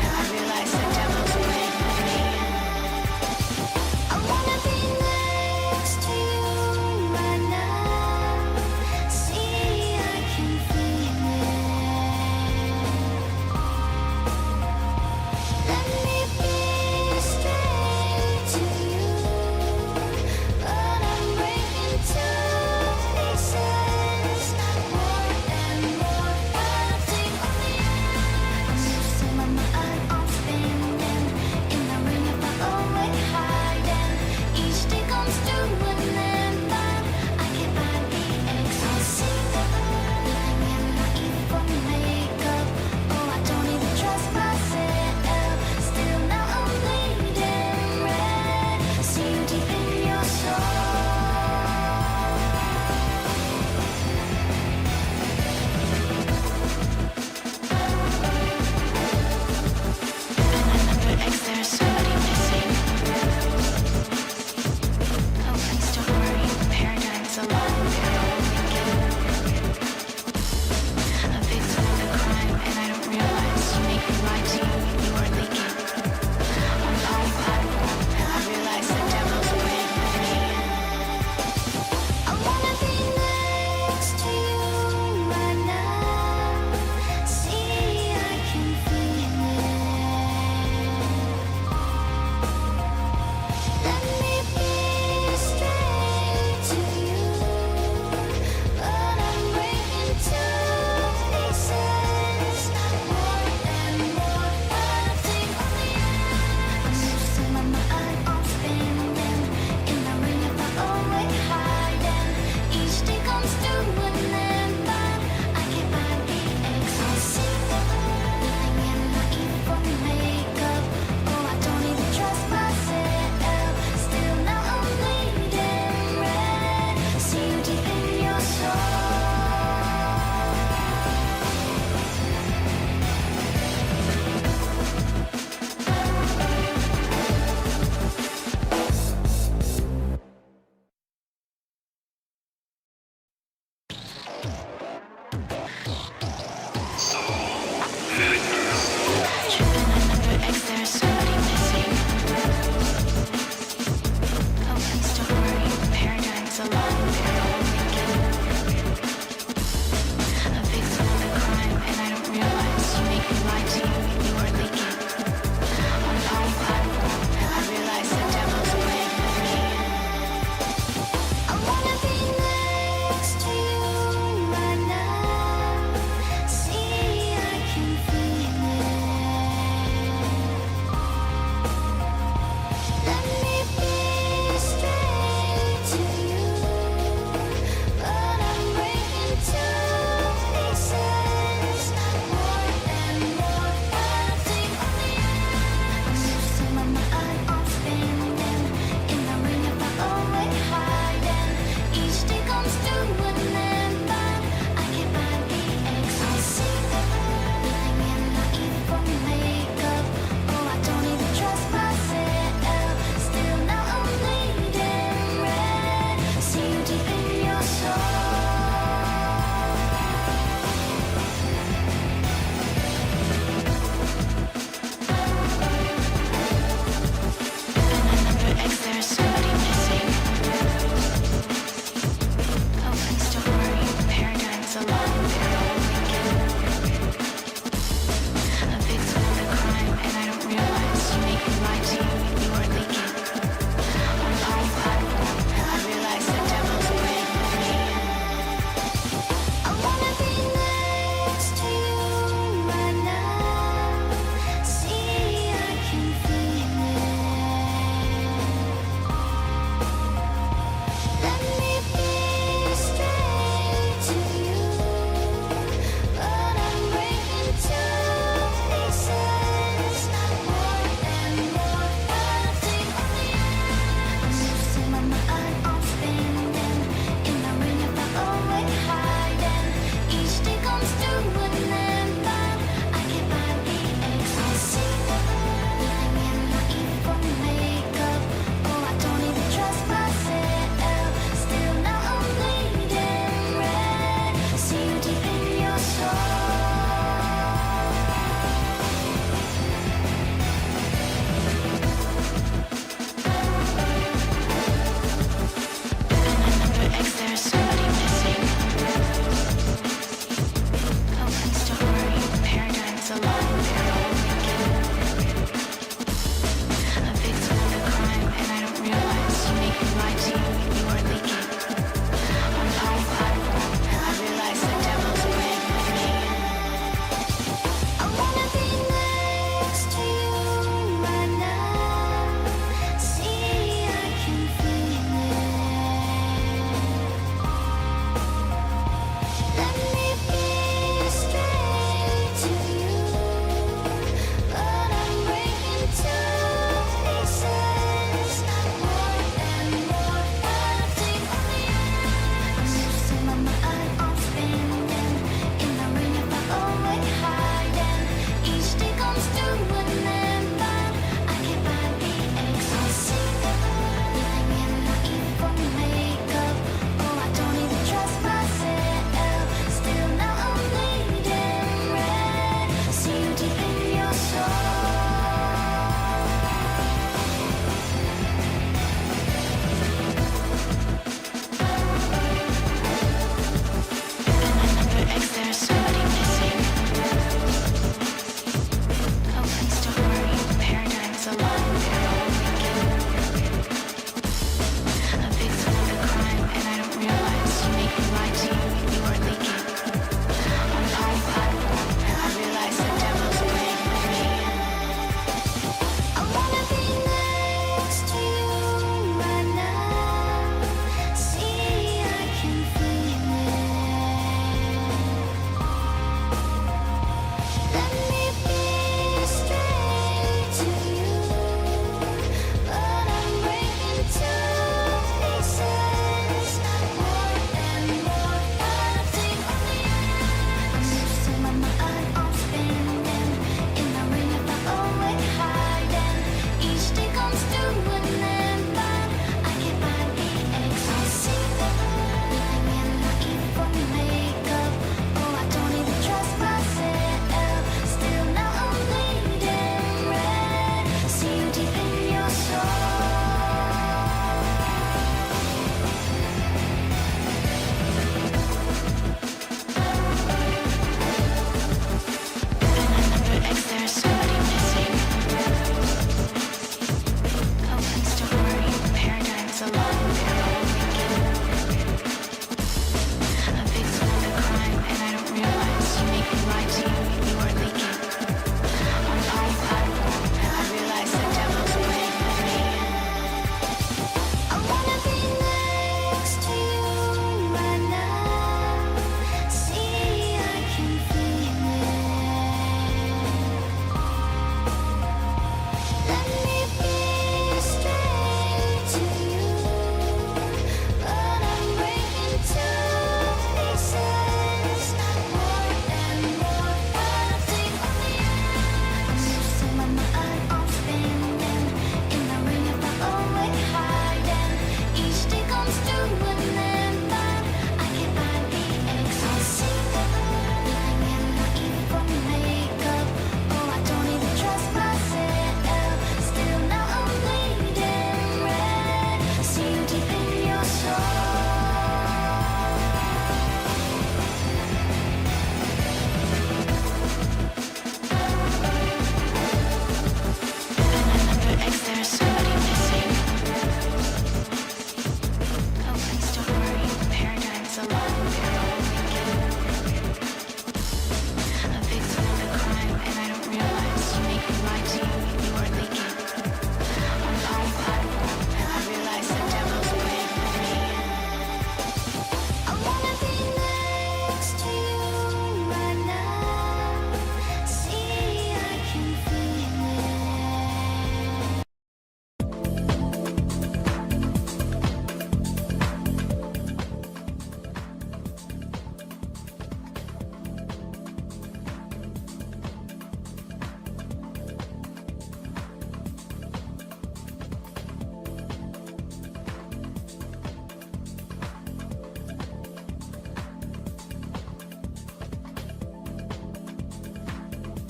I realize the devil's playing with me.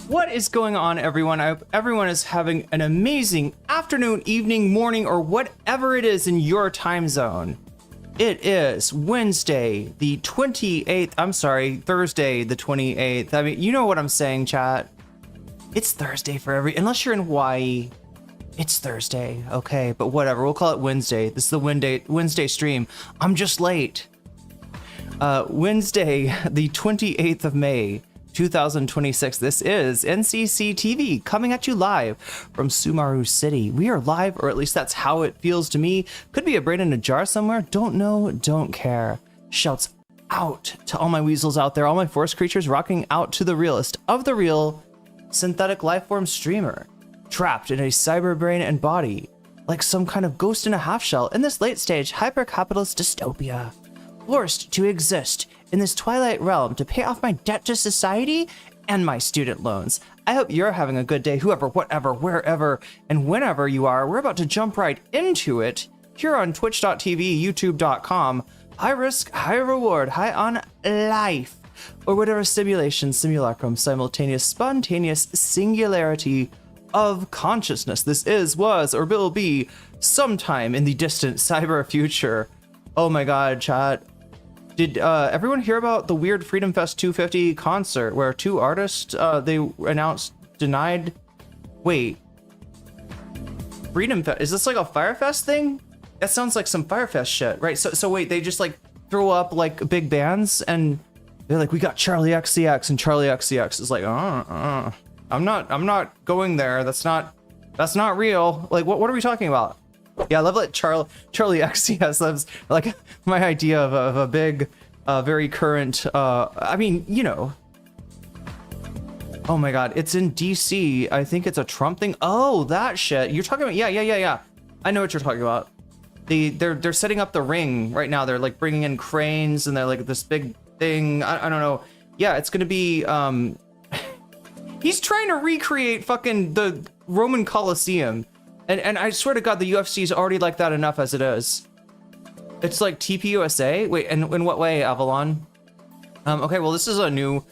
What is going on, everyone? I hope everyone is having an amazing afternoon, evening, morning, or whatever it is in your time zone. It is Wednesday, the 28th. I'm sorry, Thursday, the 28th. I mean, you know what I'm saying, chat. It's Thursday for unless you're in Hawaii, it's Thursday, okay? But whatever, we'll call it Wednesday. This is the Wednesday stream. I'm just late. Wednesday, the 28th of May, 2026. This is NCC TV coming at you live from Sumaru City. We are live, or at least that's how it feels to me. Could be a brain in a jar somewhere. Don't know, don't care. Shouts out to all my weasels out there, all my forest creatures rocking out to the realest of the real synthetic lifeform streamer, trapped in a cyber brain and body, like some kind of ghost in a half shell in this late stage hyper-capitalist dystopia, forced to exist in this twilight realm to pay off my debt to society and my student loans. I hope you're having a good day, whoever, whatever, wherever, and whenever you are. We're about to jump right into it here on twitch.tv, youtube.com. High risk, high reward, high on life, or whatever simulation, simulacrum, simultaneous, spontaneous singularity of consciousness this is, was, or will be sometime in the distant cyber future. Oh my god, chat. Did everyone hear about the weird Freedom Fest 250 concert where two artists they announced denied? Wait, Freedom Fest, is this like a Firefest thing? That sounds like some Firefest shit, right? So wait, they just like throw up like big bands and they're like, we got Charlie XCX, and Charlie XCX is like, I'm not going there. That's not real. Like, what are we talking about? Yeah, I love like Charlie XCS. That's like my idea of a big, very current, I mean, you know. Oh my god, it's in DC. I think it's a Trump thing. Oh, that shit. You're talking about, yeah. I know what you're talking about. They're setting up the ring right now. They're like bringing in cranes and they're like this big thing. I don't know. Yeah, it's gonna be, he's trying to recreate fucking the Roman Colosseum. And I swear to God, the UFC is already like that enough as it is. It's like TPUSA. Wait, and in what way, Avalon? Okay, well, this is a new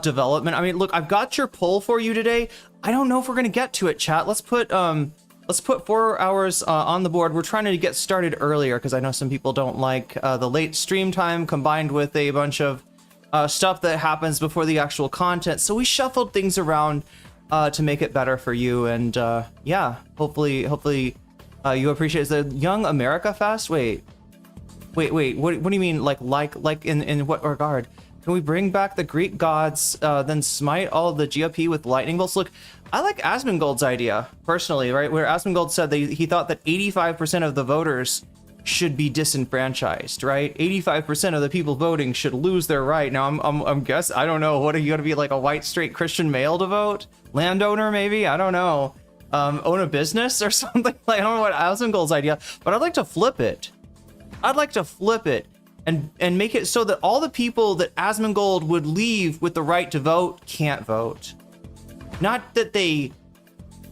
development. I mean, look, I've got your poll for you today. I don't know if we're gonna get to it, chat. Let's put 4 hours on the board. We're trying to get started earlier because I know some people don't like the late stream time combined with a bunch of stuff that happens before the actual content. So we shuffled things around to make it better for you, and yeah, hopefully you appreciate it. The Young America Fest. Wait, what do you mean, like in what regard? Can we bring back the Greek gods, then smite all of the GOP with lightning bolts? Look, I like Asmongold's idea personally, right, where Asmongold said that he thought that 85% of the voters should be disenfranchised, right? 85% of the people voting should lose their right. Now I'm guess, I don't know, what are you gonna be, like a white straight Christian male to vote? Landowner maybe? I don't know. Own a business or something? Like, I don't know what Asmongold's idea, but I'd like to flip it. And make it so that all the people that Asmongold would leave with the right to vote can't vote. Not that they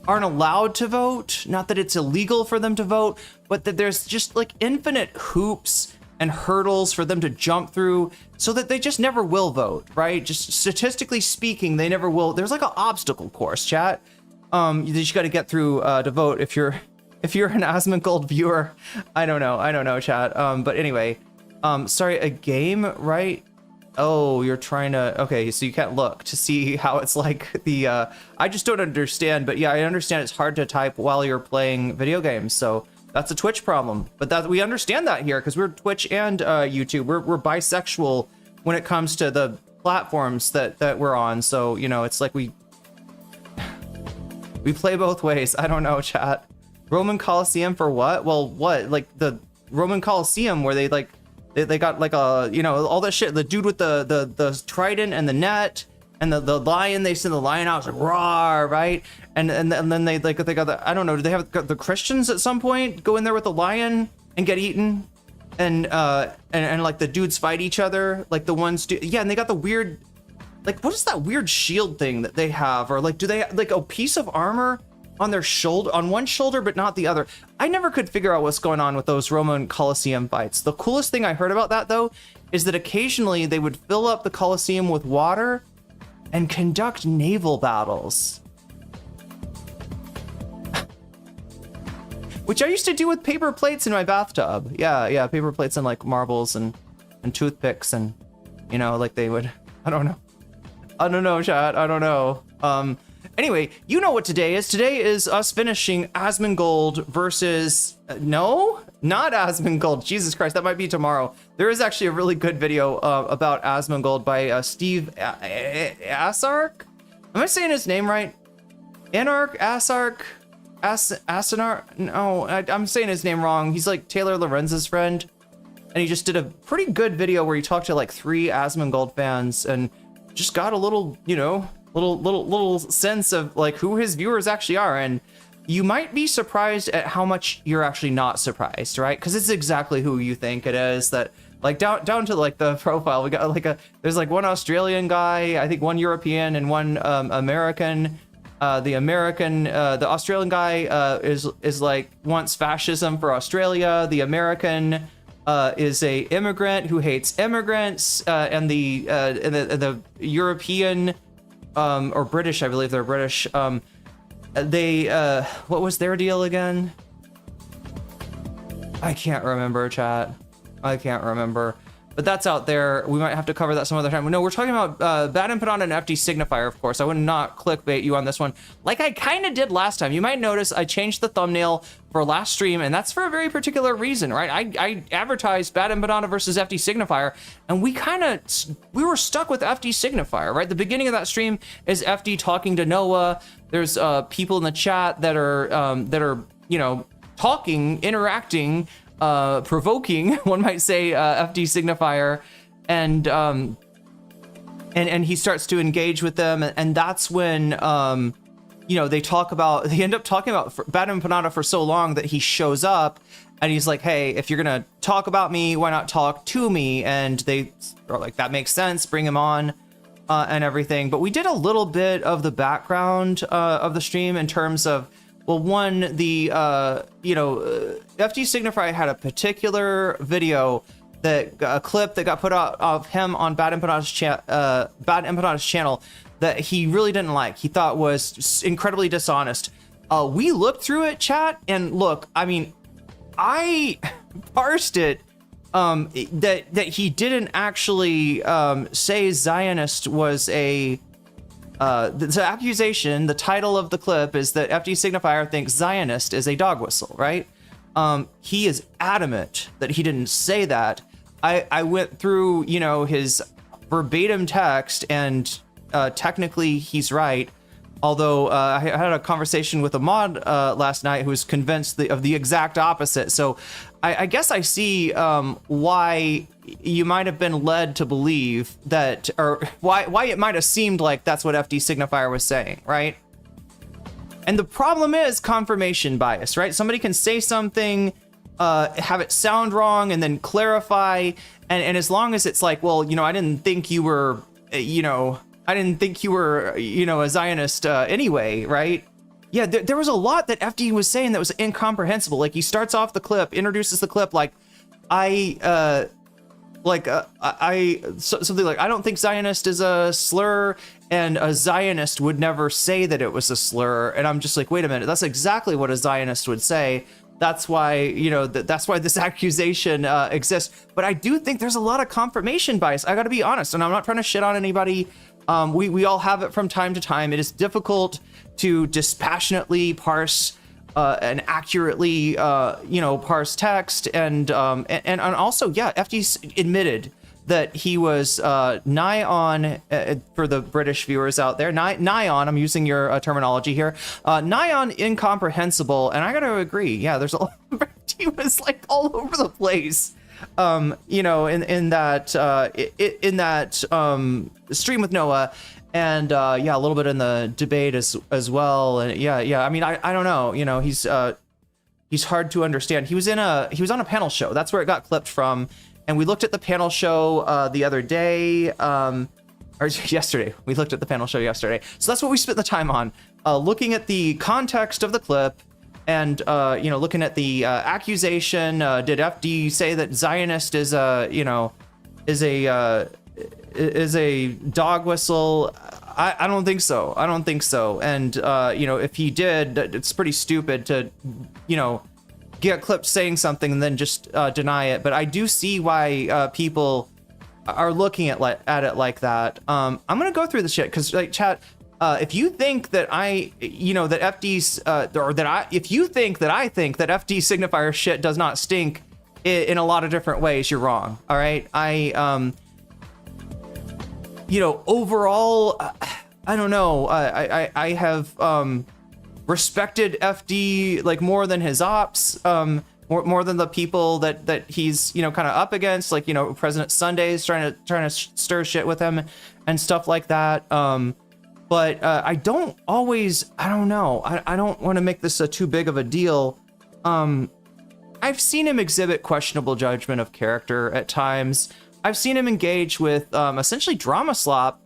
aren't allowed to vote, not that it's illegal for them to vote, but that there's just like infinite hoops and hurdles for them to jump through so that they just never will vote, right? Just statistically speaking, they never will. There's like an obstacle course, chat. You just got to get through to vote if you're an Asmongold viewer. I don't know, chat. But anyway, sorry, a game, right? Oh, you're trying to, okay, so you can't look to see how it's like the, I just don't understand, but yeah, I understand it's hard to type while you're playing video games, so that's a Twitch problem. But that we understand that here, because we're Twitch and YouTube. We're bisexual when it comes to the platforms that we're on, so, you know, it's like we play both ways. I don't know, chat. Roman Colosseum for what? Well, what? Like the Roman Colosseum where they like, they got like a, you know, all that shit, the dude with the trident and the net and the lion, they send the lion out, it's like roar, right? And then they got the, I don't know, do they have the Christians at some point go in there with the lion and get eaten? And like the dudes fight each other, like the ones yeah, and they got the weird, like, what is that weird shield thing that they have? Or like, do they have like a piece of armor on their shoulder, on one shoulder but not the other? I never could figure out what's going on with those Roman Colosseum fights. The coolest thing I heard about that though is that occasionally they would fill up the Colosseum with water and conduct naval battles. Which I used to do with paper plates in my bathtub. Yeah, paper plates and like marbles and toothpicks and, you know, like they would, I don't know, chat, I don't know. Anyway, you know what today is. Today is us finishing Asmongold versus, no, not Asmongold. Jesus Christ, that might be tomorrow. There is actually a really good video about Asmongold by Steve Asark. Am I saying his name right? Anarch, Asark, Asanar? No, I'm saying his name wrong. He's like Taylor Lorenz's friend. And he just did a pretty good video where he talked to like 3 Asmongold fans and just got a little, you know, little sense of like who his viewers actually are. And you might be surprised at how much you're actually not surprised, right? Because it's exactly who you think it is. That like down to like the profile, we got like there's like one Australian guy, I think one European and one American. The Australian guy is like wants fascism for Australia. The American is a immigrant who hates immigrants, and the European or British, I believe they're British. They what was their deal again? I can't remember, chat. I can't remember. But that's out there. We might have to cover that some other time. No, we're talking about Bad Empanada and FD Signifier, of course. I would not clickbait you on this one, like I kind of did last time. You might notice I changed the thumbnail for last stream, and that's for a very particular reason, right? I advertised Bad Empanada versus FD Signifier, and we were stuck with FD Signifier, right? The beginning of that stream is FD talking to Noah. There's people in the chat that are you know, talking, interacting, provoking, one might say, FD Signifier, and he starts to engage with them, and that's when you know, they end up talking about Bad Empanada for so long that he shows up and he's like, hey, if you're gonna talk about me, why not talk to me? And they are like, that makes sense, bring him on, and everything. But we did a little bit of the background of the stream in terms of, well, one, the you know, FD Signifier had a particular video, that a clip that got put out of him on Bad Empanada's channel that he really didn't like. He thought was incredibly dishonest. We looked through it, chat, and look, I mean, I parsed it. That he didn't actually say Zionist was a. The accusation, the title of the clip is that FD Signifier thinks Zionist is a dog whistle, right? He is adamant that he didn't say that. I went through, you know, his verbatim text, and technically he's right. Although I had a conversation with a mod last night who was convinced of the exact opposite. So I guess I see why you might have been led to believe that, or why it might have seemed like that's what FD Signifier was saying, right? And the problem is confirmation bias, right? Somebody can say something, have it sound wrong, and then clarify. And as long as it's like, well, you know, I didn't think you were, you know, a Zionist anyway, right? Yeah, there was a lot that FD was saying that was incomprehensible. Like, he starts off the clip, introduces the clip like, something like, I don't think Zionist is a slur, and a Zionist would never say that it was a slur. And I'm just like, wait a minute, that's exactly what a Zionist would say. That's why, you know, that's why this accusation exists. But I do think there's a lot of confirmation bias. I got to be honest, and I'm not trying to shit on anybody. We all have it from time to time. It is difficult to dispassionately parse and accurately, you know, parse text, and also, yeah, FD admitted that he was nigh on, for the British viewers out there, nigh on, I'm using your terminology here, nigh on incomprehensible, and I gotta agree, yeah, there's a lot, he was like all over the place, you know, in that stream with Noah, and yeah, a little bit in the debate as well, and yeah, I mean, I don't know, you know, he's hard to understand. He was on a panel show, that's where it got clipped from. And we looked at the panel show the other day, or yesterday. We looked at the panel show yesterday. So that's what we spent the time on, looking at the context of the clip, and you know, looking at the accusation. Did FD say that Zionist is a, you know, is a dog whistle? I don't think so. I don't think so. And you know, if he did, it's pretty stupid to, you know, get clipped saying something and then just deny it. But I do see why people are looking at it like that. I'm gonna go through the shit because, like, chat. If you think that you know, that FD's, or that if you think that I think that FD signifier shit does not stink in a lot of different ways, you're wrong. All right, you know, overall, I don't know. I have respected FD like more than his ops, more than the people that he's, you know, kind of up against, like, you know, President Sundays trying to stir shit with him and stuff like that. But I don't know. I don't want to make this too big of a deal. I've seen him exhibit questionable judgment of character at times. I've seen him engage with essentially drama slop,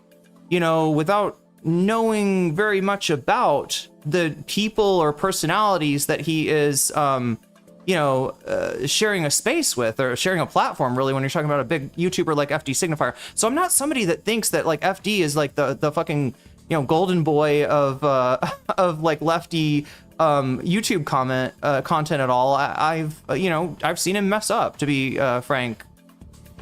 you know, without knowing very much about the people or personalities that he is, you know, sharing a space with, or sharing a platform, really, when you're talking about a big YouTuber like FD Signifier. So I'm not somebody that thinks that, like, FD is like the fucking, you know, golden boy of of like lefty YouTube content at all. You know, I've seen him mess up, to be frank.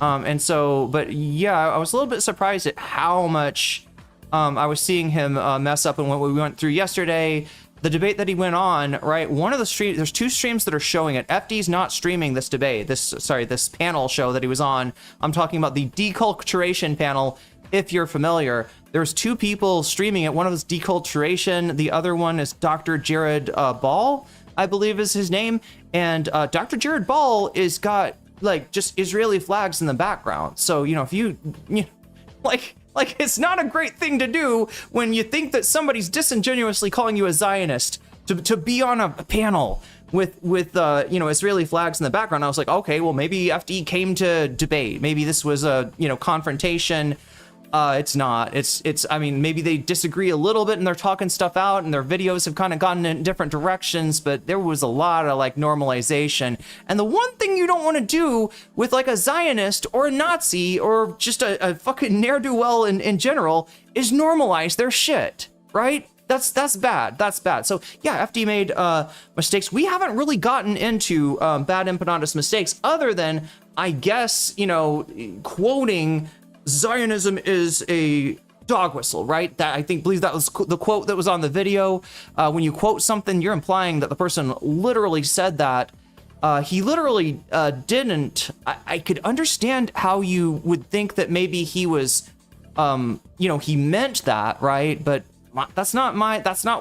And so, but yeah, I was a little bit surprised at how much I was seeing him mess up in what we went through yesterday. The debate that he went on, right? One of the streams, there's 2 streams that are showing it. FD's not streaming this debate, this panel show that he was on. I'm talking about the deculturation panel. If you're familiar, there's 2 people streaming it. One of is deculturation. The other one is Dr. Jared Ball, I believe is his name. And Dr. Jared Ball is got like just Israeli flags in the background. So, you know, if you like it's not a great thing to do when you think that somebody's disingenuously calling you a Zionist to be on a panel with you know, Israeli flags in the background. I was like, okay, well, maybe FD came to debate. Maybe this was a, you know, confrontation. It's not. It's. I mean, maybe they disagree a little bit and they're talking stuff out, and their videos have kind of gone in different directions. But there was a lot of like normalization. And the one thing you don't want to do with like a Zionist or a Nazi or just a fucking ne'er-do-well in general is normalize their shit, right? That's bad. That's bad. So yeah, FD made mistakes. We haven't really gotten into Bad Empanada's mistakes, other than, I guess, you know, quoting Zionism is a dog whistle, right? That, I believe that was the quote that was on the video. When you quote something, you're implying that the person literally said that. He literally didn't. I could understand how you would think that maybe he was, you know, he meant that, right? But that's not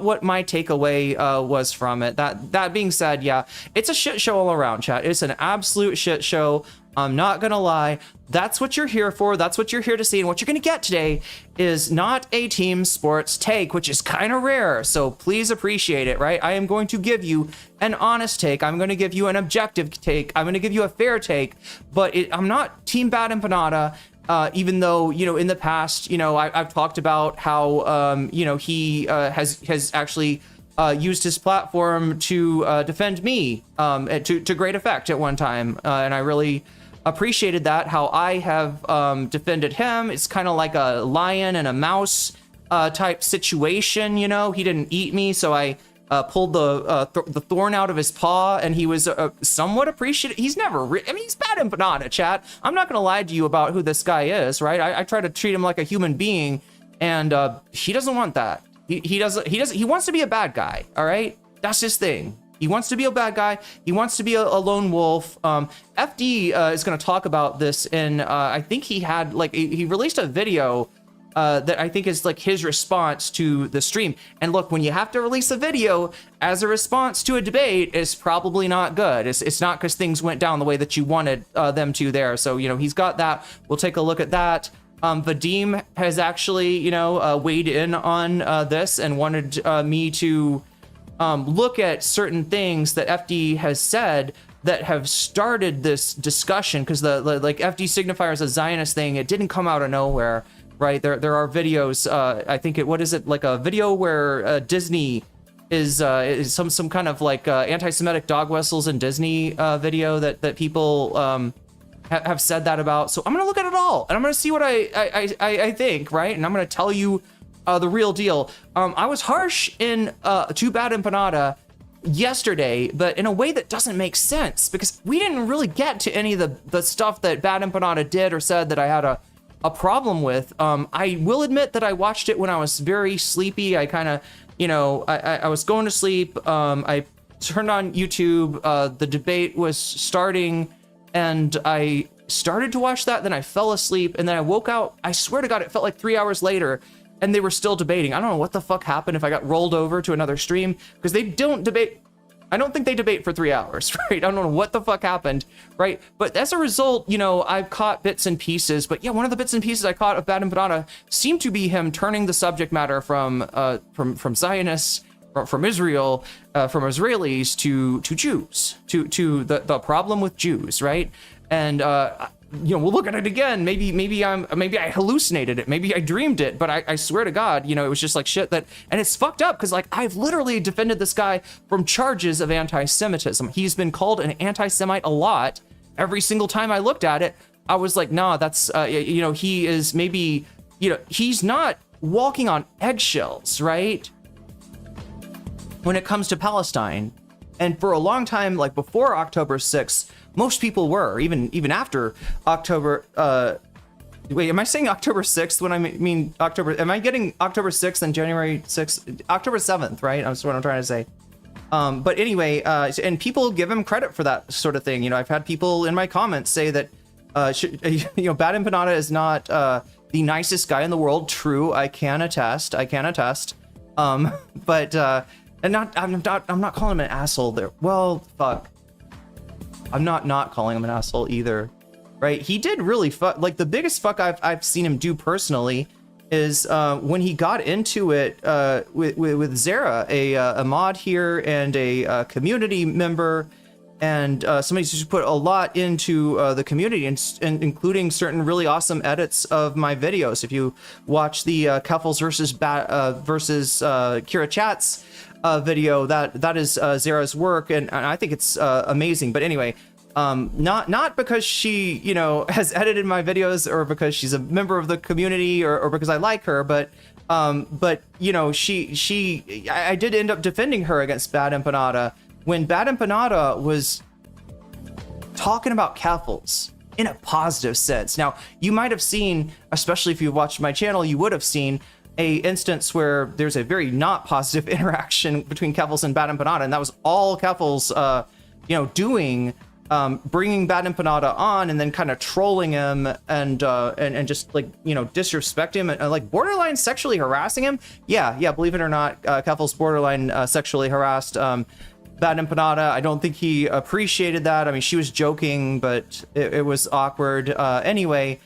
what my takeaway was from it. That being said, yeah, it's a shit show all around, chat. It's an absolute shit show. I'm not gonna lie. That's what you're here for. That's what you're here to see. And what you're gonna get today is not a team sports take, which is kind of rare. So please appreciate it, right? I am going to give you an honest take. I'm going to give you an objective take. I'm going to give you a fair take. But I'm not Team Bad Empanada. Even though, you know, in the past, you know, I've talked about how, you know, he has actually used his platform to defend me to great effect at one time. And I really appreciated that, how I have defended him. It's kind of like a lion and a mouse type situation, you know. He didn't eat me, so I pulled the thorn out of his paw, and he was somewhat appreciative. He's never, I mean, he's Bad Empanada, chat. I'm not gonna lie to you about who this guy is, right? I try to treat him like a human being, and he doesn't want that. He wants to be a bad guy, all right? That's his thing. He wants to be a bad guy. He wants to be a lone wolf. FD is going to talk about this, and I think he had like he released a video that I think is like his response to the stream. And look, when you have to release a video as a response to a debate, it's probably not good. It's not because things went down the way that you wanted them to there. So, you know, he's got that. We'll take a look at that. Vadim has actually, you know, weighed in on this and wanted me to look at certain things that FD has said that have started this discussion, because the like FD Signifier is a Zionist thing. It didn't come out of nowhere, right? There are videos. I think what is it, like a video where Disney is some kind of like anti-Semitic dog whistles in Disney video that people have said that about. So I'm gonna look at it all, and I'm gonna see what I think, right? And I'm gonna tell you the real deal. I was harsh to Bad Empanada yesterday, but in a way that doesn't make sense, because we didn't really get to any of the stuff that Bad Empanada did or said that I had a problem with. I will admit that I watched it when I was very sleepy. I kind of, I was going to sleep. I turned on YouTube. The debate was starting, and I started to watch that. Then I fell asleep, and then I woke out. I swear to God, it felt like 3 hours later, and they were still debating. I don't know what the fuck happened, if I got rolled over to another stream, because they don't debate. I don't think they debate for 3 hours, right? I don't know what the fuck happened, right? But as a result, I've caught bits and pieces. But yeah, one of the bits and pieces I caught of Bad Empanada seemed to be him turning the subject matter from Zionists, from Israel, from Israelis to Jews, to the problem with Jews, right? And we'll look at it again. Maybe I hallucinated it. Maybe I dreamed it. But I swear to God, it was just like shit that, and it's fucked up, because like I've literally defended this guy from charges of anti-Semitism. He's been called an anti-Semite a lot. Every single time I looked at it, I was like, nah, that's he is maybe, he's not walking on eggshells, right? When it comes to Palestine. And for a long time, like before October 6th, most people were, even after October, wait, am I saying October 6th when I mean October, am I getting October 6th and January 6th, October 7th, right? That's what I'm trying to say. But anyway, and people give him credit for that sort of thing. I've had people in my comments say that, Bad Empanada is not the nicest guy in the world. True, I can attest. But, and I'm not calling him an asshole there. Well, fuck. I'm not calling him an asshole either, right? He did really fuck. Like the biggest fuck I've seen him do personally is when he got into it with Zara, a mod here and a community member, and somebody who's put a lot into the community, and including certain really awesome edits of my videos. If you watch the Keffels versus Kira Chats video, that is Zara's work, and I think it's amazing. But anyway, not because she has edited my videos, or because she's a member of the community, or because I like her, but I did end up defending her against Bad Empanada when Bad Empanada was talking about Keffels in a positive sense. Now, you might have seen, especially if you watched my channel, you would have seen a instance where there's a very not positive interaction between Keffels and Bad Empanada, and that was all Keffels, doing, bringing Bad Empanada on and then kind of trolling him and just like disrespect him and like borderline sexually harassing him. Yeah, believe it or not, Keffels borderline sexually harassed Bad Empanada. I don't think he appreciated that. I mean, she was joking, but it was awkward. Anyway.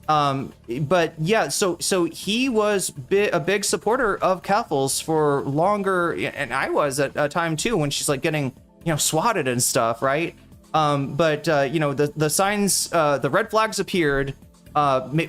But yeah, so he was a big supporter of Keffels for longer, and I was at a time too, when she's like getting, swatted and stuff, right? But the signs, the red flags appeared,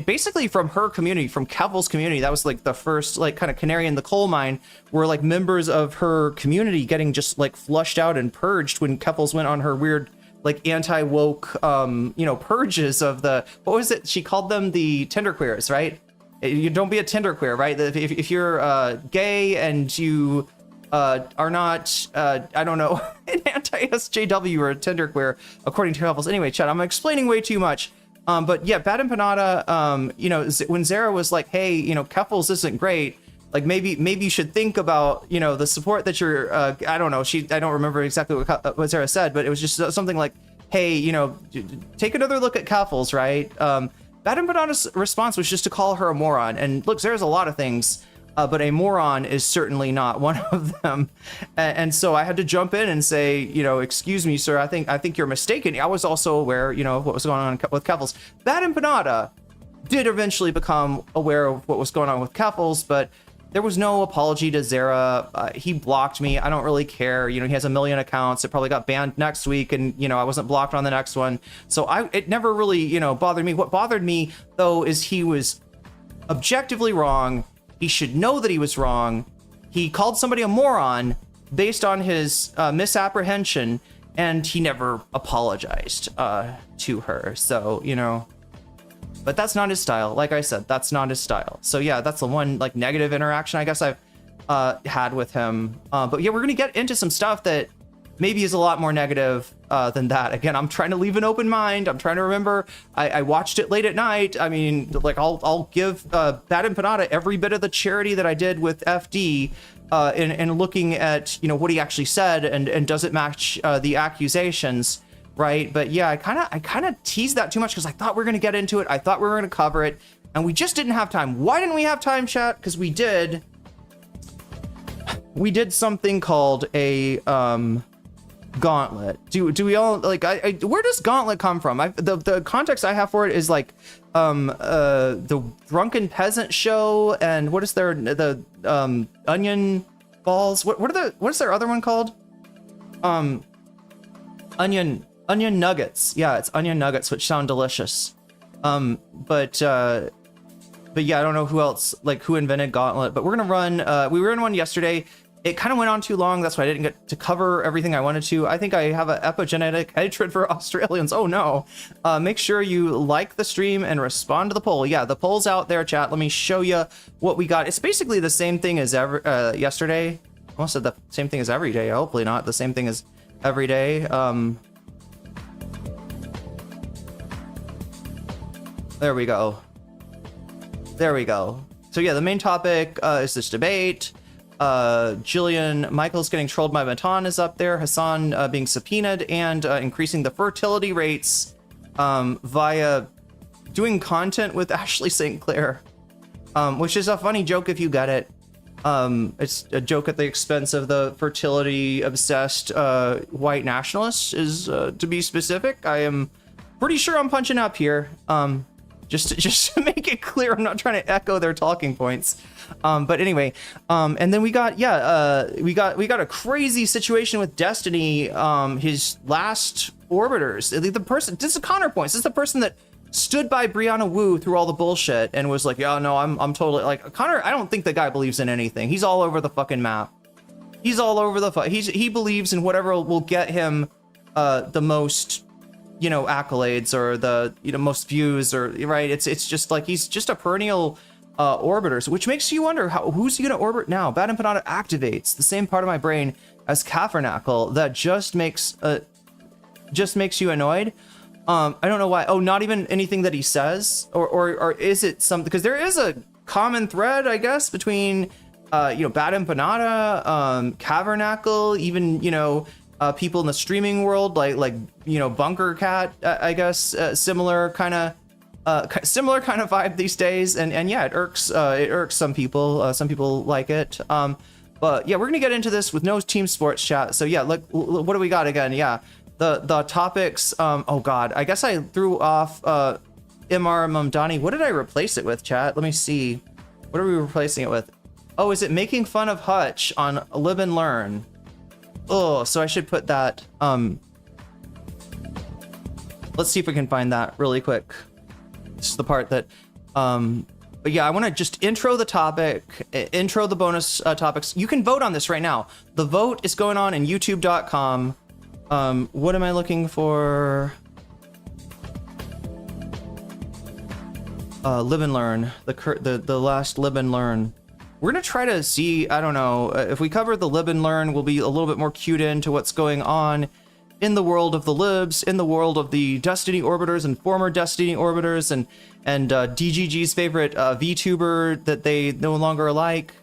basically from her community, from Keffels' community. That was like the first like kind of canary in the coal mine, where like members of her community getting just like flushed out and purged when Keffels went on her weird like anti-woke purges of the, what was it, she called them, the tenderqueers, right? You don't be a tenderqueer, right? If you're gay and you are not I don't know, an anti-SJW or a tenderqueer, according to Keffels. Anyway, Chad, I'm explaining way too much. But yeah, Bad Empanada, when Zara was like, hey, Keffels isn't great, like maybe you should think about the support that you're I don't know, I don't remember exactly what Zara said, but it was just something like, hey, take another look at Keffels, right? Bad Empanada's response was just to call her a moron. And look, Zara's a lot of things, but a moron is certainly not one of them. And so I had to jump in and say, excuse me, sir, I think you're mistaken. I was also aware, of what was going on with Keffels. Bad Empanada did eventually become aware of what was going on with Keffels, but there was no apology to Zara. He blocked me. I don't really care. He has a million accounts. It probably got banned next week, and I wasn't blocked on the next one. So it never really, bothered me. What bothered me though is he was objectively wrong. He should know that he was wrong. He called somebody a moron based on his misapprehension, and he never apologized to her. So But that's not his style. Like I said, that's not his style. So yeah, that's the one like negative interaction I guess I've had with him. But yeah, we're gonna get into some stuff that maybe is a lot more negative than that. Again, I'm trying to leave an open mind. I'm trying to remember. I watched it late at night. I mean, like I'll give Bad Empanada every bit of the charity that I did with FD in looking at, you know, what he actually said and does it match the accusations, right? But yeah, I kind of teased that too much because I thought we were gonna get into it. I thought we were gonna cover it, and we just didn't have time. Why didn't we have time, chat? Because we did something called a gauntlet. Do we all like? Where does gauntlet come from? The context I have for it is like the Drunken Peasant show, and what is the onion balls? What is their other one called? Onion nuggets. Yeah, it's onion nuggets, which sound delicious. But yeah, I don't know who else, like who invented gauntlet, but we're gonna run. We were in one yesterday. It kind of went on too long. That's why I didn't get to cover everything I wanted to. I think I have an epigenetic hatred for Australians. Oh no. Make sure you like the stream and respond to the poll. Yeah, the poll's out there, chat. Let me show you what we got. It's basically the same thing as yesterday. I almost said the same thing as every day. Hopefully not the same thing as every day. There we go. There we go. So yeah, the main topic is this debate. Jillian Michaels getting trolled by Matan is up there. Hassan being subpoenaed and increasing the fertility rates via doing content with Ashley St. Clair, which is a funny joke if you get it. It's a joke at the expense of the fertility obsessed white nationalists, is to be specific. I am pretty sure I'm punching up here. Just to make it clear, I'm not trying to echo their talking points. But anyway, and then we got a crazy situation with Destiny. His last orbiters, the person, this is counterpoints. This is the person that stood by Brianna Wu through all the bullshit and was like, yeah, no, I'm totally like Connor. I don't think the guy believes in anything. He's all over the fucking map. He's all over the he believes in whatever will get him the most, you know, accolades or the, you know, most views, or right. It's just like he's just a perennial orbiter, which makes you wonder who's he gonna orbit now. Bad Empanada activates the same part of my brain as Cavernacle that just makes you annoyed. I don't know why. Oh, not even anything that he says, or is it something? Because there is a common thread, I guess, between you know, Bad Empanada, Cavernacle, even, you know, people in the streaming world, like you know, Bunker Cat, I guess, similar kind of vibe these days, and yeah, it irks some people. Some people like it. But yeah, we're gonna get into this with no team sports, chat. So yeah, look, what do we got again? Yeah, the topics. Oh god, I guess I threw off Mr. Mamdani. What did I replace it with, chat? Let me see. What are we replacing it with? Oh, is it making fun of Hutch on Live and Learn? Oh, so I should put that. Let's see if we can find that really quick. This is the part that, but yeah, I want to just intro the topic, intro the bonus topics. You can vote on this right now. The vote is going on in youtube.com. What am I looking for? Live and Learn, the last Live and Learn. We're gonna try to see, I don't know, if we cover the Live and Learn, we'll be a little bit more cued into what's going on in the world of the libs, in the world of the Destiny orbiters and former Destiny orbiters, and DGG's favorite VTuber that they no longer like.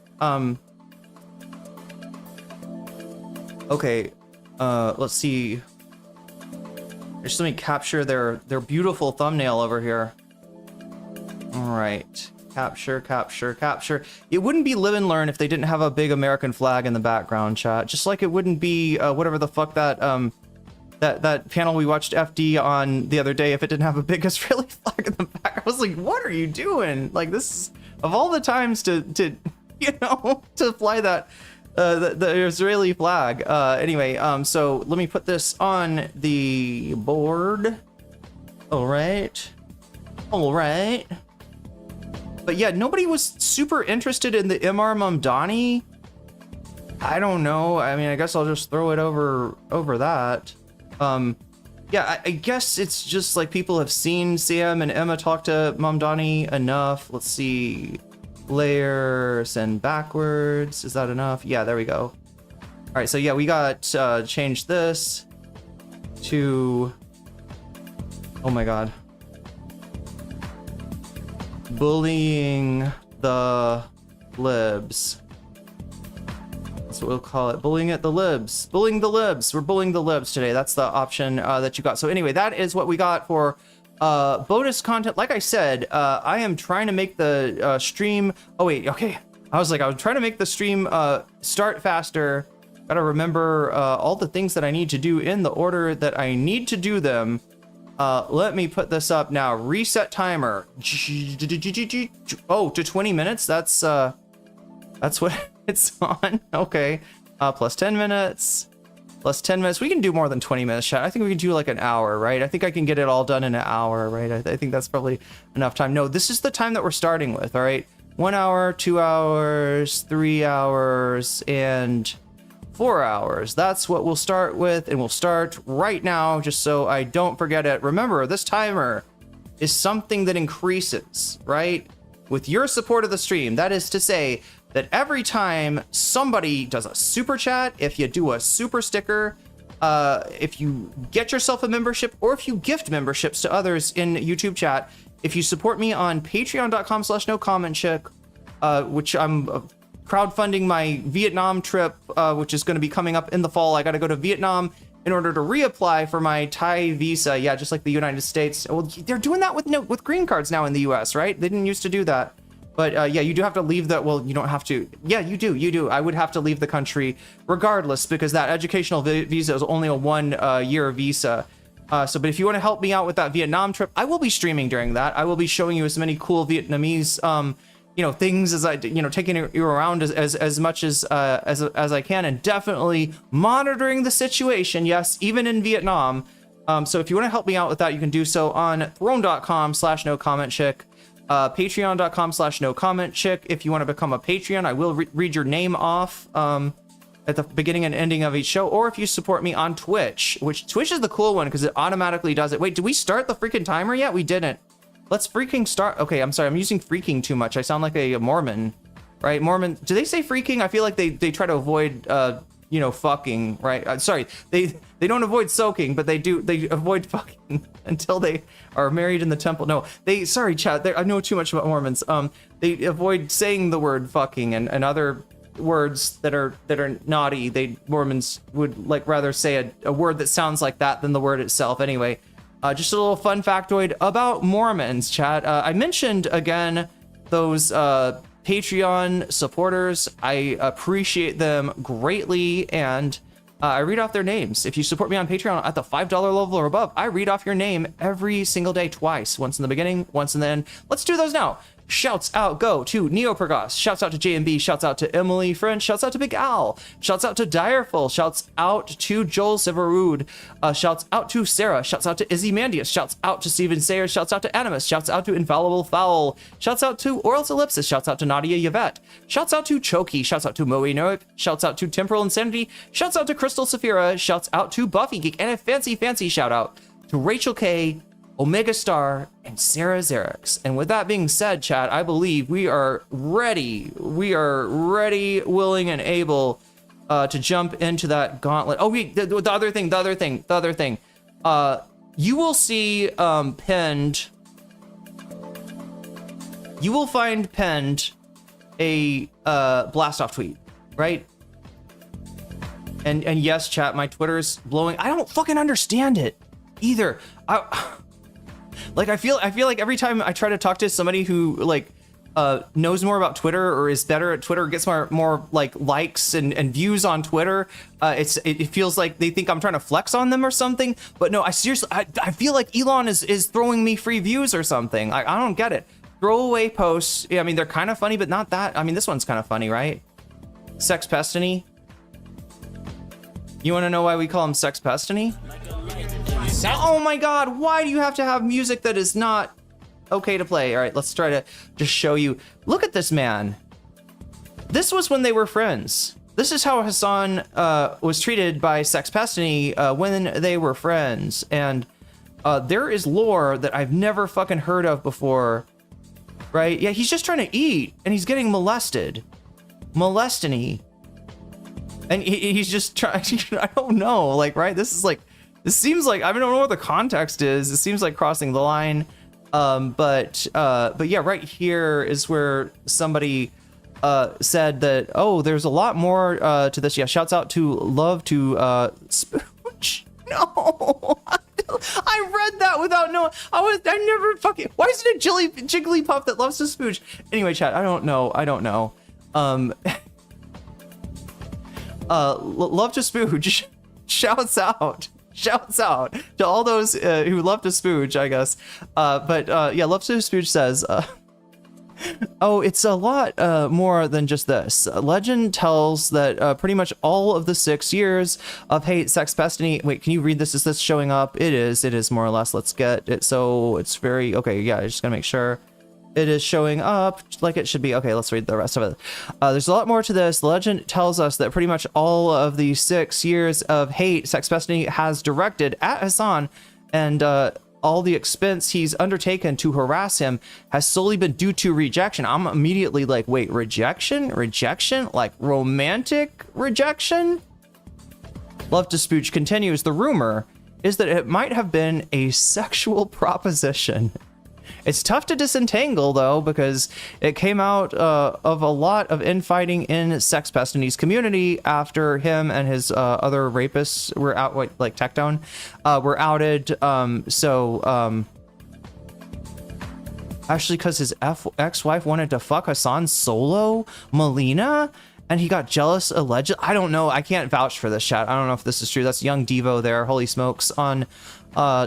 Okay, let's see. Just let me capture their beautiful thumbnail over here. All right. Capture. It wouldn't be Live and Learn if they didn't have a big American flag in the background, chat. Just like it wouldn't be whatever the fuck that that panel we watched FD on the other day if it didn't have a big Israeli flag in the back. I was like, what are you doing? Like, this is, of all the times to you know, to fly that the Israeli flag. Anyway, so let me put this on the board. All right. But yeah, nobody was super interested in the Mr. Mamdani. I don't know. I mean, I guess I'll just throw it over that. yeah, I guess it's just like people have seen Sam and Emma talk to Mom Donnie enough. Let's see. Layers and backwards. Is that enough? Yeah, there we go. All right, so yeah, we got change this to, oh my God, bullying the libs. That's what we'll call it. Bullying at the libs. Bullying the libs. We're bullying the libs today. That's the option that you got. So anyway, that is what we got for bonus content. Like I said, I am trying to make the stream. Oh wait, okay. I was trying to make the stream start faster. Gotta remember all the things that I need to do in the order that I need to do them. Let me put this up now. Reset timer. Oh, to 20 minutes. That's what it's on. Okay. Plus 10 minutes. Plus 10 minutes. We can do more than 20 minutes, chat. I think we can do like an hour, right? I think I can get it all done in an hour, right? I think that's probably enough time. No, this is the time that we're starting with, all right? 1 hour, 2 hours, 3 hours, and 4 hours. That's what we'll start with, and we'll start right now, just so I don't forget it. Remember, this timer is something that increases, right? With your support of the stream. That is to say that every time somebody does a super chat, if you do a super sticker, if you get yourself a membership, or if you gift memberships to others in YouTube chat, if you support me on patreon.com/nocommentchick, which I'm crowdfunding my Vietnam trip, which is going to be coming up in the fall. I got to go to Vietnam in order to reapply for my Thai visa. Yeah, just like the United States. Well, they're doing that with green cards now in the US, right? They didn't used to do that. But yeah, you do have to leave the, well, you don't have to. Yeah, you do. I would have to leave the country regardless, because that educational visa is only a 1 year visa. But if you want to help me out with that Vietnam trip, I will be streaming during that. I will be showing you as many cool Vietnamese, things as I, taking you around as much as I can, and definitely monitoring the situation. Yes, even in Vietnam. So if you want to help me out with that, you can do so on throne.com/nocommentchick. Patreon.com/nocommentchick. If you want to become a Patreon, I will read your name off at the beginning and ending of each show. Or if you support me on Twitch, which Twitch is the cool one because it automatically does it. Wait, did we start the freaking timer yet? We didn't. Let's freaking start. Okay, I'm sorry. I'm using freaking too much. I sound like a Mormon, right? Mormon. Do they say freaking? I feel like they try to avoid fucking, right? Sorry, they don't avoid soaking, but they avoid fucking until they are married in the temple. No, sorry, chat. I know too much about Mormons. They avoid saying the word fucking and other words that are naughty. Mormons would rather say a word that sounds like that than the word itself. Anyway, just a little fun factoid about Mormons, chat. I mentioned again those Patreon supporters. I appreciate them greatly, and I read off their names. If you support me on Patreon at the $5 level or above, I read off your name every single day, twice. Once in the beginning, once in the end. Let's do those now. Shouts out go to Neopergos. Shouts out to JMB. Shouts out to Emily French. Shouts out to Big Al. Shouts out to Direful. Shouts out to Joel Severud. Shouts out to Sarah. Shouts out to Izzy Mandius. Shouts out to Steven Sayers. Shouts out to Animus. Shouts out to Infallible Fowl. Shouts out to Orals Ellipsis. Shouts out to Nadia Yvette. Shouts out to Choki. Shouts out to Moe Noip. Shouts out to Temporal Insanity. Shouts out to Crystal Saphira. Shouts out to Buffy Geek. And a fancy shout out to Rachel K, Omega Star, and Sarah Xerix. And with that being said, chat, I believe we are ready. We are ready, willing, and able to jump into that gauntlet. Oh, wait, the other thing. You will see pinned. You will find pinned a blast off tweet, right? And yes, chat, my Twitter's blowing. I don't fucking understand it either. I feel like every time I try to talk to somebody who knows more about Twitter or is better at Twitter, gets more likes and views on Twitter, it feels like they think I'm trying to flex on them or something. But no, I feel like Elon is throwing me free views or something. I don't get it. Throwaway posts. Yeah, I mean, they're kind of funny, but not that. I mean, this one's kind of funny, right? Sex Pestiny. You want to know why we call him Sex Pestiny? Oh my god, why do you have to have music that is not okay to play? All right, let's try to just show you. Look at this man. This was when they were friends. This is how Hassan was treated by Sexpestany when they were friends. And there is lore that I've never fucking heard of before, right? Yeah, he's just trying to eat, and he's getting molested. Molestany. And he's just trying, I don't know, like, right? This seems like, I don't know what the context is. It seems like crossing the line. But yeah, right here is where somebody said that, oh, there's a lot more to this. Yeah, shouts out to Love to Spooch. No, I read that without knowing. I never fucking. Why is it a Jigglypuff that loves to spooch? Anyway, chat. I don't know. Love to spooch. Shouts out to all those who love to spooch, I guess. But yeah, Love to Spooch says, oh, it's a lot more than just this. Legend tells that pretty much all of the 6 years of hate, Sexpestany. Wait, can you read this? Is this showing up? It is more or less. Let's get it. So it's very, okay, yeah, I just gotta make sure it is showing up like it should be. Okay, let's read the rest of it. There's a lot more to this. Legend tells us that pretty much all of the 6 years of hate Sexpestany has directed at Hassan, and all the expense he's undertaken to harass him has solely been due to rejection. I'm immediately like, wait, rejection? Like romantic rejection? Love to Spooch continues. The rumor is that it might have been a sexual proposition. It's tough to disentangle, though, because it came out of a lot of infighting in Sexpestany's community after him and his other rapists were out, like Tectone, were outed. Actually, because his ex-wife wanted to fuck Hassan solo, Melina, and he got jealous, alleged. I don't know. I can't vouch for this, chat. I don't know if this is true. That's Young Devo there. Holy smokes. On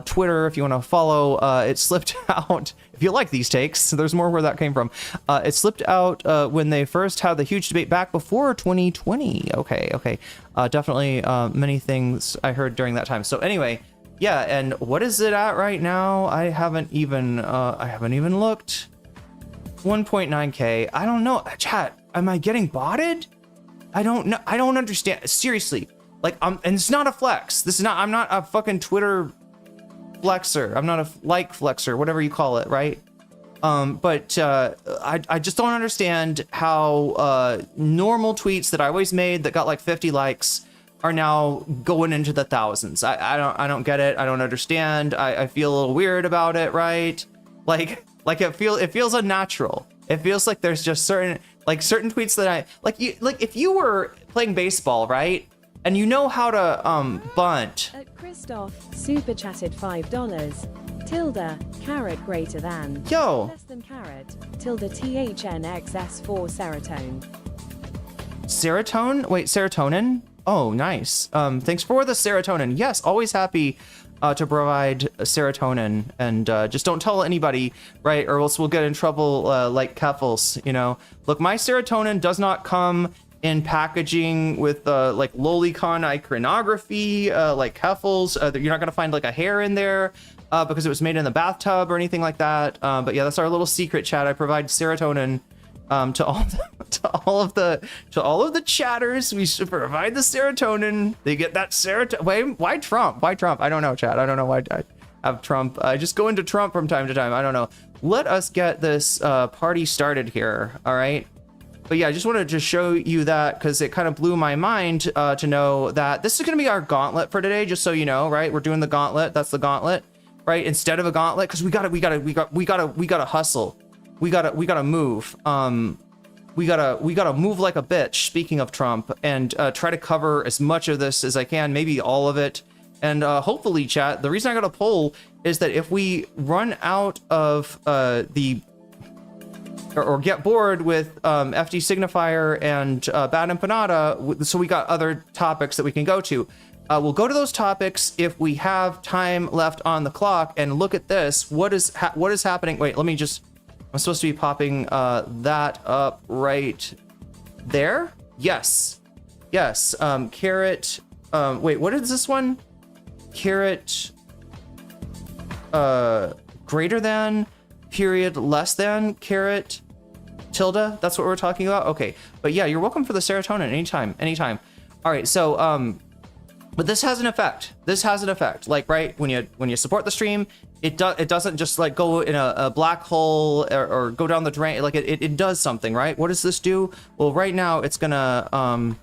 Twitter, if you want to follow, it slipped out. If you like these takes, there's more where that came from. It slipped out when they first had the huge debate back before 2020. Okay. Definitely many things I heard during that time. So anyway, yeah, and what is it at right now? I haven't even looked. 1.9K. I don't know. Chat, am I getting botted? I don't know. I don't understand. Seriously. Like, and it's not a flex. I'm not a fucking Twitter flexer. I'm not a like flexer, whatever you call it, right? But I just don't understand how normal tweets that I always made that got like 50 likes are now going into the thousands. I don't get it. I don't understand. I feel a little weird about it, right? Like it feels unnatural. It feels like there's just certain tweets that I like if you were playing baseball, right? And you know how to bunt. At Christoph, super chatted $5. Tilde, carat greater than. Yo. Less than carat. Tilde THNXS4 serotonin. Serotonin? Wait, serotonin? Oh, nice. Thanks for the serotonin. Yes, always happy to provide serotonin, and just don't tell anybody, right? Or else we'll get in trouble like Keffels, you know. Look, my serotonin does not come in packaging with like lolicon iconography like Keffels. You're not gonna find like a hair in there because it was made in the bathtub or anything like that. But yeah, that's our little secret, chat. I provide serotonin to all of the chatters. We should provide the serotonin. They get that serotonin. Wait, why Trump? Why Trump? I don't know, chat. I don't know why I have Trump. I just go into Trump from time to time. I don't know. Let us get this party started here. All right. But yeah, I just wanted to show you that because it kind of blew my mind to know that this is going to be our gauntlet for today. Just so you know, right? We're doing the gauntlet. That's the gauntlet, right? Instead of a gauntlet, because we gotta hustle. We gotta move. We gotta move like a bitch. Speaking of Trump, and try to cover as much of this as I can, maybe all of it. And hopefully, chat. The reason I got a poll is that if we run out of or get bored with FD Signifier and Bad Empanada, so we got other topics that we can go to. We'll go to those topics if we have time left on the clock. And look at this. What is happening? Wait, let me just. I'm supposed to be popping that up right there. Yes. Carat. Wait, what is this one? Carat. Greater than. Period. Less than. Carat. Tilda, that's what we're talking about? Okay, but yeah, you're welcome for the serotonin anytime. All right, so, but this has an effect. Like, right, when you support the stream, it doesn't just like go in a black hole or go down the drain. Like it does something, right? What does this do? Well, right now it's gonna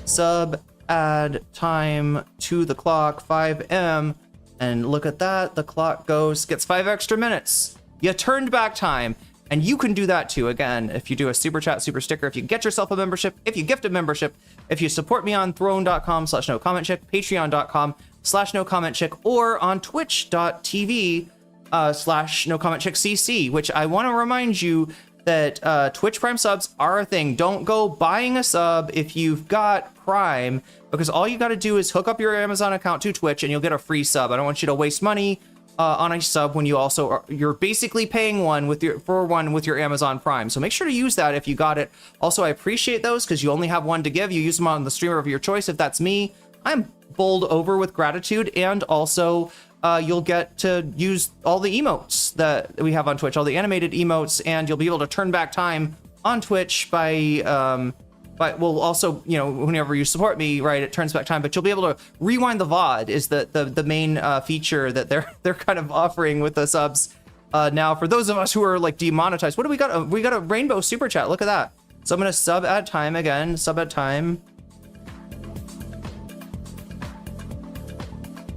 sub add time to the clock 5M, and look at that, the clock gets 5 extra minutes. You turned back time. And you can do that too, again, if you do a super chat, super sticker, if you get yourself a membership, if you gift a membership, if you support me on throne.com/nocommentchick, patreon.com/nocommentchick, or on twitch.tv/nocommentchickcc, which I want to remind you that Twitch Prime subs are a thing. Don't go buying a sub if you've got Prime, because all you got to do is hook up your Amazon account to Twitch and you'll get a free sub. I don't want you to waste money on a sub when you also you're basically paying one with your Amazon Prime. So make sure to use that if you got it. Also, I appreciate those because you only have one to give. You use them on the streamer of your choice. If that's me, I'm bowled over with gratitude, and also you'll get to use all the emotes that we have on Twitch, all the animated emotes, and you'll be able to turn back time on Twitch by well, also, you know, whenever you support me, right, it turns back time, but you'll be able to rewind the VOD is the main feature that they're kind of offering with the subs now for those of us who are like demonetized. What do we got? We got a rainbow super chat. Look at that. So I'm gonna sub add time again. Sub add time.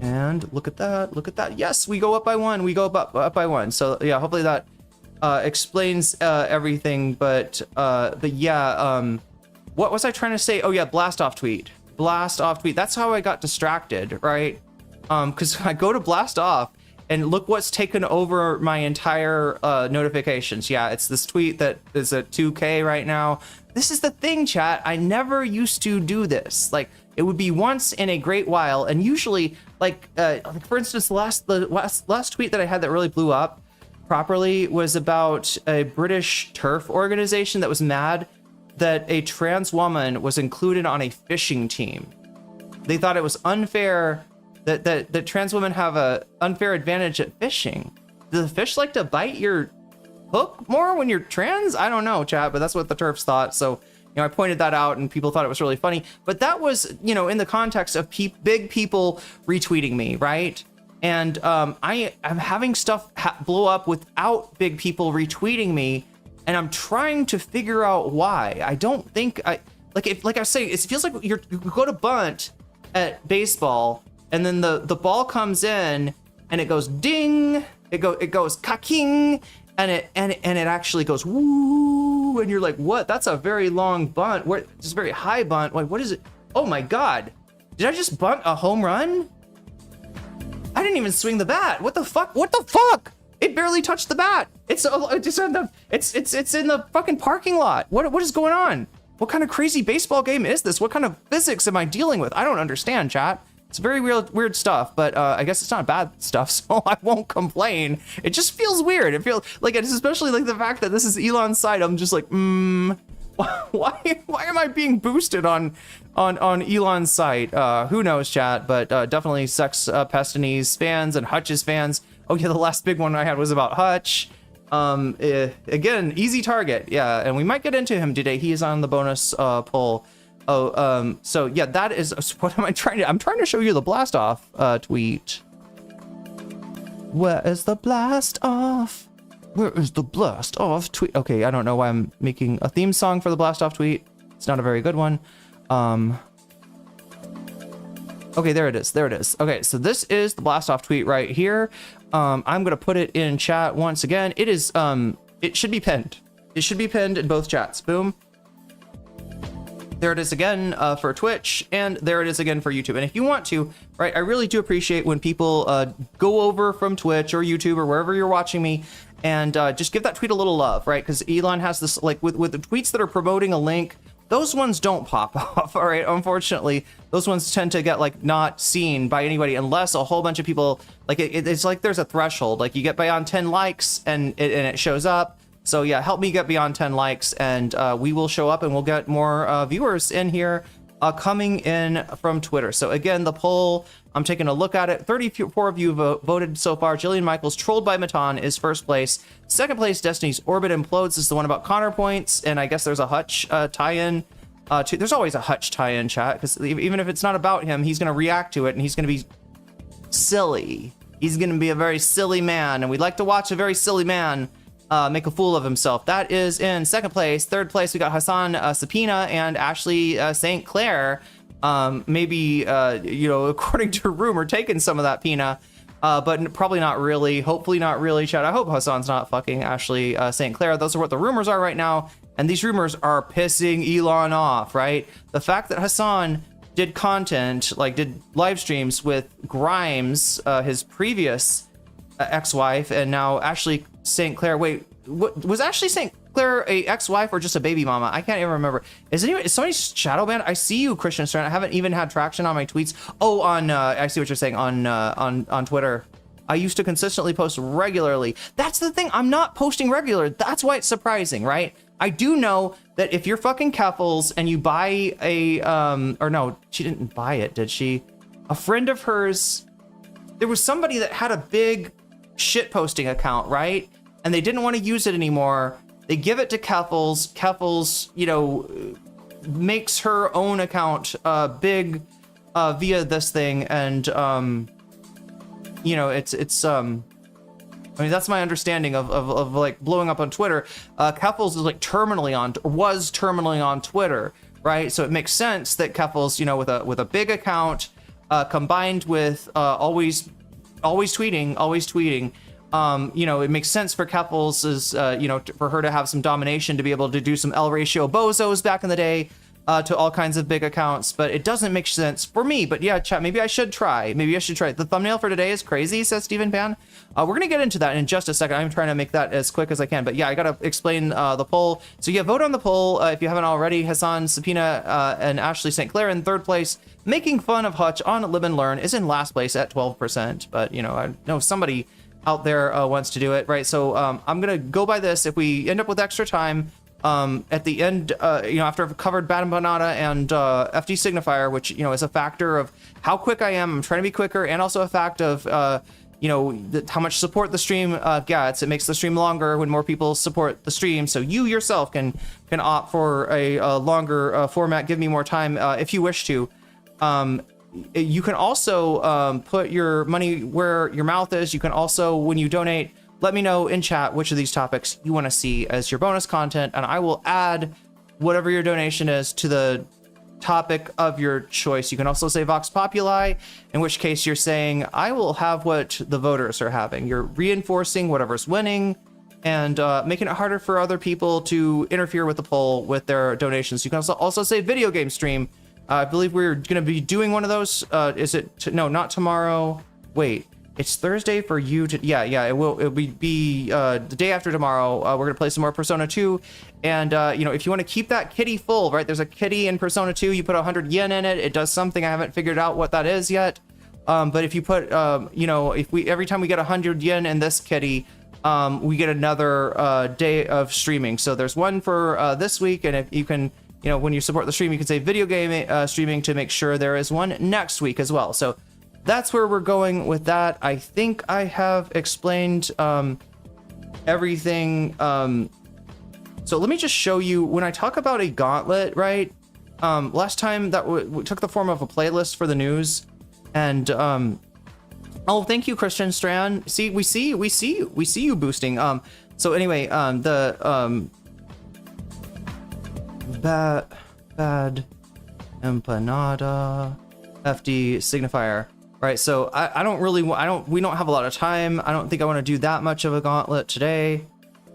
And look at that. Look at that. Yes, we go up by one. We go up by one. So yeah, hopefully that explains everything. But yeah. What was I trying to say? Oh yeah, blast off tweet. That's how I got distracted, right? Because I go to blast off and look what's taken over my entire notifications. Yeah, it's this tweet that is at 2K right now. This is the thing, chat. I never used to do this. Like, it would be once in a great while, and usually, like for instance, the last tweet that I had that really blew up properly was about a British turf organization that was mad that a trans woman was included on a fishing team. They thought it was unfair that trans women have a unfair advantage at fishing. Do the fish like to bite your hook more when you're trans? I don't know, chat, but that's what the turfs thought. So, you know, I pointed that out and people thought it was really funny. But that was, you know, in the context of big people retweeting me, right? And I'm having stuff blow up without big people retweeting me. And I'm trying to figure out why. I don't think like I say, it feels like you go to bunt at baseball, and then the ball comes in and it goes ding, it goes ka-king, and it actually goes woo, and you're like, what? That's a very long bunt. It's a very high bunt. Like, what is it? Oh my god, did I just bunt a home run? I didn't even swing the bat. What the fuck? What the fuck? It barely touched the bat. It's in the fucking parking lot. What is going on? What kind of crazy baseball game is this? What kind of physics am I dealing with? I don't understand, chat. It's very weird stuff, but I guess it's not bad stuff, so I won't complain. It just feels weird. It feels like, it's especially like the fact that this is Elon's site. I'm just like, why am I being boosted on Elon's site? Who knows, chat? But definitely Sex Pestinies fans and Hutch's fans. Oh yeah, the last big one I had was about Hutch. Again, easy target. Yeah, and we might get into him today. He is on the bonus poll. So yeah, that is what am I trying to? I'm trying to show you the blast off tweet. Where is the blast off? Where is the blast off tweet? Okay, I don't know why I'm making a theme song for the blast off tweet. It's not a very good one. Okay, there it is. Okay, so this is the blast off tweet right here. I'm gonna put it in chat once again. It is it should be pinned. It should be pinned in both chats. Boom. There it is again for Twitch, and there it is again for YouTube. And if you want to, right, I really do appreciate when people go over from Twitch or YouTube or wherever you're watching me and just give that tweet a little love, right? Because Elon has this, like, with the tweets that are promoting a link, those ones don't pop off, all right? Unfortunately, those ones tend to get, like, not seen by anybody unless a whole bunch of people, like, it's like there's a threshold. Like, you get beyond 10 likes and it shows up. So yeah, help me get beyond 10 likes and we will show up and we'll get more viewers in here coming in from Twitter. So again, the poll I'm taking a look at it. 34 of you voted so far. Jillian Michaels, Trolled by Matan, is first place. Second place, Destiny's Orbit Implodes, is the one about Connor points, and I guess there's a Hutch tie-in. There's always a Hutch tie-in, chat, because even if it's not about him, he's going to react to it, and he's going to be silly. He's going to be a very silly man, and we'd like to watch a very silly man make a fool of himself. That is in second place. Third place, we got Hassan Sapina and Ashley St. Clair. Maybe, according to rumor, taking some of that Pina, but probably not really. Hopefully not really, chat. I hope Hassan's not fucking Ashley St. Clair. Those are what the rumors are right now, and these rumors are pissing Elon off, right? The fact that Hassan did content, did live streams with Grimes, his previous ex-wife, and now Ashley St. Clair. Wait, what was Ashley St. Clair a ex-wife or just a baby mama? I can't even remember. Is somebody shadow banned? I see you, Christian Stern. I haven't even had traction on my tweets. Oh, I see what you're saying on Twitter. I used to consistently post regularly. That's the thing. I'm not posting regular. That's why it's surprising, right? I do know that if you're fucking Keffels and you buy a or no, she didn't buy it, did she? A friend of hers, there was somebody that had a big shit posting account, right? And they didn't want to use it anymore. They give it to Keffels. Keffels, makes her own account big via this thing, and I mean, that's my understanding of like blowing up on Twitter. Keffels is like was terminally on Twitter, right? So it makes sense that Keffels, with a big account, combined with always tweeting, it makes sense for Keffels for her to have some domination, to be able to do some L ratio bozos back in the day, to all kinds of big accounts, but it doesn't make sense for me. But yeah, chat, maybe I should try. The thumbnail for today is crazy, says Stephen Pan. We're gonna get into that in just a second. I'm trying to make that as quick as I can, but yeah, I gotta explain the poll. So yeah, vote on the poll if you haven't already. Hassan Sapina and Ashley St. Clair in third place. Making fun of Hutch on Live and Learn is in last place at 12%, but I know somebody out there wants to do it, right? So I'm gonna go by this. If we end up with extra time, at the end, after I've covered Bad Empanada and FD Signifier, which is a factor of how quick I am. I'm trying to be quicker, and also a fact of how much support the stream gets. It makes the stream longer when more people support the stream, so you yourself can opt for a longer format. Give me more time if you wish to. You can also put your money where your mouth is. You can also, when you donate, let me know in chat which of these topics you want to see as your bonus content, and I will add whatever your donation is to the topic of your choice. You can also say Vox Populi, in which case you're saying, I will have what the voters are having. You're reinforcing whatever's winning and making it harder for other people to interfere with the poll with their donations. You can also say video game stream. I believe we're going to be doing one of those. No, not tomorrow. Wait. It's Thursday for you to, it will be the day after tomorrow. We're gonna play some more Persona 2, and if you want to keep that kitty full, right? There's a kitty in Persona 2. You put 100 yen in it. It does something. I haven't figured out what that is yet. But if you put, every time we get 100 yen in this kitty, we get another day of streaming. So there's one for this week, and if you can, when you support the stream, you can say video game streaming to make sure there is one next week as well. So that's where we're going with that. I think I have explained everything. So let me just show you, when I talk about a gauntlet, right? Last time that took the form of a playlist for the news, and oh, thank you, Christian Strand. See, we see you boosting. So anyway, the bad Empanada FD Signifier. Right, so we don't have a lot of time. I don't think I want to do that much of a gauntlet today.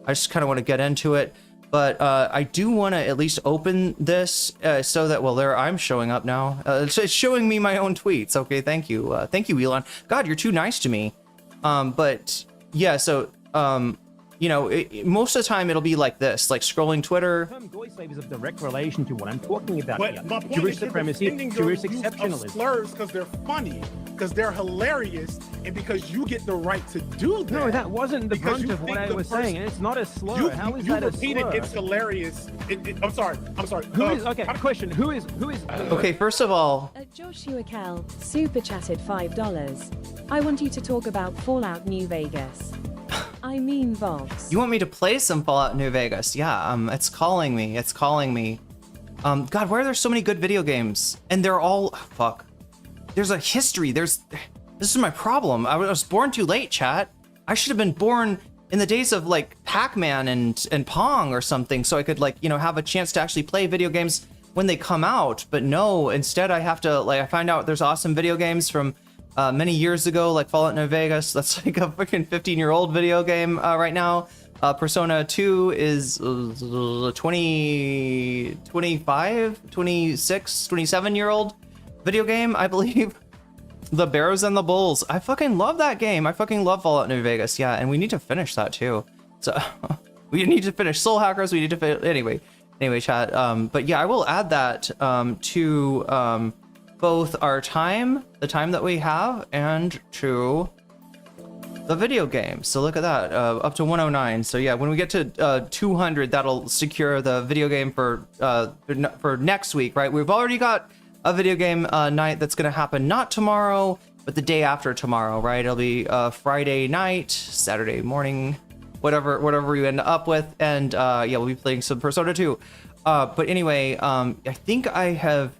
I just kind of want to get into it, but I do want to at least open this so that, well, there I'm showing up now. It's showing me my own tweets. Okay, thank you, Elon. God, you're too nice to me. But yeah, so most of the time it'll be like this, like scrolling Twitter. The term Goy slave is of direct relation to what I'm talking about But here. my point Jewish is you're supremacy, defending Jewish your use of exceptionalism. slurs because they're funny. because they're hilarious and because you get the right to do that. No, that wasn't the Because brunt you of what think I the was person- saying. It's not a slur. You, How is you that a repeated slur? it's hilarious. I'm sorry. Who is okay? Question: Who is? Okay, first of all, Joshua Kell super chatted $5. I want you to talk about Fallout New Vegas. I mean Vox. you want me to play some Fallout New Vegas? Yeah, it's calling me. It's calling me. God, why are there so many good video games? And they're all fuck. There's a history. This is my problem. I was born too late, chat. I should have been born in the days of like Pac-Man and Pong or something, so I could like, you know, have a chance to actually play video games when they come out. But no, instead I have to like, I find out there's awesome video games from many years ago, like Fallout New Vegas. That's like a freaking 15-year-old video game right now. Persona 2 is 20, 25, 26, 27-year-old video game, I believe. The Bears and the Bulls. I fucking love that game. I fucking love Fallout New Vegas. Yeah, and we need to finish that too. So we need to finish Soul Hackers. We need to anyway, chat. But yeah, I will add that to both our time, the time that we have, and to the video game. So look at that, up to 109. So yeah, when we get to 200, that'll secure the video game for next week, right? We've already got a video game night that's gonna happen not tomorrow, but the day after tomorrow, right? It'll be Friday night, Saturday morning, whatever you end up with, and yeah, we'll be playing some Persona 2. But anyway, I think I have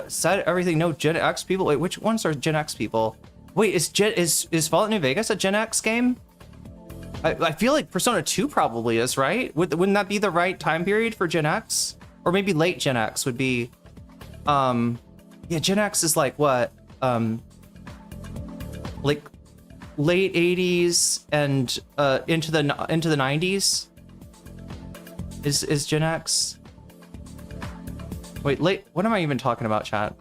said everything. No Gen X people. Wait, which ones are Gen X people? Wait, is Fallout New Vegas a Gen X game? I feel like Persona 2 probably is, right? Wouldn't that be the right time period for Gen X? Or maybe late Gen X would be. Yeah, Gen X is like what? Like late 80s and into the 90s. Is Gen X? Wait, what am I even talking about, chat?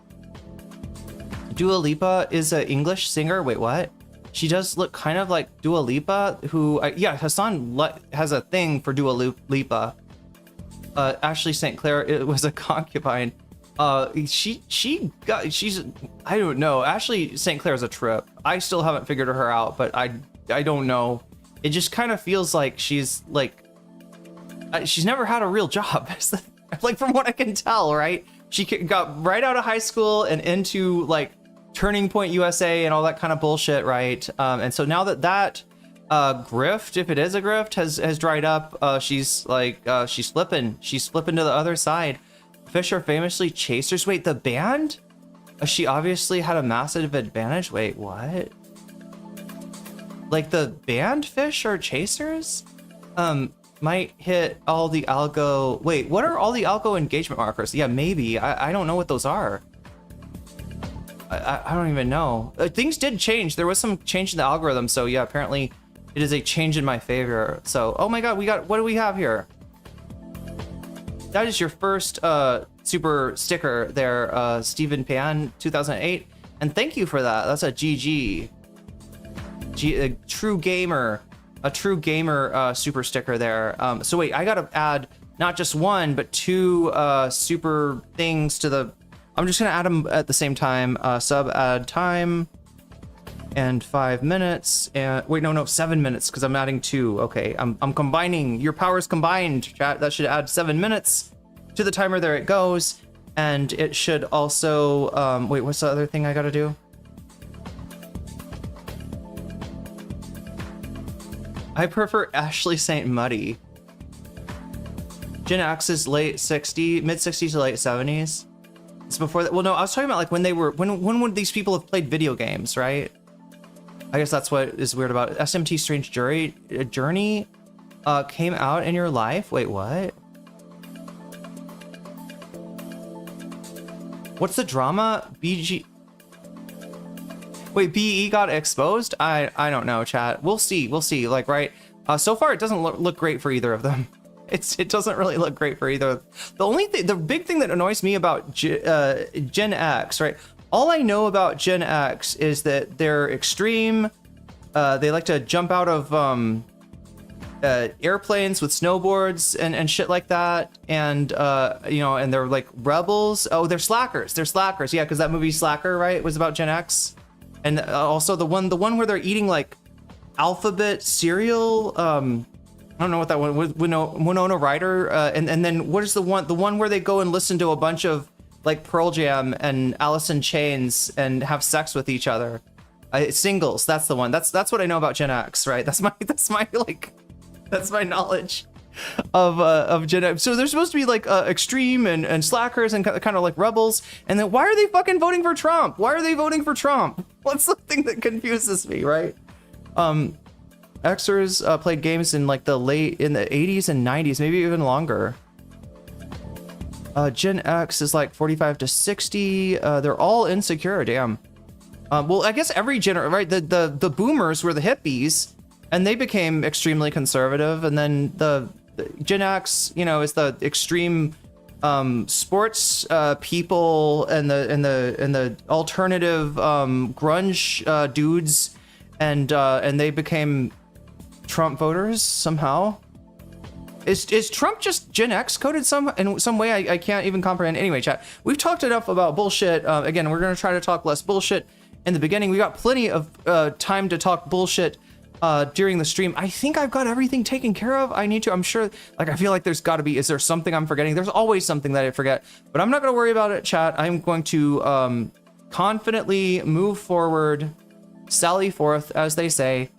Dua Lipa is an English singer. Wait, what? She does look kind of like Dua Lipa, who yeah, Hassan has a thing for Dua Lipa. Ashley St. Clair, it was a concubine. She's I don't know. Ashley St. Clair is a trip. I still haven't figured her out, but I don't know. It just kind of feels like she's like she's never had a real job. Like from what I can tell, right? She got right out of high school and into like Turning Point USA and all that kind of bullshit, right? And so now that grift, if it is a grift, has dried up, she's flipping to the other side. Fish are famously chasers. Wait, the band? She obviously had a massive advantage. Wait, what? Like the band Fish are chasers? Might hit all the algo. Wait, what are all the algo engagement markers? Yeah, maybe. I don't know what those are. I don't even know. Things did change. There was some change in the algorithm. So yeah, apparently it is a change in my favor. So, oh my God, what do we have here? That is your first super sticker there, Stephen Pan 2008. And thank you for that. That's a GG. A true gamer super sticker there. So wait, I gotta add not just one, but two super things to the... I'm just gonna add them at the same time. Sub add time and 5 minutes. And wait, no, 7 minutes because I'm adding 2. Okay, I'm combining. Your powers combined, chat. That should add 7 minutes to the timer. There it goes. And it should also, wait, what's the other thing I gotta do? I prefer Ashley St. Muddy. Gen X is late 60s, mid 60s to late 70s. It's before that. Well, no, I was talking about like when they were, when would these people have played video games, right? I guess that's what is weird about it. SMT Strange Journey came out in your life. Wait, what? What's the drama? BG. Wait, BE got exposed? I don't know, chat. We'll see. Like, right. So far, it doesn't look great for either of them. It doesn't really look great for either. The big thing that annoys me about Gen X, right? All I know about Gen X is that they're extreme. They like to jump out of airplanes with snowboards and shit like that. And you know, and they're like rebels. Oh, they're slackers. Yeah, because that movie Slacker, right, was about Gen X. And also the one where they're eating like alphabet cereal. I don't know what that one, Winona Ryder. And then what is the one where they go and listen to a bunch of like Pearl Jam and Alice in Chains and have sex with each other? Singles. That's the one. That's what I know about Gen X, right? That's my knowledge of Gen X. So they're supposed to be like extreme and slackers and kind of like rebels. And then why are they fucking voting for Trump? Why are they voting for Trump? What's the thing that confuses me, right? Xers played games in like the 80s and 90s, maybe even longer. Gen X is like 45 to 60. They're all insecure, damn. Well, I guess every generation, right? The boomers were the hippies, and they became extremely conservative, and then the Gen X, you know, is the extreme sports people and the alternative grunge dudes, and they became Trump voters somehow. Is Trump just Gen X coded in some way? I can't even comprehend. Anyway, chat, we've talked enough about bullshit. Again, we're gonna try to talk less bullshit in the beginning. We got plenty of time to talk bullshit during the stream. I think I've got everything taken care of. I'm sure, like, I feel like there's got to be, is there something I'm forgetting? There's always something that I forget, but I'm not going to worry about it, chat. I'm going to confidently move forward, sally forth, as they say.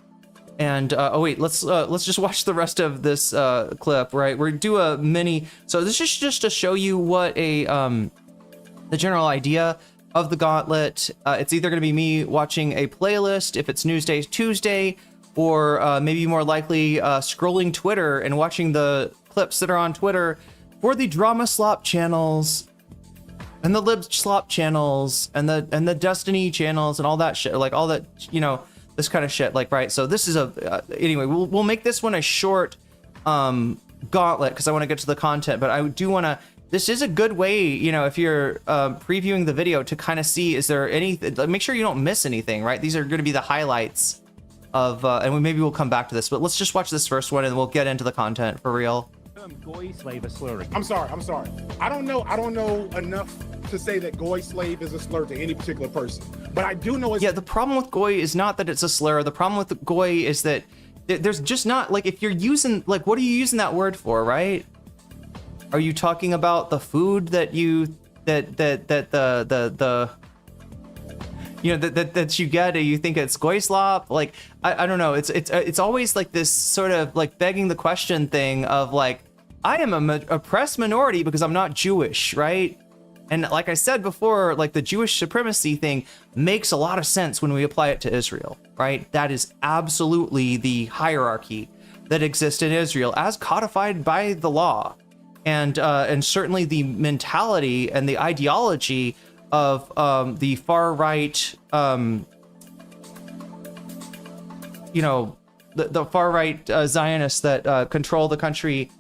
And oh wait, let's just watch the rest of this clip, right? We're do a mini. So this is just to show you what the general idea of the gauntlet. It's either going to be me watching a playlist if it's Newsday Tuesday, or maybe more likely scrolling Twitter and watching the clips that are on Twitter for the drama slop channels and the lib slop channels and the Destiny channels and all that shit, like all that, you know, this kind of shit, like, right? So this is anyway, we'll make this one a short gauntlet because I want to get to the content, but I do want to. This is a good way, you know, if you're previewing the video, to kind of see, is there anything, make sure you don't miss anything, right? These are going to be the highlights of, and maybe we'll come back to this, but let's just watch this first one and we'll get into the content for real. Goy slave a slur. I'm sorry. I don't know enough to say that goy slave is a slur to any particular person, but I do know it's. Yeah, the problem with goy is not that it's a slur. The problem with goy is that there's just not, like, if you're using, like, what are you using that word for, right? Are you talking about the food that you you know that you get, or you think it's goy slop? Like, I don't know. It's always like this sort of like begging the question thing of like, I am a oppressed minority because I'm not Jewish, right? And like I said before, like the Jewish supremacy thing makes a lot of sense when we apply it to Israel, right? That is absolutely the hierarchy that exists in Israel as codified by the law. And certainly the mentality and the ideology of the far right, you know, the far right Zionists that control the country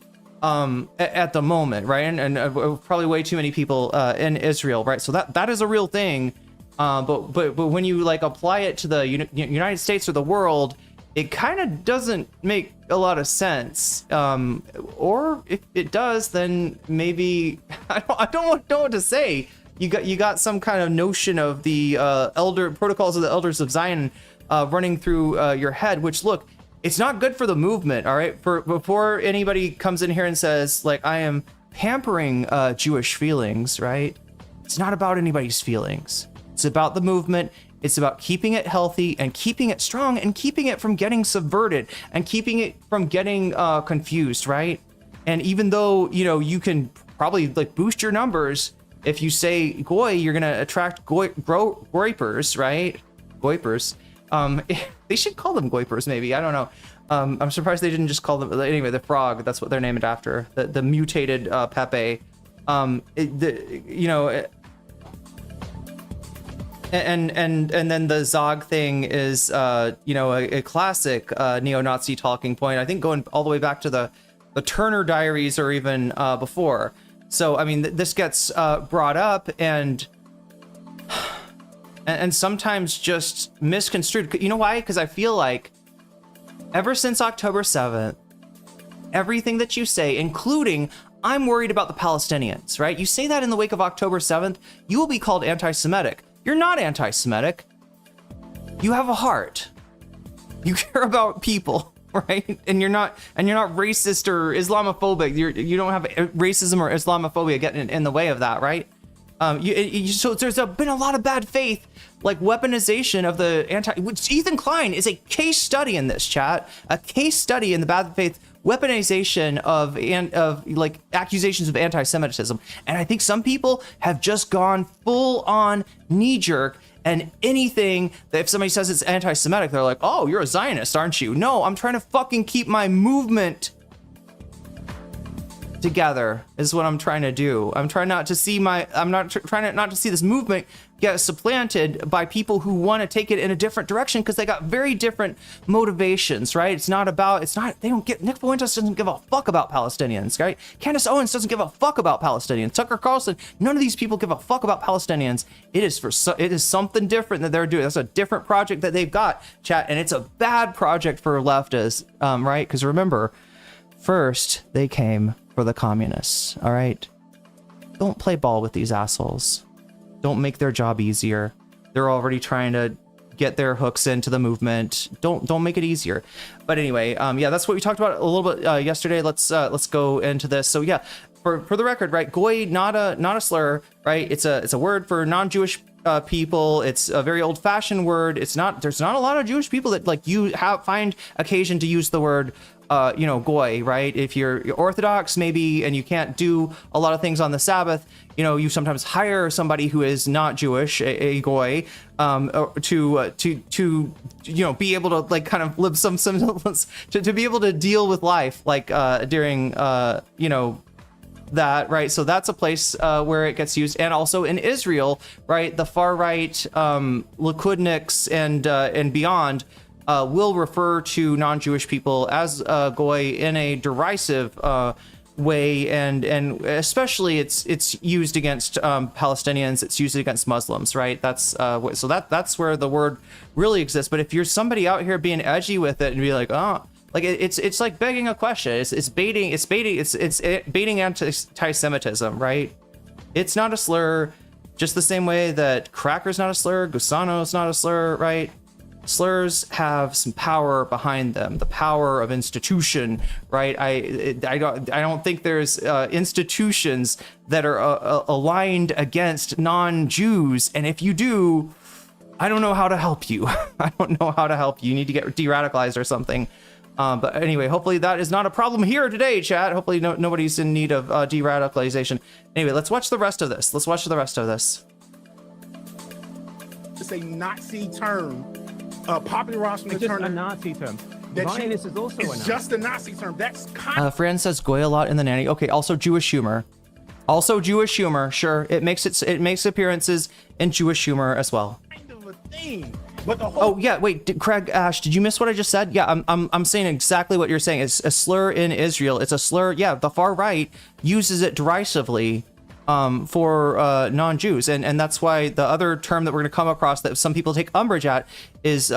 at the moment, right? And probably way too many people in Israel, right? So that is a real thing. But when you like apply it to the United States or the world, it kind of doesn't make a lot of sense. Or if it does, then maybe I don't know what to say. You got some kind of notion of the elder protocols of the elders of Zion running through your head, which, look, it's not good for the movement. All right, before anybody comes in here and says like I am pampering Jewish feelings, right? It's not about anybody's feelings. It's about the movement. It's about keeping it healthy and keeping it strong and keeping it from getting subverted and keeping it from getting confused, right? And even though, you know, you can probably like boost your numbers if you say goy, you're gonna attract goipers, right? Goipers. They should call them goipers, maybe. I don't know. I'm surprised they didn't just call them. Anyway, the frog. That's what they're named after. The mutated Pepe. You know. And then the Zog thing is, you know, a classic neo-Nazi talking point. I think going all the way back to the Turner Diaries or even before. So I mean, this gets brought up and sometimes just misconstrued. You know why? Because I feel like ever since October 7th, everything that you say, including I'm worried about the Palestinians, right? You say that in the wake of October 7th, you will be called anti-Semitic. You're not anti-Semitic. you have a heart. You care about people, right? And you're not racist or Islamophobic. You don't have racism or Islamophobia getting in the way of that, right? So there's been a lot of bad faith, like weaponization of the which Ethan Klein is a case study in this, chat. A case study in the bad faith weaponization of like accusations of anti-Semitism. And I think some people have just gone full on knee jerk, and anything that if somebody says it's anti-Semitic, they're like, oh, you're a Zionist, aren't you? No, I'm trying to fucking keep my movement together is what I'm trying to do. I'm trying not to see not to see this movement get supplanted by people who want to take it in a different direction because they got very different motivations, right? Nick Fuentes doesn't give a fuck about Palestinians, right? Candace Owens doesn't give a fuck about Palestinians. Tucker Carlson, none of these people give a fuck about Palestinians. It is something different that they're doing. That's a different project that they've got, chat, and it's a bad project for leftists, right? Because remember, first they came for the communists, all right? Don't play ball with these assholes. Don't make their job easier. They're already trying to get their hooks into the movement. Don't make it easier. But anyway, yeah, that's what we talked about a little bit yesterday. Let's go into this. So yeah, for the record, right? Goy, not a slur, right? It's a word for non-Jewish people. It's a very old-fashioned word. There's not a lot of Jewish people that like find occasion to use the word goy, right? If you're Orthodox maybe, and you can't do a lot of things on the Sabbath, you sometimes hire somebody who is not Jewish, a goy, to be able to like kind of live some semblance to be able to deal with life like during that, right? So that's a place where it gets used. And also in Israel, right, the far right Likudniks and beyond will refer to non-Jewish people as goy in a derisive way, and especially it's used against Palestinians. It's used against Muslims, right? That's that's where the word really exists. But if you're somebody out here being edgy with it and be like, oh, like it's like begging a question. It's baiting anti-Semitism, right? It's not a slur, just the same way that cracker's not a slur, gusano's not a slur, right? Slurs have some power behind them, the power of institution, right? I don't think there's institutions that are aligned against non-Jews, and if you do, I don't know how to help you. I don't know how to help you. You need to get de-radicalized or something. But anyway, hopefully that is not a problem here today, chat. Hopefully nobody's in need of de-radicalization. Anyway, let's watch the rest of this. It's a Nazi term. Popularized from the It's term. just a Nazi term. that Zionist is also a it's Nazi. just a Nazi term. That's kind Fran says goy a lot in the nanny. Okay, also Jewish humor. Sure, it makes appearances in Jewish humor as well. of a thing. But the whole Oh yeah, wait, Craig Ash, did you miss what I just said? Yeah, I'm saying exactly what you're saying. It's a slur in Israel. It's a slur. Yeah, the far right uses it derisively for non-Jews, and that's why the other term that we're going to come across that some people take umbrage at is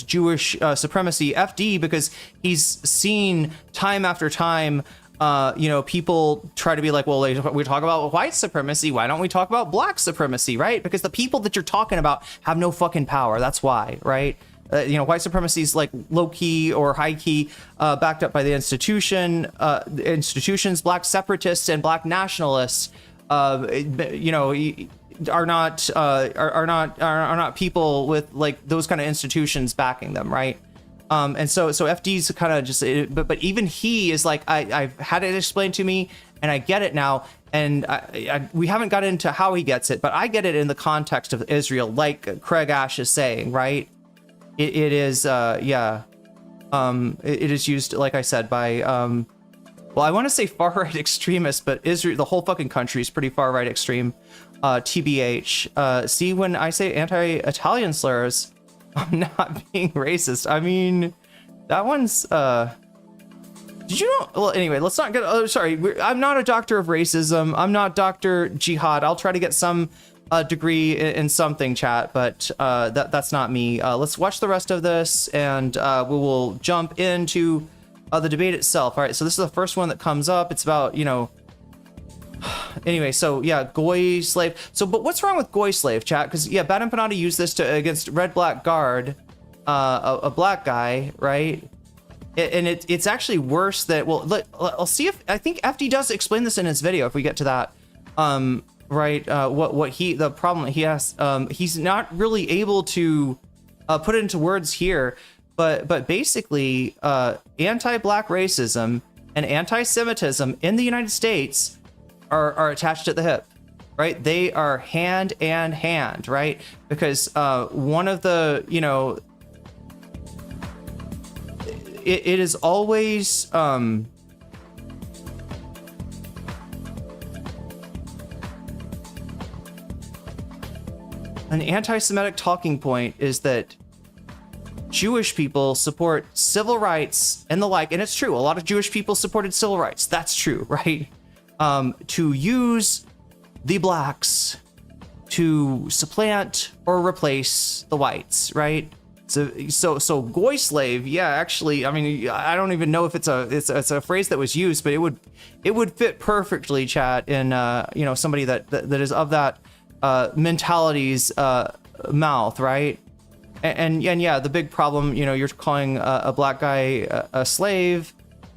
Jewish supremacy, FD, because he's seen time after time. People try to be like, well, we talk about white supremacy. Why don't we talk about black supremacy, right? Because the people that you're talking about have no fucking power. That's why, right? White supremacy is like low key or high key, backed up by the institutions. Black separatists and black nationalists, are not people with like those kind of institutions backing them, right? And so FD's kind of just, but even he is like, I've had it explained to me and I get it now. And we haven't got into how he gets it, but I get it in the context of Israel, like Craig Ash is saying, right? It is, it is used, like I said, by, well, I want to say far right extremists, but Israel, the whole fucking country is pretty far right extreme. TBH. See, when I say anti-Italian slurs, I'm not being racist. I mean, that one's, did you know? Well, anyway, let's not get, I'm not a doctor of racism. I'm not Dr. Jihad. I'll try to get some degree in something, chat, but that's not me. Let's watch the rest of this, and we will jump into the debate itself. All right, so this is the first one that comes up. It's about, Anyway, so yeah, goy slave. So, but what's wrong with goy slave, chat? Because yeah, Bad Empanada used this against red black guard, a black guy, right? And it's actually worse that, well, I'll see if, I think FD does explain this in his video if we get to that. Right, the problem that he has, he's not really able to put it into words here, but basically, anti-black racism and anti-Semitism in the United States are attached at the hip, right? They are hand and hand, right? Because one of the, you know, it is always an anti-Semitic talking point is that Jewish people support civil rights and the like, and it's true. A lot of Jewish people supported civil rights. That's true, right? To use the blacks to supplant or replace the whites, right? So goy slave, yeah, actually, I mean, I don't even know if it's a phrase that was used, but it would fit perfectly, chat, in you know, somebody that is of that mentality's mouth, right? And yeah, the big problem, you know, you're calling a black guy a slave,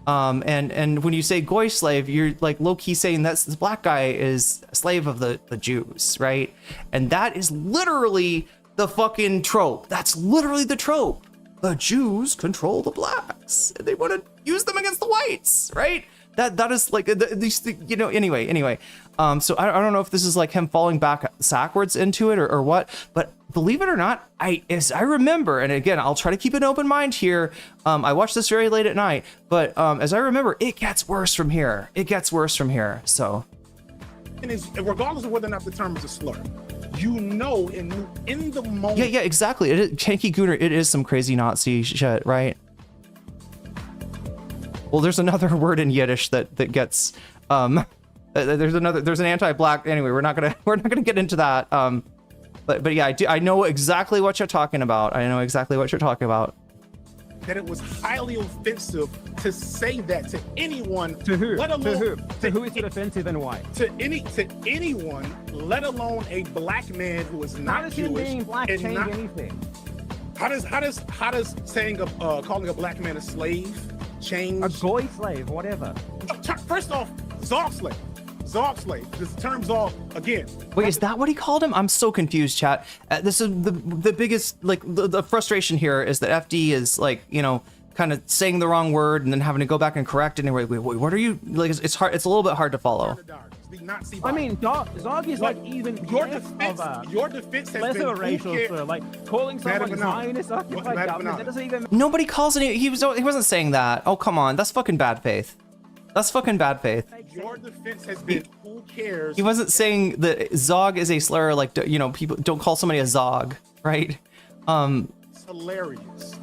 and when you say goy slave, you're like low-key saying that this black guy is a slave of the Jews, right? And that is literally the fucking trope. That's literally the trope. The Jews control the blacks, and they want to use them against the whites, right? That is like these, you know. Anyway. So I don't know if this is like him falling backwards into it or what. But believe it or not, as I remember, and again, I'll try to keep an open mind here. I watched this very late at night, but as I remember, it gets worse from here. It gets worse from here. So, and regardless of whether or not the term is a slur, you know, in the moment. Yeah, exactly. It is, Kanky Gooner. It is some crazy Nazi shit, right? Well, there's another word in Yiddish that gets there's an anti-black. Anyway, we're not gonna get into that. But yeah, I know exactly what you're talking about. I know exactly what you're talking about. That it was highly offensive to say that to anyone. To who? Let alone to who is it offensive and why? To anyone, let alone a black man who is not Jewish. How does him being black change anything? How does saying calling a black man a slave change? A goy slave, whatever. First off, Zog slave. This term's all again. Wait, is that what he called him? I'm so confused, chat. This is the biggest, like, the frustration here is that FD is, like, you know, kind of saying the wrong word and then having to go back and correct it. Anyway, wait, what are you, like? It's hard. It's a little bit hard to follow. I mean, Zog is like even your defense has lesser been racial slur, like calling someone Zionist occupied government. That doesn't even. Nobody calls any. He wasn't saying that. Oh, come on, that's fucking bad faith. That's fucking bad faith. Your defense has been, who cares? He wasn't saying that Zog is a slur, like, you know, people don't call somebody a Zog, right? It's hilarious.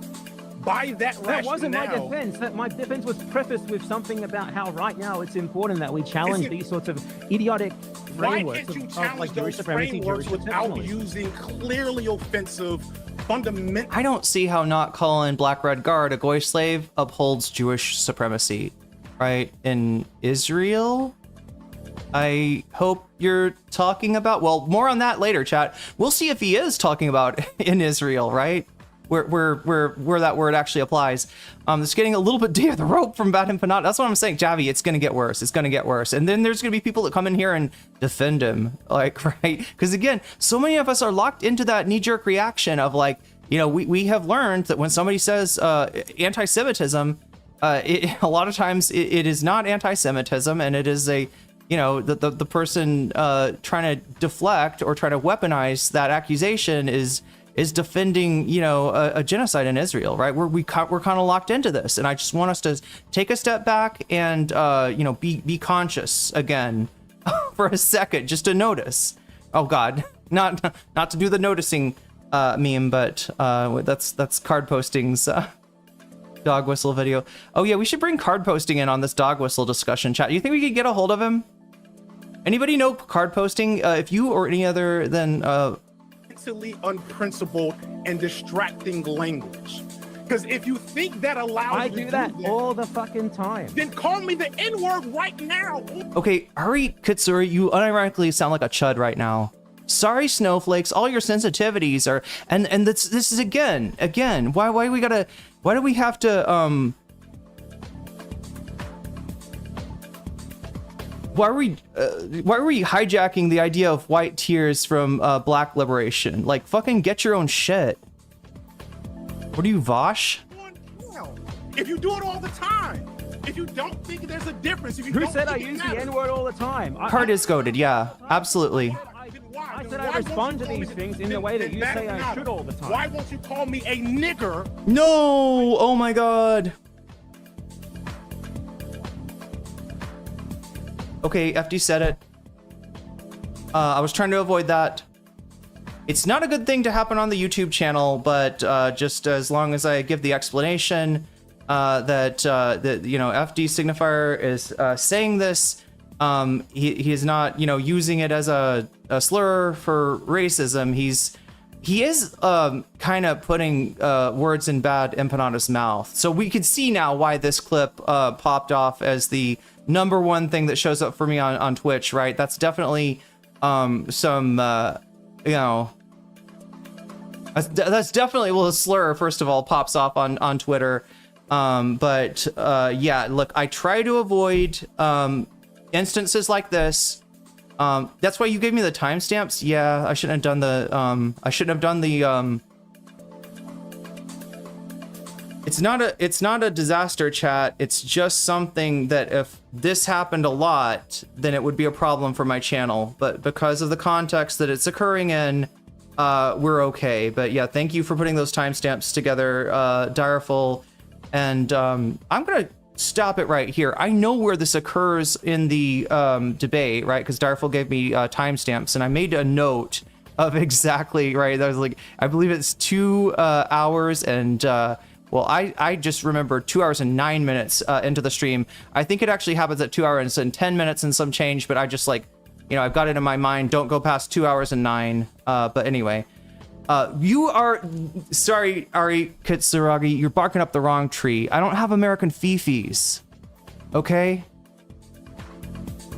By that rationale, that wasn't my defense. My defense was prefaced with something about how right now it's important that we challenge these sorts of idiotic frameworks. Why can't you of challenge like Jewish those supremacy, frameworks Jewish without exceptionalism? using clearly offensive fundamental? I don't see how not calling Black Red Guard a goy slave upholds Jewish supremacy, right? In Israel? I hope you're talking about, well, more on that later, chat. We'll see if he is talking about in Israel, right? Where that word actually applies. It's getting a little bit deep the rope from Bad Empanada. That's what I'm saying, Javi. It's gonna get worse. It's gonna get worse. And then there's gonna be people that come in here and defend him, like, right? Because again, so many of us are locked into that knee-jerk reaction of, like, you know, we have learned that when somebody says anti-Semitism, a lot of times it is not anti-Semitism, and it is a, you know, the person trying to deflect or try to weaponize that accusation is defending, you know, a genocide in Israel, right? We're kind of locked into this, and I just want us to take a step back and you know, be conscious again for a second, just to notice. Oh God, not to do the noticing meme, but that's card posting's dog whistle video. Oh yeah, we should bring card posting in on this dog whistle discussion, chat. You think we could get a hold of him? Anybody know card posting? If you or any other than Unprincipled and distracting language. Because if you think that allows I you to do that that, all the fucking time. then call me the N-word right now. Okay, Ari Kitsuri, you unironically sound like a chud right now. Sorry, snowflakes. All your sensitivities are, and this is again. Why do we have to why are we hijacking the idea of white tears from black liberation? Like, fucking get your own shit. What are you, Vosh? If you do it all the time, if you don't think there's a difference, if you Who don't said I think it use the matters, N-word all the time? Card is goaded, yeah, absolutely. I said I respond to these things in the way that you say I should all the time. Why won't you call me a nigger? No! Oh my god. Okay, FD said it. I was trying to avoid that. It's not a good thing to happen on the YouTube channel, but just as long as I give the explanation that you know, FD Signifier is saying this, he is not, you know, using it as a slur for racism. He is kind of putting words in bad Empanada's mouth. So we can see now why this clip popped off as the #1 thing that shows up for me on Twitch, right? That's definitely some you know, that's definitely, well, a slur first of all pops off on Twitter. But yeah, look, I try to avoid instances like this. That's why you gave me the timestamps. Yeah, I shouldn't have done the it's not a disaster, chat. It's just something that if this happened a lot, then it would be a problem for my channel. But because of the context that it's occurring in, we're okay. But yeah, thank you for putting those timestamps together, Direful. And I'm gonna stop it right here. I know where this occurs in the debate, right? Because Direful gave me timestamps, and I made a note of exactly, right? That was like, I believe it's 2 hours and well, I just remember 2 hours and 9 minutes into the stream. I think it actually happens at 2 hours and 10 minutes and some change, but I just, like, you know, I've got it in my mind. Don't go past 2 hours and 9. But anyway, you are, sorry, Ari Kitsuragi, you're barking up the wrong tree. I don't have American fifis, okay?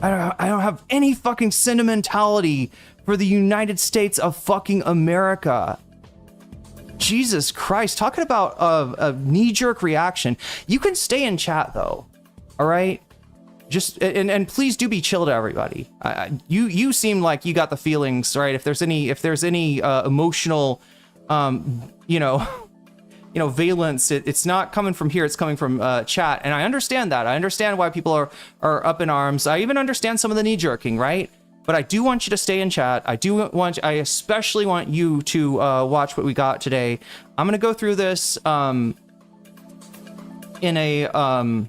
I don't have any fucking sentimentality for the United States of fucking America. Jesus Christ, talking about a knee-jerk reaction. You can stay in chat though, all right? Just and please do be chill to everybody. You seem like you got the feelings, right? If there's any emotional, you know, valence, it's not coming from here. It's coming from chat, and I understand that. I understand why people are up in arms. I even understand some of the knee-jerking, right? But I do want you to stay in chat. I especially want you to watch what we got today. I'm gonna go through this in an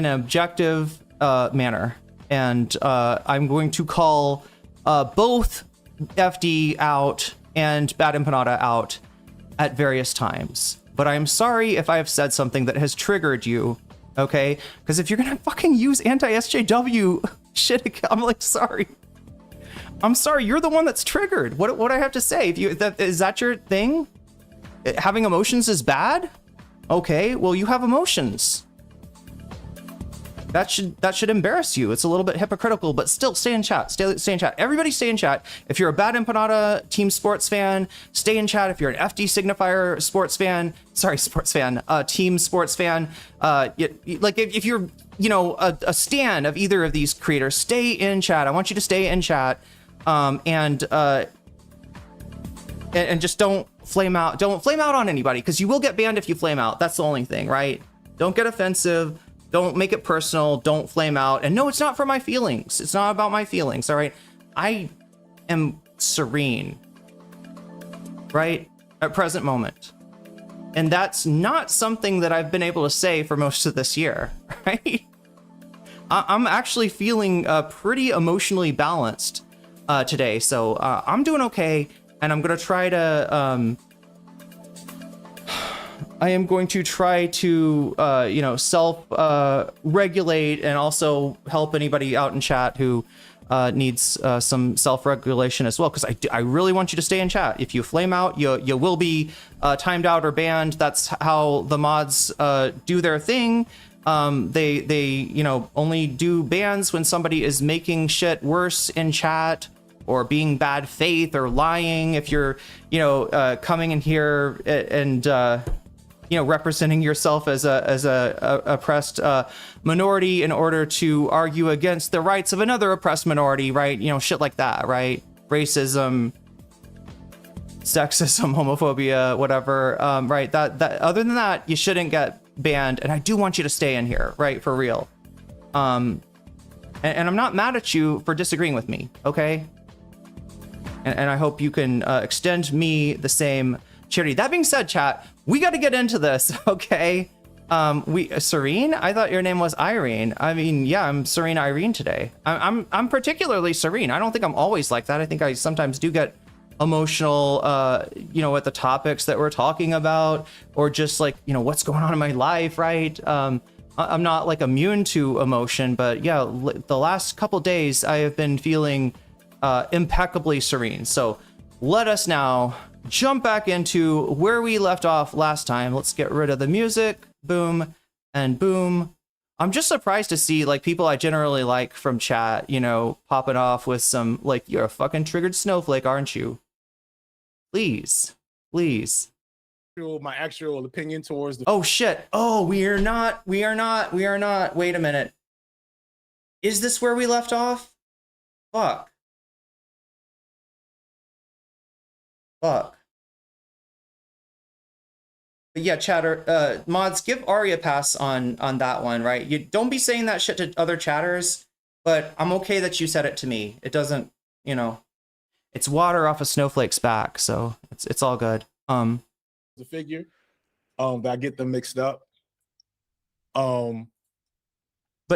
objective manner, and I'm going to call both FD out and Bad Empanada out at various times. But I'm sorry if I have said something that has triggered you. Okay, because if you're gonna fucking use anti-SJW shit, I'm like, sorry. I'm sorry, you're the one that's triggered. What do I have to say? Is that your thing? Having emotions is bad? Okay, well, you have emotions. That should embarrass you. It's a little bit hypocritical, but still stay in chat. Stay in chat. Everybody stay in chat. If you're a Bad Empanada Team Sports fan, stay in chat. If you're an FD Signifier sports fan, Team Sports fan, like if you're, you know, a stan of either of these creators, stay in chat. I want you to stay in chat, and just don't flame out. Don't flame out on anybody, because you will get banned if you flame out. That's the only thing, right? Don't get offensive. Don't make it personal. Don't flame out. And no, it's not for my feelings. It's not about my feelings, all right? I am serene, right? At present moment. And that's not something that I've been able to say for most of this year, right? I'm actually feeling pretty emotionally balanced today. So I'm doing okay. And I'm going to try to... I am going to try to, you know, self-regulate and also help anybody out in chat who needs some self-regulation as well, because I really want you to stay in chat. If you flame out, you will be timed out or banned. That's how the mods do their thing. They only do bans when somebody is making shit worse in chat or being bad faith or lying. If you're coming in here and representing yourself as a oppressed minority in order to argue against the rights of another oppressed minority, right? Shit like that, right? Racism, sexism, homophobia, whatever, right? That other than that, you shouldn't get banned. And I do want you to stay in here, right? For real. And I'm not mad at you for disagreeing with me, okay? And I hope you can extend me the same charity. That being said, chat, we got to get into this, okay? Serene? I thought your name was Irene. I mean, yeah, I'm Serene Irene today. I'm particularly serene. I don't think I'm always like that. I think I sometimes do get emotional, at the topics that we're talking about, or just like, what's going on in my life, right? I'm not like immune to emotion, but yeah, the last couple days I have been feeling impeccably serene. So let us now jump back into where we left off last time. Let's get rid of the music. Boom and boom. I'm just surprised to see like people I generally like from chat, popping off with some like, you're a fucking triggered snowflake, aren't you? Please. My actual opinion towards the. Oh shit. Oh, we are not. Wait a minute. Is this where we left off? Fuck. But yeah, chatter, mods, give Ari a pass on that one, right? You don't be saying that shit to other chatters, but I'm okay that you said it to me. It doesn't, it's water off a snowflake's back, so it's all good. The figure, that I get them mixed up. But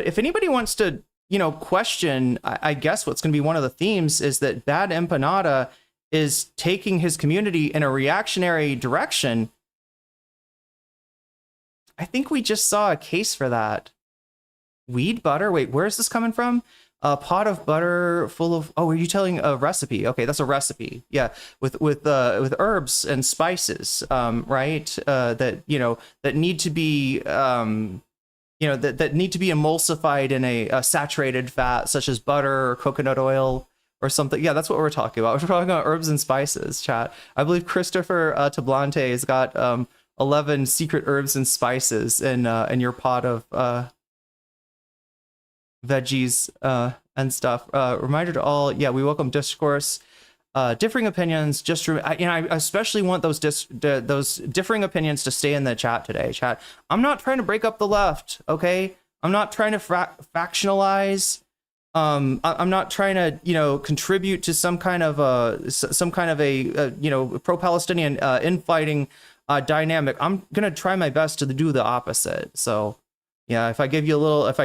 if anybody wants to, question, I guess what's going to be one of the themes is that Bad Empanada is taking his community in a reactionary direction. I think we just saw a case for that. Weed butter? Wait, where is this coming from? A pot of butter full of... Oh, are you telling a recipe? Okay, that's a recipe. Yeah, with herbs and spices, right? That need to be that need to be emulsified in a saturated fat, such as butter or coconut oil or something. Yeah, that's what we're talking about. We're talking about herbs and spices, chat. I believe Christopher Tablante has got 11 secret herbs and spices in your pot of veggies and stuff. Reminder to all, yeah, we welcome discourse, differing opinions. Just I especially want those differing opinions to stay in the chat today. Chat. I'm not trying to break up the left, okay? I'm not trying to factionalize. I'm not trying to, contribute to some kind of a pro-Palestinian infighting dynamic. I'm gonna try my best to do the opposite. So, yeah, if I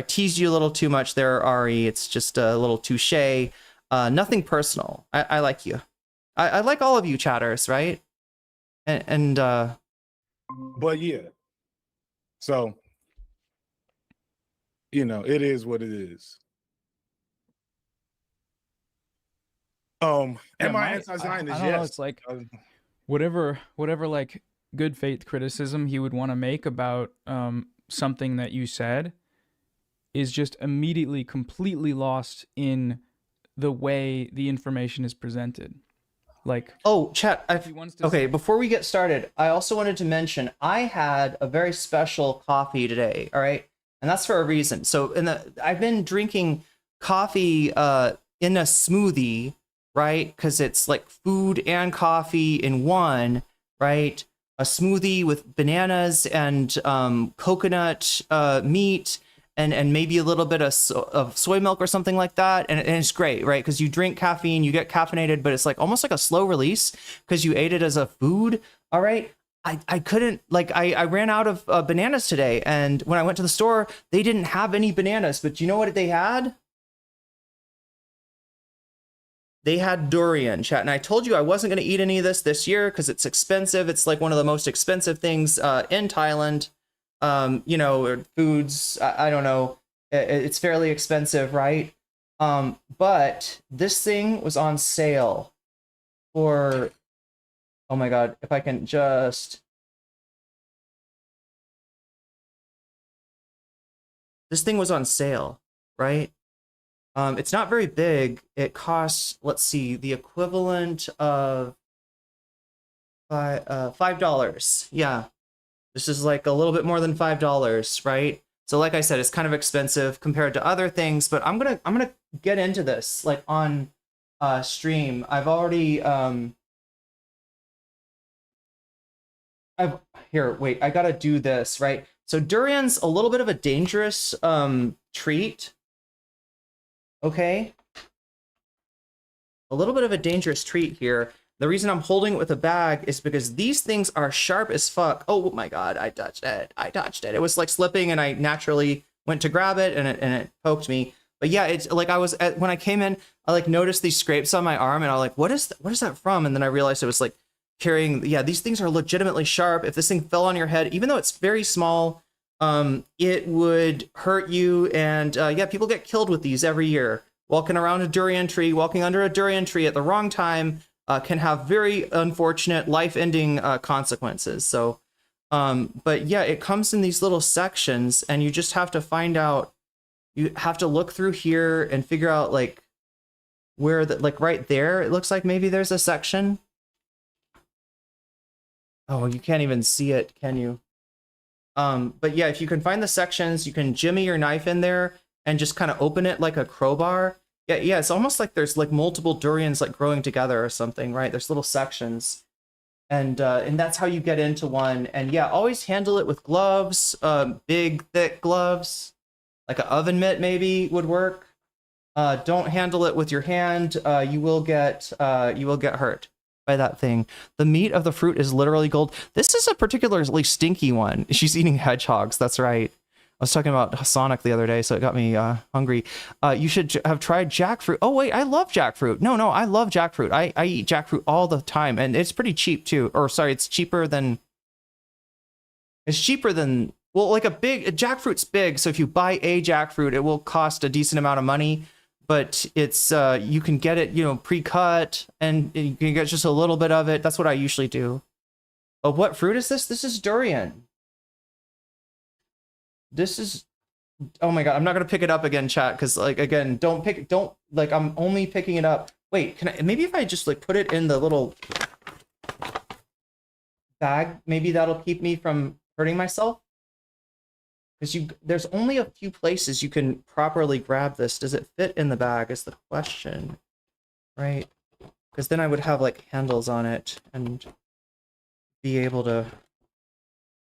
teased you a little too much there, Ari, it's just a little touche. Nothing personal. I like you. I like all of you chatters, right? And but yeah. So, it is what it is. Am I anti-Zionist? I don't know, Yes. it's like whatever like good faith criticism he would want to make about something that you said is just immediately completely lost in the way the information is presented. Like, oh, chat. Okay, before we get started, I also wanted to mention I had a very special coffee today. All right, and that's for a reason. So, I've been drinking coffee in a smoothie, right? Because it's like food and coffee in one, right? A smoothie with bananas and coconut meat and maybe a little bit of soy milk or something like that. And it's great, right? Because you drink caffeine, you get caffeinated, but it's like almost like a slow release because you ate it as a food. All right. I couldn't, like, I ran out of bananas today. And when I went to the store, they didn't have any bananas. But you know what they had? They had durian, chat. And I told you I wasn't going to eat any of this year because it's expensive. It's like one of the most expensive things in Thailand. Foods, I don't know. It's fairly expensive, right? But this thing was on sale for, oh my god, if I can just, this thing was on sale, right? It's not very big. It costs, let's see, the equivalent of $5. Yeah, this is like a little bit more than $5, right? So like I said, it's kind of expensive compared to other things, but I'm gonna get into this like on stream. I've already wait, I gotta do this, right? So durian's a little bit of a dangerous treat. Okay. A little bit of a dangerous treat here. The reason I'm holding it with a bag is because these things are sharp as fuck. Oh my god, I touched it. I touched it. It was like slipping and I naturally went to grab it and it poked me. But yeah, it's like when I came in, I like noticed these scrapes on my arm and I was like, what is that from? And then I realized it was like carrying, yeah, these things are legitimately sharp. If this thing fell on your head, even though it's very small, it would hurt you. And yeah, people get killed with these every year. Walking around a durian tree, walking under a durian tree at the wrong time can have very unfortunate life-ending consequences. So, but yeah, it comes in these little sections and you just have to find out, you have to look through here and figure out like where like right there, it looks like maybe there's a section. Oh, you can't even see it, can you? But yeah, if you can find the sections, you can jimmy your knife in there and just kind of open it like a crowbar. Yeah, it's almost like there's like multiple durians like growing together or something, right? There's little sections. And that's how you get into one. And yeah, always handle it with gloves, big, thick gloves. Like an oven mitt maybe would work. Don't handle it with your hand. You will get hurt by that thing. The meat of the fruit is literally gold. This is a particularly stinky one. She's eating hedgehogs, that's right. I was talking about Sonic the other day, so it got me hungry. You should have tried jackfruit. Oh, wait, I love jackfruit. No, I love jackfruit. I eat jackfruit all the time, and it's pretty cheap, too. Or, sorry, it's cheaper than... Well, like a jackfruit's big, so if you buy a jackfruit, it will cost a decent amount of money, but it's, you can get it, you know, pre-cut, and you can get just a little bit of it. That's what I usually do. Oh, what fruit is this? This is durian. This is, oh my god, I'm not gonna pick it up again, chat, because like again, I'm only picking it up. Wait, can I, maybe if I just like put it in the little bag, maybe that'll keep me from hurting myself? Because there's only a few places you can properly grab this. Does it fit in the bag is the question, right? Because then I would have like handles on it and be able to.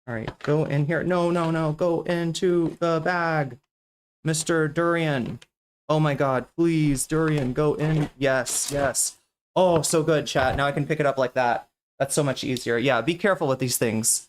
All right, go in here. No, go into the bag, Mr. Durian. Oh my god, please, Durian, go in. Yes. Oh, so good, chat. Now I can pick it up like that. That's so much easier. Yeah, be careful with these things.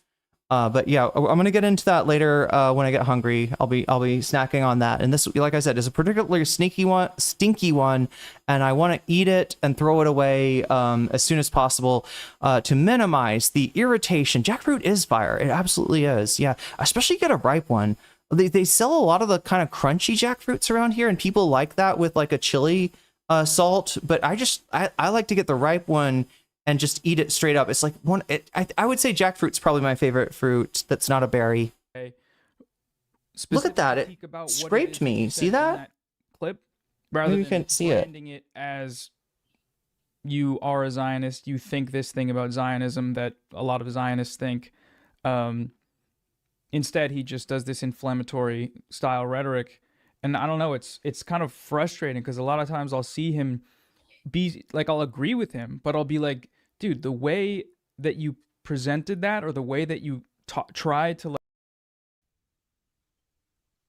But yeah, I'm gonna get into that later when I get hungry. I'll be snacking on that. And this, like I said, is a particularly stinky one, and I want to eat it and throw it away as soon as possible to minimize the irritation. Jackfruit is fire. It absolutely is. Yeah, especially get a ripe one. They sell a lot of the kind of crunchy jackfruits around here, and people like that with like a chili salt. But I like to get the ripe one and just eat it straight up. It's like I would say jackfruit's probably my favorite fruit that's not a berry. Okay. Look at that. It Speak about what scraped is me. you See said in that? clip, rather You than can't see it. branding it as you are a Zionist, you think this thing about Zionism that a lot of Zionists think. Instead, he just does this inflammatory style rhetoric. And I don't know, it's kind of frustrating because a lot of times I'll see him be like, I'll agree with him, but I'll be like, dude, the way that you presented that, or the way that you tried to, like,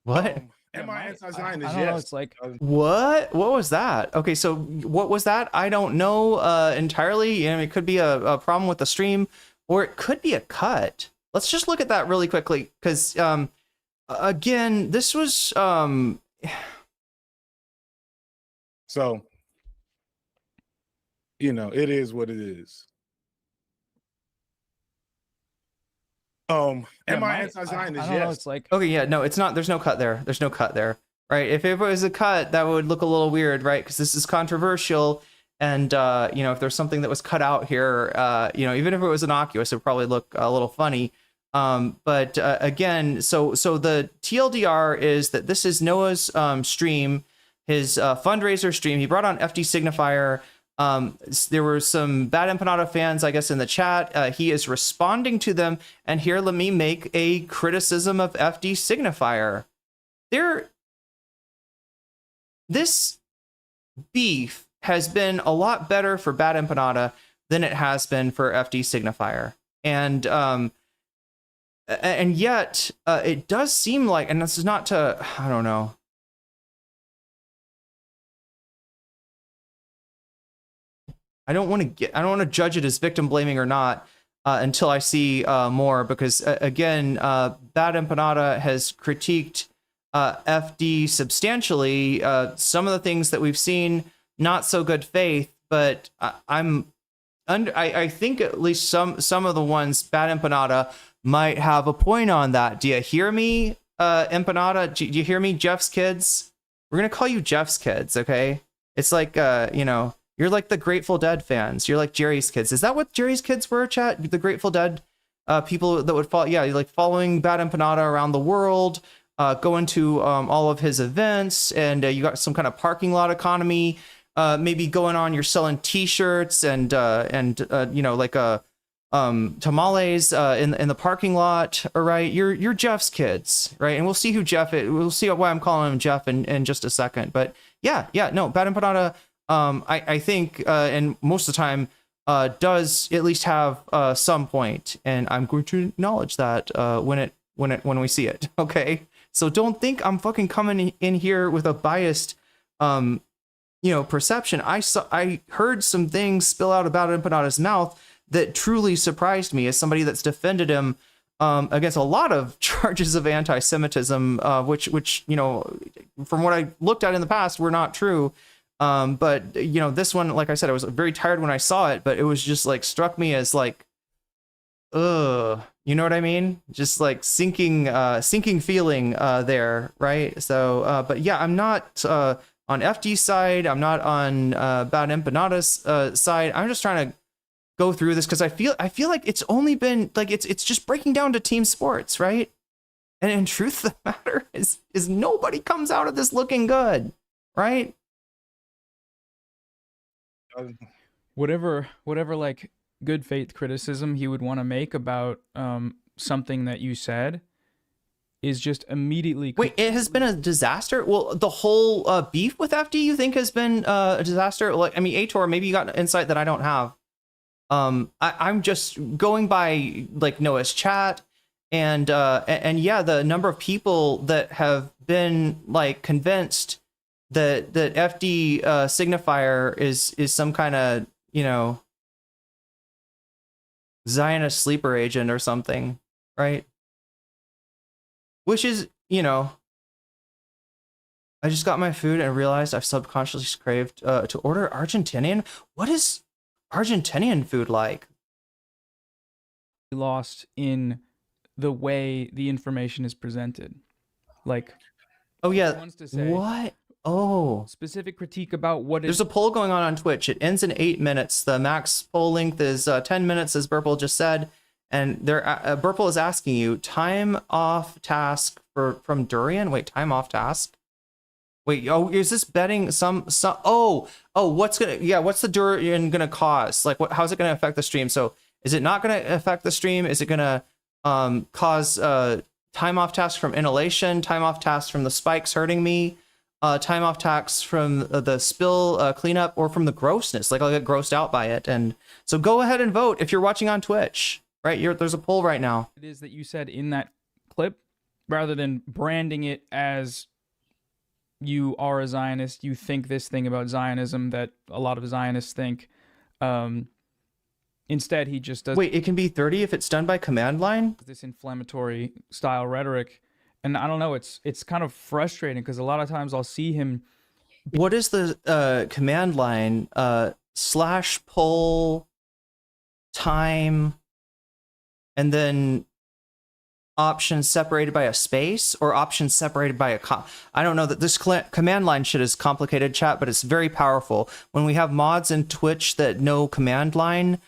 What? Am I anti-Zionist? I don't know, Yes. it's like, What was that? Okay, so what was that? I don't know entirely. It could be a problem with the stream, or it could be a cut. Let's just look at that really quickly, because again, this was So, it is what it is. Am I anti-Zionist? I don't know, Yes. it's like, okay. Yeah, no, it's not. There's no cut there. There's no cut there. right? If it was a cut, that would look a little weird, right? Because this is controversial. And, you know, if there's something that was cut out here, you know, even if it was innocuous, it would probably look a little funny. But again, so the TLDR is that this is Noah's stream, his fundraiser stream. He brought on FD Signifier. There were some Bad Empanada fans, I guess, in the chat. He is responding to them. And here, let me make a criticism of FD Signifier. This beef has been a lot better for Bad Empanada than it has been for FD Signifier. And yet, it does seem like, and this is not to, I don't know. I don't want to judge it as victim blaming or not until I see more, because again, Bad Empanada has critiqued FD substantially. Some of the things that we've seen, not so good faith, but I think at least some of the ones Bad Empanada might have a point on that. Do you hear me, Empanada? Do you hear me, Jeff's kids? We're gonna call you Jeff's kids, okay? It's like you know, you're like the Grateful Dead fans. You're like Jerry's kids. Is that what Jerry's kids were, chat? The Grateful Dead people that would follow, yeah, like following Bad Empanada around the world, going to all of his events, and you got some kind of parking lot economy. Maybe going on, you're selling T-shirts and you know, like tamales in the parking lot. All right, you're Jeff's kids, right? And we'll see who Jeff is. We'll see why I'm calling him Jeff in just a second. But yeah, no, Bad Empanada, I think, and most of the time, does at least have some point, and I'm going to acknowledge that when we see it. Okay, so don't think I'm fucking coming in here with a biased you know, perception. I heard some things spill out about Empanada's mouth that truly surprised me as somebody that's defended him against a lot of charges of anti-Semitism, which you know, from what I looked at in the past, were not true. But you know, this one, like I said, I was very tired when I saw it, but it was just like struck me as like, ugh, you know what I mean? Just like sinking feeling there, right? So, but yeah, I'm not on FD's side. I'm not on Bad Empanada's side. I'm just trying to go through this because I feel like it's only been like it's just breaking down to team sports, right? And in truth, the matter is nobody comes out of this looking good, right? Whatever like good faith criticism he would want to make about something that you said is just immediately. Wait, it has been a disaster? Well, the whole beef with FD, you think, has been a disaster? Like, I mean, Ator, maybe you got insight that I don't have. I'm just going by like Noah's chat, and yeah, the number of people that have been like convinced that FD Signifier is some kind of, you know, Zionist sleeper agent or something, right? Which is, you know, I just got my food and realized I've subconsciously craved to order Argentinian. What is Argentinian food like? Lost in the way the information is presented. Like, oh yeah, wants to say what? Oh, specific critique about what there's a poll going on Twitch. It ends in 8 minutes. The max poll length is 10 minutes, as Burple just said. And there, Burple is asking you, time off task from Durian. Wait, time off task. Wait, oh, is this betting some? What's the Durian gonna cause? Like, how's it gonna affect the stream? So, is it not gonna affect the stream? Is it gonna cause time off tasks from inhalation? Time off tasks from the spikes hurting me? Time off tasks from the spill cleanup, or from the grossness? Like, I'll get grossed out by it. And so, go ahead and vote if you're watching on Twitch. Right, there's a poll right now. It is that you said in that clip, rather than branding it as you are a Zionist, you think this thing about Zionism that a lot of Zionists think. Instead, he just does. Wait, it can be 30 if it's done by command line? This inflammatory style rhetoric. And I don't know, it's kind of frustrating because a lot of times I'll see him. What is the command line? Slash poll time. And then options separated by a space or options separated by a I don't know that this command line shit is complicated, chat, but it's very powerful. When we have mods in Twitch that know command line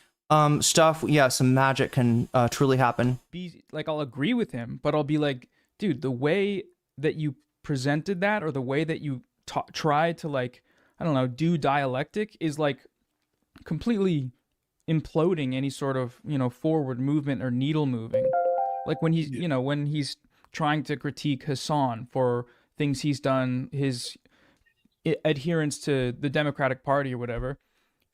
stuff, yeah, some magic can truly happen. Be like, I'll agree with him, but I'll be like, dude, the way that you presented that, or the way that you tried to, like, I don't know, do dialectic is like completely imploding any sort of, you know, forward movement or needle moving. Like when he's, you know, when he's trying to critique Hassan for things he's done, his adherence to the Democratic Party or whatever.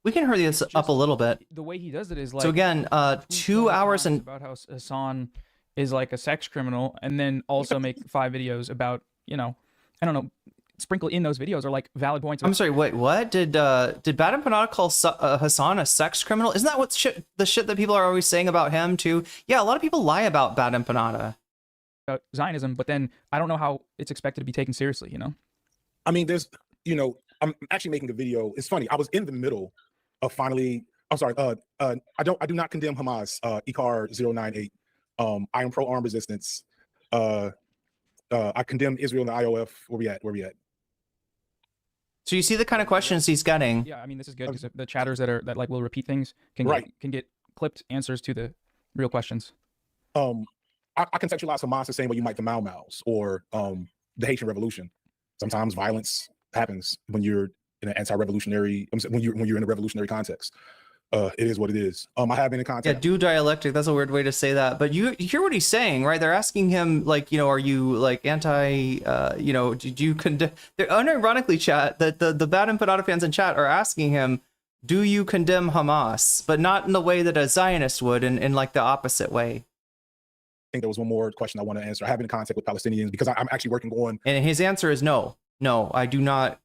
We can hurry this up a little bit. The way he does it is like, so again, 2 hours and about how Hassan is like a sex criminal, and then also make 5 videos about, you know, I don't know, sprinkle in those videos are like valid points. I'm sorry, wait, what? Did Bad Empanada call Hassan a sex criminal? Isn't that what the shit that people are always saying about him too? Yeah, a lot of people lie about Bad Empanada. About Zionism, but then I don't know how it's expected to be taken seriously, you know? I mean, there's, you know, I'm actually making a video. It's funny. I was in the middle of finally, I'm sorry, I do not condemn Hamas, Icar 098. I am pro armed resistance. I condemn Israel and the IOF. Where we at? So you see the kind of questions he's getting. Yeah, I mean, this is good because the chatters that like will repeat things can get clipped answers to the real questions. I contextualize Hamas the same way you might the Mau Mau's or the Haitian Revolution. Sometimes violence happens when you're in an anti-revolutionary, when you're in a revolutionary context. It is what it is. I have been in contact. Yeah, do dialectic. That's a weird way to say that. But you hear what he's saying, right? They're asking him, like, you know, are you like anti, you know, did you condemn? They're unironically, chat, that the Bad Empanada fans in chat are asking him, do you condemn Hamas? But not in the way that a Zionist would, in like the opposite way. I think there was one more question I want to answer. I have been in contact with Palestinians because I'm actually working on. And his answer is no. No, I do not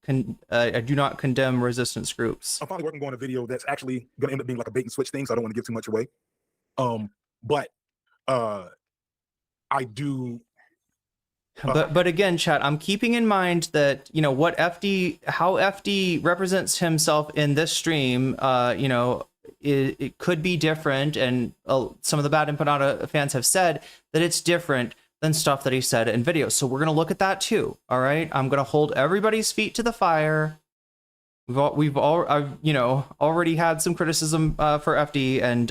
condemn resistance groups. I'm finally working on a video that's actually going to end up being like a bait and switch thing, so I don't want to give too much away. But I do. But again, chat, I'm keeping in mind that, you know, how FD represents himself in this stream, you know, it could be different, and some of the Bad Empanada fans have said that it's different than stuff that he said in videos. So we're going to look at that too. All right. I'm going to hold everybody's feet to the fire. We've all, you know, already had some criticism for FD, and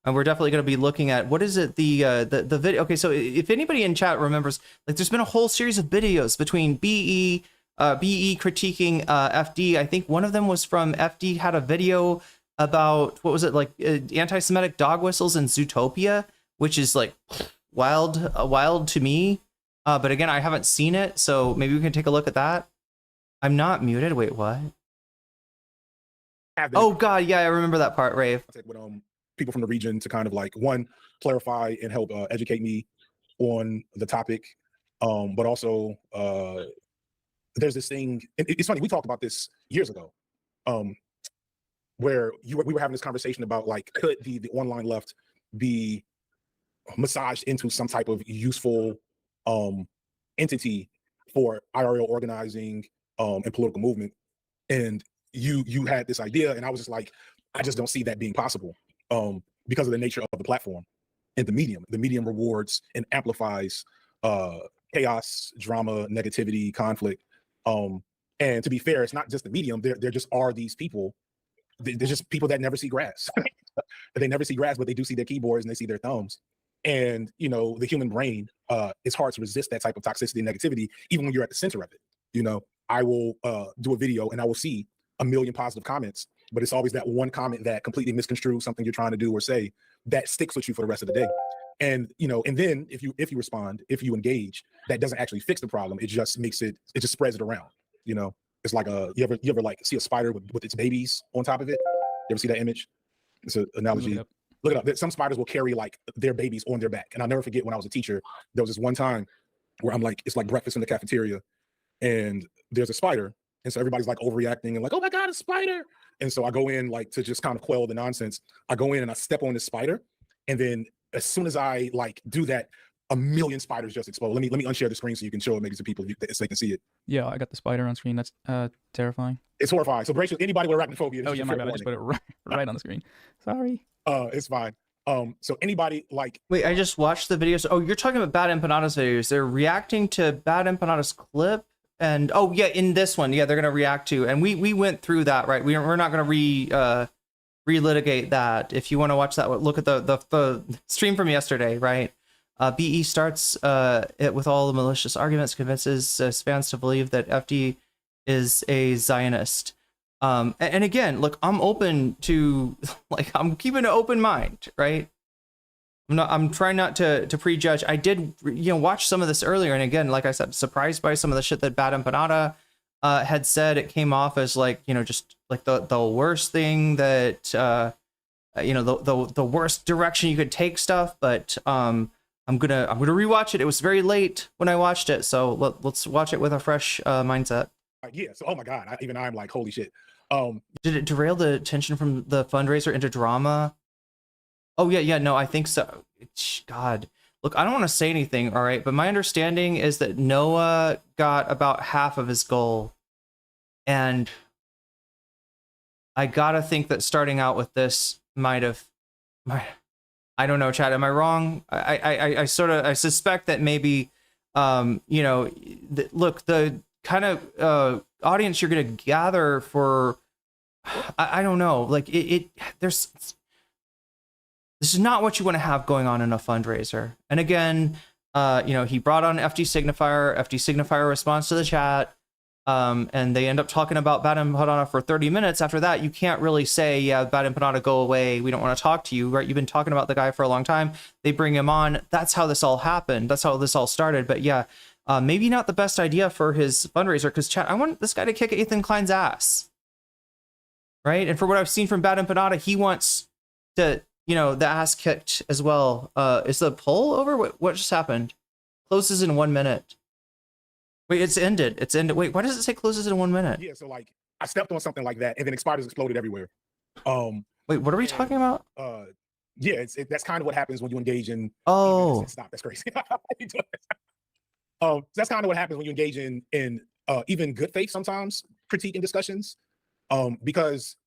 we're definitely going to be looking at, what is it? The video. Okay. So if anybody in chat remembers, like, there's been a whole series of videos between BE critiquing FD. I think one of them was from FD had a video about, what was it, like anti-Semitic dog whistles in Zootopia, which is like wild to me, but again, I haven't seen it, so maybe we can take a look at that. I'm not muted. Wait, what? Oh god, yeah, I remember that part, Rave. With people from the region to kind of like, one, clarify and help educate me on the topic, but also there's this thing, and it's funny, we talked about this years ago, where we were having this conversation about, like, could the online left be massaged into some type of useful entity for IRL organizing and political movement. And you had this idea, and I was just like, I just don't see that being possible because of the nature of the platform and the medium. The medium rewards and amplifies chaos, drama, negativity, conflict. And to be fair, it's not just the medium. There just are these people. They're just people that never see grass. They never see grass, but they do see their keyboards and they see their thumbs. And, you know, the human brain, it's hard to resist that type of toxicity and negativity, even when you're at the center of it. You know, I will do a video and I will see 1 million positive comments, but it's always that one comment that completely misconstrues something you're trying to do or say that sticks with you for the rest of the day. And, you know, and then if you respond, if you engage, that doesn't actually fix the problem. It just makes it just spreads it around. You know, it's like you ever like see a spider with its babies on top of it? You ever see that image? It's an analogy. Look it up. Some spiders will carry like their babies on their back. And I'll never forget when I was a teacher, there was this one time where I'm like, it's like breakfast in the cafeteria and there's a spider. And so everybody's like overreacting and like, oh my God, a spider. And so I go in like to just kind of quell the nonsense. I go in and I step on this spider. And then as soon as I like do that, 1 million spiders just explode. Let me unshare the screen so you can show it maybe to people so they can see it. Yeah, I got the spider on screen. That's terrifying. It's horrifying. So brace anybody with arachnophobia. Oh yeah, my bad. I just put it right on the screen. Sorry. It's fine. So anybody like, Wait, I just watched the videos. Oh, you're talking about Bad Empanada's videos. They're reacting to Bad Empanada's clip. And oh yeah, in this one, yeah, they're gonna react to. And we went through that, right? We're not gonna relitigate that. If you want to watch that, look at the stream from yesterday, right? BE starts it with all the malicious arguments, convinces his fans to believe that FD is a Zionist. And again, look, I'm open to, like, I'm keeping an open mind, right? I'm trying not to prejudge. I did, watch some of this earlier, and again, like I said, surprised by some of the shit that Bad Empanada had said. It came off as like, just like the worst thing that the worst direction you could take stuff. But I'm gonna rewatch it. It was very late when I watched it, so let's watch it with a fresh mindset. yeah. So, oh my God, I'm like, holy shit. Did it derail the attention from the fundraiser into drama? Oh yeah, no, I think so. God, look, I don't want to say anything, all right, but my understanding is that Noah got about half of his goal, and I gotta think that starting out with this might have, I don't know, Chad, am I wrong? I suspect that maybe, look, the kind of audience you're gonna gather for, I don't know, like this is not what you want to have going on in a fundraiser. And again, he brought on FD Signifier responds to the chat, and they end up talking about Bad Empanada for 30 minutes. After that, you can't really say, yeah, Bad Empanada, go away, we don't want to talk to you, right? You've been talking about the guy for a long time. They bring him on. That's how this all happened. That's how this all started. But yeah, maybe not the best idea for his fundraiser, because chat, I want this guy to kick Ethan Klein's ass, right? And for what I've seen from Bad Empanada, he wants to, the ass kicked as well. Is the poll over? What just happened? Closes in 1 minute. Wait, it's ended. Wait, why does it say closes in 1 minute? Yeah, so like I stepped on something like that, and then spiders exploded everywhere. Wait, what are we talking about? Yeah, that's kind of what happens when you engage in. Oh, stop! That's crazy. That's kind of what happens when you engage in even good faith sometimes critique and discussions, because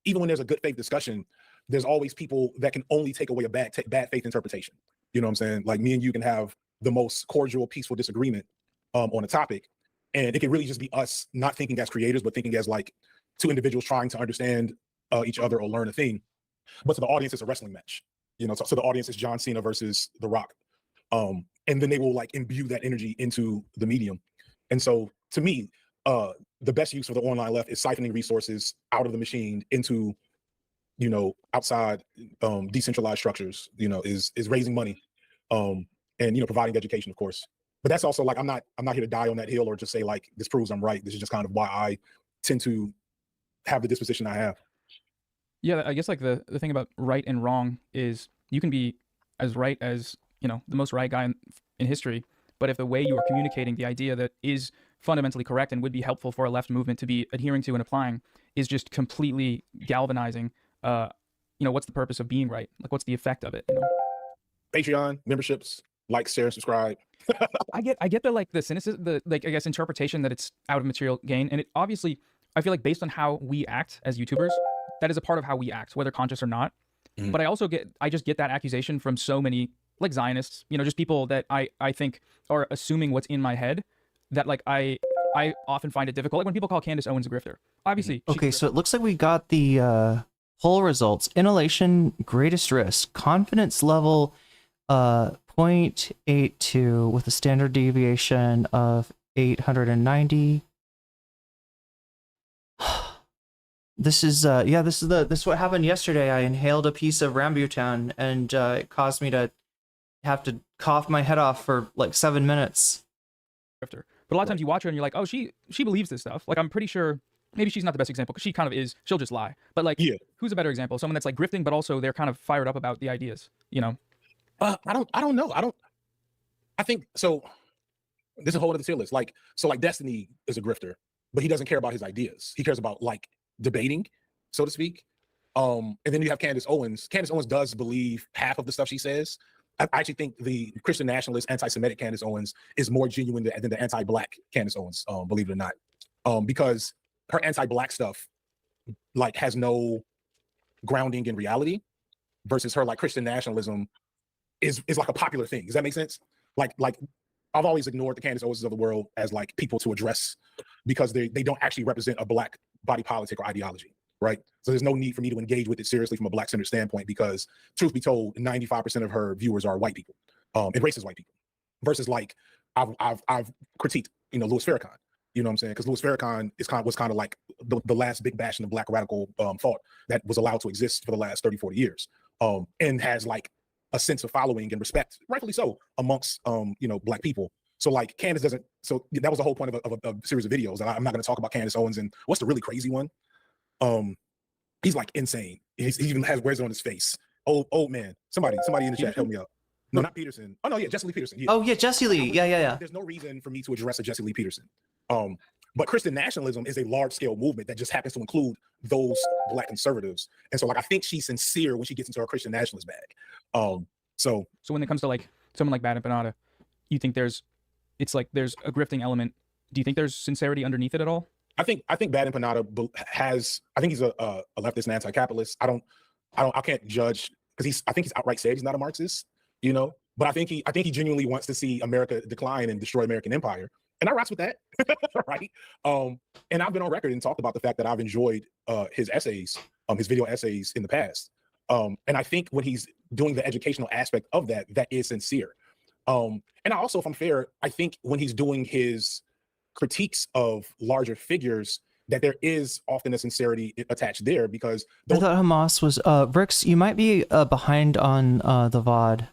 even when there's a good faith discussion, there's always people that can only take away a bad faith interpretation. You know what I'm saying? Like me and you can have the most cordial, peaceful disagreement on a topic, and it can really just be us not thinking as creators, but thinking as like two individuals trying to understand each other or learn a thing. But to the audience, it's a wrestling match. So the audience is John Cena versus The Rock, and then they will like imbue that energy into the medium. And so to me, the best use for the online left is siphoning resources out of the machine into outside decentralized structures, is raising money, and providing education, of course. But that's also like I'm not here to die on that hill or just say like this proves I'm right. This is just kind of why I tend to have the disposition I have. Yeah, I guess like the thing about right and wrong is you can be as right as the most right guy in history, but if the way you are communicating the idea that is fundamentally correct and would be helpful for a left movement to be adhering to and applying is just completely galvanizing, what's the purpose of being right? Like, what's the effect of it? Patreon memberships, like, share, and subscribe. I get the cynicism, I guess interpretation that it's out of material gain, and it obviously, I feel like based on how we act as YouTubers, that is a part of how we act, whether conscious or not. Mm-hmm. But I just get that accusation from so many like Zionists, just people that I think are assuming what's in my head, that like I often find it difficult. Like when people call Candace Owens a grifter, obviously. Okay, so it looks like we got the poll results. Inhalation, greatest risk, confidence level 0.82 with a standard deviation of 890. This is what happened yesterday. I inhaled a piece of Rambutan, and it caused me to have to cough my head off for like 7 minutes. But a lot of times you watch her and you're like, oh, she believes this stuff. Like I'm pretty sure maybe she's not the best example because she kind of is. She'll just lie. But like, who's a better example? Someone that's like grifting, but also they're kind of fired up about the ideas. I don't know. I think so. This is a whole other tier list. Like Destiny is a grifter, but he doesn't care about his ideas. He cares about like debating, so to speak. And then you have Candace Owens. Candace Owens does believe half of the stuff she says. I actually think the Christian nationalist, anti-Semitic Candace Owens is more genuine than the anti-Black Candace Owens, believe it or not, because her anti-Black stuff like has no grounding in reality. versus her like Christian nationalism is like a popular thing. Does that make sense? Like I've always ignored the Candace Owens of the world as like people to address because they don't actually represent a black body politic or ideology, right? So there's no need for me to engage with it seriously from a black centered standpoint because truth be told, 95% of her viewers are white people, and racist white people. Versus like I've critiqued, Louis Farrakhan. You know what I'm saying? Because Louis Farrakhan was kind of like the last big bastion of black radical thought that was allowed to exist for the last 30, 40 years, and has like a sense of following and respect, rightfully so, amongst black people. So like Candace doesn't. So that was the whole point of a series of videos. And I'm not going to talk about Candace Owens. And what's the really crazy one? He's like insane. He even wears it on his face. Old man. Somebody in the chat, help me out. No, not Peterson. Oh no, yeah, Jesse Lee Peterson. Yeah. Oh yeah, Jesse Lee. Yeah. There's no reason for me to address a Jesse Lee Peterson. But Christian nationalism is a large scale movement that just happens to include those black conservatives. And so like I think she's sincere when she gets into her Christian nationalist bag. So when it comes to like someone like Bad Empanada, you think there's a grifting element. Do you think there's sincerity underneath it at all? I think Bad Empanada I think he's a leftist and anti-capitalist. I can't judge because I think he's outright said he's not a Marxist, but I think he genuinely wants to see America decline and destroy American empire. And I rocks with that, right? And I've been on record and talked about the fact that I've enjoyed his essays, his video essays in the past. And I think when he's doing the educational aspect of that is sincere. And I also, if I'm fair, I think when he's doing his critiques of larger figures, that there is often a sincerity attached there because I thought Hamas was Bricks, you might be behind on the VOD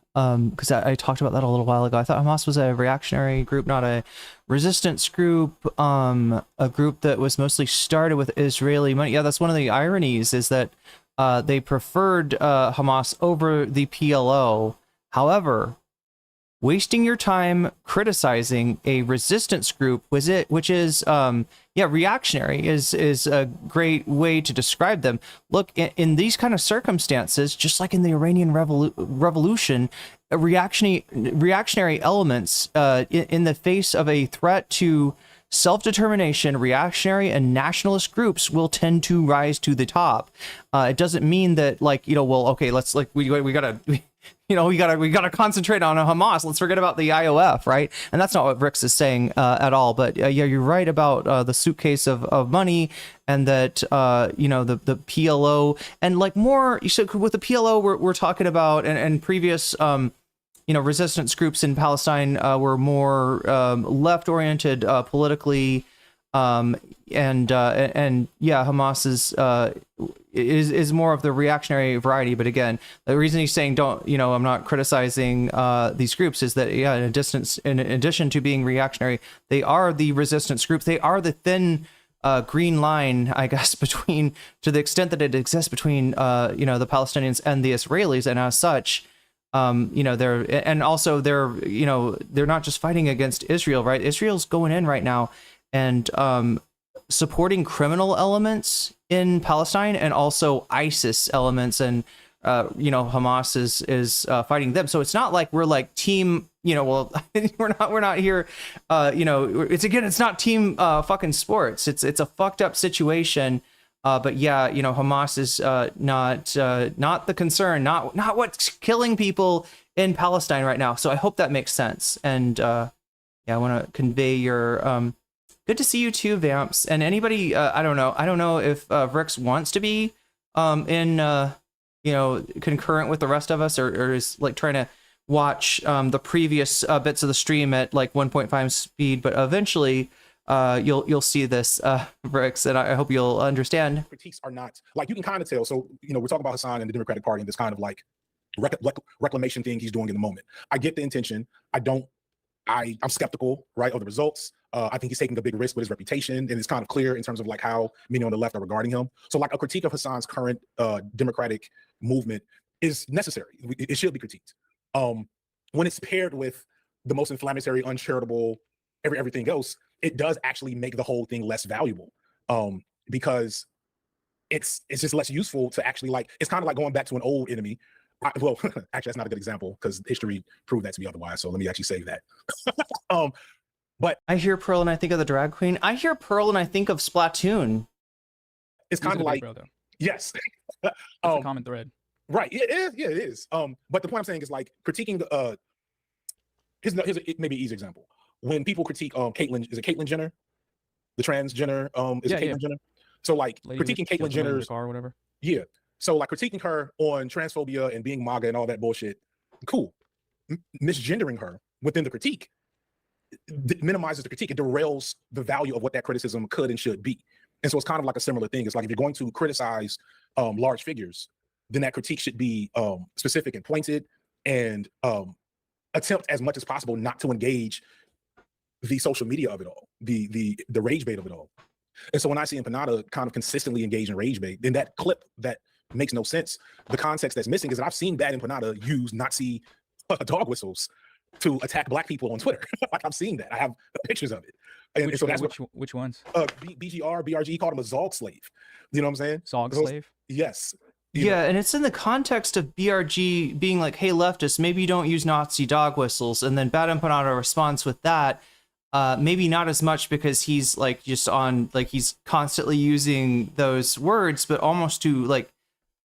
because I talked about that a little while ago. I thought Hamas was a reactionary group, not a resistance group, a group that was mostly started with Israeli money. Yeah, that's one of the ironies is that they preferred Hamas over the PLO. However, wasting your time criticizing a resistance group which is reactionary is a great way to describe them. Look, in these kind of circumstances, just like in the Iranian revolution, reactionary elements in the face of a threat to self-determination, reactionary and nationalist groups will tend to rise to the top. It doesn't mean that let's we gotta concentrate on a Hamas. Let's forget about the IOF, right? And that's not what Bricks is saying at all. But you're right about the suitcase of money, and that the PLO and like more. So with the PLO, we're talking about and previous resistance groups in Palestine were more left-oriented politically. Hamas is more of the reactionary variety. But again, the reason he's saying I'm not criticizing these groups is that in addition to being reactionary, they are the resistance groups. They are the thin green line, I guess, to the extent that it exists between the Palestinians and the Israelis, and as such, they're not just fighting against Israel, right? Israel's going in right now and supporting criminal elements in Palestine and also ISIS elements, and Hamas is fighting them. So it's not like we're like team, we're not here, it's not team fucking sports. It's a fucked up situation. But yeah, Hamas is not the concern, not what's killing people in Palestine right now. So I hope that makes sense. And I want to convey your good to see you too, Vamps. And anybody, I don't know if Vrix wants to be in concurrent with the rest of us, or is like trying to watch the previous bits of the stream at like 1.5 speed, but eventually you'll see this, Bricks, and I hope you'll understand. Critiques are not like, you can kind of tell. So we're talking about Hassan and the Democratic Party and this kind of like reclamation thing he's doing in the moment. I get the intention. I'm skeptical, right, of the results. I think he's taking a big risk with his reputation, and it's kind of clear in terms of like how many on the left are regarding him. So like a critique of Hassan's current democratic movement is necessary. It should be critiqued. When it's paired with the most inflammatory, uncharitable, everything else, it does actually make the whole thing less valuable, because it's just less useful to actually like. It's kind of like going back to an old enemy. Actually, that's not a good example because history proved that to be otherwise. So let me actually save that. But I hear Pearl and I think of the drag queen. I hear Pearl and I think of Splatoon. It's kind of like, yes. It's a common thread. Right. Yeah, it is. But the point I'm saying is like critiquing the here's maybe an easy example. When people critique Caitlyn, is it Caitlyn Jenner? The transgender, is it Caitlyn Jenner? So like Lady critiquing Caitlyn Jenner's car or whatever. Yeah. So like critiquing her on transphobia and being MAGA and all that bullshit, cool. Misgendering her within the critique minimizes the critique. It derails the value of what that criticism could and should be. And so it's kind of like a similar thing. It's like if you're going to criticize large figures, then that critique should be specific and pointed, and attempt as much as possible not to engage the social media of it all, the rage bait of it all. And so when I see Empanada kind of consistently engage in rage bait, then that clip that makes no sense, the context that's missing is that I've seen Bad Empanada use Nazi dog whistles to attack Black people on Twitter. Like I've seen that. I have pictures of it. And so that's which ones? BRG called him a Zog slave. You know what I'm saying? Zog slave? Yes. Yeah, and it's in the context of BRG being like, hey, leftists, maybe you don't use Nazi dog whistles. And then Bad Empanada responds with that. Maybe not as much because he's like just on, like he's constantly using those words, but almost to like,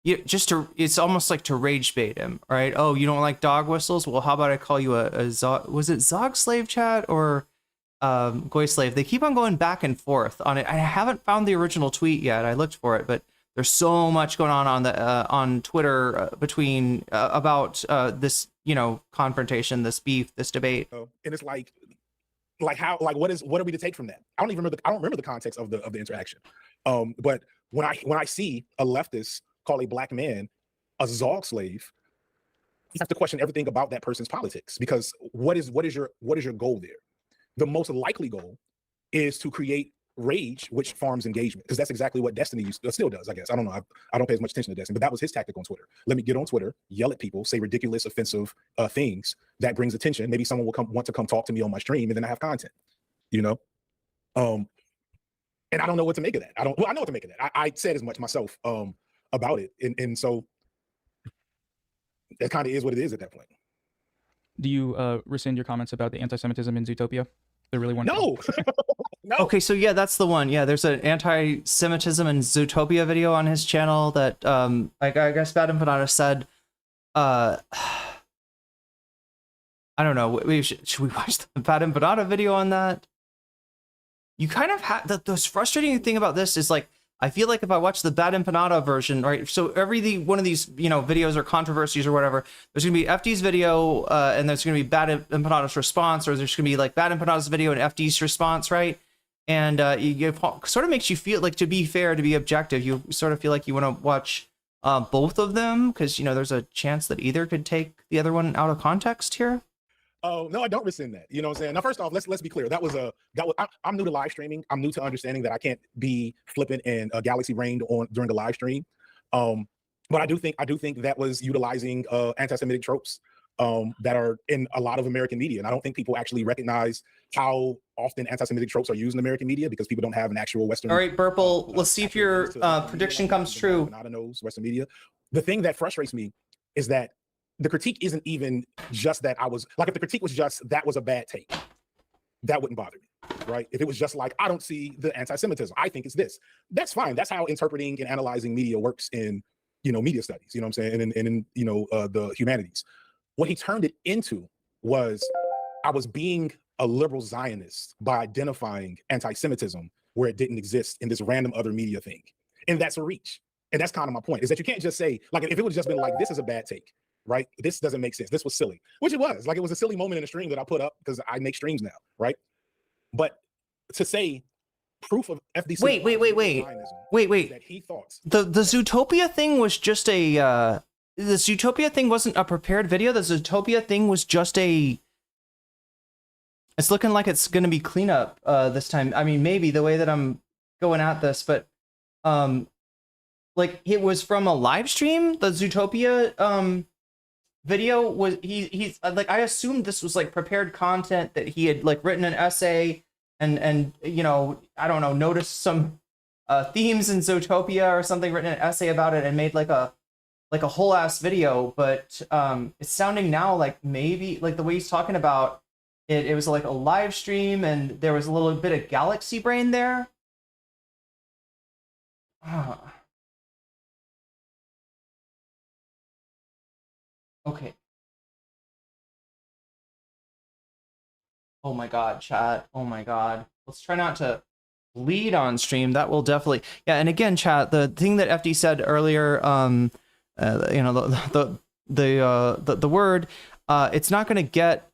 it's almost like to rage bait him, right? Oh, you don't like dog whistles? Well, how about I call you a Zog, was it Zog slave chat or Goy slave? They keep on going back and forth on it. I haven't found the original tweet yet. I looked for it, but there's so much going on the on Twitter between about this, confrontation, this beef, this debate. And it's like how, like what are we to take from that? I don't remember the context of the interaction. But when I see a leftist call a Black man a Zog slave, you have to question everything about that person's politics, because what is your goal there? The most likely goal is to create rage, which farms engagement, because that's exactly what Destiny still does, I guess. I don't know. I don't pay as much attention to Destiny, but that was his tactic on Twitter. Let me get on Twitter, yell at people, say ridiculous, offensive things that brings attention. Maybe someone will want to come talk to me on my stream, and then I have content, and I don't know what to make of that. I know what to make of that. I said as much myself about it, and so that kind of is what it is at that point. Do you rescind your comments about the anti-Semitism in Zootopia? They really want No. No. Okay, so yeah, that's the one. Yeah, there's an anti-Semitism and Zootopia video on his channel that I guess Bad Empanada said I don't know, should we watch the Bad Empanada video on that? You kind of have the frustrating thing about this is like, I feel like if I watch the Bad Empanada version, right? So every one of these, videos or controversies or whatever, there's gonna be FD's video, and there's gonna be Bad Empanada's response, or there's gonna be like Bad Empanada's video and FD's response, right? And it sort of makes you feel like, to be fair, to be objective, you sort of feel like you want to watch both of them, because there's a chance that either could take the other one out of context here. Oh no, I don't rescind that. You know what I'm saying? Now, first off, let's be clear. I'm new to live streaming. I'm new to understanding that I can't be flippant and galaxy brained during the live stream. But I do think that was utilizing anti-Semitic tropes that are in a lot of American media, and I don't think people actually recognize how often anti-Semitic tropes are used in American media because people don't have an actual Western. All right, Burple, let's see if your prediction comes true. Empanada knows Western media. The thing that frustrates me is that the critique isn't even just that I was like, if the critique was just that was a bad take, that wouldn't bother me, right? If it was just like, I don't see the anti-Semitism, I think it's this, that's fine. That's how interpreting and analyzing media works in, media studies, you know what I'm saying? And in the humanities. What he turned it into was, I was being a liberal Zionist by identifying anti-Semitism where it didn't exist in this random other media thing. And that's a reach. And that's kind of my point, is that you can't just say, like, if it would have just been like, this is a bad take, right? This doesn't make sense. This was silly, which it was. Like, it was a silly moment in a stream that I put up because I make streams now, right? But to say proof of FDC. Wait. That he thought the Zootopia thing was just a. The Zootopia thing wasn't a prepared video. The Zootopia thing was just a. It's looking like it's going to be cleanup this time. I mean, maybe the way that I'm going at this, but like it was from a live stream. The Zootopia video was he's like, I assumed this was like prepared content that he had like written an essay and I don't know, noticed some themes in Zootopia or something, written an essay about it and made like a whole ass video. But it's sounding now like maybe like the way he's talking about it, it was like a live stream and there was a little bit of galaxy brain there. Okay. Oh my God, chat. Oh my God. Let's try not to lead on stream. That will definitely. Yeah, and again, chat. The thing that FD said earlier, you know, the word. It's not gonna get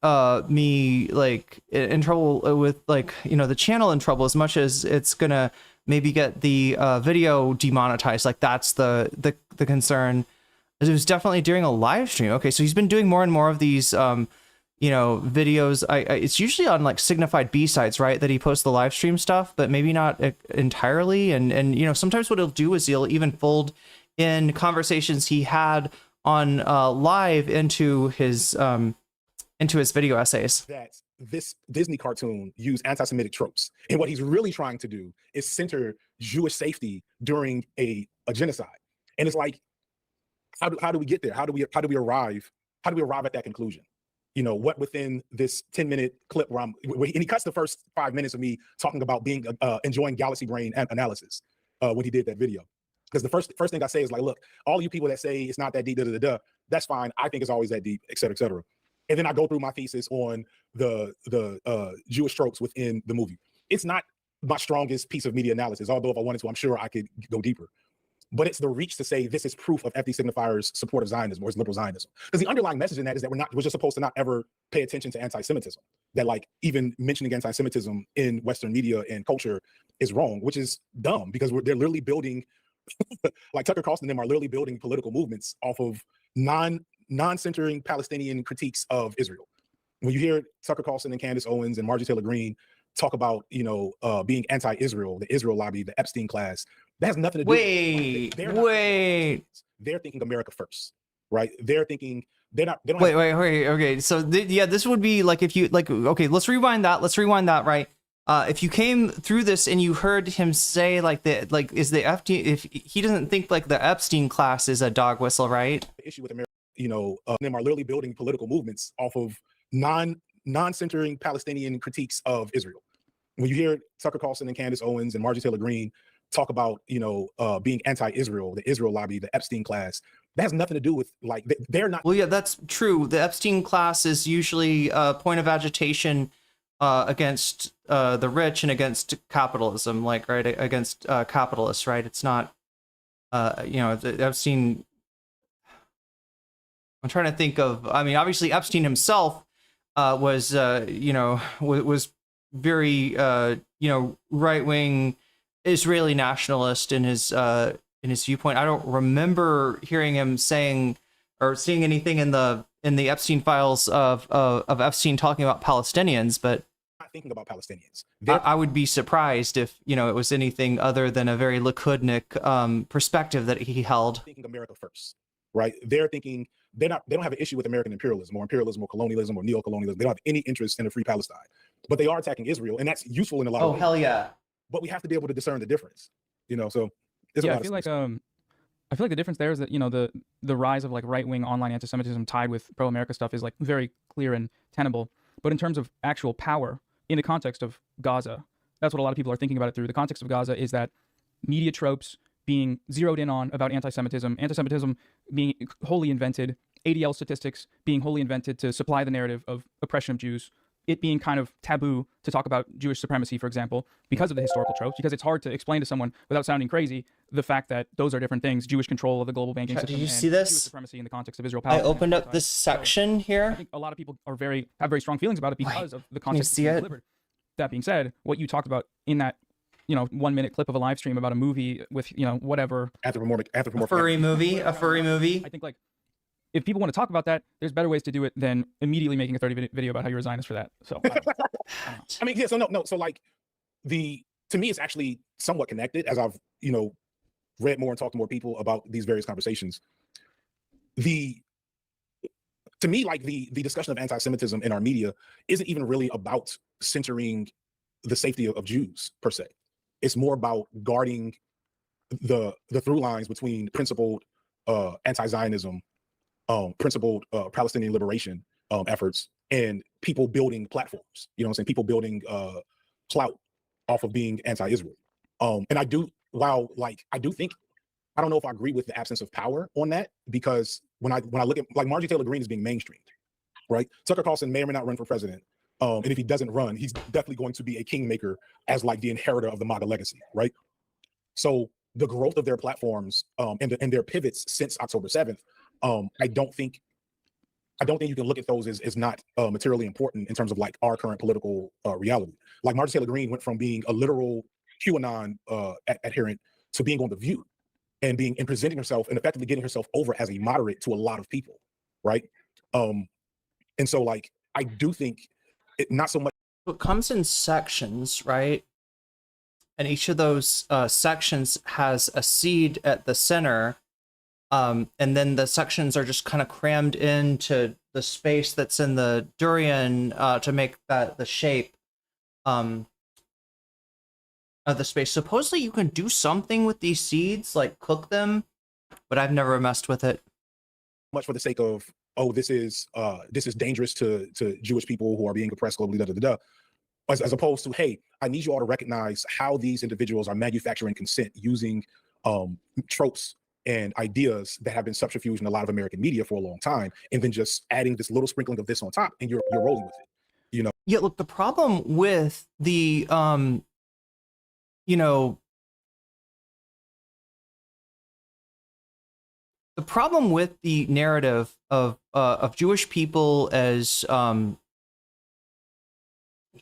me like in trouble with like, you know, the channel in trouble as much as it's gonna maybe get the video demonetized. Like that's the concern. It was definitely during a live stream. Okay, so he's been doing more and more of these you know, videos. It's usually on like signified B-sides, right, that he posts the live stream stuff, but maybe not entirely. And you know, sometimes what he'll do is he'll even fold in conversations he had on live into his video essays. That this Disney cartoon used anti-Semitic tropes, and what he's really trying to do is center Jewish safety during a genocide. And it's like, how do we get there? How do we arrive at that conclusion? You know, what within this 10-minute clip where and he cuts the first 5 minutes of me talking about being enjoying galaxy brain analysis when he did that video. Because the first thing I say is like, look, all you people that say it's not that deep, that's fine. I think it's always that deep, et cetera, et cetera. And then I go through my thesis on the Jewish tropes within the movie. It's not my strongest piece of media analysis, although if I wanted to, I'm sure I could go deeper. But it's the reach to say this is proof of FD Signifier's support of Zionism or his liberal Zionism. Because the underlying message in that is that we're just supposed to not ever pay attention to anti-Semitism. That like even mentioning anti-Semitism in Western media and culture is wrong, which is dumb because they're literally building, like Tucker Carlson and them are literally building political movements off of non-centering Palestinian critiques of Israel. When you hear Tucker Carlson and Candace Owens and Marjorie Taylor Greene talk about, you know, being anti-Israel, the Israel lobby, the Epstein class, that has nothing to do with they're thinking America first, right? They're thinking they don't okay, so yeah, this would be like if you like, okay, let's rewind that, right? If you came through this and you heard him say like is the FD, if he doesn't think like the Epstein class is a dog whistle, right? The issue with America, you know, them are literally building political movements off of non-centering Palestinian critiques of Israel. When you hear Tucker Carlson and Candace Owens and Marjorie Taylor Greene talk about, you know, being anti-Israel, the Israel lobby, the Epstein class, that has nothing to do with like they're not. Well, yeah, that's true. The Epstein class is usually a point of agitation against the rich and against capitalism, like right against capitalists, right? It's not, you know, the Epstein. I'm trying to think of. I mean, obviously Epstein himself was, you know, was very, you know, right-wing Israeli nationalist in his viewpoint. I don't remember hearing him saying or seeing anything in the Epstein files of Epstein talking about Palestinians, but not thinking about Palestinians. I would be surprised if, you know, it was anything other than a very Likudnik perspective that he held. Thinking America first, right? They're thinking they don't have an issue with American imperialism or colonialism or neocolonialism. They don't have any interest in a free Palestine, but they are attacking Israel, and that's useful in a lot of ways. Oh hell yeah! But we have to be able to discern the difference, you know. So yeah, I feel like the difference there is that, you know, the rise of like right-wing online anti-Semitism tied with pro-America stuff is like very clear and tenable. But in terms of actual power in the context of Gaza, that's what a lot of people are thinking about it through. The context of Gaza is that media tropes being zeroed in on about anti-Semitism being wholly invented, ADL statistics being wholly invented to supply the narrative of oppression of Jews, it being kind of taboo to talk about Jewish supremacy, for example, because of the historical tropes, because it's hard to explain to someone without sounding crazy the fact that those are different things: Jewish control of the global banking system. Did you see this? Jewish supremacy in the context of Israel. I opened up this section here. I think a lot of people have very strong feelings about it because of the context see it? delivered. That being said, what you talked about in that, you know, 1 minute clip of a live stream about a movie with, you know, whatever A furry movie. I think like, if people want to talk about that, there's better ways to do it than immediately making a 30-minute video about how you're a Zionist for that. So, I mean, yeah. So no. So like, to me, it's actually somewhat connected as I've, you know, read more and talked to more people about these various conversations. To me, like the discussion of anti-Semitism in our media isn't even really about centering the safety of Jews per se. It's more about guarding the through lines between principled anti-Zionism, principled Palestinian liberation efforts, and people building platforms. You know what I'm saying? People building clout off of being anti-Israel. And I do think, I don't know if I agree with the absence of power on that, because when I look at like Marjorie Taylor Greene is being mainstreamed, right? Tucker Carlson may or may not run for president. And if he doesn't run, he's definitely going to be a kingmaker as like the inheritor of the MAGA legacy, right? So the growth of their platforms and their pivots since October 7th, I don't think you can look at those as not materially important in terms of like our current political reality. Like Marjorie Taylor Greene went from being a literal QAnon adherent to being on The View and presenting herself and effectively getting herself over as a moderate to a lot of people, right? And so like I do think it not so much. It comes in sections, right? And each of those sections has a seed at the center. And then the sections are just kind of crammed into the space that's in the durian to make that the shape of the space. Supposedly you can do something with these seeds, like cook them, but I've never messed with it. Much for the sake of, oh, this is dangerous to Jewish people who are being oppressed globally, da da da da. As opposed to, hey, I need you all to recognize how these individuals are manufacturing consent using tropes and ideas that have been subterfuge in a lot of American media for a long time, and then just adding this little sprinkling of this on top, and you're rolling with it, you know? Yeah, look, the problem with the, you know, the problem with the narrative of Jewish people as,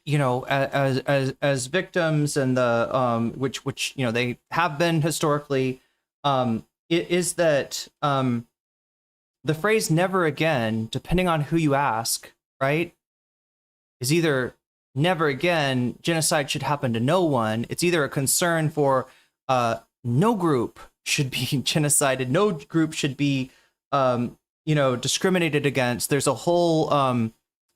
you know, as victims, and the which you know they have been historically, is that the phrase "never again," depending on who you ask, right, is either never again, genocide should happen to no one. It's either a concern for no group should be genocided, no group should be you know, discriminated against. There's a whole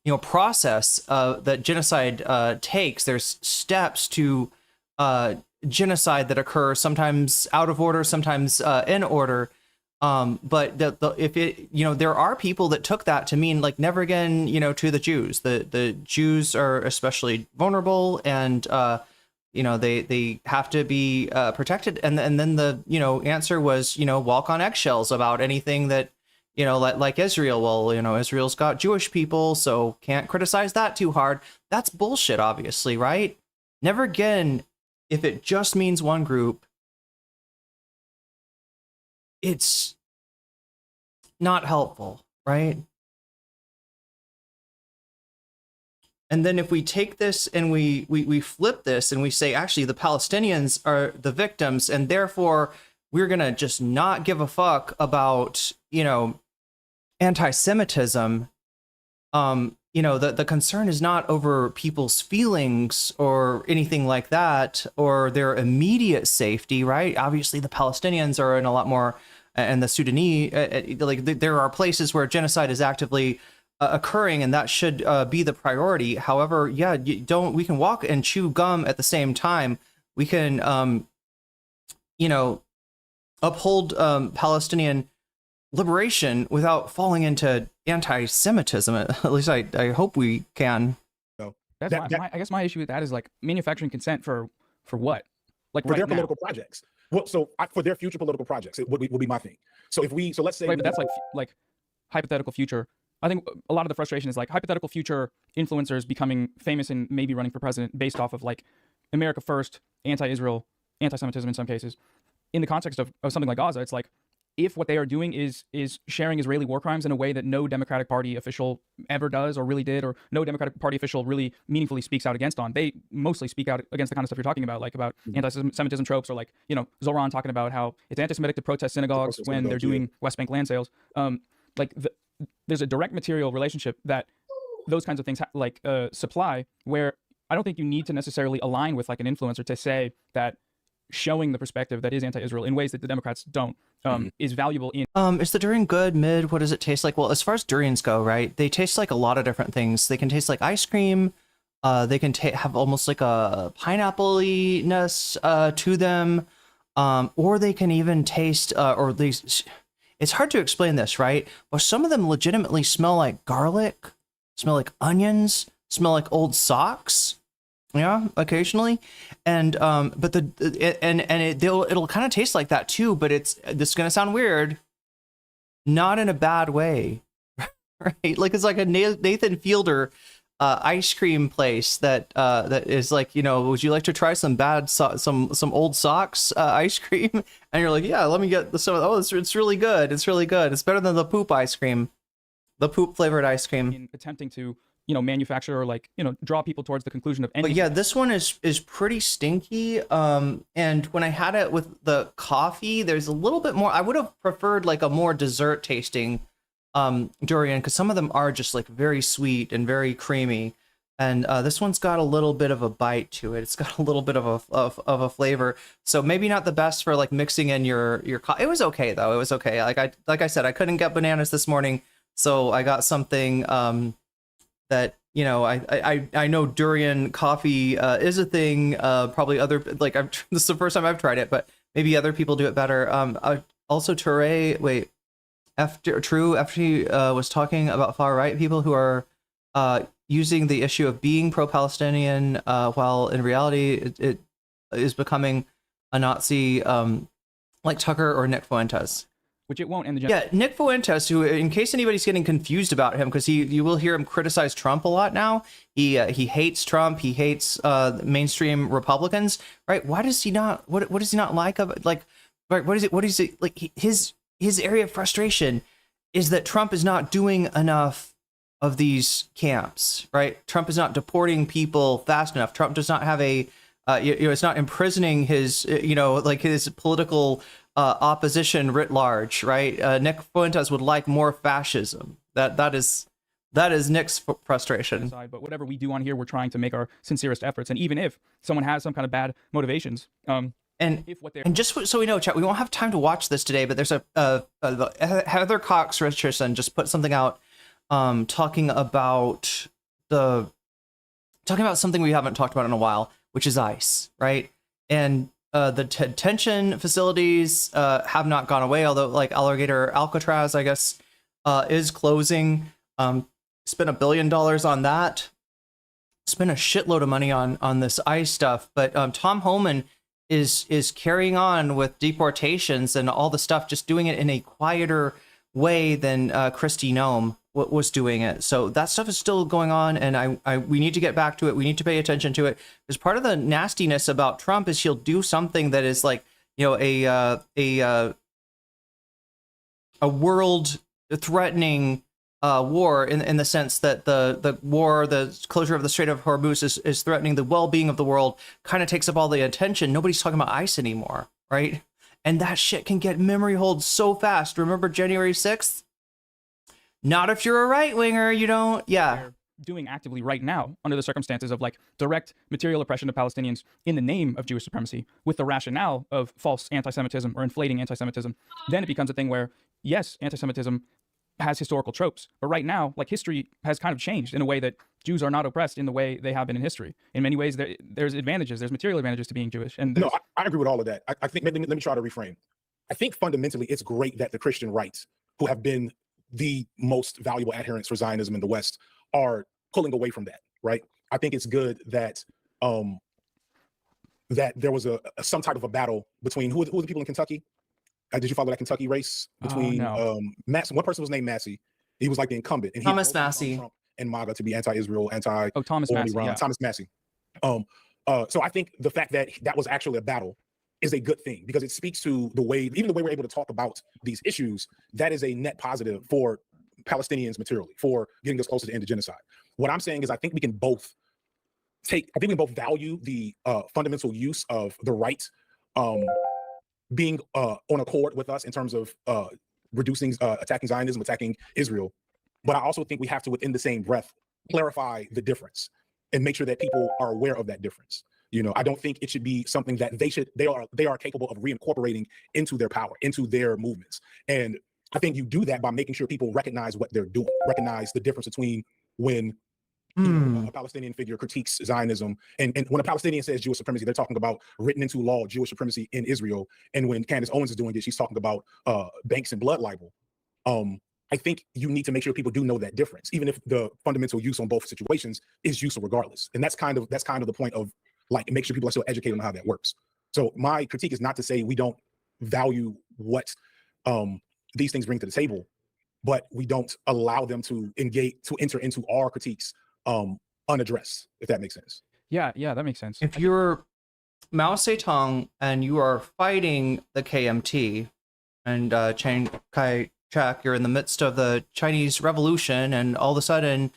you know, process that genocide takes. There's steps to genocide that occur, sometimes out of order, sometimes in order. But if it, you know, there are people that took that to mean like never again, you know, to the Jews. The Jews are especially vulnerable, and you know, they have to be protected. And then the, you know, answer was, you know, walk on eggshells about anything that, you know, like Israel. Well, you know, Israel's got Jewish people, so can't criticize that too hard. That's bullshit, obviously, right? Never again, if it just means one group, it's not helpful, right? And then if we take this and we flip this and we say, actually, the Palestinians are the victims, and therefore we're going to just not give a fuck about, you know, anti-Semitism, you know, the concern is not over people's feelings or anything like that, or their immediate safety, right? Obviously, the Palestinians are in a lot more, and the Sudanese, like there are places where genocide is actively occurring, and that should be the priority. However, yeah, we can walk and chew gum at the same time. We can, you know, uphold Palestinian liberation without falling into anti-Semitism. At least I hope we can. That's I guess my issue with that is like manufacturing consent for what? Like for right their now. political projects. Well, so for their future political projects, it would be my thing. So let's say, right, but that's like hypothetical future. I think a lot of the frustration is like hypothetical future influencers becoming famous and maybe running for president based off of like America first, anti-Israel, anti-Semitism in some cases. In the context of something like Gaza, it's like, if what they are doing is sharing Israeli war crimes in a way that no Democratic Party official ever does or really did, or no Democratic Party official really meaningfully speaks out against on, they mostly speak out against the kind of stuff you're talking about, like about anti-Semitism tropes, or like, you know, Zoran talking about how it's anti-Semitic to protest synagogues when they're doing West Bank land sales. Like there's a direct material relationship that those kinds of things supply, where I don't think you need to necessarily align with like an influencer to say that showing the perspective that is anti-Israel in ways that the Democrats don't is valuable in. Is the durian good, mid? What does it taste like? Well, as far as durians go, right, they taste like a lot of different things. They can taste like ice cream. They can have almost like a pineapple-ness to them. Or they can even taste, or at least, it's hard to explain this, right? But some of them legitimately smell like garlic, smell like onions, smell like old socks. Yeah, occasionally, and but it'll kind of taste like that too. But this is gonna sound weird. not in a bad way, right? Like it's like a Nathan Fielder ice cream place that that is like, you know, would you like to try some some old socks ice cream? And you're like, yeah, let me get some. Oh, it's really good. It's really good. It's better than the poop ice cream, the poop flavored ice cream. In attempting to, you know, manufacture or like, you know, draw people towards the conclusion of But yeah, this one is pretty stinky. And when I had it with the coffee, there's a little bit more. I would have preferred like a more dessert tasting durian, because some of them are just like very sweet and very creamy, and this one's got a little bit of a bite to it. It's got a little bit of a flavor, so maybe not the best for like mixing in your coffee. It was okay though. It was okay. Like I said, I couldn't get bananas this morning, so I got something that, you know, I know durian coffee is a thing. Probably other, like, this is the first time I've tried it, but maybe other people do it better. Also Ture, wait. After was talking about far right people who are using the issue of being pro-Palestinian while in reality it is becoming a Nazi, like Tucker or Nick Fuentes. Which it won't end the Yeah, Nick Fuentes, who, in case anybody's getting confused about him, because you will hear him criticize Trump a lot now. He hates Trump. He hates mainstream Republicans. Right? Why does he not? What does he not like? Like, right? What is it like? His area of frustration is that Trump is not doing enough of these camps, right? Trump is not deporting people fast enough. Trump does not have a, it's not imprisoning his, like his political opposition writ large, right? Nick Fuentes would like more fascism. That is Nick's frustration. But whatever we do on here, we're trying to make our sincerest efforts. And even if someone has some kind of bad motivations, and just so we know, chat, we won't have time to watch this today, but there's Heather Cox Richardson just put something out talking about something we haven't talked about in a while, which is ICE, right? And the detention facilities have not gone away, although like Alcatraz, I guess, is closing. Spent $1 billion on that. Spent a shitload of money on this ICE stuff, but Tom Homan is carrying on with deportations and all the stuff, just doing it in a quieter way than Kristi Noem was doing it. So that stuff is still going on, and we need to get back to it. We need to pay attention to it, because part of the nastiness about Trump is he'll do something that is like, a world threatening war in the sense that the war, the closure of the Strait of Hormuz is threatening the well-being of the world, kind of takes up all the attention. Nobody's talking about ICE anymore, right? And that shit can get memory hold so fast. Remember January 6th? Not if you're a right-winger, you don't. Yeah. They're doing actively right now under the circumstances of like direct material oppression of Palestinians in the name of Jewish supremacy with the rationale of false anti-Semitism or inflating anti-Semitism. Then it becomes a thing where, yes, anti-Semitism has historical tropes, but right now, like, history has kind of changed in a way that Jews are not oppressed in the way they have been in history. In many ways, there's advantages, there's material advantages to being Jewish. And no, I agree with all of that. I think, let me try to reframe. I think fundamentally it's great that the Christian rights, who have been the most valuable adherents for Zionism in the West, are pulling away from that, right? I think it's good that that there was some type of a battle between who are the people in Kentucky? Did you follow that Kentucky race between Massey? One person was named Massey. He was like the incumbent, and Thomas Massey and MAGA to be anti-Israel, Thomas Massey, Iran. yeah. Thomas Massey. So I think the fact that that was actually a battle is a good thing, because it speaks to the way, even the way we're able to talk about these issues, that is a net positive for Palestinians materially, for getting us closer to end the genocide. What I'm saying is I think we can both value the fundamental use of the right being on accord with us in terms of reducing, attacking Zionism, attacking Israel. But I also think we have to, within the same breath, clarify the difference and make sure that people are aware of that difference. I don't think it should be something that they are capable of reincorporating into their power, into their movements. And I think you do that by making sure people recognize what they're doing, recognize the difference between when a Palestinian figure critiques Zionism, and when a Palestinian says Jewish supremacy, they're talking about written into law Jewish supremacy in Israel. And when Candace Owens is doing it, she's talking about Banks and blood libel. I think you need to make sure people do know that difference, even if the fundamental use on both situations is useful regardless. And that's kind of the point of, like, make sure people are still educated on how that works. So my critique is not to say we don't value what these things bring to the table, but we don't allow them to enter into our critiques unaddressed, if that makes sense. Yeah, that makes sense. If you're Mao Zedong and you are fighting the KMT and Chiang Kai-shek, you're in the midst of the Chinese Revolution, and all of a sudden,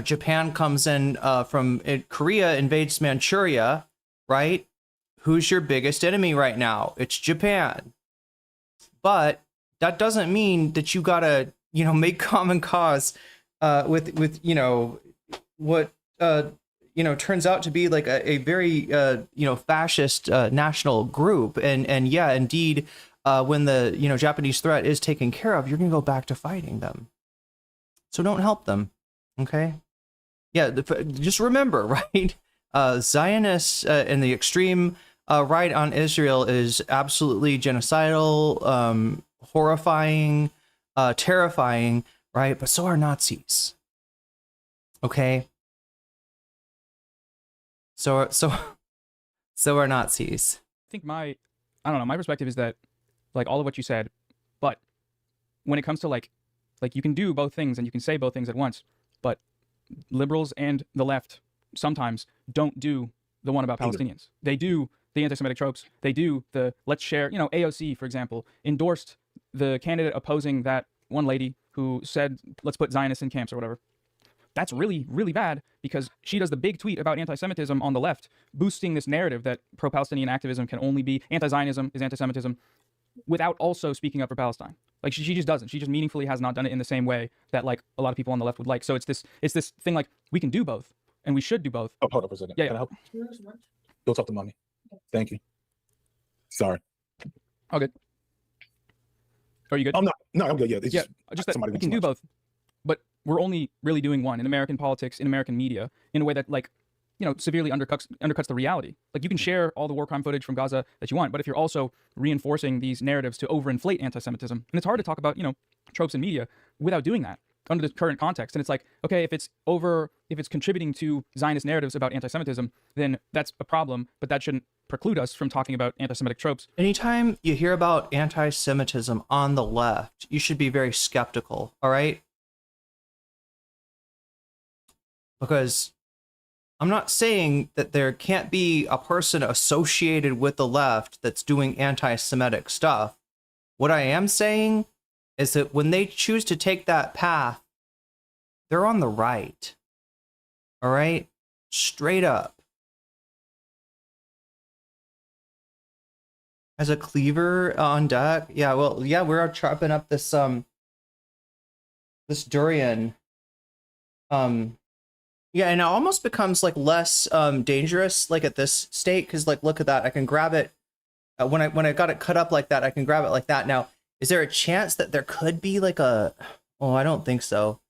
Japan comes in from Korea, invades Manchuria, right? Who's your biggest enemy right now? It's Japan. But that doesn't mean that you gotta, make common cause with what turns out to be like a very fascist national group. And yeah, indeed, when the Japanese threat is taken care of, you're gonna go back to fighting them. So don't help them, okay? Yeah, just remember, right? Zionists and the extreme right on Israel is absolutely genocidal, horrifying, terrifying, right? But so are Nazis. Okay? So are Nazis. I think my perspective is that, like, all of what you said, but when it comes to like you can do both things and you can say both things at once, but liberals and the left sometimes don't do the one about Palestinians. They do the anti-Semitic tropes. They do the let's share, AOC, for example, endorsed the candidate opposing that one lady who said, let's put Zionists in camps or whatever. That's really, really bad, because she does the big tweet about anti-Semitism on the left, boosting this narrative that pro-Palestinian activism can only be anti-Zionism is anti-Semitism, without also speaking up for Palestine. Like, she just doesn't. She just meaningfully has not done it in the same way that, like, a lot of people on the left would like. So it's this thing, like, we can do both, and we should do both. Oh, hold on for a second. Yeah. Can I help? Go talk to mommy. Thank you. Sorry. Oh, good. Are you good? No, I'm good. Yeah, just that we can do both, but we're only really doing one in American politics, in American media, in a way that, like, severely undercuts the reality. Like, you can share all the war crime footage from Gaza that you want, but if you're also reinforcing these narratives to overinflate anti-Semitism, and it's hard to talk about, tropes in media without doing that under the current context. And it's like, okay, if it's contributing to Zionist narratives about anti-Semitism, then that's a problem, but that shouldn't preclude us from talking about anti-Semitic tropes. Anytime you hear about anti-Semitism on the left, you should be very skeptical, all right? Because I'm not saying that there can't be a person associated with the left that's doing anti-Semitic stuff. What I am saying is that when they choose to take that path, they're on the right. All right? Straight up. As a cleaver on deck? Yeah, well, yeah, we're chopping up this this durian. Yeah, and it almost becomes like less dangerous, like at this state, because like look at that, I can grab it when I got it cut up like that, I can grab it like that. Now, is there a chance that there could be like a? Oh, I don't think so.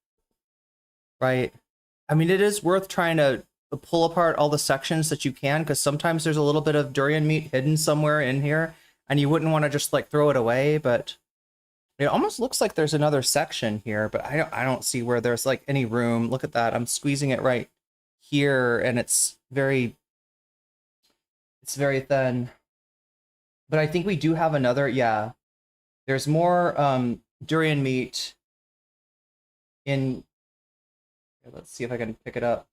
Right? I mean, it is worth trying to pull apart all the sections that you can, because sometimes there's a little bit of durian meat hidden somewhere in here, and you wouldn't want to just like throw it away, but. It almost looks like there's another section here, but I don't see where there's like any room. Look at that. I'm squeezing it right here, and it's very thin. But I think we do have another, yeah. There's more durian meat in, let's see if I can pick it up.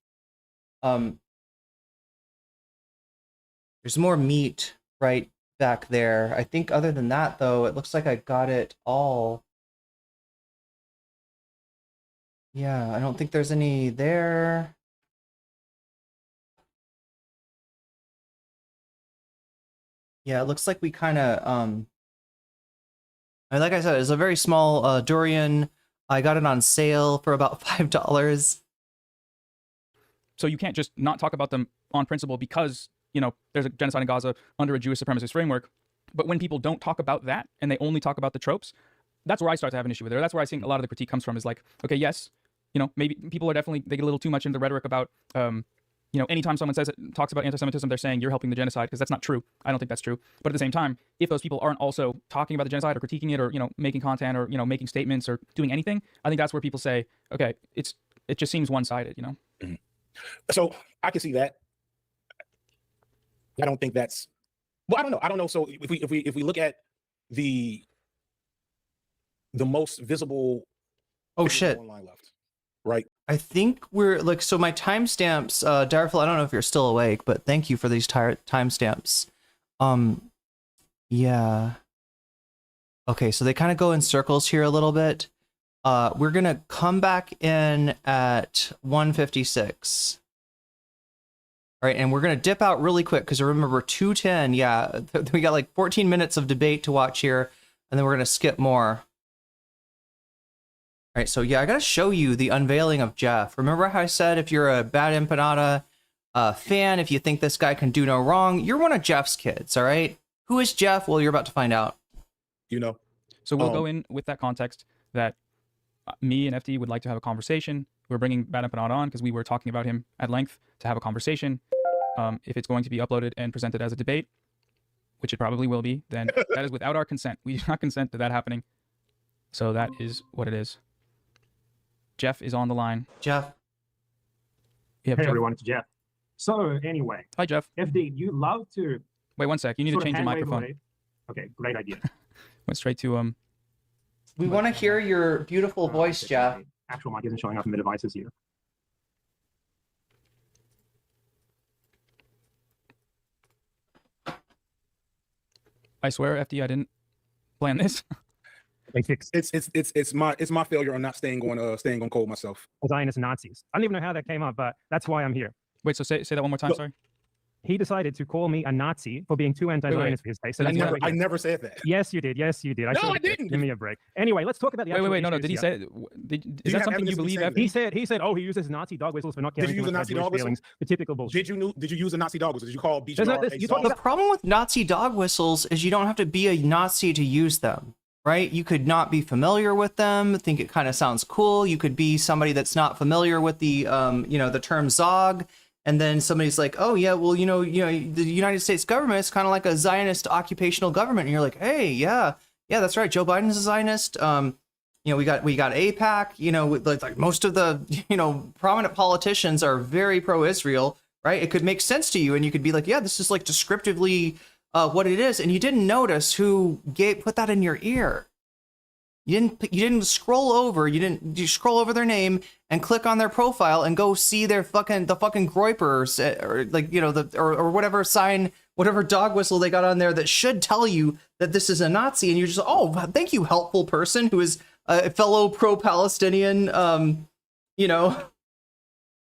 There's more meat right back there. I think other than that, though, it looks like I got it all. Yeah, I don't think there's any there. Yeah, it looks like we kind of, like I said, it's a very small durian. I got it on sale for about $5. So you can't just not talk about them on principle because, there's a genocide in Gaza under a Jewish supremacist framework. But when people don't talk about that and they only talk about the tropes, that's where I start to have an issue with it. That's where I think a lot of the critique comes from, is like, okay, yes, maybe people are definitely, they get a little too much into the rhetoric about, anytime someone talks about anti-Semitism, they're saying you're helping the genocide, because that's not true. I don't think that's true. But at the same time, if those people aren't also talking about the genocide or critiquing it or, making content or, making statements or doing anything, I think that's where people say, okay, it just seems one-sided, Mm-hmm. So I can see that. I don't think that's, well, I don't know. So if we look at the the most visible. Oh figure shit. Online left, right? I think we're like, so my timestamps, Direful, I don't know if you're still awake, but thank you for these timestamps. Yeah. Okay, so they kind of go in circles here a little bit. We're gonna come back in at 1:56. All right, and we're gonna dip out really quick because remember 2:10. Yeah, we got like 14 minutes of debate to watch here, and then we're gonna skip more. All right, so yeah, I gotta show you the unveiling of Jeff. Remember how I said if you're a Bad Empanada fan, if you think this guy can do no wrong, you're one of Jeff's kids. All right, who is Jeff? Well, you're about to find out. You know. So we'll go in with that context that me and FD would like to have a conversation. We're bringing Bad Empanada on because we were talking about him at length to have a conversation. If it's going to be uploaded and presented as a debate, which it probably will be, then that is without our consent. We do not consent to that happening. So that is what it is. Jeff is on the line. Jeff. Hey, Jeff. Everyone, it's Jeff. So anyway. Hi, Jeff. FD, you love to... Wait 1 sec. You need to change your microphone. Okay, great idea. Went straight to... We want to hear your beautiful voice, Jeff. Actual mic isn't showing up in the devices here. I swear, FD, I didn't plan this. It's my failure on not staying on code myself. Zionist Nazis. I don't even know how that came up, but that's why I'm here. Wait, so say that one more time, sorry. He decided to call me a Nazi for being too anti-Zionist for his taste. So I never said that. Yes, you did. Yes, you did. I didn't. Give me a break. Anyway, let's talk about the actual Wait, no. Did he say? Is that something you believe? He said, oh, he uses Nazi dog whistles for not caring. Did you use a Nazi dog whistle? The typical bullshit. Did you use a Nazi dog whistle? Did you call beach? The problem with Nazi dog whistles is you don't have to be a Nazi to use them, right? You could not be familiar with them, think it kind of sounds cool. You could be somebody that's not familiar with the, the term Zog. And then somebody's like, oh yeah, well, the United States government is kind of like a Zionist occupational government. And you're like, hey, yeah, that's right. Joe Biden's a Zionist. We got AIPAC, like most of the, prominent politicians are very pro-Israel, right? It could make sense to you. And you could be like, yeah, this is like descriptively what it is. And you didn't notice who put that in your ear. You didn't scroll over. You scroll over their name and click on their profile and go see the fucking groypers or whatever sign, whatever dog whistle they got on there that should tell you that this is a Nazi. And you're just, oh, thank you, helpful person who is a fellow pro-Palestinian,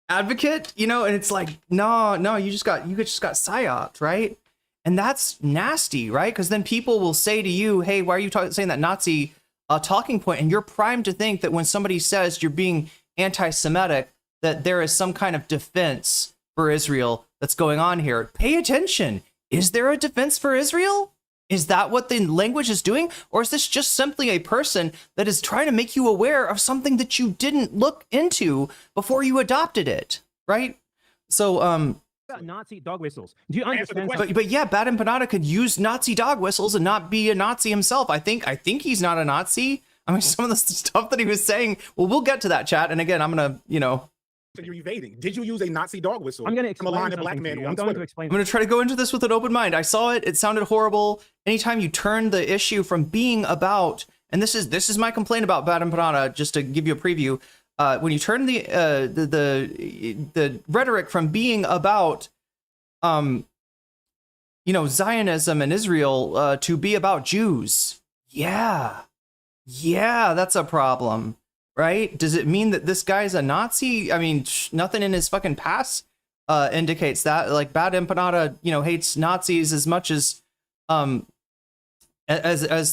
advocate, and it's like, no, you just got psyoped, right? And that's nasty, right? Because then people will say to you, hey, why are you saying that Nazi talking point? And you're primed to think that when somebody says you're being anti-Semitic, that there is some kind of defense for Israel that's going on here. Pay attention. Is there a defense for Israel? Is that what the language is doing? Or is this just simply a person that is trying to make you aware of something that you didn't look into before you adopted it, right? So, Nazi dog whistles. Do you understand? But yeah, Bad Empanada could use Nazi dog whistles and not be a Nazi himself. I think he's not a Nazi. I mean, some of the stuff that he was saying. Well, we'll get to that, chat. And again, I'm gonna, So you're evading. Did you use a Nazi dog whistle? I'm gonna explain from a line of black men. I'm going to explain. I'm gonna try to go into this with an open mind. I saw it. It sounded horrible. Anytime you turn the issue from being about, and this is my complaint about Bad Empanada, just to give you a preview. When you turn the rhetoric from being about Zionism and Israel to be about Jews. Yeah, that's a problem, right? Does it mean that this guy's a Nazi? I mean, nothing in his fucking past indicates that. Like, Bad Empanada, hates Nazis as much as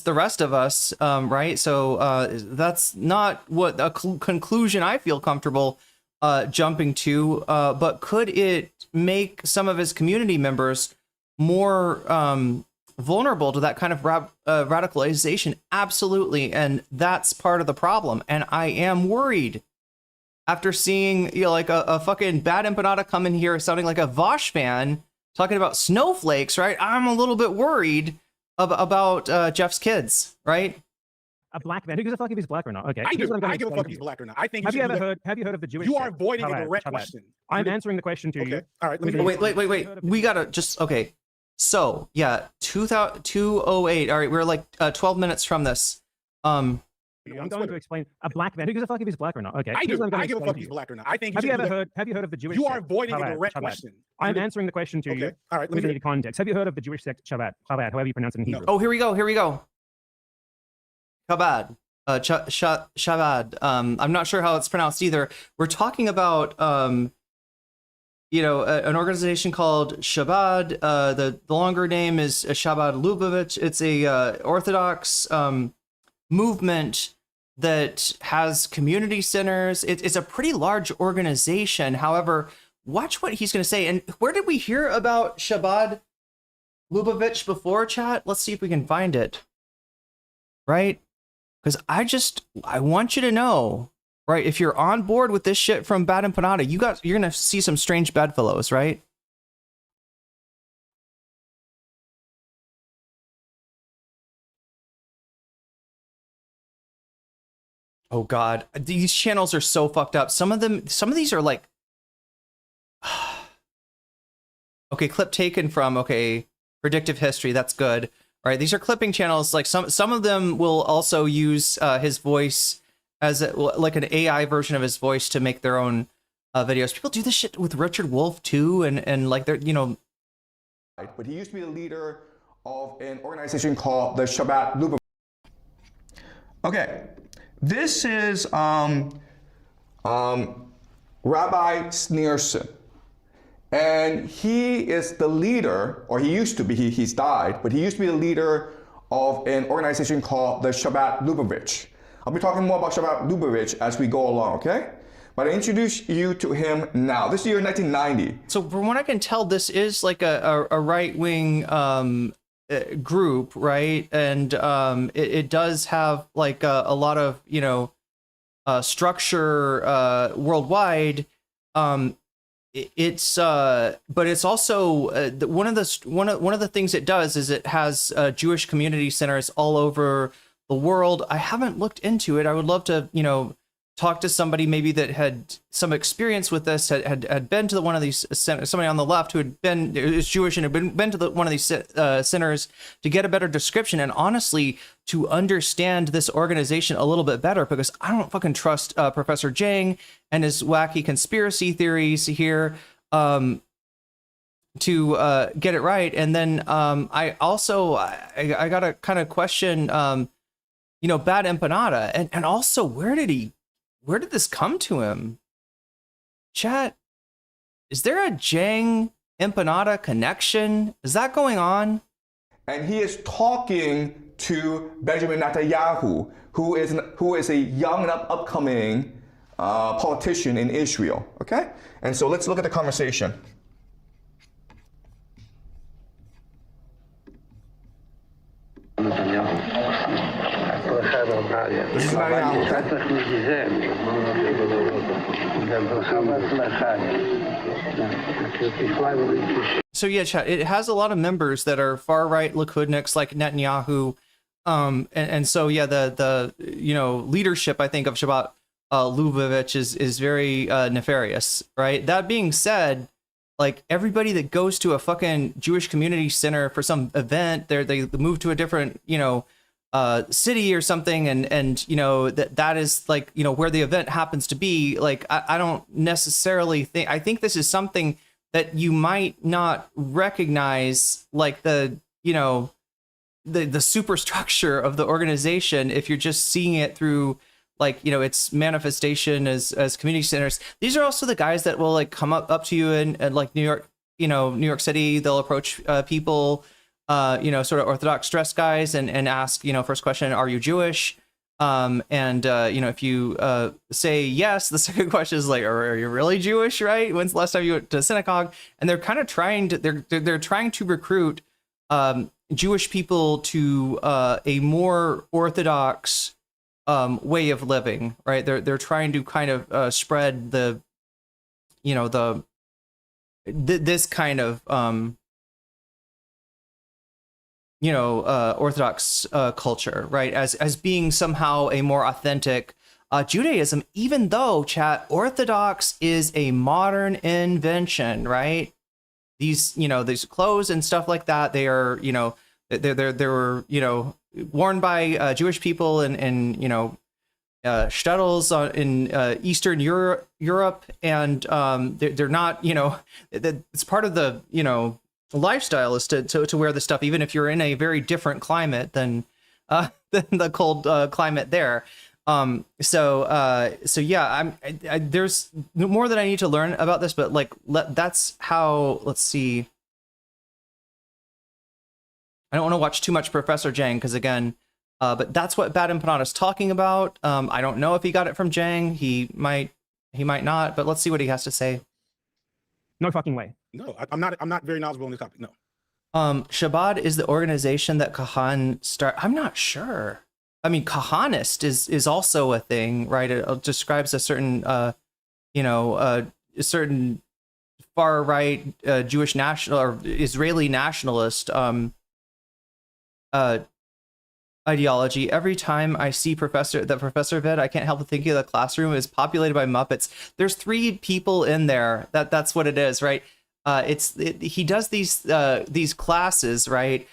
the rest of us, right? So that's not what a conclusion I feel comfortable jumping to, but could it make some of his community members more vulnerable to that kind of radicalization? Absolutely. And that's part of the problem. And I am worried after seeing like a fucking Bad Empanada come in here sounding like a Vosh fan talking about snowflakes, right? I'm a little bit worried about Jeff's kids, right? A black man. Who gives a fuck if he's black or not? Okay. I give a fuck if he's black or not. I think. Have you heard of the Jewish? You are avoiding a direct question. I'm answering the question to you. All right. Wait. We gotta just okay. So yeah, 208. All right, we're like 12 minutes from this. I'm going to explain a black man. Who gives a fuck if he's black or not? Okay. I here's do. what I'm going I to give a explain fuck to if he's you. black or not. I think Have you heard of the Jewish You are sect? avoiding a Chabad, direct Chabad. question. I'm answering the question to you Okay. All right. Let with me any context. Have you heard of the Jewish sect Chabad? Chabad, however you pronounce it in No. Hebrew. Oh, here we go. Chabad. Chabad. I'm not sure how it's pronounced either. We're talking about, you know, an organization called Chabad. The longer name is Chabad Lubavitch. It's a Orthodox movement that has community centers. It's a pretty large organization. However, watch what he's going to say. And where did we hear about Chabad Lubavitch before, chat? Let's see if we can find it. Right? Because I want you to know, right? If you're on board with this shit from Bad Empanada, you're gonna see some strange bedfellows, right? Oh God, these channels are so fucked up. Some of these are like, okay, clip taken from predictive history. That's good. All right, these are clipping channels. Like some of them will also use his voice as like an AI version of his voice to make their own videos. People do this shit with Richard Wolff too, and like they're, you know. But he used to be the leader of an organization called the Shabbat Lubavitch. Okay, this is Rabbi Sneerson. And he is the leader, or he used to be, he's died, but he used to be the leader of an organization called the Shabbat Lubavitch. I'll be talking more about Shabbat Lubavitch as we go along, okay? But I introduce you to him now. This is year 1990. So from what I can tell, this is like a right-wing group, right? And it does have like a lot of, you know, structure worldwide. But it's also one of the things it does is it has Jewish community centers all over the world. I haven't looked into it. I would love to, you know, talk to somebody maybe that had some experience with this, had been to one of these centers, somebody on the left who is Jewish and had been to one of these centers to get a better description and honestly to understand this organization a little bit better, because I don't fucking trust Professor Jang and his wacky conspiracy theories here to get it right. And then I got to kind of question, you know, Bad Empanada and also where did this come to him? Chat, is there a Jang Empanada connection? Is that going on? And he is talking to Benjamin Netanyahu, who is a young and upcoming politician in Israel, okay? And so let's look at the conversation. This is Netanyahu, okay? So yeah, chat, it has a lot of members that are far right Likudniks like Netanyahu, and so yeah, the you know, leadership I think of Shabbat Lubavitch is very nefarious, right? That being said, like everybody that goes to a fucking Jewish community center for some event, they move to a different, you know, city or something, and you know that is like, you know, where the event happens to be. Like I don't necessarily think, I think this is something that you might not recognize, like the, you know, the superstructure of the organization if you're just seeing it through like, you know, its manifestation as community centers. These are also the guys that will like come up to you in like New York, you know, New York City. They'll approach people, you know, sort of Orthodox dress guys and ask, you know, first question, are you Jewish? And you know, if you say yes, the second question is like, are you really Jewish, right? When's the last time you went to synagogue? And they're kind of trying to, they're trying to recruit Jewish people to a more Orthodox way of living, right? They're trying to kind of spread the, you know, this kind of you know, Orthodox culture, right? As being somehow a more authentic Judaism, even though, chat, Orthodox is a modern invention, right? These, you know, these clothes and stuff like that, they are, you know, they were, you know, worn by Jewish people and you know, shtetls in Eastern Europe, and they're not, you know, it's part of the, you know, lifestyle is to wear this stuff, even if you're in a very different climate than the cold climate there. So yeah, there's more that I need to learn about this, but like that's how. Let's see. I don't want to watch too much Professor Jang because again, but that's what Bad Empanada is talking about. I don't know if he got it from Jang. He might not. But let's see what he has to say. No fucking way. No, I'm not very knowledgeable on this topic. No. Shabbat is the organization that Kahan I'm not sure. I mean, Kahanist is also a thing, right? It describes a certain, you know, a certain far right Jewish national or Israeli nationalist ideology. Every time I see Professor Vid, I can't help but thinking the classroom is populated by Muppets. There's 3 people in there. That's what it is, right? He does these classes, right?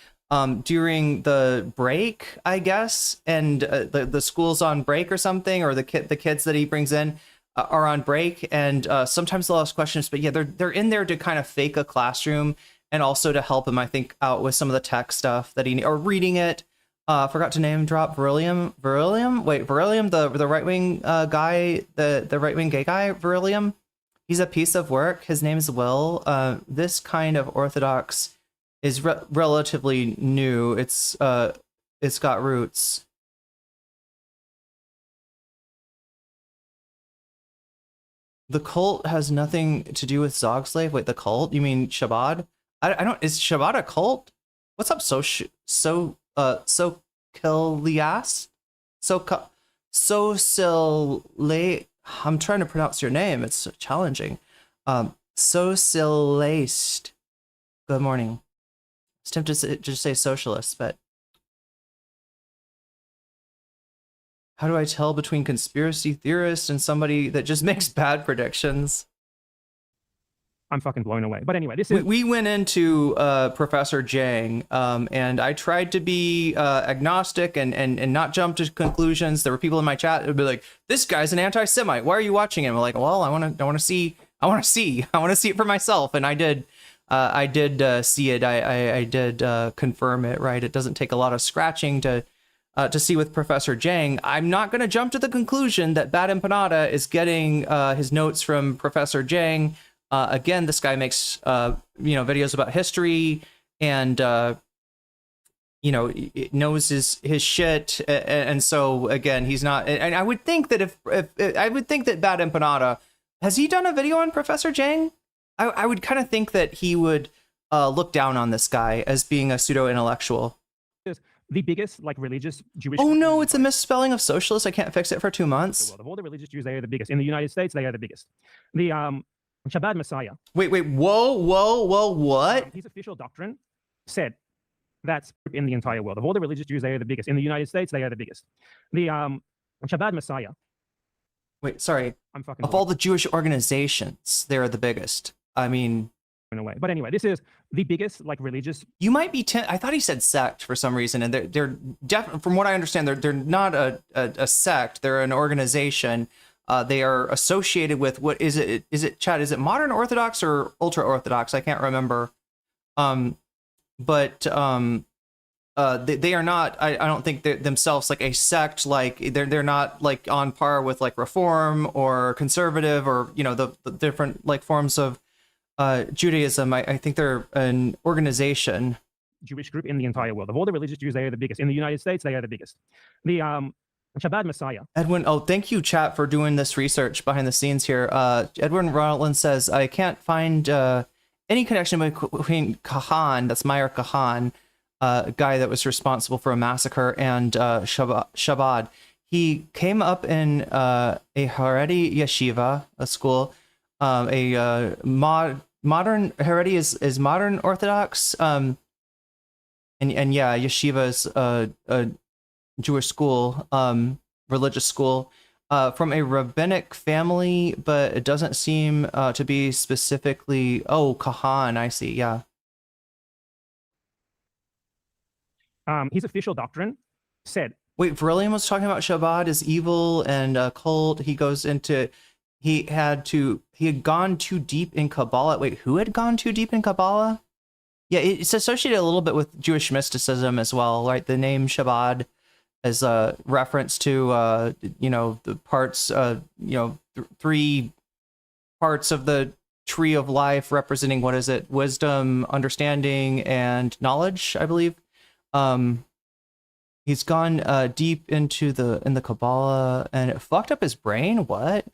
During the break, I guess, and the school's on break or something, or the kids that he brings in are on break, and sometimes they'll ask questions. But yeah, they're in there to kind of fake a classroom and also to help him, I think, out with some of the tech stuff that or reading it. Forgot to name drop Beryllium. Wait, Beryllium, the right wing guy, the right wing gay guy, Beryllium. He's a piece of work. His name's Will. This kind of orthodox is relatively new. It's got roots. The cult has nothing to do with Zogslave. Wait, the cult? You mean Shabbat? I don't. Is Shabbat a cult? What's up, Kilias? I'm trying to pronounce your name. It's challenging. Socialist. Good morning. It's tempted to just say socialist, but how do I tell between conspiracy theorist and somebody that just makes bad predictions? I'm fucking blown away. But anyway, this is... We went into Professor Jang, and I tried to be agnostic and not jump to conclusions. There were people in my chat that would be like, "This guy's an anti-Semite. Why are you watching him?" I'm like, "Well, I want to see it for myself." And I did see it. I did confirm it. Right. It doesn't take a lot of scratching to see with Professor Jang. I'm not going to jump to the conclusion that Bad Empanada is getting his notes from Professor Jang. Again, this guy makes videos about history and knows his shit, and so again, he's not. And I would think that if I would think that Bad Empanada, has he done a video on Professor Jang? I would kind of think that he would look down on this guy as being a pseudo intellectual. The biggest religious Jewish. Oh no, it's a misspelling of socialist. I can't fix it for 2 months. Of all the religious Jews, they are the biggest. In the United States, they are the biggest. The Shabbat Messiah. Wait, whoa, what? His official doctrine said that's in the entire world. Of all the religious Jews, they are the biggest. In the United States, they are the biggest. The Shabbat Messiah. Wait, sorry. I'm fucking. Of all the Jewish organizations, they're the biggest. I mean, in a way. But anyway, this is the biggest religious. You might be. I thought he said sect for some reason, and they're definitely, from what I understand, they're not a sect. They're an organization. They are associated with what is it? Is it Chad? Is it modern Orthodox or ultra Orthodox? I can't remember. But they are not. I don't think they're themselves like a sect. Like they're not like on par with like Reform or conservative or the different like forms of Judaism. I think they're an organization. Jewish group in the entire world. Of all the religious Jews, they are the biggest. In the United States, they are the biggest. The Shabbat Messiah. Edwin, thank you, chat, for doing this research behind the scenes here. Edwin Rollins says, I can't find any connection between Kahan, that's Meir Kahan, a guy that was responsible for a massacre, and Shabbat. He came up in a Haredi yeshiva, a school. Modern Haredi is modern Orthodox. And yeah, yeshiva is a Jewish school, religious school, from a rabbinic family, but it doesn't seem to be specifically. Oh, Kahan, I see. Yeah. His official doctrine said Wait, Brilliant was talking about Shabbat is evil and cult. He goes into, he had gone too deep in Kabbalah. Wait, who had gone too deep in Kabbalah? Yeah, it's associated a little bit with Jewish mysticism as well, right? The name Shabbat as a reference to, you know, the parts, you know, three parts of the tree of life representing, what is it? Wisdom, understanding, and knowledge, I believe. He's gone deep into the Kabbalah, and it fucked up his brain. What?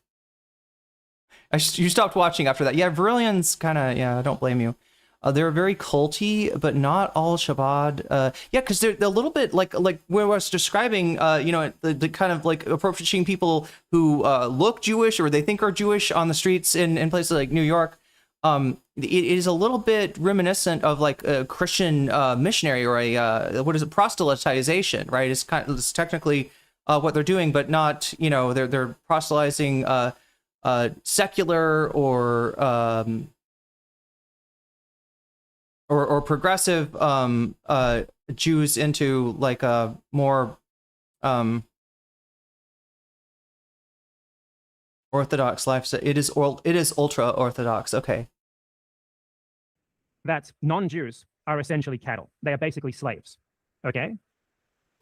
You stopped watching after that. Yeah, Virillian's kind of, yeah, I don't blame you. They're very culty, but not all Shabbat. Yeah, because they're a little bit like where I was describing, you know, the kind of like approaching people who look Jewish or they think are Jewish on the streets in places like New York. It is a little bit reminiscent of like a Christian missionary or a what is it, proselytization, right? It's technically what they're doing, but not, you know, they're proselytizing secular or progressive Jews into like a more orthodox lifestyle. It is ultra orthodox. Okay. That non-Jews are essentially cattle. They are basically slaves. Okay? Do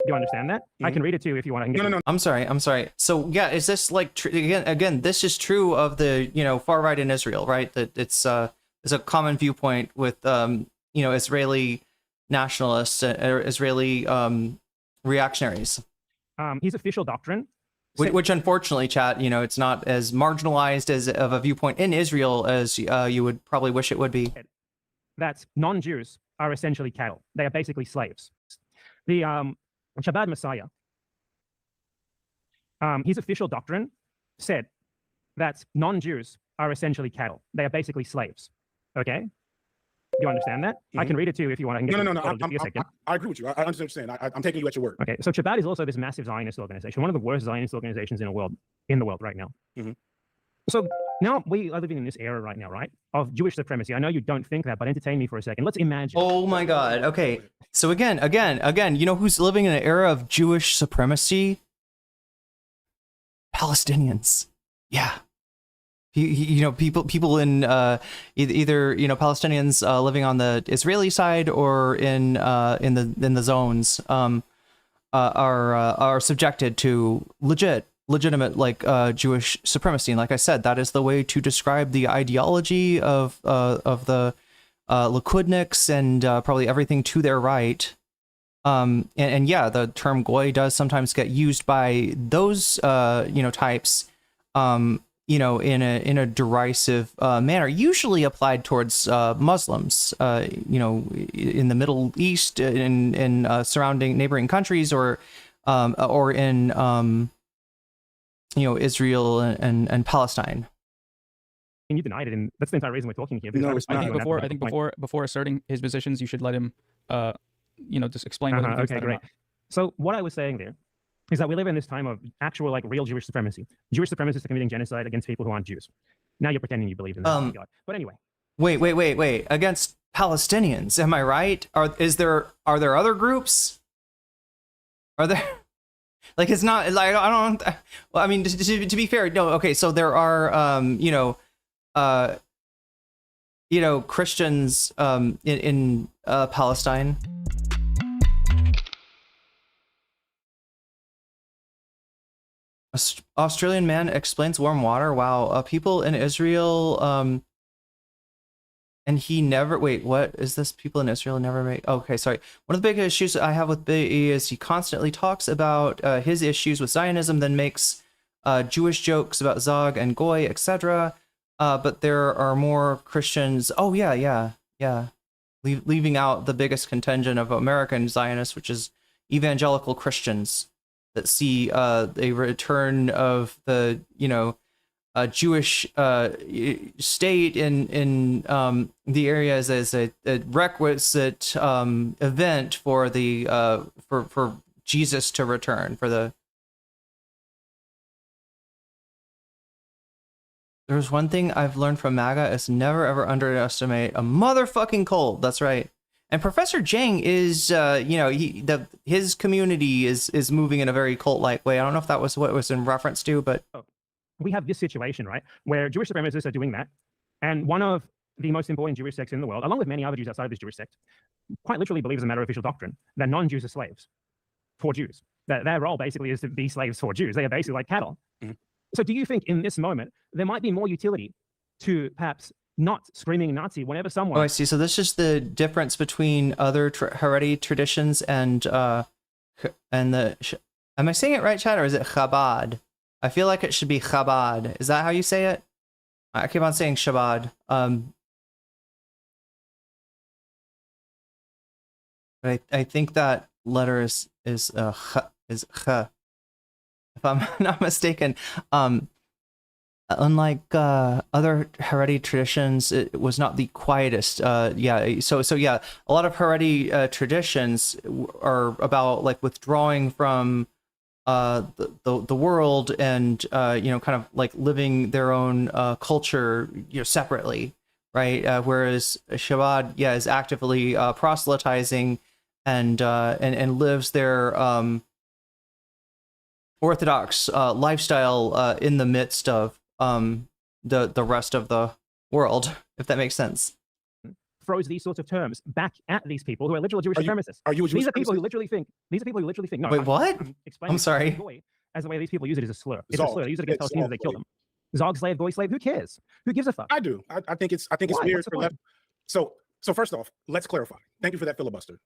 you understand that? I can read it to you if you want. No. I'm sorry. So yeah, is this like again? This is true of the, you know, far right in Israel, right? That it's a common viewpoint with you know, Israeli nationalists or Israeli reactionaries. His official doctrine, Which unfortunately, chat, you know, it's not as marginalized as of a viewpoint in Israel as you would probably wish it would be. that non-Jews are essentially cattle. They are basically slaves. The Shabbat Messiah, his official doctrine said that non-Jews are essentially cattle. They are basically slaves. Okay? Do you understand that? I can read it to you if you want. I can get No. I agree with you. I understand what you're saying. I'm taking you at your word. Okay, so Shabbat is also this massive Zionist organization, one of the worst Zionist organizations in the world right now. So now we are living in this era right now, right, of Jewish supremacy. I know you don't think that, but entertain me for a second. Let's imagine. Oh my God. Okay. So again, you know who's living in an era of Jewish supremacy? Palestinians. Yeah. You know, people in either, you know, Palestinians living on the Israeli side or in the zones are subjected to legitimate like Jewish supremacy. And like I said, that is the way to describe the ideology of the Likudniks and probably everything to their right. And yeah, the term goy does sometimes get used by those you know, types. You know, in a derisive manner, usually applied towards Muslims, you know, in the Middle East, in surrounding neighboring countries, or in you know, Israel and Palestine. And you denied it, and that's the entire reason we're talking here. No, it's not. I think before asserting his positions, you should let him, you know, just explain what he thinks. Okay, great. So what I was saying there is that we live in this time of actual, like, real Jewish supremacy. Jewish supremacists are committing genocide against people who aren't Jews. Now you're pretending you believe in that. But anyway. Wait. Against Palestinians, am I right? Are there other groups? Are there? Like, it's not like I don't. Well, I mean, to be fair, no. Okay, so there are you know, Christians in Palestine. Australian man explains warm water. Wow. People in Israel, and he never, wait, what is this? People in Israel never make, okay, sorry. One of the big issues I have with B is he constantly talks about his issues with Zionism, then makes Jewish jokes about Zog and Goy, etc. But there are more Christians. Oh yeah. Leaving out the biggest contingent of American Zionists, which is evangelical Christians, that see a return of the, you know, Jewish state in the areas as a requisite event for the for Jesus to return. There's one thing I've learned from MAGA is never ever underestimate a motherfucking cold. That's right. And Professor Jang is, his community is moving in a very cult-like way. I don't know if that was what it was in reference to, but we have this situation, right, where Jewish supremacists are doing that, and one of the most important Jewish sects in the world, along with many other Jews outside of this Jewish sect, quite literally believes as a matter of official doctrine that non-Jews are slaves for Jews. That their role basically is to be slaves for Jews. They are basically like cattle. So do you think in this moment there might be more utility to perhaps not screaming Nazi whenever someone... Oh, I see. So this is the difference between other Haredi traditions and the... Am I saying it right, Chad, or is it Chabad? I feel like it should be Chabad. Is that how you say it? I keep on saying Shabbat. But I think that letter is ch, if I'm not mistaken. Unlike other Haredi traditions, it was not the quietest. So yeah, a lot of Haredi traditions are about like withdrawing from the world and kind of like living their own culture, separately, right? Whereas Shabbat, is actively proselytizing and lives their orthodox lifestyle in the midst of the rest of the world, if that makes sense. Throws these sorts of terms back at these people who are literal Jewish supremacists. Are you a Jewish These are people supremacist? who literally think. These are people who literally think. No, Wait, what? Explaining I'm sorry. Goy as the way these people use it is a slur. It's Zog. a slur. They use it against It's Palestinians. Zog They kill slave. them. Zog slave, Goy slave. Who cares? Who gives a fuck? I do. I think it's Why? weird What's the for point? left. So first off, let's clarify. Thank you for that filibuster.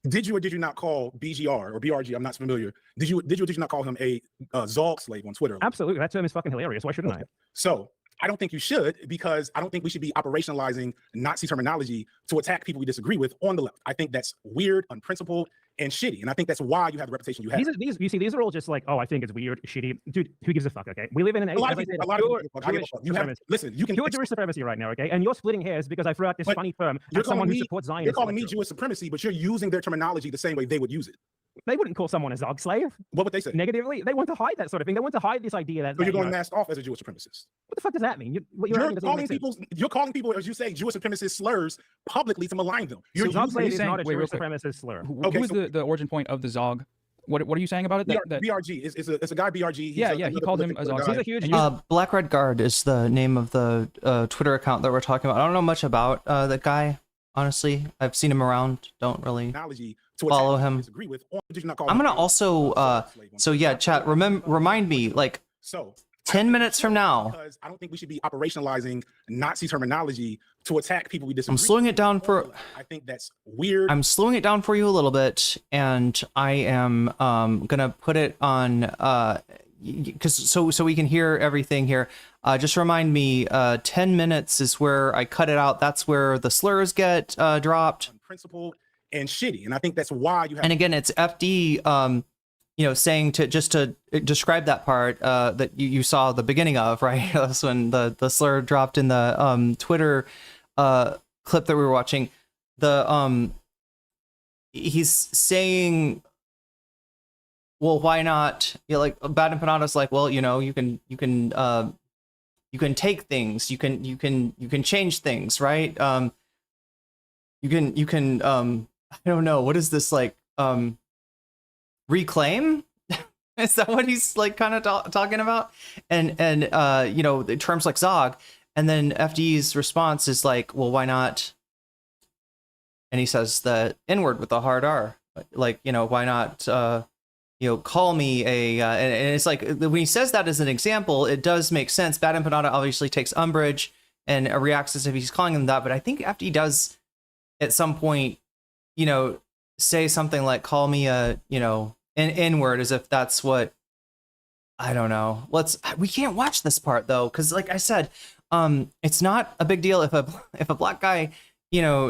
Did you or did you not call BGR or BRG? I'm not familiar. Did you or did you not call him a Zog slave on Twitter? Absolutely. That term is fucking hilarious. Why shouldn't I? So I don't think you should, because I don't think we should be operationalizing Nazi terminology to attack people we disagree with on the left. I think that's weird, unprincipled, and shitty. And I think that's why you have the reputation you have. These are all just like, oh, I think it's weird, shitty. Dude, who gives a fuck, okay? We live in an age, A lot as of I people, said, a lot of pure people, I give a Jewish fuck. You have, supremacy. listen, you can. Pure Jewish supremacy right now, okay? And you're splitting hairs because I threw out this But funny term You're as someone calling who me, supports Zionism. you're calling me Jewish supremacy, but you're using their terminology the same way they would use it. They wouldn't call someone a Zog slave What would they say? negatively. They want to hide that sort of thing. They want to hide this idea that, So you're you going know, masked off as a Jewish supremacist. what the fuck does that mean? What you're saying doesn't make sense. You're calling people, as you say, Jewish supremacist slurs publicly to malign them. You're So Zog using slave is saying- not a wait, real Jewish quick. supremacist slur. Who Okay, was so- the origin point of the Zog? What are you saying about it? BRG is a guy. BRG. Yeah, he called him a Zog. He's a huge. Black Red Guard is the name of the Twitter account that we're talking about. I don't know much about that guy, honestly. I've seen him around. Don't really follow him. I'm gonna also so yeah, chat. Remind me, like, 10 minutes from now. Because I don't think we should be operationalizing Nazi terminology to attack people we disagree. I'm slowing it down for. I think that's weird. I'm slowing it down for you a little bit, and I am gonna put it on because so we can hear everything here. Just remind me, 10 minutes is where I cut it out. That's where the slurs get dropped. Unprincipled and shitty, and I think that's why you have. And again, it's FD. Saying to describe that part that you saw the beginning of, right? That's when the slur dropped in the Twitter clip that we were watching. He's saying, well, why not? Like Bad Empanada's like, well, you can take things, you can change things, right? You can I don't know, what is this, like reclaim? Is that what he's like kind of talking about? And the terms like Zog, and then FD's response is like, well, why not? And he says the N-word with the hard R, like, why not call me a and it's like when he says that as an example, it does make sense. Bad Empanada obviously takes umbrage and reacts as if he's calling him that, but I think FD does at some point say something like, call me a an N-word, as if that's what, I don't know. We can't watch this part though, because like I said, it's not a big deal if a black guy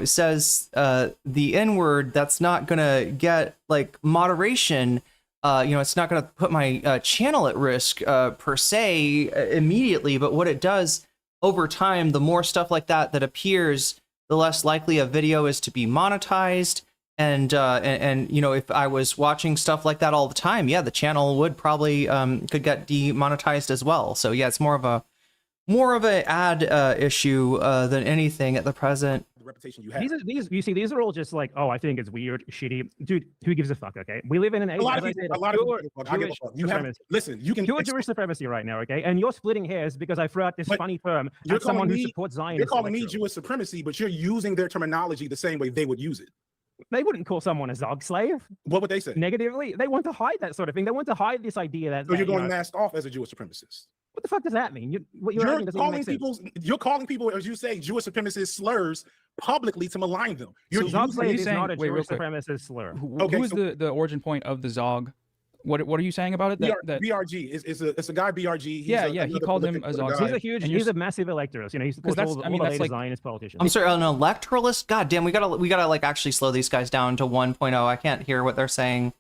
says the N-word. That's not gonna get like moderation. It's not gonna put my channel at risk per se immediately, but what it does over time, the more stuff like that appears, the less likely a video is to be monetized. And if I was watching stuff like that all the time, yeah, the channel would probably could get demonetized as well. So yeah, it's more of a ad issue than anything at the present. reputation you have. These are all just like, oh, I think it's weird, shitty, dude. Who gives a fuck? Okay, we live in an age. A lot of people give a fuck. I give a fuck. You have, listen, you can pure Jewish supremacy right now, okay? And you're splitting hairs because I threw out this funny term as someone who supports Zionism. You're calling me Jewish supremacy, but you're using their terminology the same way they would use it. They wouldn't call someone a Zog slave. What would they say? Negatively. They want to hide that sort of thing. They want to hide this idea that. So you're going masked off as a Jewish supremacist. What the fuck does that mean? You're calling people, as you say, Jewish supremacist slurs publicly to malign them. You're Zog slave is not a Jewish supremacist slur. Who is the origin point of the Zog? What are you saying about it? BRG it's a guy BRG. He called him a Zog. He's a massive electoralist. You know, he supports all the Zionist politicians. I'm sorry, an electoralist? God damn, we gotta like actually slow these guys down to 1.0. I can't hear what they're saying.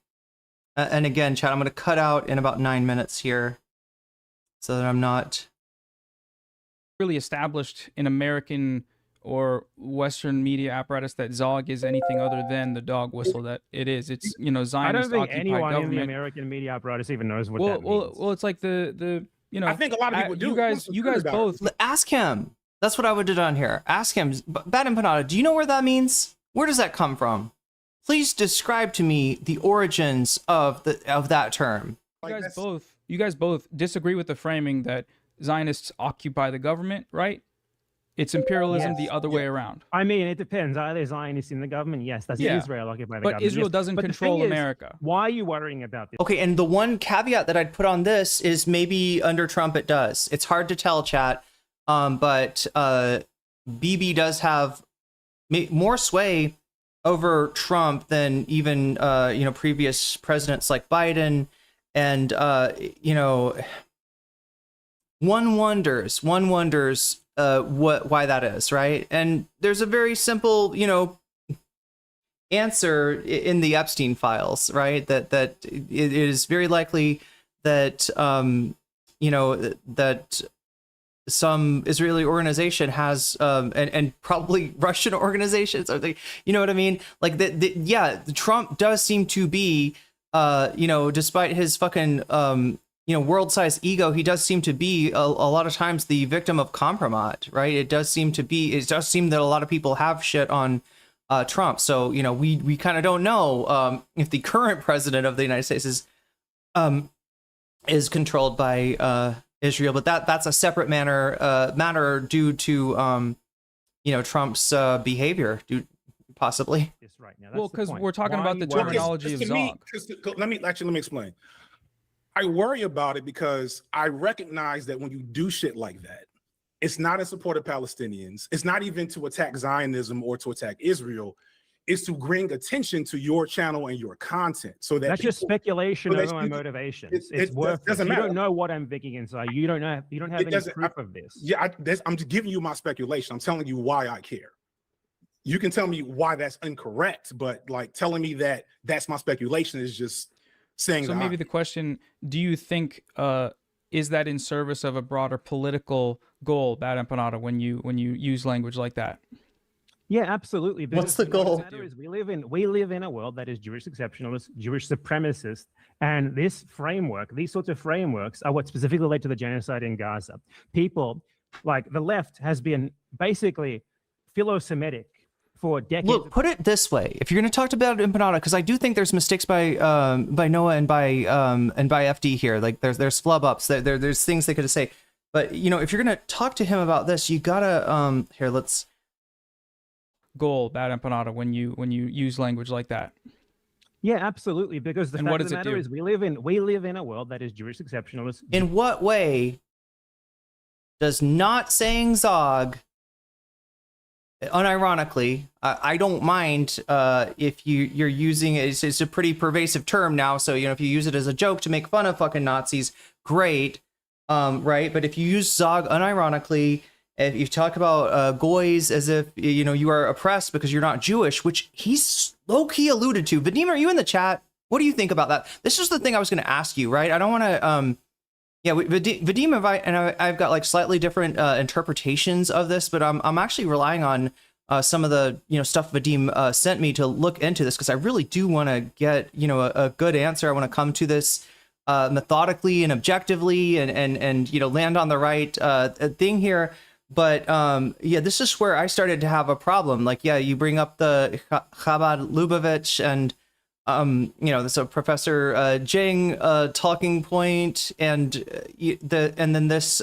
And again, chat, I'm gonna cut out in about 9 minutes here, so that I'm not really established in American or Western media apparatus that Zog is anything other than the dog whistle that it is. It's, you know, Zionist occupied government. I don't think anyone in the American media apparatus even knows what that means. Well, it's like the you know. I think a lot of people do. You guys both ask him. That's what I would have done here. Ask him. Bad Empanada, do you know where that means? Where does that come from? Please describe to me the origins of that term. You guys both disagree with the framing that Zionists occupy the government, right? It's imperialism the other way around. I mean, it depends. Are there Zionists in the government? Yes, that's Israel occupying the government. But Israel doesn't control America. Why are you worrying about this? Okay, and the one caveat that I'd put on this is maybe under Trump it does. It's hard to tell, chat, but Bibi does have more sway over Trump than even previous presidents like Biden, and one wonders why that is, right? And there's a very simple answer in the Epstein files, right? That it is very likely that that some Israeli organization has and probably Russian organizations, or you know what I mean? Like Trump does seem to be despite his fucking world-sized ego, he does seem to be a lot of times the victim of compromise, right? It does seem that a lot of people have shit on Trump. So, we kind of don't know if the current president of the United States is controlled by Israel, but that's a separate matter due to Trump's behavior, possibly. Right now. Well, because we're talking about the terminology of Zog. Let me explain. I worry about it because I recognize that when you do shit like that, it's not in support of Palestinians. It's not even to attack Zionism or to attack Israel. It's to bring attention to your channel and your content. So that's just speculation over my motivations. It's worth. Doesn't matter. You don't know what I'm thinking inside. You don't know. You don't have any proof of this. Yeah, I'm just giving you my speculation. I'm telling you why I care. You can tell me why that's incorrect, but like telling me that that's my speculation is just saying. So maybe the question: do you think is that in service of a broader political goal, Bad Empanada, when you use language like that? Yeah, absolutely. What's the goal? We live in a world that is Jewish exceptionalist, Jewish supremacist, and this framework, these sorts of frameworks, are what specifically led to the genocide in Gaza. People like the left has been basically philo-Semitic for decades. Look, put it this way: if you're going to talk about Empanada, because I do think there's mistakes by Noah and by FD here. Like there's flub ups. There's things they could say. But if you're going to talk to him about this, you gotta here. Let's goal, Bad Empanada, when you use language like that. Yeah, absolutely. Because the fact of the matter is, we live in a world that is Jewish exceptionalist. In what way does not saying Zog, unironically, I don't mind if you're using it. It's a pretty pervasive term now. So if you use it as a joke to make fun of fucking Nazis, great, right? But if you use Zog unironically, if you talk about goys as if you are oppressed because you're not Jewish, which he's low-key alluded to. Vadim, are you in the chat? What do you think about that? This is the thing I was going to ask you, right? I don't want to. Vadim and I've got like slightly different interpretations of this, but I'm actually relying on some of the stuff Vadim sent me to look into this, because I really do want to get a good answer. I want to come to this methodically and objectively and land on the right thing here. But yeah, this is where I started to have a problem. Like, yeah, you bring up the Chabad Lubavitch and you know, there's a Professor Jing talking point, and then this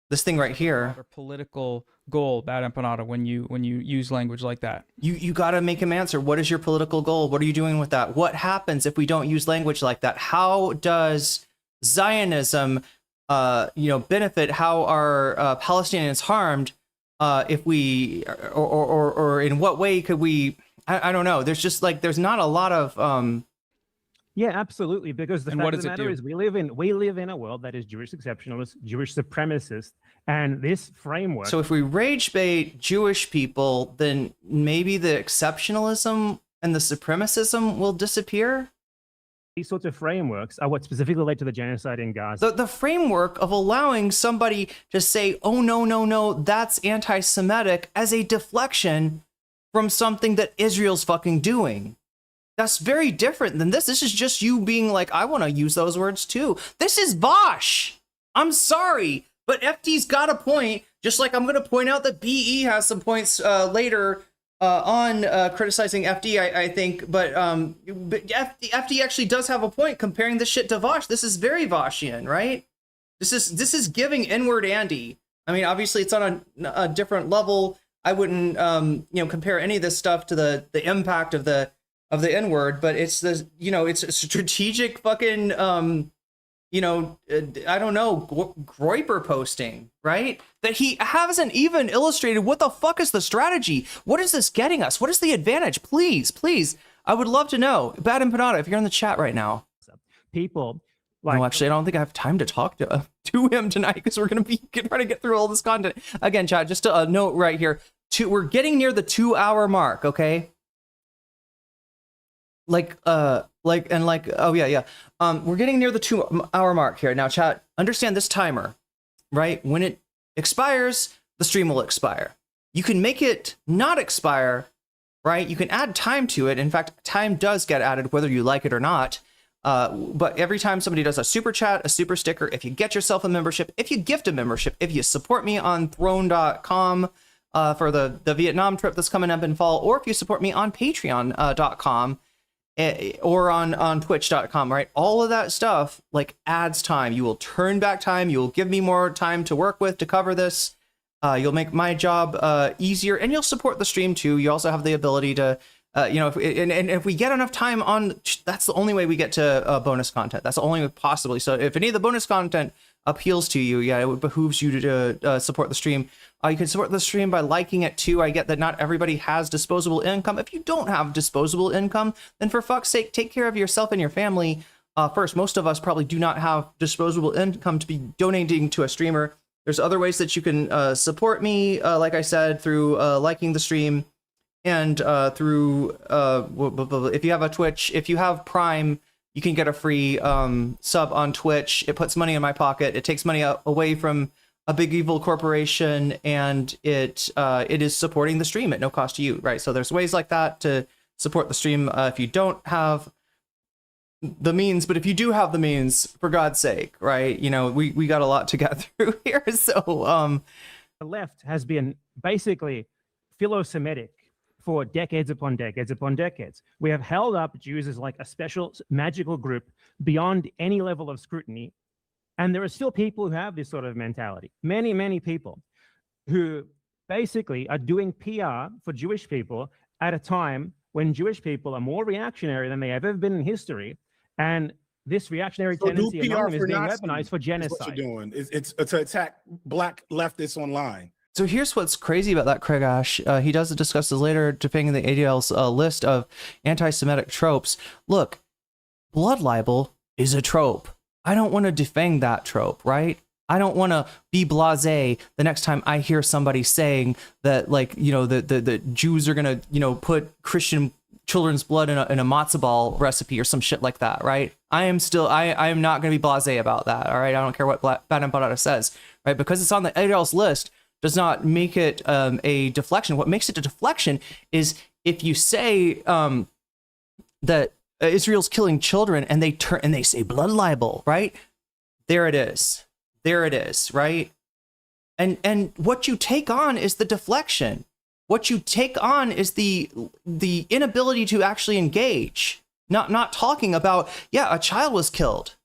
this thing right here. A political goal, bad empanada, when you use language like that. You got to make him answer. What is your political goal? What are you doing with that? What happens if we don't use language like that? How does Zionism, you know, benefit? How are Palestinians harmed if we, or in what way could we? I don't know. There's just like there's not a lot of. Yeah, absolutely. Because the And fact what of does the it matter do? is we live in a world that is Jewish exceptionalist, Jewish supremacist, and this framework. So if we rage bait Jewish people, then maybe the exceptionalism and the supremacism will disappear. These sorts of frameworks are what specifically led to the genocide in Gaza. The framework of allowing somebody to say, oh, no, that's anti-Semitic as a deflection from something that Israel's fucking doing. That's very different than this. This is just you being like, I want to use those words too. This is Bosch. I'm sorry, but FD's got a point. Just like I'm going to point out that BE has some points later on criticizing FD, I think. But FD actually does have a point comparing this shit to Bosch. This is very Boschian, right? This is giving N-word Andy. I mean, obviously it's on a different level. I wouldn't you know, compare any of this stuff to the impact of the N-word, but it's the, you know, it's a strategic fucking you know, I don't know, Groiper posting, right? That he hasn't even illustrated what the fuck is the strategy. What is this getting us? What is the advantage? Please, I would love to know. Bad Empanada, if you're in the chat right now. People like, No, actually, I don't think I have time to talk to him tonight because we're going to be trying to get through all this content. Again, chat, just a note right here. We're getting near the 2-hour mark, okay? Oh yeah. We're getting near the 2-hour mark here. Now, chat, understand this timer, right? When it expires, the stream will expire. You can make it not expire, right? You can add time to it. In fact, time does get added whether you like it or not. But every time somebody does a super chat, a super sticker, if you get yourself a membership, if you gift a membership, if you support me on throne.com for the Vietnam trip that's coming up in fall, or if you support me on patreon.com or on twitch.com, right? All of that stuff like adds time. You will turn back time. You will give me more time to work with to cover this. You'll make my job easier, and you'll support the stream too. You also have the ability to you know, if we get enough time on, that's the only way we get to bonus content. That's the only way possibly. So if any of the bonus content appeals to you, yeah, it behooves you to support the stream. You can support the stream by liking it too. I get that not everybody has disposable income. If you don't have disposable income, then for fuck's sake, take care of yourself and your family first. Most of us probably do not have disposable income to be donating to a streamer. There's other ways that you can support me, like I said, through liking the stream. And through if you have a Twitch, if you have Prime, you can get a free sub on Twitch. It puts money in my pocket. It takes money away from a big evil corporation, and it is supporting the stream at no cost to you, right? So there's ways like that to support the stream if you don't have the means. But if you do have the means, for God's sake, right? You know, we got a lot to get through here. So the left has been basically philo-Semitic for decades upon decades upon decades. We have held up Jews as like a special magical group beyond any level of scrutiny. And there are still people who have this sort of mentality. Many, many people who basically are doing PR for Jewish people at a time when Jewish people are more reactionary than they have ever been in history. And this reactionary tendency among them is being weaponized for genocide. What you're doing. It's to attack black leftists online. So here's what's crazy about that, Craig Ash. He does discuss this later, defending the ADL's list of anti-Semitic tropes. Look, blood libel is a trope. I don't want to defang that trope, right? I don't want to be blasé the next time I hear somebody saying that, like, you know, the Jews are going to, you know, put Christian children's blood in a matzo ball recipe or some shit like that, right? I am not going to be blasé about that, all right? I don't care what Bad Empanada says, right? Because it's on the ADL's list does not make it a deflection. What makes it a deflection is if you say that Israel's killing children and they say blood libel, right? There it is, right? And what you take on is the deflection. What you take on is the inability to actually engage. Not talking about, yeah, a child was killed.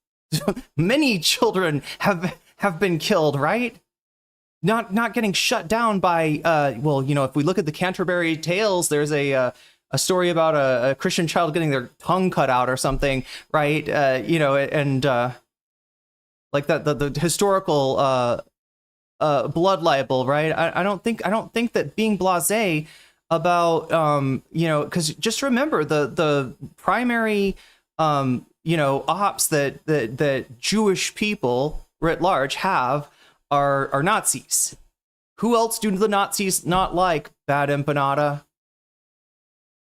Many children have been killed, right? Not getting shut down by well, you know, if we look at the Canterbury Tales, there's a story about a Christian child getting their tongue cut out or something, right? You know, and like that the historical blood libel, right? I don't think that being blasé about you know, because just remember the primary you know, ops that Jewish people writ large have are Nazis. Who else do the Nazis not like? Bad Empanada.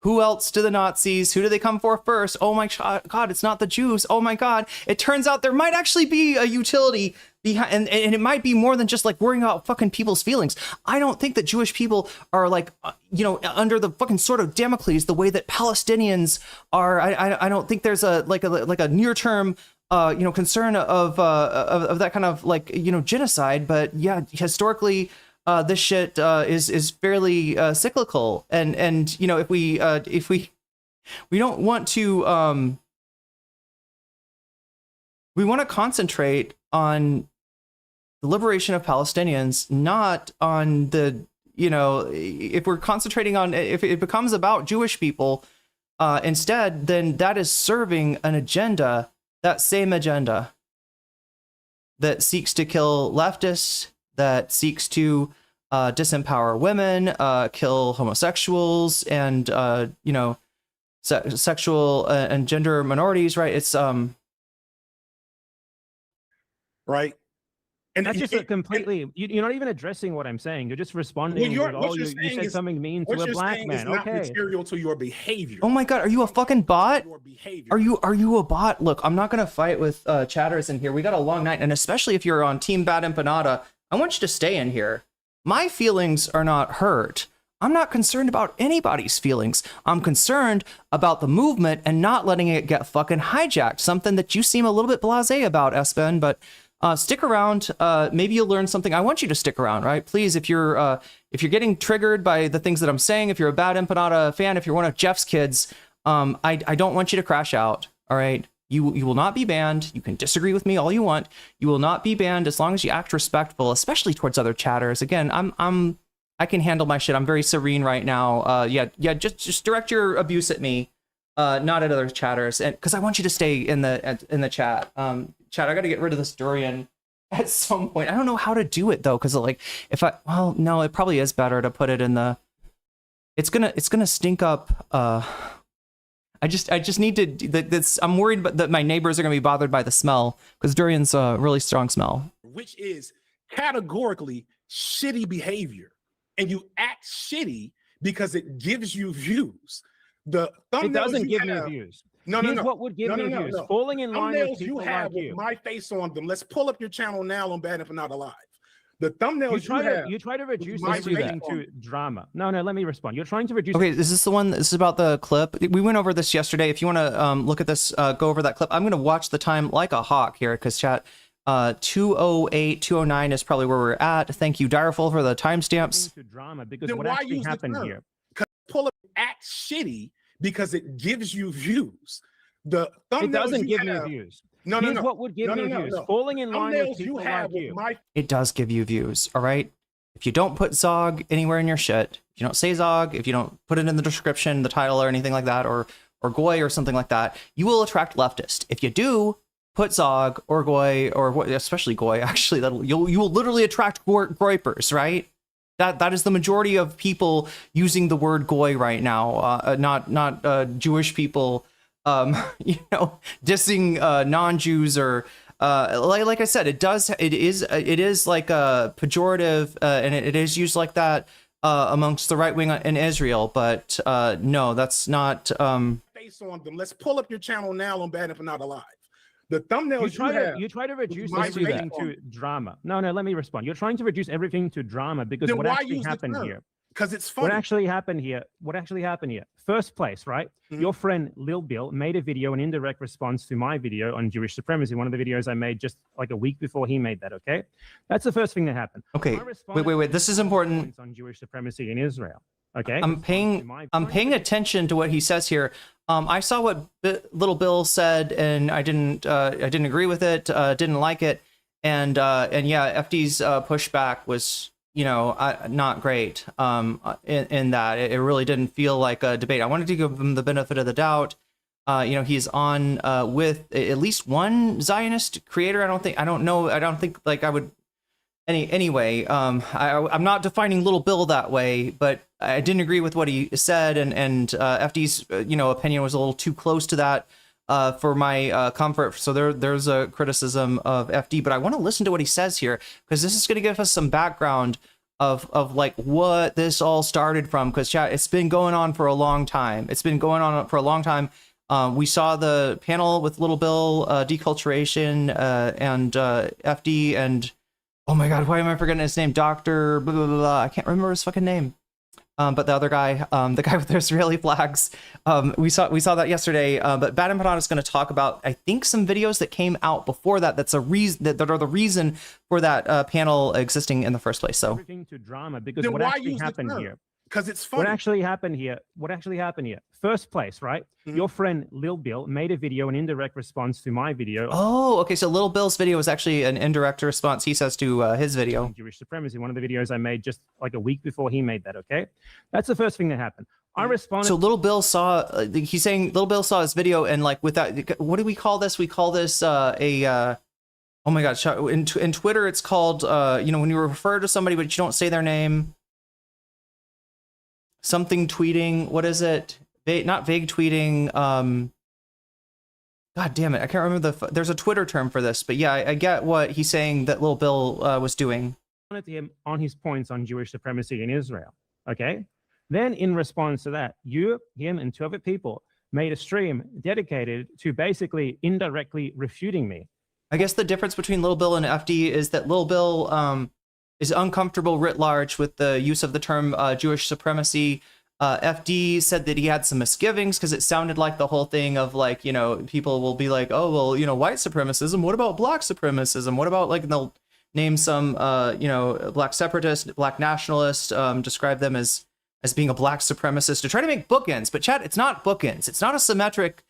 Who else do the Nazis? Who do they come for first? Oh my God, it's not the Jews. Oh my God. It turns out there might actually be a utility behind, and it might be more than just like worrying about fucking people's feelings. I don't think that Jewish people are like, you know, under the fucking sword of Damocles the way that Palestinians are. I don't think there's a near term you know, concern of that kind of like, you know, genocide. But yeah, historically, this shit is fairly cyclical, and you know, if we don't want to we want to concentrate on the liberation of Palestinians, not on the, you know, if we're concentrating on, if it becomes about Jewish people instead, then that is serving an agenda, that same agenda that seeks to kill leftists, that seeks to disempower women, kill homosexuals, and you know, sexual and gender minorities. Right? It's right. And that's just a completely. You're not even addressing what I'm saying. You're just responding. You said something mean to a black man. Not okay. material to your behavior. Oh my God, are you a fucking bot? Are you a bot? Look, I'm not gonna fight with chatters in here. We got a long night, and especially if you're on Team Bad Empanada, I want you to stay in here. My feelings are not hurt. I'm not concerned about anybody's feelings. I'm concerned about the movement and not letting it get fucking hijacked. Something that you seem a little bit blasé about, Espen, but stick around. Maybe you'll learn something. I want you to stick around, right? Please, if you're getting triggered by the things that I'm saying, if you're a Bad Empanada fan, if you're one of Jeff's kids, I don't want you to crash out, all right? You will not be banned. You can disagree with me all you want. You will not be banned as long as you act respectful, especially towards other chatters. Again, I can handle my shit. I'm very serene right now. Yeah. Just direct your abuse at me, not at other chatters, and because I want you to stay in the chat. Chat, I got to get rid of this durian at some point. I don't know how to do it though, because like well, no, it probably is better to put it in the. It's gonna stink up. I just need to. I'm worried that my neighbors are gonna be bothered by the smell, because durian's a really strong smell. Which is categorically shitty behavior, and you act shitty because it gives you views. The thumbnails it doesn't give me views. No. What would give me views? Falling in line with people like you. With my face on them. Let's pull up your channel now on Bad Empanada Live. The thumbnails you try to reduce everything to drama. No, let me respond. You're trying to reduce. Okay, is this the one? This is about the clip. We went over this yesterday. If you want to look at this, go over that clip. I'm going to watch the time like a hawk here, because chat 208, 209 is probably where we're at. Thank you, Direful, for the timestamps. To drama, because what actually happened here? Pull up, act shitty because it gives you views. The thumbnails it doesn't give me views. No. What would give me views? Falling in line with people like you. It does give you views, all right? If you don't put Zog anywhere in your shit, if you don't say Zog, if you don't put it in the description, the title, or anything like that, or Goy or something like that, you will attract leftist. If you do put Zog or Goy, or especially Goy, actually, you will literally attract groypers, right? That is the majority of people using the word Goy right now, not Jewish people. You know, dissing non-Jews, or like I said, it is like a pejorative, and it is used like that amongst the right wing in Israel. But no, that's not. Face on them. Let's pull up your channel now on Bad Empanada Live. The thumbnails you try to reduce everything to drama. No, let me respond. You're trying to reduce everything to drama, because then what actually happened here? Because it's funny. What actually happened here? First place, right? Your friend Lil Bill made a video, an indirect response to my video on Jewish supremacy, one of the videos I made just like a week before he made that, okay? That's the first thing that happened. Okay, wait. This is important. On Jewish supremacy in Israel, okay? I'm paying attention to what he says here. I saw what Little Bill said, and I didn't agree with it, didn't like it, and yeah, FD's pushback was, you know, not great. In that it really didn't feel like a debate. I wanted to give him the benefit of the doubt. You know, he's on with at least one Zionist creator. I don't think like I would. Anyway, I'm not defining Little Bill that way, but I didn't agree with what he said, and FD's opinion was a little too close to that for my comfort. So there's a criticism of FD, but I want to listen to what he says here, because this is going to give us some background of like what this all started from. Because chat, it's been going on for a long time. We saw the panel with Little Bill, deculturation, and FD, and oh my God, why am I forgetting his name? Dr. Blah, blah, blah, blah. I can't remember his fucking name. But the other guy, the guy with the Israeli flags, we saw that yesterday. But Bad Empanada is going to talk about, I think, some videos that came out before that. That are the reason for that panel existing in the first place. So everything to drama, because what actually happened here? Because it's funny. What actually happened here? First place, right? Your friend Lil Bill made a video, an indirect response to my video. Oh, okay. So Lil Bill's video was actually an indirect response, he says, to his video. Jewish supremacy, one of the videos I made just like a week before he made that, okay? That's the first thing that happened. I responded. So Little Bill saw, he's saying Little Bill saw his video, and like with that, what do we call this? We call this oh my God, in Twitter, it's called, when you refer to somebody, but you don't say their name. Something tweeting, what is it? Not vague tweeting. God damn it, I can't remember there's a Twitter term for this, but yeah, I get what he's saying that Little Bill was doing. Him on his points on Jewish supremacy in Israel, okay? Then in response to that, you, him, and 2 other people made a stream dedicated to basically indirectly refuting me. I guess the difference between Little Bill and FD is that Little Bill is uncomfortable writ large with the use of the term Jewish supremacy. FD said that he had some misgivings because it sounded like the whole thing of like, people will be like, oh, well, white supremacism. What about black supremacism? What about, like, and they'll name some, black separatist, black nationalist, describe them as being a black supremacist to try to make bookends. But chat, it's not bookends. It's not a symmetric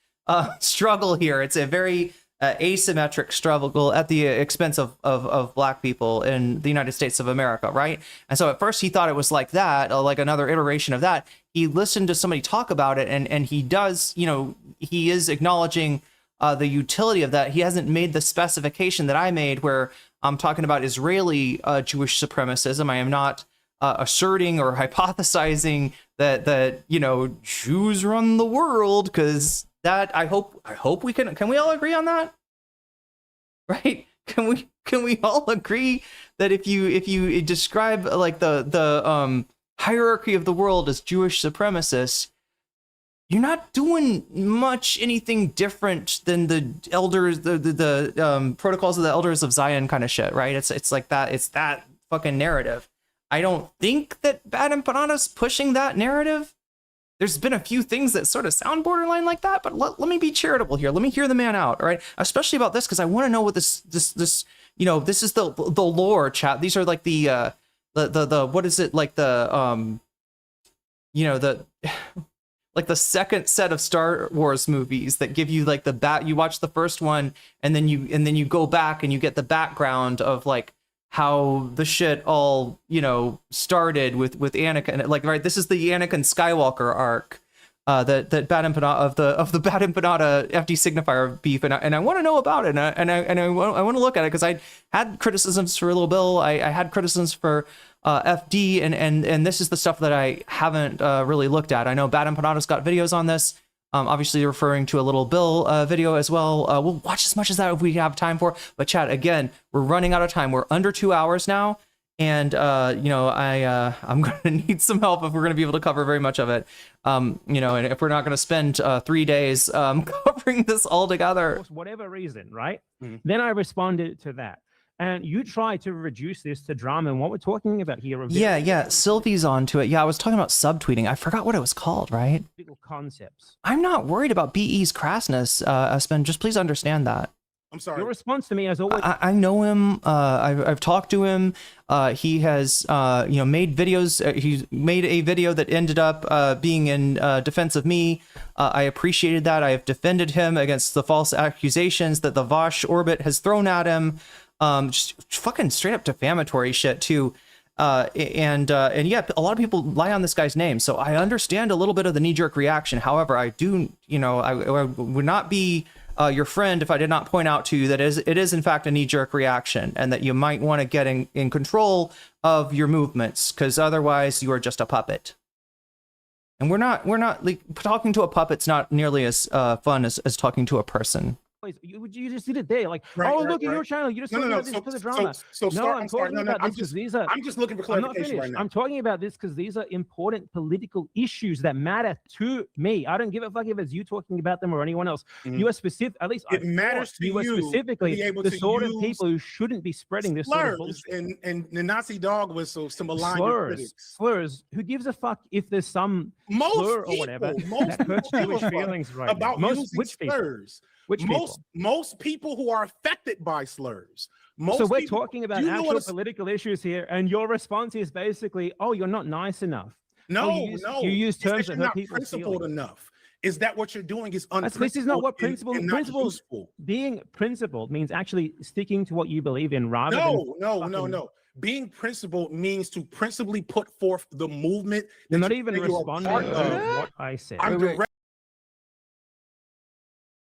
struggle here. It's a very asymmetric struggle at the expense of black people in the United States of America, right? And so at first he thought it was like that, like another iteration of that. He listened to somebody talk about it, and he does, he is acknowledging the utility of that. He hasn't made the specification that I made where I'm talking about Israeli Jewish supremacism. I am not asserting or hypothesizing that Jews run the world, because that I hope we can we all agree on that, right? Can we all agree that if you describe like the hierarchy of the world as Jewish supremacists, you're not doing much anything different than the elders, the protocols of the elders of Zion kind of shit, right? It's like that. It's that fucking narrative. I don't think that Bad Empanada's pushing that narrative. There's been a few things that sort of sound borderline like that, but let me be charitable here. Let me hear the man out, all right? Especially about this, because I want to know what this this is the lore, chat. These are like the what is it, like the like the second set of Star Wars movies that give you like you watch the first one and then you go back and you get the background of like how the shit all, started with Anakin. Like, right, this is the Anakin Skywalker arc that Bad Empanada of the Bad Empanada FD Signifier beef, and I want to know about it, and I want to look at it, because I had criticisms for Little Bill, I had criticisms for FD, and this is the stuff that I haven't really looked at. I know Bad Empanada's got videos on this. Obviously referring to a Little Bill video as well. We'll watch as much as that if we have time for. But chat, again, we're running out of time. We're under 2 hours now, and I'm going to need some help if we're going to be able to cover very much of it. And if we're not going to spend 3 days covering this all together, for whatever reason, right? Then I responded to that. And you try to reduce this to drama, and what we're talking about here are Yeah. Sylvie's onto it. Yeah, I was talking about subtweeting. I forgot what it was called, right? concepts. I'm not worried about BE's crassness, Espen. Just please understand that. I'm sorry. Your response to me has always. I know him. I've talked to him. He has, made videos. He's made a video that ended up being in defense of me. I appreciated that. I have defended him against the false accusations that the Vosh orbit has thrown at him. Just fucking straight up defamatory shit too. And yeah, a lot of people lie on this guy's name. So I understand a little bit of the knee-jerk reaction. However, I do, I would not be your friend if I did not point out to you that it is in fact a knee-jerk reaction, and that you might want to get in control of your movements, because otherwise you are just a puppet. And we're not like, talking to a puppet's not nearly as fun as talking to a person. You just did it there, like, look at your channel. You just talking about this for the drama. I'm talking about this because these are. I'm just looking for clarification right now. I'm talking about this because these are important political issues that matter to me. I don't give a fuck if it's you talking about them or anyone else. You are specific. At least it matters to you specifically the sort of people who shouldn't be spreading this sort of bullshit. and the Nazi dog whistle to malign slurs. Who gives a fuck if there's some slur or whatever that hurts Jewish feelings right about now? Which slurs? Most people who are affected by slurs. So we're talking about actual political issues here, and your response is basically, "Oh, you're not nice enough." No, you use terms that hurt not people's principled feelings. enough. Is that what you're doing? Is unprincipled? This is not what principle. Principles. Being principled means actually sticking to what you believe in, rather than no. Being principled means to principally put forth the movement. You're not even responding to what I said.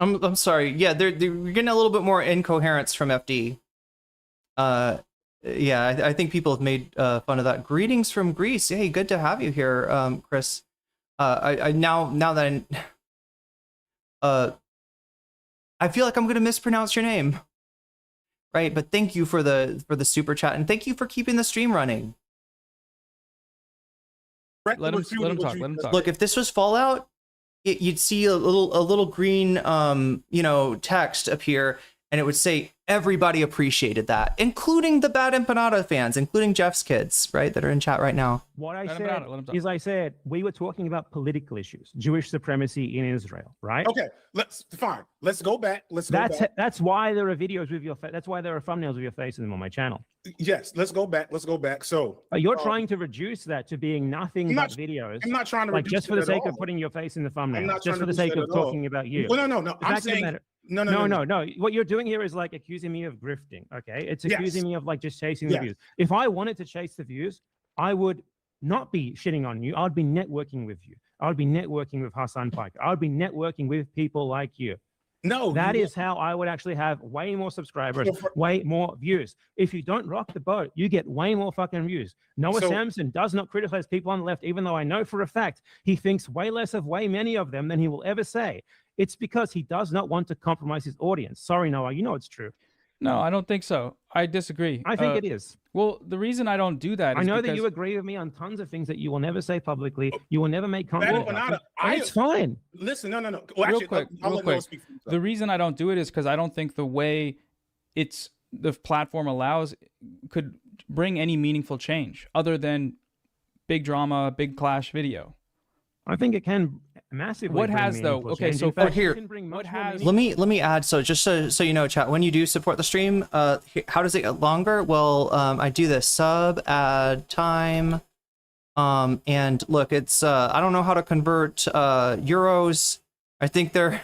I'm sorry. Yeah, they're getting a little bit more incoherence from FD. Yeah, I think people have made fun of that. Greetings from Greece. Hey, good to have you here, Chris. I now that I feel like I'm gonna mispronounce your name, right? But thank you for the super chat, and thank you for keeping the stream running. Let him talk. Look, if this was Fallout, you'd see a little green text appear, and it would say everybody appreciated that, including the bad Empanada fans, including Jeff's kids, right, that are in chat right now. What I said we were talking about political issues, Jewish supremacy in Israel, right? Okay, let's go back. That's why there are videos with your face. That's why there are thumbnails with your face in them on my channel. Yes, let's go back. So you're trying to reduce that to being nothing but videos. I'm not trying to reduce just for the sake of putting your face in the thumbnail, just for the sake of talking about you. Well, no. I'm saying no. What you're doing here is like accusing me of grifting. Okay, it's accusing me of like just chasing the views. If I wanted to chase the views, I would not be shitting on you. I'd be networking with you. I would be networking with Hassan Piker. I would be networking with people like you. No, that is how I would actually have way more subscribers, way more views. If you don't rock the boat, you get way more fucking views. Noah Samsens does not criticize people on the left, even though I know for a fact he thinks way less of way many of them than he will ever say. It's because he does not want to compromise his audience. Sorry, Noah, you know it's true. No, I don't think so. I disagree. I think it is. Well, the reason I don't do that is I know that you agree with me on tons of things that you will never say publicly. You will never make comments. It's fine. Listen, no. Well, real quick. The reason I don't do it is because I don't think the way the platform allows could bring any meaningful change other than big drama, big clash video. I think it can massively. What has though? Okay, so here, what has? Let me add. So just so you know, chat. When you do support the stream, how does it get longer? Well, I do this sub add time, and look, it's I don't know how to convert euros. I think I'm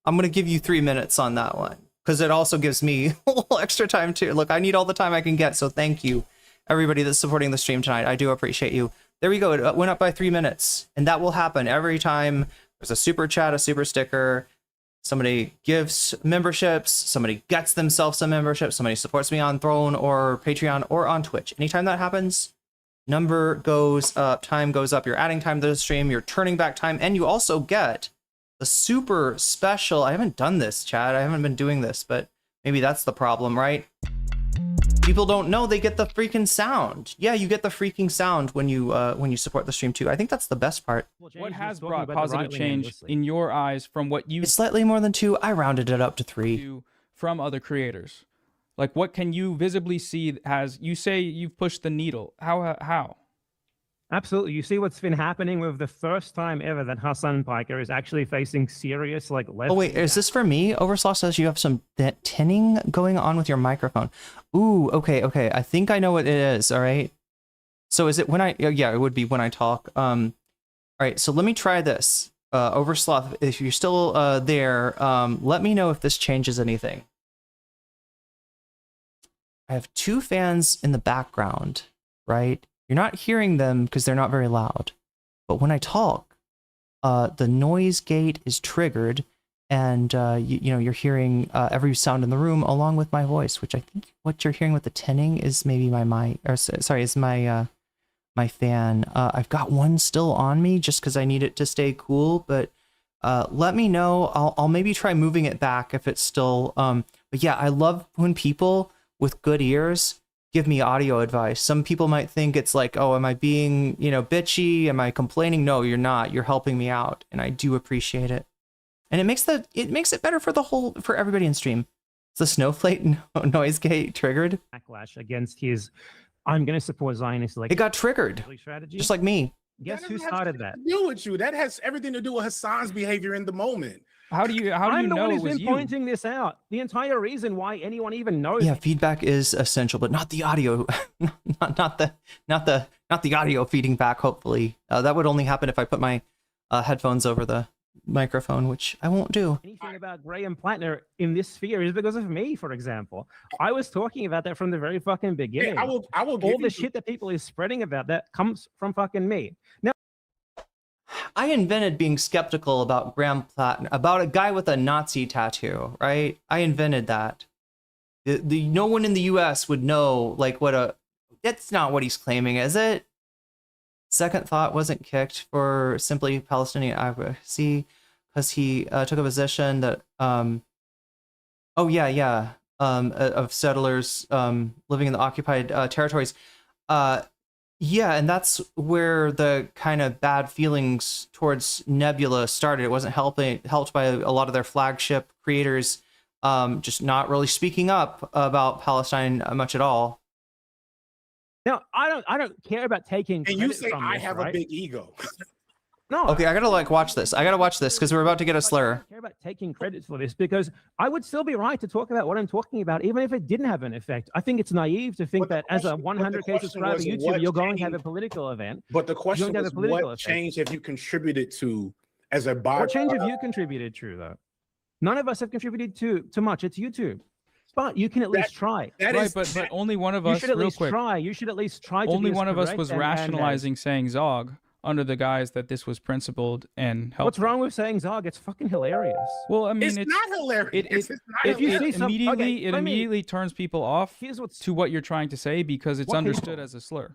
gonna give you 3 minutes on that one because it also gives me a little extra time too. Look, I need all the time I can get. So thank you, everybody that's supporting the stream tonight. I do appreciate you. There we go. It went up by 3 minutes, and that will happen every time there's a super chat, a super sticker, somebody gives memberships, somebody gets themselves some memberships, somebody supports me on Throne or Patreon or on Twitch. Anytime that happens, number goes up, time goes up. You're adding time to the stream, you're turning back time, and you also get the super special. I haven't done this, chat. I haven't been doing this, but maybe that's the problem, right? People don't know they get the freaking sound. Yeah, you get the freaking sound when you support the stream too. I think that's the best part. What has brought positive change in your eyes from what you? It's slightly more than 2. I rounded it up to 3. From other creators. Like, what can you visibly see as you say you've pushed the needle? How? Absolutely. You see what's been happening with the first time ever that Hassan Piker is actually facing serious, like, left. Oh, wait, is this for me? Overslaw says you have some tinning going on with your microphone. Ooh, okay. I think I know what it is, all right? So is it when yeah, it would be when I talk. All right, so let me try this. Overslaw, if you're still there, let me know if this changes anything. I have 2 fans in the background, right? You're not hearing them because they're not very loud. But when I talk, the noise gate is triggered, and you know, you're hearing every sound in the room along with my voice, which I think what you're hearing with the tinning is maybe my mic, or sorry, is my my fan. I've got one still on me just because I need it to stay cool, but let me know. I'll maybe try moving it back if it's still. But yeah, I love when people with good ears give me audio advice. Some people might think it's like, oh, am I being, you know, bitchy? Am I complaining? No, you're not. You're helping me out, and I do appreciate it. And it makes it better for everybody in stream. Is the snowflake noise gate triggered? Backlash against his, I'm going to support Zionist, like, It got triggered, strategy. just like me. Guess That who doesn't have started that? to do with you. That has everything to do with Hassan's behavior in the moment. How do you I'm the know one it who's was been you? pointing this out. The entire reason why anyone even knows. Yeah, feedback is essential, but not the audio, not the audio feeding back. Hopefully, that would only happen if I put my headphones over the microphone, which I won't do. Anything about Graham Plattner in this sphere is because of me, for example. I was talking about that from the very fucking beginning. Yeah, I will give all you the shit that people is spreading about that comes from fucking me. Now, I invented being skeptical about Graham Plattner, about a guy with a Nazi tattoo, right? I invented that. No one in the U.S. would know, like, that's not what he's claiming, is it? Second Thought wasn't kicked for simply Palestinian advocacy because he took a position that, of settlers living in the occupied territories. Yeah, and that's where the kind of bad feelings towards Nebula started. It wasn't helped by a lot of their flagship creators just not really speaking up about Palestine much at all. now I don't care about taking. And you credit say from I this, have right? a big ego. No. Okay, I gotta watch this. I gotta watch this because we're about to get a I slur. don't care about taking credit for this because I would still be right to talk about what I'm talking about, even if it didn't have an effect. I think it's naive to think But the that as a question- but the 100K question subscriber was YouTuber, what you're going to have a changed- political event. But the question have a was, political what effect. change have you contributed to as a What change have byproduct? you contributed, true though? None of us have contributed to much. It's YouTube. But you can at least try. That Right, is- but only one of You us, should at real least quick, try. You should at least try to only be as one of us correct was and rationalizing saying Zog under the guise that this was principled and helpful. What's wrong with saying Zog? It's fucking hilarious. Well, I mean, it's not hilarious. It's not if you hilarious. see some- okay, it let me- immediately turns people off Here's what's to what you're trying to say because it's What understood people? as a slur.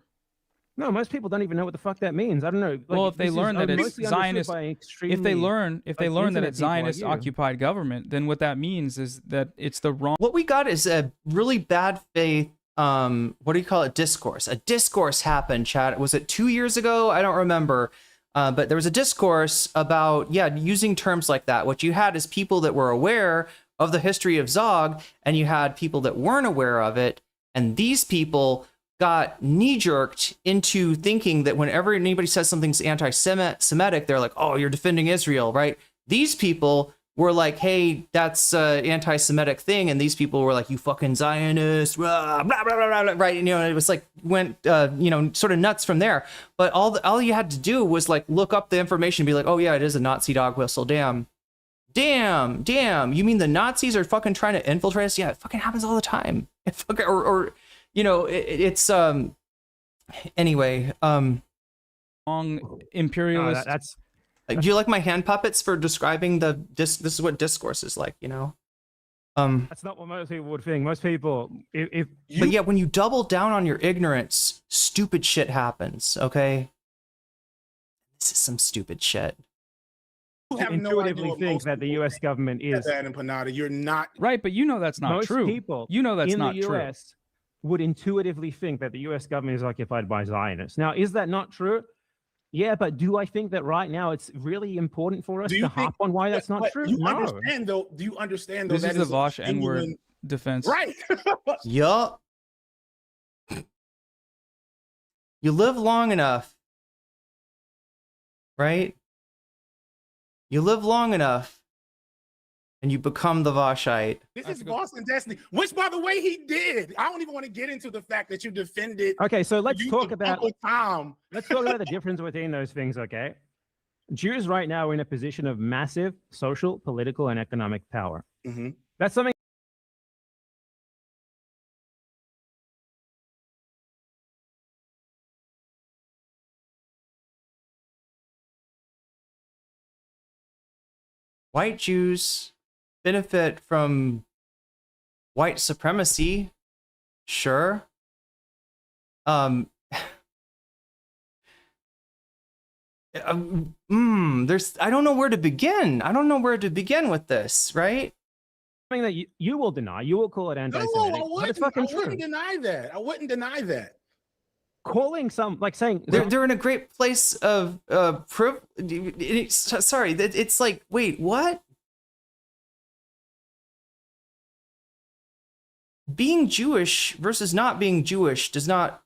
no. Most people don't even know what the fuck that means. I don't know. Well, if they this is learn that it's mostly understood Zionist- by If they extremely- learn that internet it's people like Zionist you. occupied government, then what that means is that it's the wrong. What we got is a really bad faith, what do you call it? Discourse. A discourse happened, chat. Was it 2 years ago? I don't remember. But there was a discourse about, using terms like that. What you had is people that were aware of the history of Zog, and you had people that weren't aware of it. And these people got knee-jerked into thinking that whenever anybody says something's anti-Semitic, they're like, oh, you're defending Israel, right? These people were like, hey, that's an anti-Semitic thing. And these people were like, you fucking Zionist, blah, blah, blah, blah, blah, right? And, it was like, went, sort of nuts from there. But all you had to do was like, look up the information and be like, oh yeah, it is a Nazi dog whistle. Damn. You mean the Nazis are fucking trying to infiltrate us? Yeah, it fucking happens all the time. Anyway, Wrong imperialist. that's do you like my hand puppets for describing this is what discourse is like, that's not what most people would think. Most people, if but yeah, when you double down on your ignorance, stupid shit happens, okay? This is some stupid shit. You have no intuitively idea what think most that the people U.S. think. government is That Empanada, you're not. Right, but you know that's not most true. people You know that's in not the true. U.S. would intuitively think that the U.S. government is occupied by Zionists. Now, is that not true? Yeah, but do I think that right now it's really important for us Do you to think- harp on why that's not But true? You No. understand though? Do you understand though? This that is the is a Vosh N-word. genuine defense. Right. Yup. You live long enough, right? You live long enough, and you become the Vashite. This is Boston Destiny, which, by the way, he did. I don't even want to get into the fact that you defended. Okay, so let's use talk of about Uncle Tom. let's talk about the difference between those things. Okay, Jews right now are in a position of massive social, political, and economic power. Mhm. That's something. White Jews benefit from white supremacy, sure. There's I don't know where to begin. I don't know where to begin with this, right? Something that you will deny. You will call it No, anti-Semitic, but it's fucking I wouldn't true. deny that. I wouldn't deny that. Calling some like saying They're in a great place of sorry, it's like, wait, what? Being Jewish versus not being Jewish does not,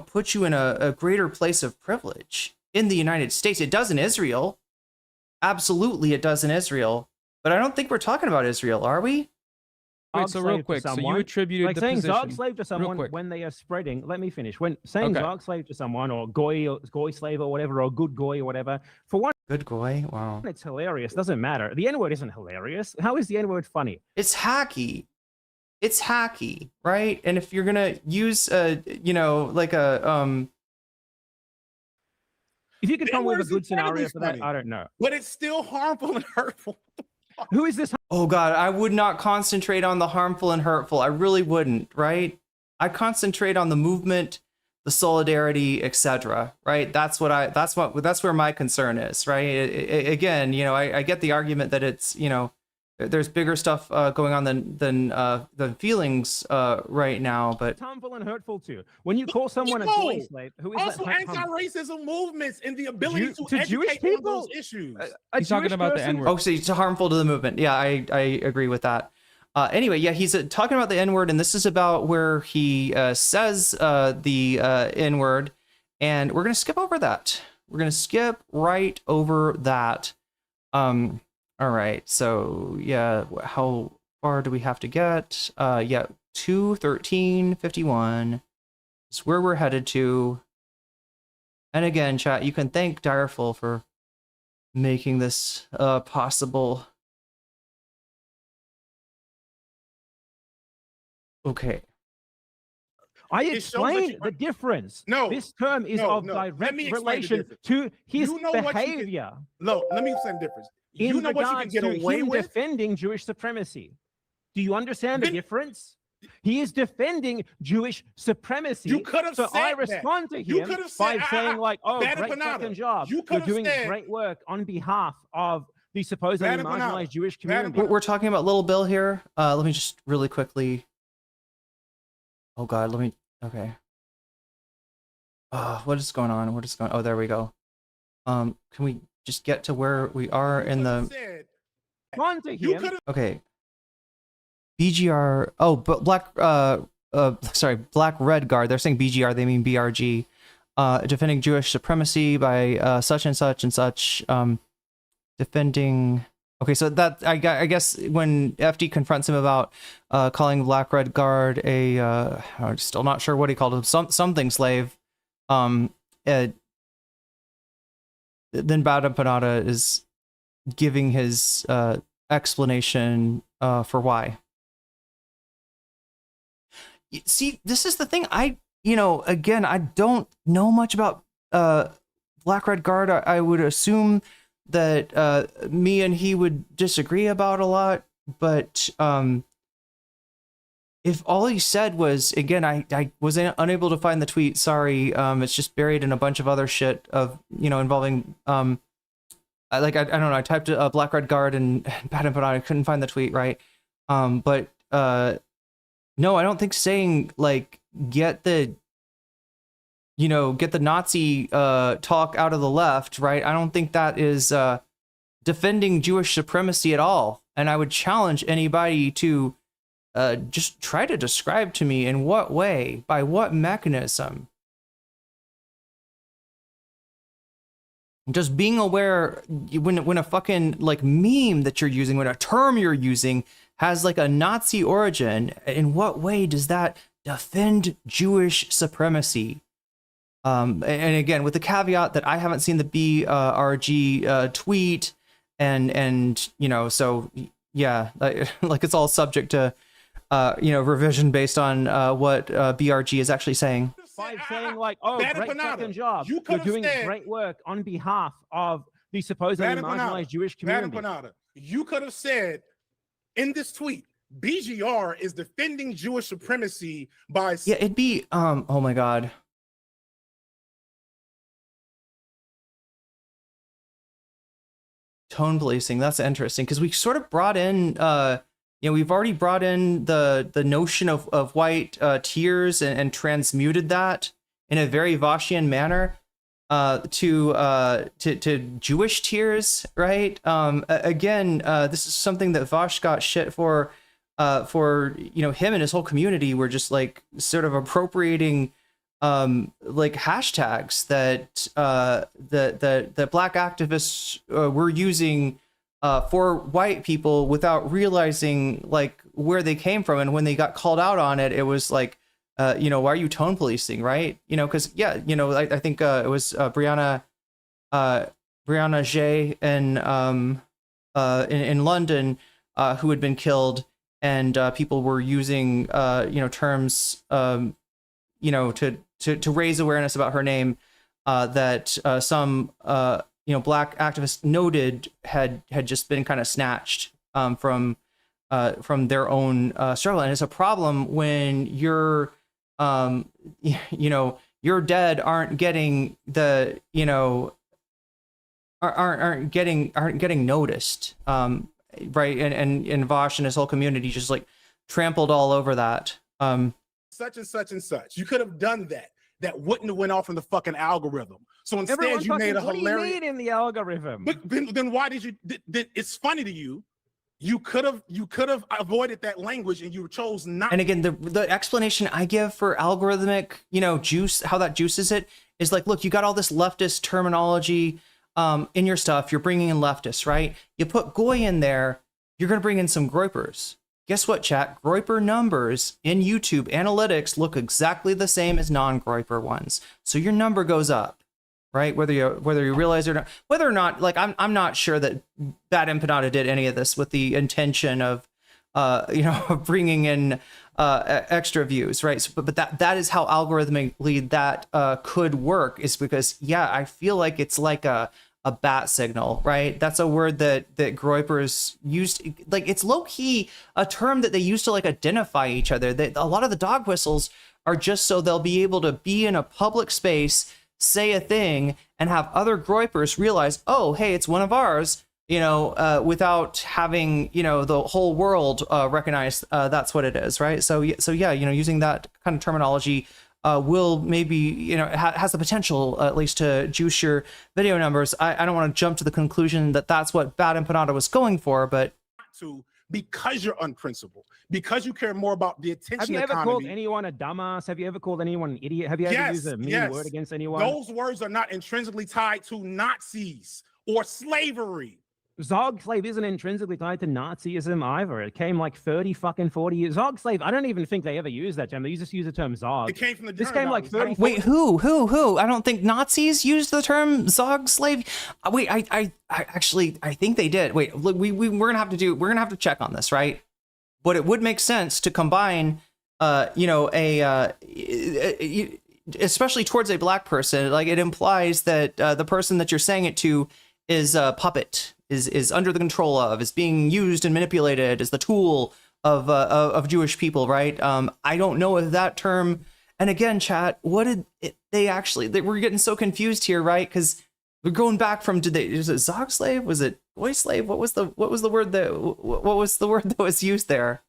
put you in a greater place of privilege in the United States. It does in Israel. Absolutely, it does in Israel. But I don't think we're talking about Israel, are we? Wait, Zog so slave real to quick, so you someone, attributed like the saying position. Zog slave to someone quick. when they are spreading. Let me finish. When saying Okay. Zog slave to someone or goy slave or whatever, or good goy or whatever, for one, Good goy. Wow. it's hilarious. Doesn't matter. The N-word isn't hilarious. How is the N-word funny? It's hacky. It's hacky, right? And if you're gonna use like a If you could The come with a N-word is good scenario incredibly for that, funny. I don't know. But it's still harmful and hurtful. Who is this? oh god, I would not concentrate on the harmful and hurtful. I really wouldn't, right? I concentrate on the movement, the solidarity, etc. Right? That's where my concern is, right? Again, I get the argument that it's, there's bigger stuff going on than feelings right now, but Harmful and hurtful too. When you call someone a goy slave, who is Also, that? anti-racism movements and the ability to Jewish educate on people? those issues. A He's talking Jewish about the person- N-word. oh, so it's harmful to the movement. Yeah, I agree with that. Anyway, yeah, he's talking about the N-word, and this is about where he says the N-word, and we're gonna skip over that. We're gonna skip right over that. All right, so yeah, how far do we have to get? Yeah, 2:13:51 is where we're headed to. And again, chat, you can thank Direful for making this possible. Okay. I It shows that explained you- the difference. No, This term is no, of no. Let direct me explain the relation difference. to his You know what you can- behavior. No, let me say the difference. In You know what you can regards get to away him with? defending Jewish supremacy. Do you understand the Then- difference? He is defending Jewish supremacy. You could have so said I that. respond to You him could have by said, saying like, "Oh, Bad great Empanada. fucking job! You could You're have doing said- great work on behalf of the supposedly Bad Empanada. marginalized Jewish Bad community." We're talking about Little Bill here. Let me just really quickly. Oh God, let me. Okay. What is going on? What is going? Oh, there we go. Can we just get to where we are in the? Respond to You him. could have. Okay. BGR. Oh, but Black Red Guard. They're saying BGR. They mean BRG. Defending Jewish supremacy by such and such and such. Defending. Okay, so that I guess when FD confronts him about calling Black Red Guard I'm still not sure what he called him, something slave. Then Bad Empanada is giving his explanation for why. See, this is the thing. Again, I don't know much about Black Red Guard. I would assume that me and he would disagree about a lot, but if all he said was, again, I was unable to find the tweet, sorry, it's just buried in a bunch of other shit of, involving, I don't know, I typed Black Red Guard and Bad Empanada, I couldn't find the tweet, right? But no, I don't think saying, like, get the Nazi talk out of the left, right? I don't think that is defending Jewish supremacy at all. And I would challenge anybody to just try to describe to me in what way, by what mechanism. Just being aware when a fucking like meme that you're using, when a term you're using has like a Nazi origin, in what way does that defend Jewish supremacy? And again, with the caveat that I haven't seen the BRG tweet, and you know, so yeah, like it's all subject to you know, revision based on what BRG is actually saying. By saying like, oh, Bad great Empanada. fucking job. You You're could've doing said- great work on behalf of the supposedly Bad Empanada. marginalized Jewish Bad community. Empanada. You could have said in this tweet, BGR is defending Jewish supremacy by Yeah, it'd be oh my god. Tone policing, that's interesting, because we sort of brought in you know, we've already brought in the notion of white tears and transmuted that in a very Voschian manner to Jewish tears, right? Again, this is something that Vosh got shit for you know, him and his whole community were just like sort of appropriating like hashtags that that black activists were using for white people without realizing like where they came from. And when they got called out on it, it was like, you know, why are you tone policing, right? You know, because yeah, you know, I think it was Brianna J in London who had been killed, and people were using you know, terms you know, to raise awareness about her name that some you know, black activists noted had just been kind of snatched from their own struggle. And it's a problem when you're you know, your dead aren't getting the, you know, aren't getting noticed, right? And Vosh and his whole community just like trampled all over that. such and such and such. You could have done that. That wouldn't have went off in the fucking algorithm. So instead, Everyone you made a fucking, hilarious. What do you mean in the algorithm? But then why did you? It's funny to you. You could have avoided that language, and you chose not. And again, the explanation I give for algorithmic, you know, juice, how that juices it, is like, look, you got all this leftist terminology in your stuff. You're bringing in leftists, right? You put goy in there, you're going to bring in some groypers. Guess what, chat? Groyper numbers in YouTube analytics look exactly the same as non-groyper ones. So your number goes up, right? Whether you realize it or not, whether or not, like, I'm not sure that Bad Empanada did any of this with the intention of, you know, bringing in extra views, right? So, but that is how algorithmically that could work, is because, yeah, I feel like it's like a bat signal, right? That's a word that groypers used, like, it's low-key a term that they use to like identify each other. A lot of the dog whistles are just so they'll be able to be in a public space, say a thing, and have other groypers realize, oh, hey, it's one of ours, you know, without having, you know, the whole world recognize that's what it is, right? So yeah, you know, using that kind of terminology will maybe, you know, has the potential at least to juice your video numbers. I don't want to jump to the conclusion that that's what Bad Empanada was going for, but because you're unprincipled, because you care more about the attention Have you ever economy. called anyone a dumbass? Have you ever called anyone an idiot? Have you ever used a mean word against anyone? Those words are not intrinsically tied to Nazis or slavery. Zog slave isn't intrinsically tied to Nazism either. It came like 40 years. Zog slave, I don't even think they ever used that term. They just use the term Zog. It came from the This German came like Nazis. 30. wait, who? I don't think Nazis used the term Zog slave. Wait, I actually, I think they did. Wait, look, we're gonna have to check on this, right? But it would make sense to combine, you know, especially towards a black person. Like, it implies that the person that you're saying it to is a puppet, is under the control of, is being used and manipulated as the tool of Jewish people, right? I don't know if that term. And again, chat, what did we're getting so confused here, right? Because we're going back from, is it Zog slave? Was it boy slave? What was the word that was used there?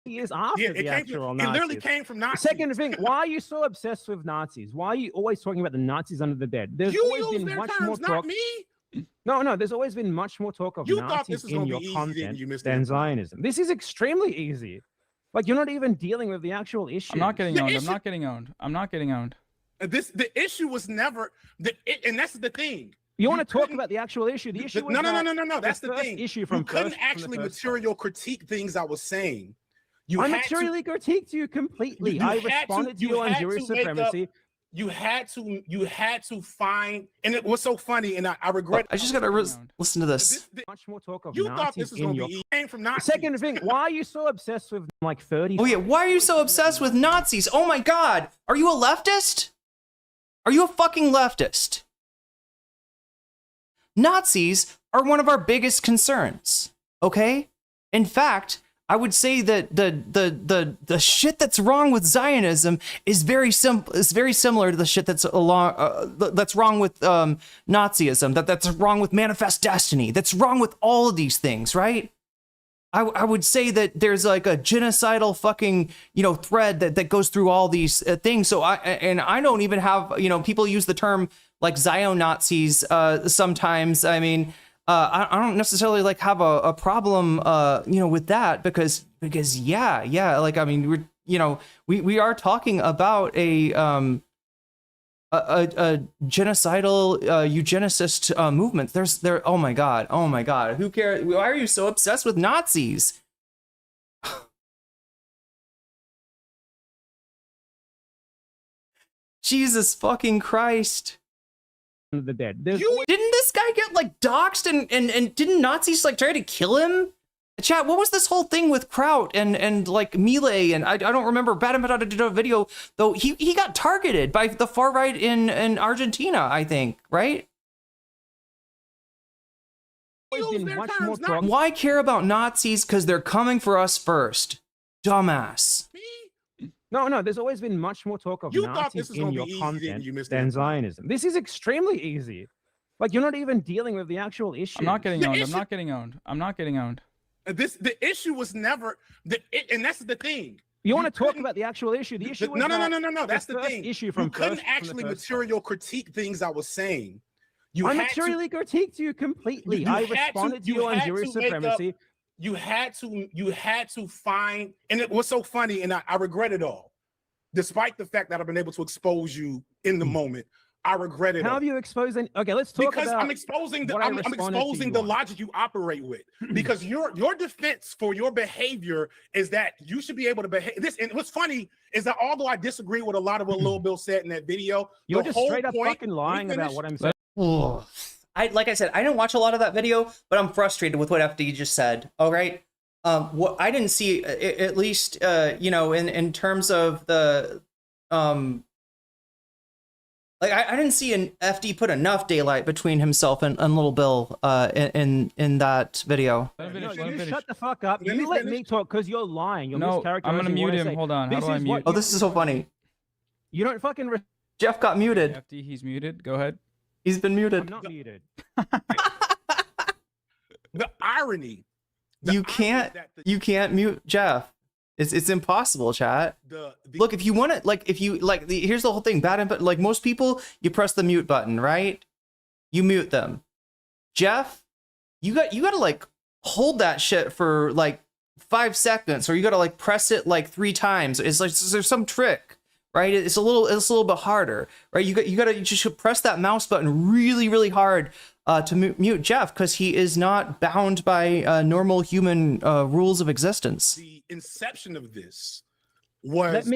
Years after the actual It Nazis. literally came from Nazis. Second thing, why are you so obsessed with Nazis? Why are you always talking about the Nazis under the bed? There's You always use been their much terms, more not talk. me. No, there's always been much more talk of You thought this Nazis was in gonna your be easy, didn't content you, Mr. than Emperor? Zionism. This is extremely easy. Like, you're not even dealing with the actual issue. I'm not getting The owned. I'm issue- not getting owned. I'm not getting owned. The issue was never and that's the thing. You want to talk couldn't- about the actual issue? The issue was no. that That's the first thing. issue You from couldn't first, from the actually first material critique things I was saying. You I had materially critiqued you completely. You I had to- responded to you you on had Jewish to make up- supremacy. You had to find, and it was so funny, and I regret. I just gotta listen to this. Much more talk of You thought Nazis this was in gonna your. be easy. Came from Nazis. Second thing, why are you so obsessed with like 30? Oh yeah, why are you so obsessed with Nazis? Oh my god, are you a leftist? Are you a fucking leftist? Nazis are one of our biggest concerns, okay? In fact, I would say that the shit that's wrong with Zionism is very similar to the shit that's wrong with Nazism, that's wrong with Manifest Destiny, that's wrong with all of these things, right? I would say that there's like a genocidal fucking, thread that goes through all these things. So I don't even have, people use the term like Zion Nazis sometimes. I mean, I don't necessarily like have a problem, with that because yeah, like, I mean, we are talking about a genocidal eugenicist movement. Oh my god, who cares? Why are you so obsessed with Nazis? Jesus fucking Christ. The dead. Didn't this guy get like doxxed and didn't Nazis like try to kill him? Chat, what was this whole thing with Kraut and like Melee? And I don't remember. Bad Empanada did a video, though he got targeted by the far right in Argentina, I think, right? Why care about Nazis? Because they're coming for us first. Dumbass. No, there's always been much more talk of Nazis in your content than Zionism. This is extremely easy. Like, you're not even dealing with the actual issue. I'm not getting owned. I'm not getting owned. I'm not getting owned. The issue was never and that's the thing. You want to talk about the actual issue? The issue was no. That's the thing. Issue you couldn't actually material critique things I was saying. I materially critiqued you completely. I responded to you on Jewish supremacy. You had to find, and it was so funny, and I regret it all. Despite the fact that I've been able to expose you in the moment, I regret it. How have you exposed? Okay, let's talk because about. I'm exposing the logic you operate with. Because your defense for your behavior is that you should be able to behave. This, and what's funny is that although I disagree with a lot of what Lil Bill said in that video, you're just straight up fucking lying about what I'm saying. Like I said, I didn't watch a lot of that video, but I'm frustrated with what FD just said. All right. What I didn't see, at least, in terms of the, like I didn't see an FD put enough daylight between himself and Little Bill, in that video. You shut the fuck up. You let me talk because you're lying. You're mischaracterizing. I'm gonna mute him. Hold on. How do I mute? Oh, this is so funny. You don't fucking. Jeff got muted. FD, he's muted. Go ahead. He's been muted. I'm not muted. The irony. You can't mute Jeff. It's impossible, chat. Look, if you want to, here's the whole thing. Like most people, you press the mute button, right? You mute them. Jeff, you gotta like hold that shit for like 5 seconds, or you gotta like press it like 3 times. It's like there's some trick, right? It's a little bit harder, right? You just press that mouse button really, really hard to mute Jeff, because he is not bound by normal human rules of existence. The inception of this was.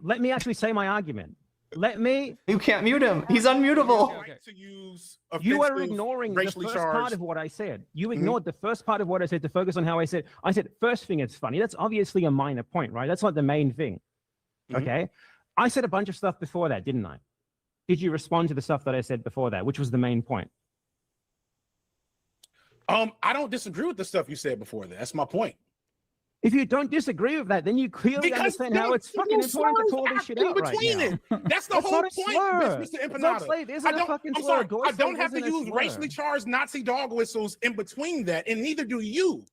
Let me actually say my argument. You can't mute him. He's unmutable. Right to use you are ignoring the first part of what I said. You ignored the first part of what I said to focus on how I said. I said, first thing, it's funny. That's obviously a minor point, right? That's not the main thing. Okay. I said a bunch of stuff before that, didn't I? Did you respond to the stuff that I said before that, which was the main point? I don't disagree with the stuff you said before that. That's my point. If you don't disagree with that, then you clearly understand how it's fucking important to call this shit out right now. That's the whole point, Mr. Empanada. I don't have to use racially charged Nazi dog whistles in between that, and neither do you.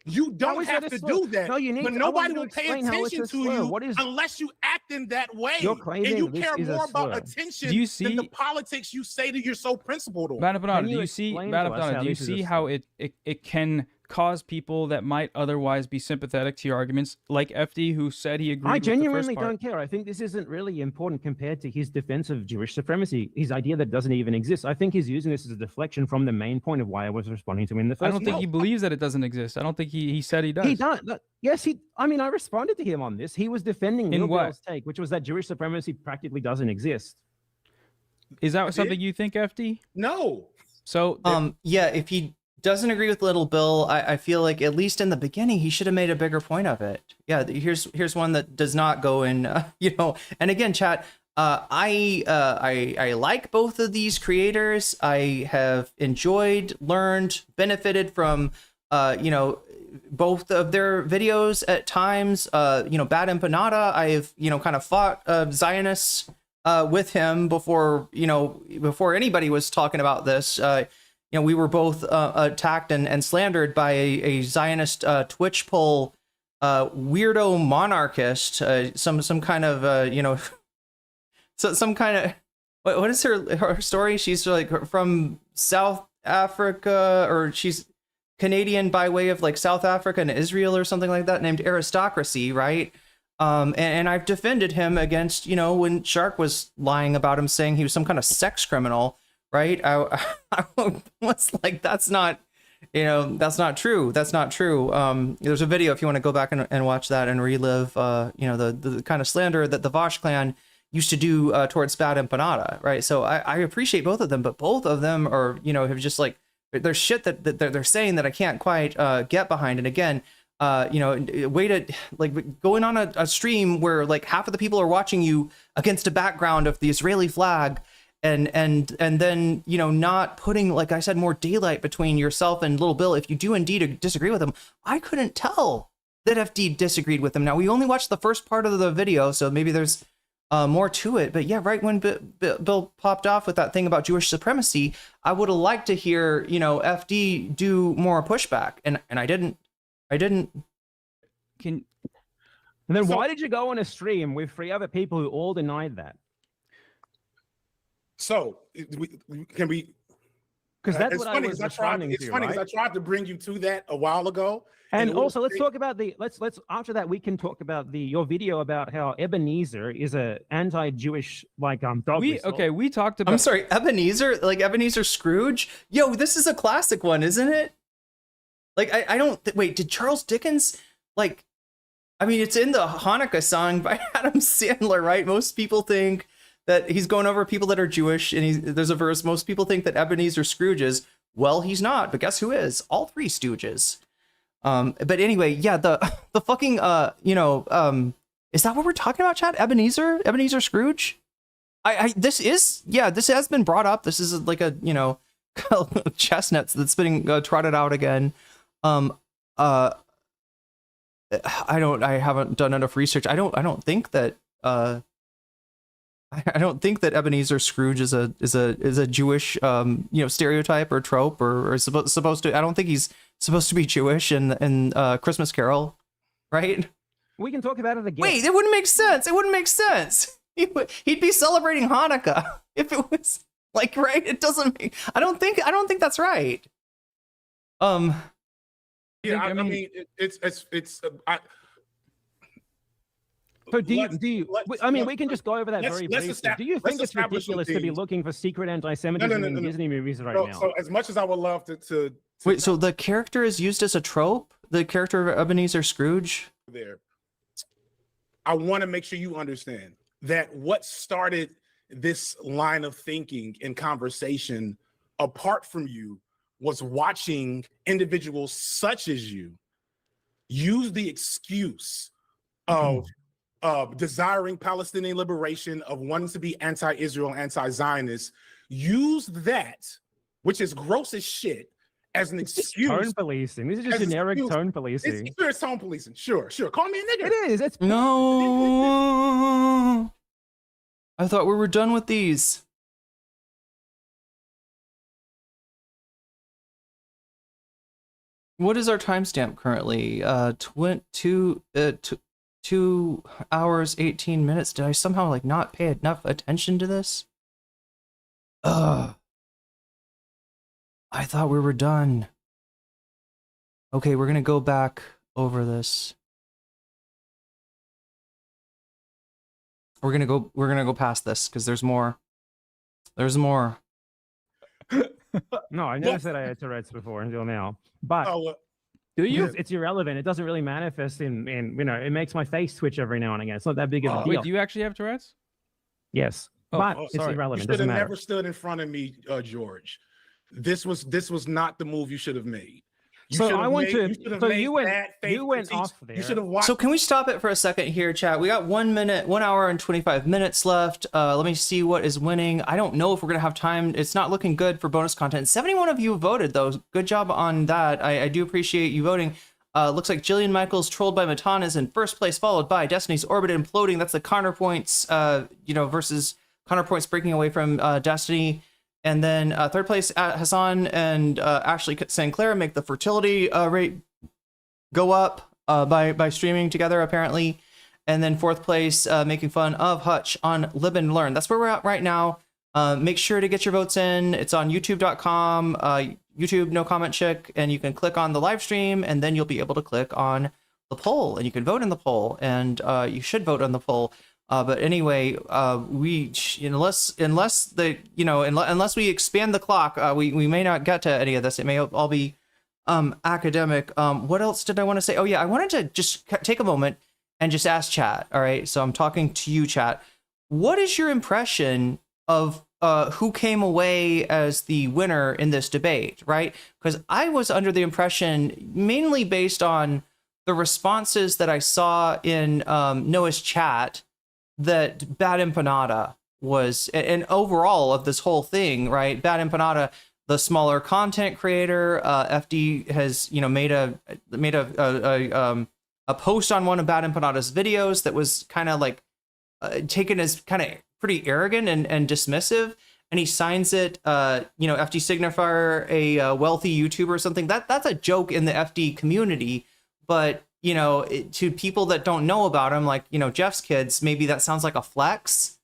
You don't have to do that. No, you need but nobody will pay attention to you unless you act in that way. And you care more about attention than the politics you say that you're so principled on. Do you see how it can cause people that might otherwise be sympathetic to your arguments, like FD, who said he agreed I with the genuinely first part. don't care. I think this isn't really important compared to his defense of Jewish supremacy, his idea that doesn't even exist. I think he's using this as a deflection from the main point of why I was responding to him in the first I don't think place. he believes that it doesn't exist. I don't think he said he does. He does. Yes, I mean, I responded to him on this. He was defending In Lil what? Bill's take, which was that Jewish supremacy practically doesn't exist. Is that something you think, FD? No. So yeah, if he doesn't agree with Little Bill, I feel like at least in the beginning he should have made a bigger point of it. Yeah, here's one that does not go in, you know. And again, chat, I like both of these creators. I have enjoyed, learned, benefited from, you know, both of their videos at times. You know, Bad Empanada, I've, you know, kind of fought Zionists with him before, you know, before anybody was talking about this. You know, we were both attacked and slandered by a Zionist Twitch poll weirdo monarchist, some kind of you know, some kind of what is her story? She's like from South Africa, or she's Canadian by way of like South Africa and Israel or something like that, named Aristocracy, right? And I've defended him against, you know, when Shark was lying about him, saying he was some kind of sex criminal. Right? I was like, that's not, you know, that's not true. That's not true. There's a video if you want to go back and watch that and relive, you know, the kind of slander that the Vosh clan used to do towards Bad Empanada. Right? So I appreciate both of them, but both of them are, you know, have just like, there's shit that they're saying that I can't quite get behind. And again, you know, way to like going on a stream where like half of the people are watching you against a background of the Israeli flag. And then, you know, not putting, like I said, more daylight between yourself and Little Bill. If you do indeed disagree with him, I couldn't tell that FD disagreed with him. Now, we only watched the first part of the video, so maybe there's more to it. But yeah, right when Bill popped off with that thing about Jewish supremacy, I would have liked to hear, you know, FD do more pushback. And I didn't. And then why did you go on a stream with 3 other people who all denied that? So can we? Because that's it's what funny, I was responding to. It's funny because right? I tried to bring you to that a while ago. And also, let's talk about let's after that we can talk about your video about how Ebenezer is a anti-Jewish like dog whistle. We talked about. I'm sorry, Ebenezer, like Ebenezer Scrooge. Yo, this is a classic one, isn't it? Like I don't wait. Did Charles Dickens like? I mean, it's in the Hanukkah song by Adam Sandler, right? Most people think that he's going over people that are Jewish, and there's a verse. Most people think that Ebenezer Scrooge is. Well, he's not, but guess who is? All 3 Stooges. But anyway, yeah, the fucking you know, is that what we're talking about, chat? Ebenezer Scrooge? This has been brought up. This is like a, you know, chestnuts that's been trotted out again. I haven't done enough research. I don't think that I don't think that Ebenezer Scrooge is a Jewish you know, stereotype or trope or supposed to. I don't think he's supposed to be Jewish in Christmas Carol, right? We can talk about it again. Wait, it wouldn't make sense. It wouldn't make sense. He'd be celebrating Hanukkah if it was like, right. It doesn't make. I don't think that's right. Yeah, I mean, it's. So do you? I mean, we can just go over that very briefly. Do you think it's ridiculous to be looking for secret anti-Semitism in Disney movies right now? So as much as I would love to wait, so the character is used as a trope? The character of Ebenezer Scrooge? There. I want to make sure you understand that what started this line of thinking and conversation apart from you was watching individuals such as you use the excuse of desiring Palestinian liberation, of wanting to be anti-Israel, anti-Zionist, use that, which is gross as shit, as an excuse. Tone policing. This is just generic tone policing. It's tone policing. Sure. Call me a nigger. It is. It's no. I thought we were done with these. What is our timestamp currently? 2 hours 18 minutes. Did I somehow like not pay enough attention to this? I thought we were done. Okay, we're gonna go back over this. We're gonna go past this because there's more. There's more. No, I never said I had Tourette's before until now. But Oh, Do you? it's irrelevant. It doesn't really manifest in it makes my face twitch every now and again. It's not that big of a deal. Wait, do you actually have Tourette's? Yes. Oh, But oh, it's sorry. you irrelevant. should Doesn't have matter. never stood in front of me, George. This was not the move you should have made. You So should have I want made- to- you should have so made you went- bad faith you went critiques. off there. You should have watched. So can we stop it for a second here, chat? We got 1 hour and 25 minutes left. Let me see what is winning. I don't know if we're gonna have time. It's not looking good for bonus content. 71 of you voted though. Good job on that. I do appreciate you voting. Looks like Jillian Michaels, Trolled by Matan, is in first place, followed by Destiny's Orbit Imploding. That's the counterpoints, versus counterpoints breaking away from Destiny. And then third place, Hassan and Ashley Sinclair make the fertility rate go up by streaming together, apparently. And then fourth place, making fun of Hutch on Live and Learn. That's where we're at right now. Make sure to get your votes in. It's on youtube.com, YouTube nocommentchick, and you can click on the live stream, and then you'll be able to click on the poll, and you can vote in the poll, and you should vote on the poll. But anyway, unless we expand the clock, we may not get to any of this. It may all be academic. What else did I want to say? Oh yeah, I wanted to just take a moment and just ask chat. All right, so I'm talking to you, chat. What is your impression of who came away as the winner in this debate, right? Because I was under the impression, mainly based on the responses that I saw in Noah's chat, that Bad Empanada was, and overall of this whole thing, right? Bad Empanada, the smaller content creator, FD has made a post on one of Bad Empanada's videos that was kind of like taken as kind of pretty arrogant and dismissive, and he signs it, FD Signifier, a wealthy YouTuber or something. That's a joke in the FD community, but to people that don't know about him, like Jeff's kids, maybe that sounds like a flex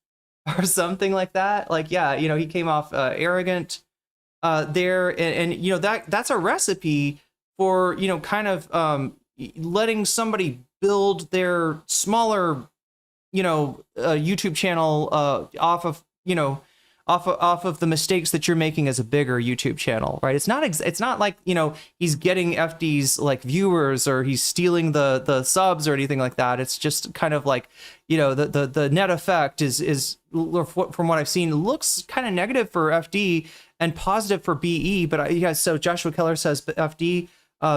or something like that. Like, yeah, he came off arrogant there, and that's a recipe for kind of letting somebody build their smaller YouTube channel off of the mistakes that you're making as a bigger YouTube channel, right? It's not like he's getting FD's like viewers or he's stealing the subs or anything like that. It's just kind of like the net effect is from what I've seen looks kind of negative for FD and positive for BE. But so Joshua Keller says FD.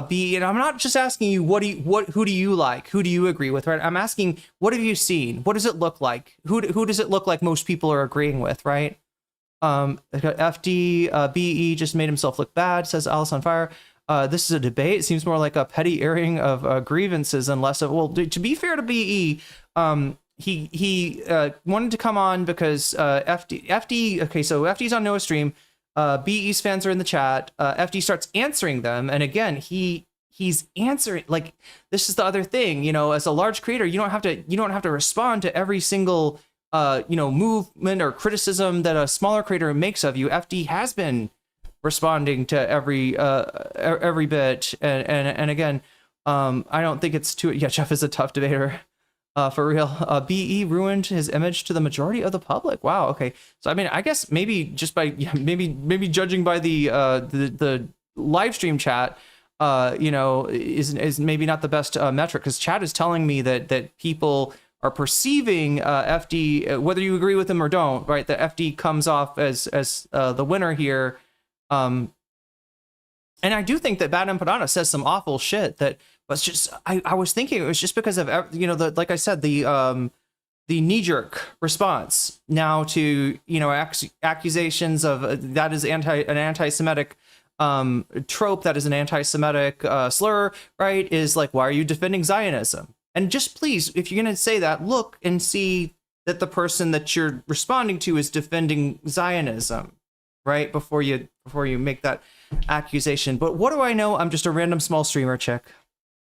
B, and I'm not just asking you who do you like, who do you agree with, right? I'm asking, what have you seen? What does it look like? Who does it look like most people are agreeing with, right? FD BE just made himself look bad, says Alice on Fire. This is a debate. It seems more like a petty airing of grievances and less of, well, to be fair to BE, he wanted to come on because FD okay, so FD's on Noah's stream. BE's fans are in the chat. FD starts answering them, and again, he's answering, like, this is the other thing, as a large creator, you don't have to respond to every single movement or criticism that a smaller creator makes of you. FD has been responding to every bit, and again, I don't think it's too. Yeah, Jeff is a tough debater. For real. BE ruined his image to the majority of the public. Wow. Okay. So I mean, I guess maybe just by maybe judging by the live stream chat, is maybe not the best metric, because chat is telling me that people are perceiving FD, whether you agree with them or don't, right? That FD comes off as the winner here. And I do think that Bad Empanada says some awful shit that was just, I was thinking it was just because of, like I said, the knee-jerk response now to, accusations of that is an anti-Semitic trope, that is an anti-Semitic slur, right? Is like, why are you defending Zionism? And just please, if you're going to say that, look and see that the person that you're responding to is defending Zionism, right? Before you make that accusation. But what do I know? I'm just a random small streamer chick.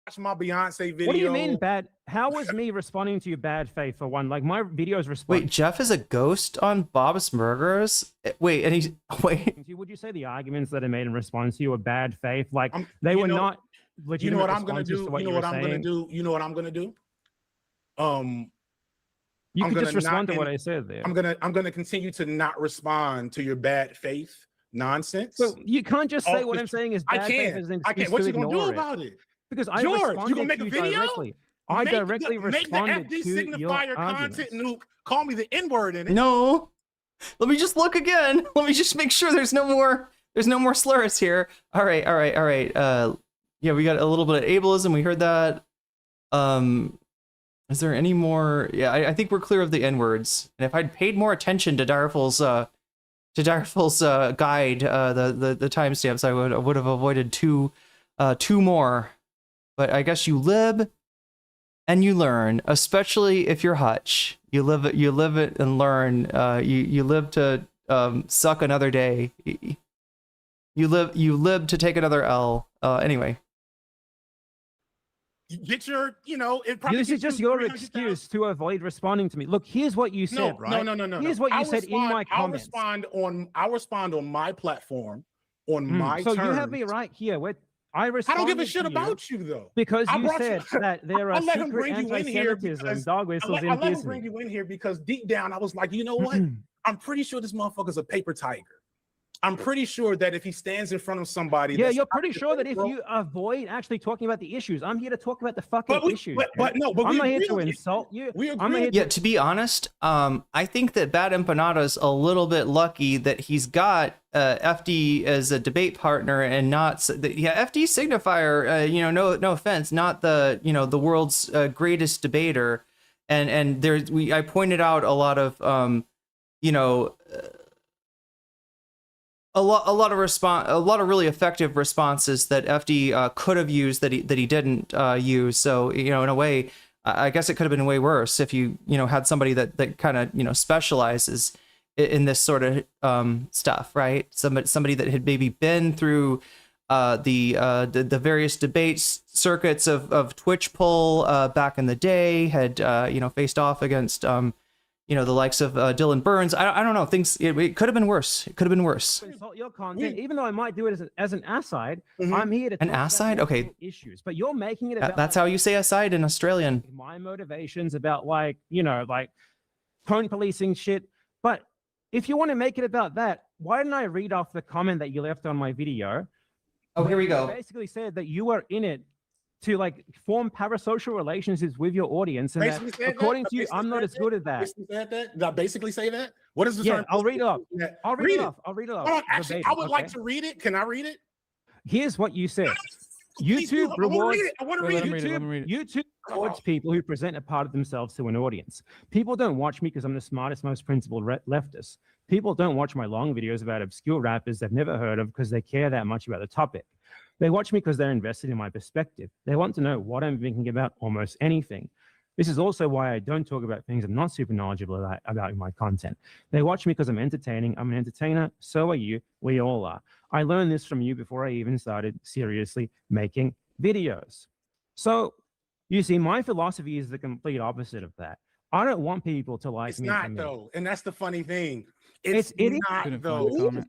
Watch my Beyonce video. What do you mean bad? How was me responding to you bad faith for one? Like, my videos respond. Wait, Jeff is a ghost on Bob's Burgers? Wait, and he's wait. Would you say the arguments that I made in response to you were bad faith? Like, they you were know, not. You know legitimate what I'm gonna responses do? to what You know you what were I'm gonna saying. do? You know what I'm gonna do? You I'm could just gonna respond to not what in- I said there. I'm gonna continue to not respond to your bad faith nonsense. So you can't just say Oh, what I'm saying is I bad faith can't. as an I excuse can't. What to you gonna do ignore it. about it? Because I George, you responded gonna make to a you video? directly. I directly responded make the FD to your Signifier arguments. content nuke call me the N-word in it. No. Let me just look again. Let me just make sure there's no more slurs here. All right. Yeah, we got a little bit of ableism. We heard that. Is there any more? Yeah, I think we're clear of the N-words. And if I'd paid more attention to Direful's guide, the timestamps, I would have avoided two more. But I guess you lib and you learn, especially if you're Hutch. You live it and learn. You live to suck another day. You live to take another L. Anyway. Get your, it probably This is just your excuse to avoid responding to me. Look, here's what you said, right? No. Here's what you said in my comments. I'll respond on my platform, on my so terms. you have me right here. I don't give a shit about you though. Because you said that there are secret anti-Semitism, dog whistles, I let him bring you in here because deep down I was like, you know what? I'm pretty sure this motherfucker's a paper tiger. I'm pretty sure that if he stands in front of somebody, you're pretty sure that if you avoid actually talking about the issues, I'm here to talk about the fucking issues. But I'm not here to insult you. Yeah, to be honest, I think that Bad Empanada's a little bit lucky that he's got FD as a debate partner and not FD Signifier. No offense, not the world's greatest debater, and I pointed out a lot of a lot of really effective responses that FD could have used that he didn't use. So in a way, I guess it could have been way worse if you had somebody that kind of specializes in this sort of stuff, right? Somebody that had maybe been through the various debates circuits of Twitch poll back in the day, had faced off against the likes of Dylan Burns. I don't know. Things it could have been worse. It could have been worse. Insult your content, even though I might do it as an aside. I'm here to an talk aside. about Okay, issues, but you're making it about that's how you say aside in Australian. My motivations about like tone policing shit. But if you want to make it about that, why didn't I read off the comment that you left on my video? Oh, here we go. Basically said that you were in it to form parasocial relationships with your audience, and that, according to you, I'm not as good at that. Did I basically say that? What is the term? I'll read it off. I'll read it off. Actually, I would like to read it. Can I read it? Here's what you said. YouTube rewards. YouTube rewards people who present a part of themselves to an audience. People don't watch me because I'm the smartest, most principled leftist. People don't watch my long videos about obscure rappers they've never heard of because they care that much about the topic. They watch me because they're invested in my perspective. They want to know what I'm thinking about almost anything. This is also why I don't talk about things I'm not super knowledgeable about in my content. They watch me because I'm entertaining. I'm an entertainer. So are you. We all are. I learned this from you before I even started seriously making videos. So you see, my philosophy is the complete opposite of that. I don't want people to like me. It's not though. And that's the funny thing. It is not though.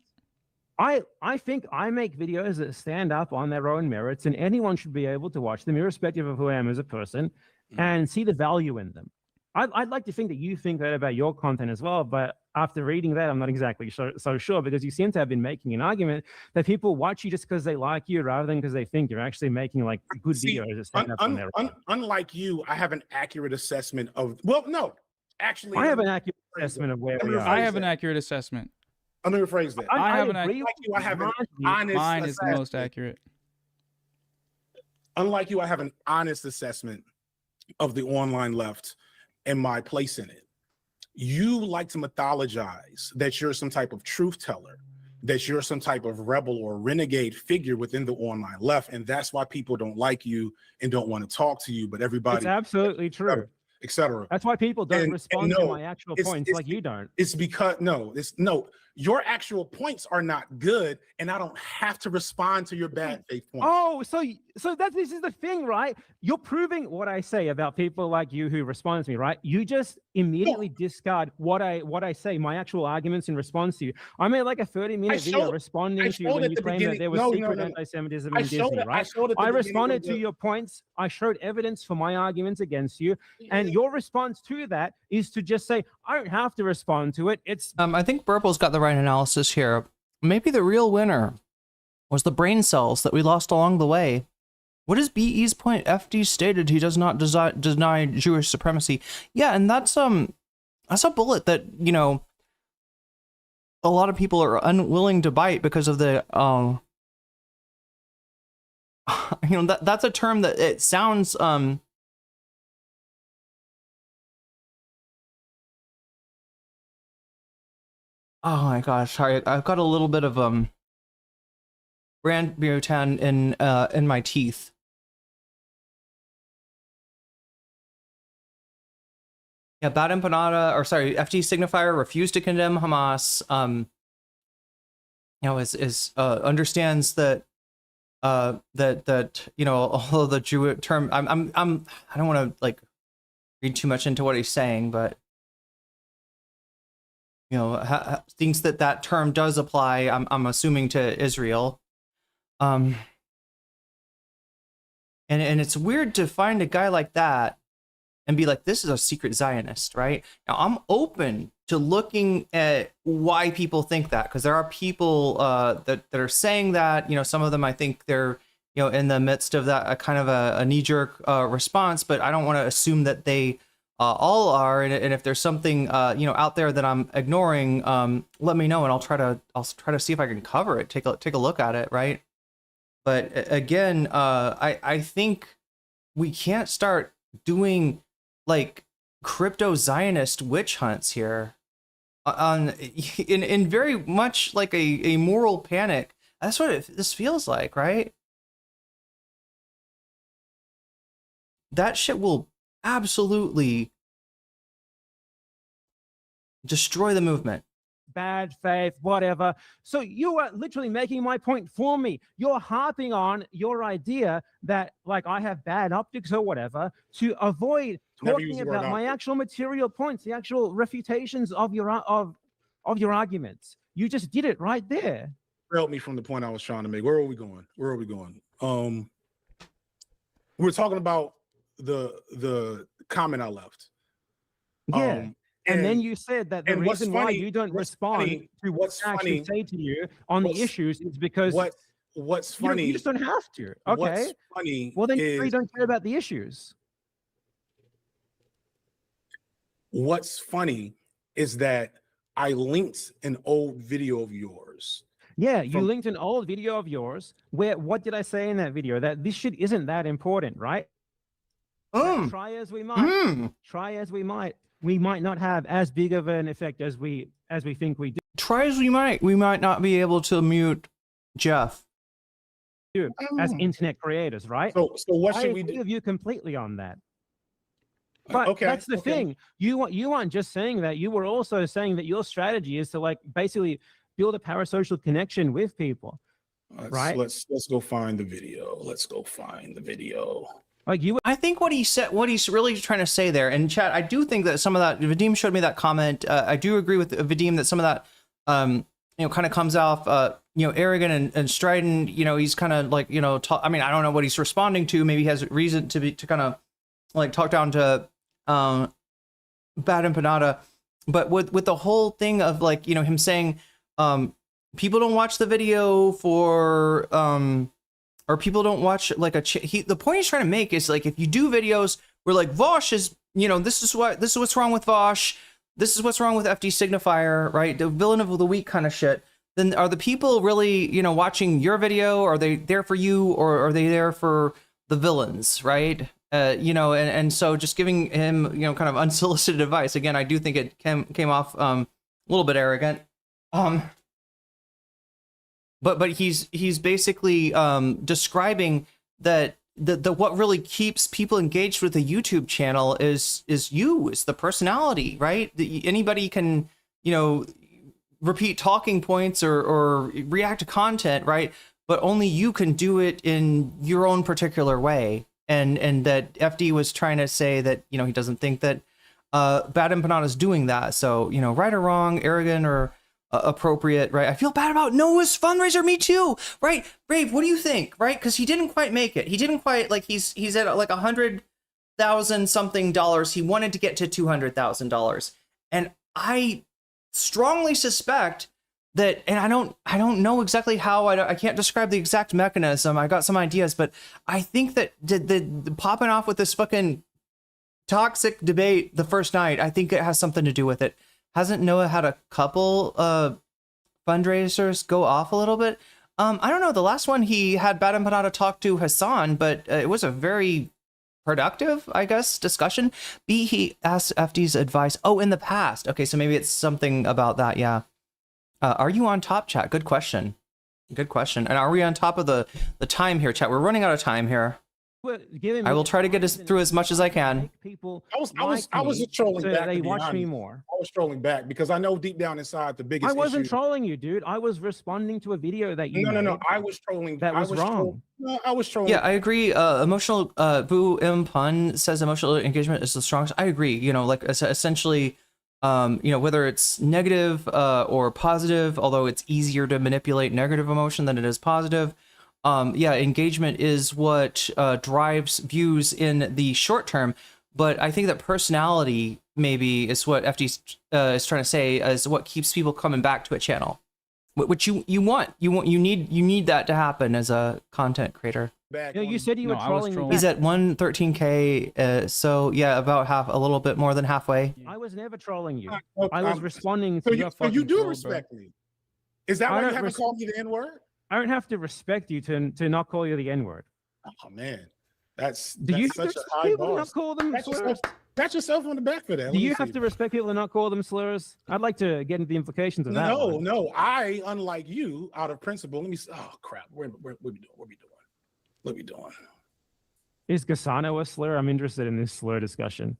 I think I make videos that stand up on their own merits, and anyone should be able to watch them, irrespective of who I am as a person, and see the value in them. I'd like to think that you think that about your content as well, but after reading that, I'm not exactly so sure, because you seem to have been making an argument that people watch you just because they like you, rather than because they think you're actually making good videos that stand up on their own. Unlike you, I have an accurate assessment of. Actually, I have an accurate assessment of where we are. I have an accurate assessment. Let me rephrase that. I have an honest. Mine is the most accurate. Unlike you, I have an honest assessment of the online left and my place in it. You like to mythologize that you're some type of truth teller, that you're some type of rebel or renegade figure within the online left, and that's why people don't like you and don't want to talk to you. But everybody, it's absolutely true. Etc. That's why people don't respond to my actual points like you don't. It's because your actual points are not good, and I don't have to respond to your bad faith points. Oh, so this is the thing, right? You're proving what I say about people like you who respond to me, right? You just immediately discard what I say, my actual arguments in response to you. I made like a 30-minute video responding to you when you claimed that there was secret anti-Semitism in Disney, right? I responded to your points. I showed evidence for my arguments against you, and your response to that is to just say, I don't have to respond to it. It's I think Burple's got the right analysis here. Maybe the real winner was the brain cells that we lost along the way. What is BE's point? FD stated he does not deny Jewish supremacy. Yeah, and that's a bullet that, you know, a lot of people are unwilling to bite because of the you know, that's a term that it sounds oh my gosh, sorry, I've got a little bit of brand biotan in my teeth. Yeah, Bad Empanada, or sorry, FD Signifier refused to condemn Hamas. You know, understands that that you know, although the Jew term, I don't want to like read too much into what he's saying, but you know, thinks that term does apply. I'm assuming to Israel. And it's weird to find a guy like that and be like, this is a secret Zionist, right? Now, I'm open to looking at why people think that, because there are people that are saying that, you know, some of them, I think they're, you know, in the midst of that, a kind of a knee-jerk response, but I don't want to assume that they all are. And if there's something, you know, out there that I'm ignoring, let me know, and I'll try to see if I can cover it, take a look at it, right? But again, I think we can't start doing like crypto Zionist witch hunts here in very much like a moral panic. That's what this feels like, right? That shit will absolutely destroy the movement. bad faith, whatever. So you are literally making my point for me. You're harping on your idea that like I have bad optics or whatever to avoid talking about my actual material points, the actual refutations of your arguments. You just did it right there. Help me from the point I was trying to make. Where are we going? Where are we going? We were talking about the comment I left. Yeah. And then you said that the reason why you don't respond to what I actually say to you on the issues is because what's funny, you just don't have to. Okay. What's funny, well then you don't care about the issues. What's funny is that I linked an old video of yours. Yeah, you linked an old video of yours where what did I say in that video? That this shit isn't that important, right? Try as we might, we might not have as big of an effect as we think we do. Try as we might not be able to mute Jeff. As internet creators, right? So what should we do? I agree with you completely on that. But that's the thing. You aren't just saying that. You were also saying that your strategy is to like basically build a parasocial connection with people. Right? Let's go find the video. Let's go find the video. Like I think what he said, what he's really trying to say there, and chat, I do think that some of that, Vadim showed me that comment. I do agree with Vadim that some of that, you know, kind of comes off, you know, arrogant and strident. You know, he's kind of like, you know, I mean, I don't know what he's responding to. Maybe he has reason to kind of like talk down to Bad Empanada, but with the whole thing of like, you know, him saying, people don't watch the video for, or people don't watch like the point he's trying to make is like, if you do videos where like Vosh is, you know, this is what's wrong with Vosh, this is what's wrong with FD Signifier, right? The villain of the week kind of shit. Then are the people really, you know, watching your video? Are they there for you, or are they there for the villains, right? You know, and so just giving him, you know, kind of unsolicited advice. Again, I do think it came off a little bit arrogant. But he's basically describing that the what really keeps people engaged with the YouTube channel is the personality, right? Anybody can, you know, repeat talking points or react to content, right? But only you can do it in your own particular way. And that FD was trying to say that, he doesn't think that Bad Empanada is doing that. So, right or wrong, arrogant or appropriate, right? I feel bad about Noah's fundraiser. Me too, right? Brave, what do you think, right? Because he didn't quite make it. He didn't quite, like, he's at like $100,000 something dollars. He wanted to get to $200,000. And I strongly suspect that, and I don't know exactly how, I can't describe the exact mechanism. I got some ideas, but I think that the popping off with this fucking toxic debate the first night, I think it has something to do with it. Hasn't Noah had a couple fundraisers go off a little bit? I don't know. The last one he had Bad Empanada talk to Hassan, but it was a very productive, I guess, discussion. B, he asked FD's advice. Oh, in the past. Okay, so maybe it's something about that. Yeah. Are you on top, chat? Good question. Good question. And are we on top of the time here, chat? We're running out of time here. I will try to get us through as much as I can. People, I was just trolling so back. they to be watch honest. me more. I was trolling back because I know deep down inside the biggest. I wasn't issue, trolling you, dude. I was responding to a video that you. No. I was trolling. That was wrong. No, I was trolling. Yeah, I agree. Emotional. Boo M Pun says emotional engagement is the strongest. I agree. Like essentially, whether it's negative or positive, although it's easier to manipulate negative emotion than it is positive. Engagement is what drives views in the short term, but I think that personality maybe is what FD is trying to say is what keeps people coming back to a channel, which you need that to happen as a content creator. You said you were trolling me. He's at 113K, so yeah, about a little bit more than halfway. I was never trolling you. I was responding to your So you do troll, respect bro. me. Is that why you haven't called me the N-word? I don't have to respect you to not call you the N-word. Oh man, that's Do you have such to a high people bar. not call them slurs? Pat yourself on the back for that. Do you have to respect people and not call them slurs? I'd like to get into the implications of that. No. I, unlike you, out of principle. Let me. Oh crap. What we doing? Is Gasano a slur? I'm interested in this slur discussion.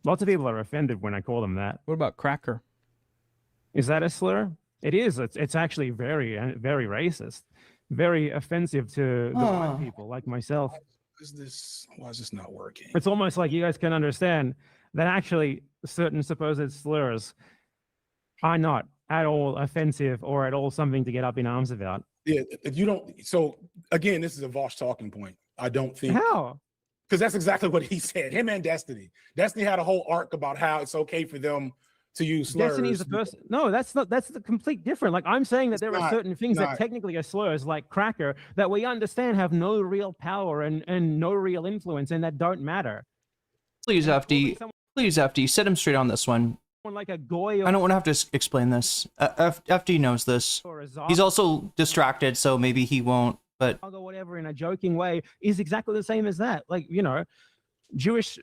Lots of people are offended when I call them that. What about cracker? Is that a slur? It is. It's actually very, very racist, very offensive to the white people like myself. Why is this not working? It's almost like you guys can understand that actually certain supposed slurs are not at all offensive or at all something to get up in arms about. Yeah, if you don't. So again, this is a Vosh talking point. I don't think. How? Because that's exactly what he said. Him and Destiny. Destiny had a whole arc about how it's okay for them to use slurs. Destiny's the person. No, that's the complete different. Like I'm saying that there are certain things that technically are slurs, like cracker, that we understand have no real power and no real influence and that don't matter. Please, FD, set him straight on this one. Like a goy. I don't want to have to explain this. FD knows this. He's also distracted, so maybe he won't. But or whatever in a joking way is exactly the same as that. Like Jewish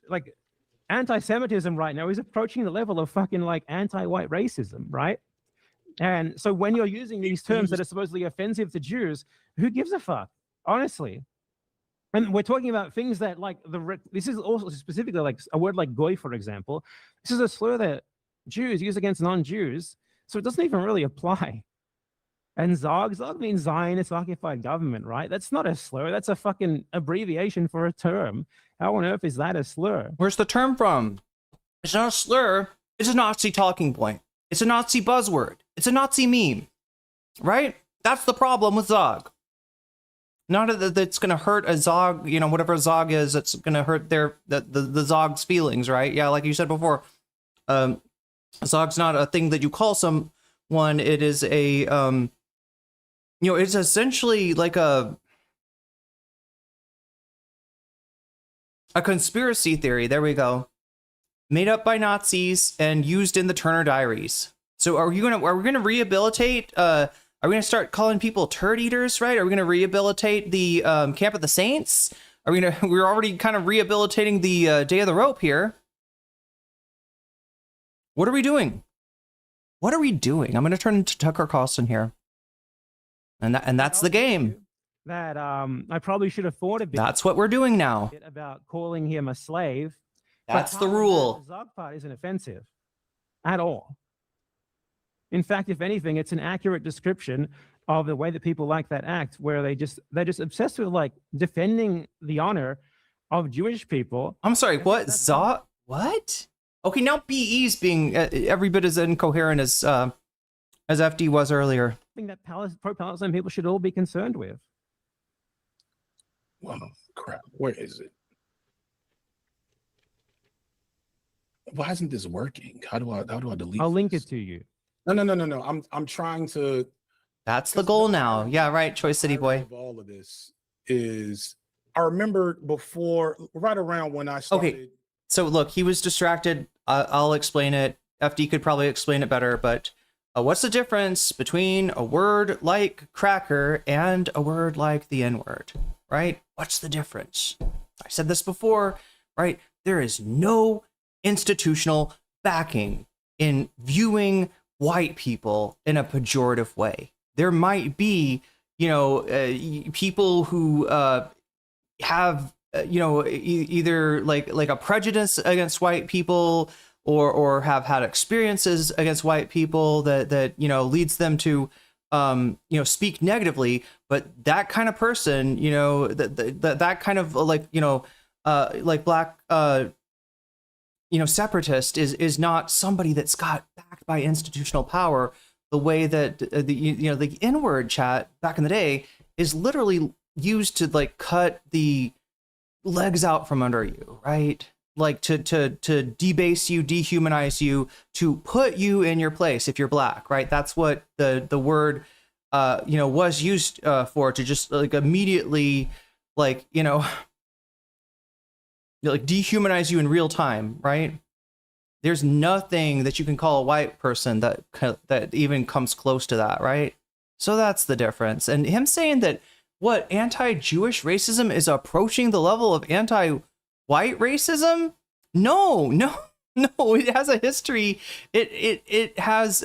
anti-Semitism right now is approaching the level of fucking like anti-white racism, right? And so when you're using these terms that are supposedly offensive to Jews, who gives a fuck? Honestly. And we're talking about things that like this is also specifically like a word like goy, for example. This is a slur that Jews use against non-Jews, so it doesn't even really apply. And Zog means Zionist occupied government, right? That's not a slur. That's a fucking abbreviation for a term. How on earth is that a slur? Where's the term from? It's not a slur. It's a Nazi talking point. It's a Nazi buzzword. It's a Nazi meme, right? That's the problem with Zog. Not that it's going to hurt a Zog, whatever Zog is, it's going to hurt the Zog's feelings, right? Yeah, like you said before, Zog's not a thing that you call someone. It is a, it's essentially like a conspiracy theory. There we go. Made up by Nazis and used in the Turner Diaries. So are we gonna rehabilitate? Are we gonna start calling people turd eaters? Right? Are we gonna rehabilitate the Camp of the Saints? We're already kind of rehabilitating the Day of the Rope here. What are we doing? What are we doing? I'm gonna turn into Tucker Carlson here. And that's the game. That I probably should have thought a bit. That's what we're doing now. About calling him a slave. That's the rule. The Zog part isn't offensive at all. In fact, if anything, it's an accurate description of the way that people like that act, where they're just obsessed with like defending the honor of Jewish people. I'm sorry, what? What? Okay, now BE's being every bit as incoherent as FD was earlier. I think that pro-Palestine people should all be concerned with. Wow, crap. Where is it? Why isn't this working? How do I delete I'll link this? it to you. No. I'm trying to. That's the goal now. Yeah, right, Choice City boy. Of all of this is, I remember before, right around when I started. Okay, so look, he was distracted. I'll explain it. FD could probably explain it better, but what's the difference between a word like cracker and a word like the N-word, right? What's the difference? I said this before, right? There is no institutional backing in viewing white people in a pejorative way. There might be, people who have, either like a prejudice against white people or have had experiences against white people that leads them to, speak negatively. But that kind of person, that kind of like black, separatist is not somebody that's got backed by institutional power the way that the N-word chat back in the day is literally used to like cut the legs out from under you, right? Like to debase you, dehumanize you, to put you in your place if you're black, right? That's what the word was used for, to just like immediately like dehumanize you in real time, right? There's nothing that you can call a white person that even comes close to that, right? So that's the difference. And him saying that what anti-Jewish racism is approaching the level of anti-white racism? No. It has a history. It has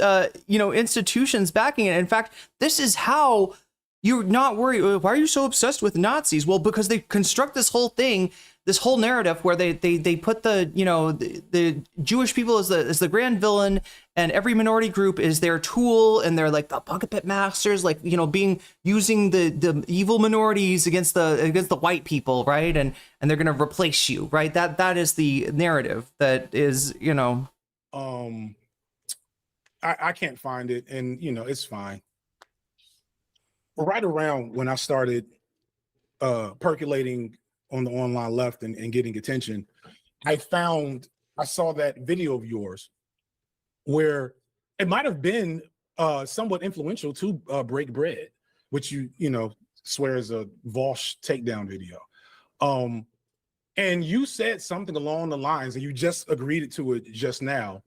institutions backing it. In fact, this is how you're not worried. Why are you so obsessed with Nazis? Well, because they construct this whole thing, this whole narrative where they put the Jewish people as the grand villain, and every minority group is their tool, and they're like the bucket pit masters, like using the evil minorities against the white people, right? And they're gonna replace you, right? That is the narrative that is I can't find it, and it's fine. Right around when I started percolating on the online left and getting attention, I saw that video of yours where it might have been somewhat influential to Break Bread, which you swear is a Vosh takedown video. And you said something along the lines, and you just agreed to it just now,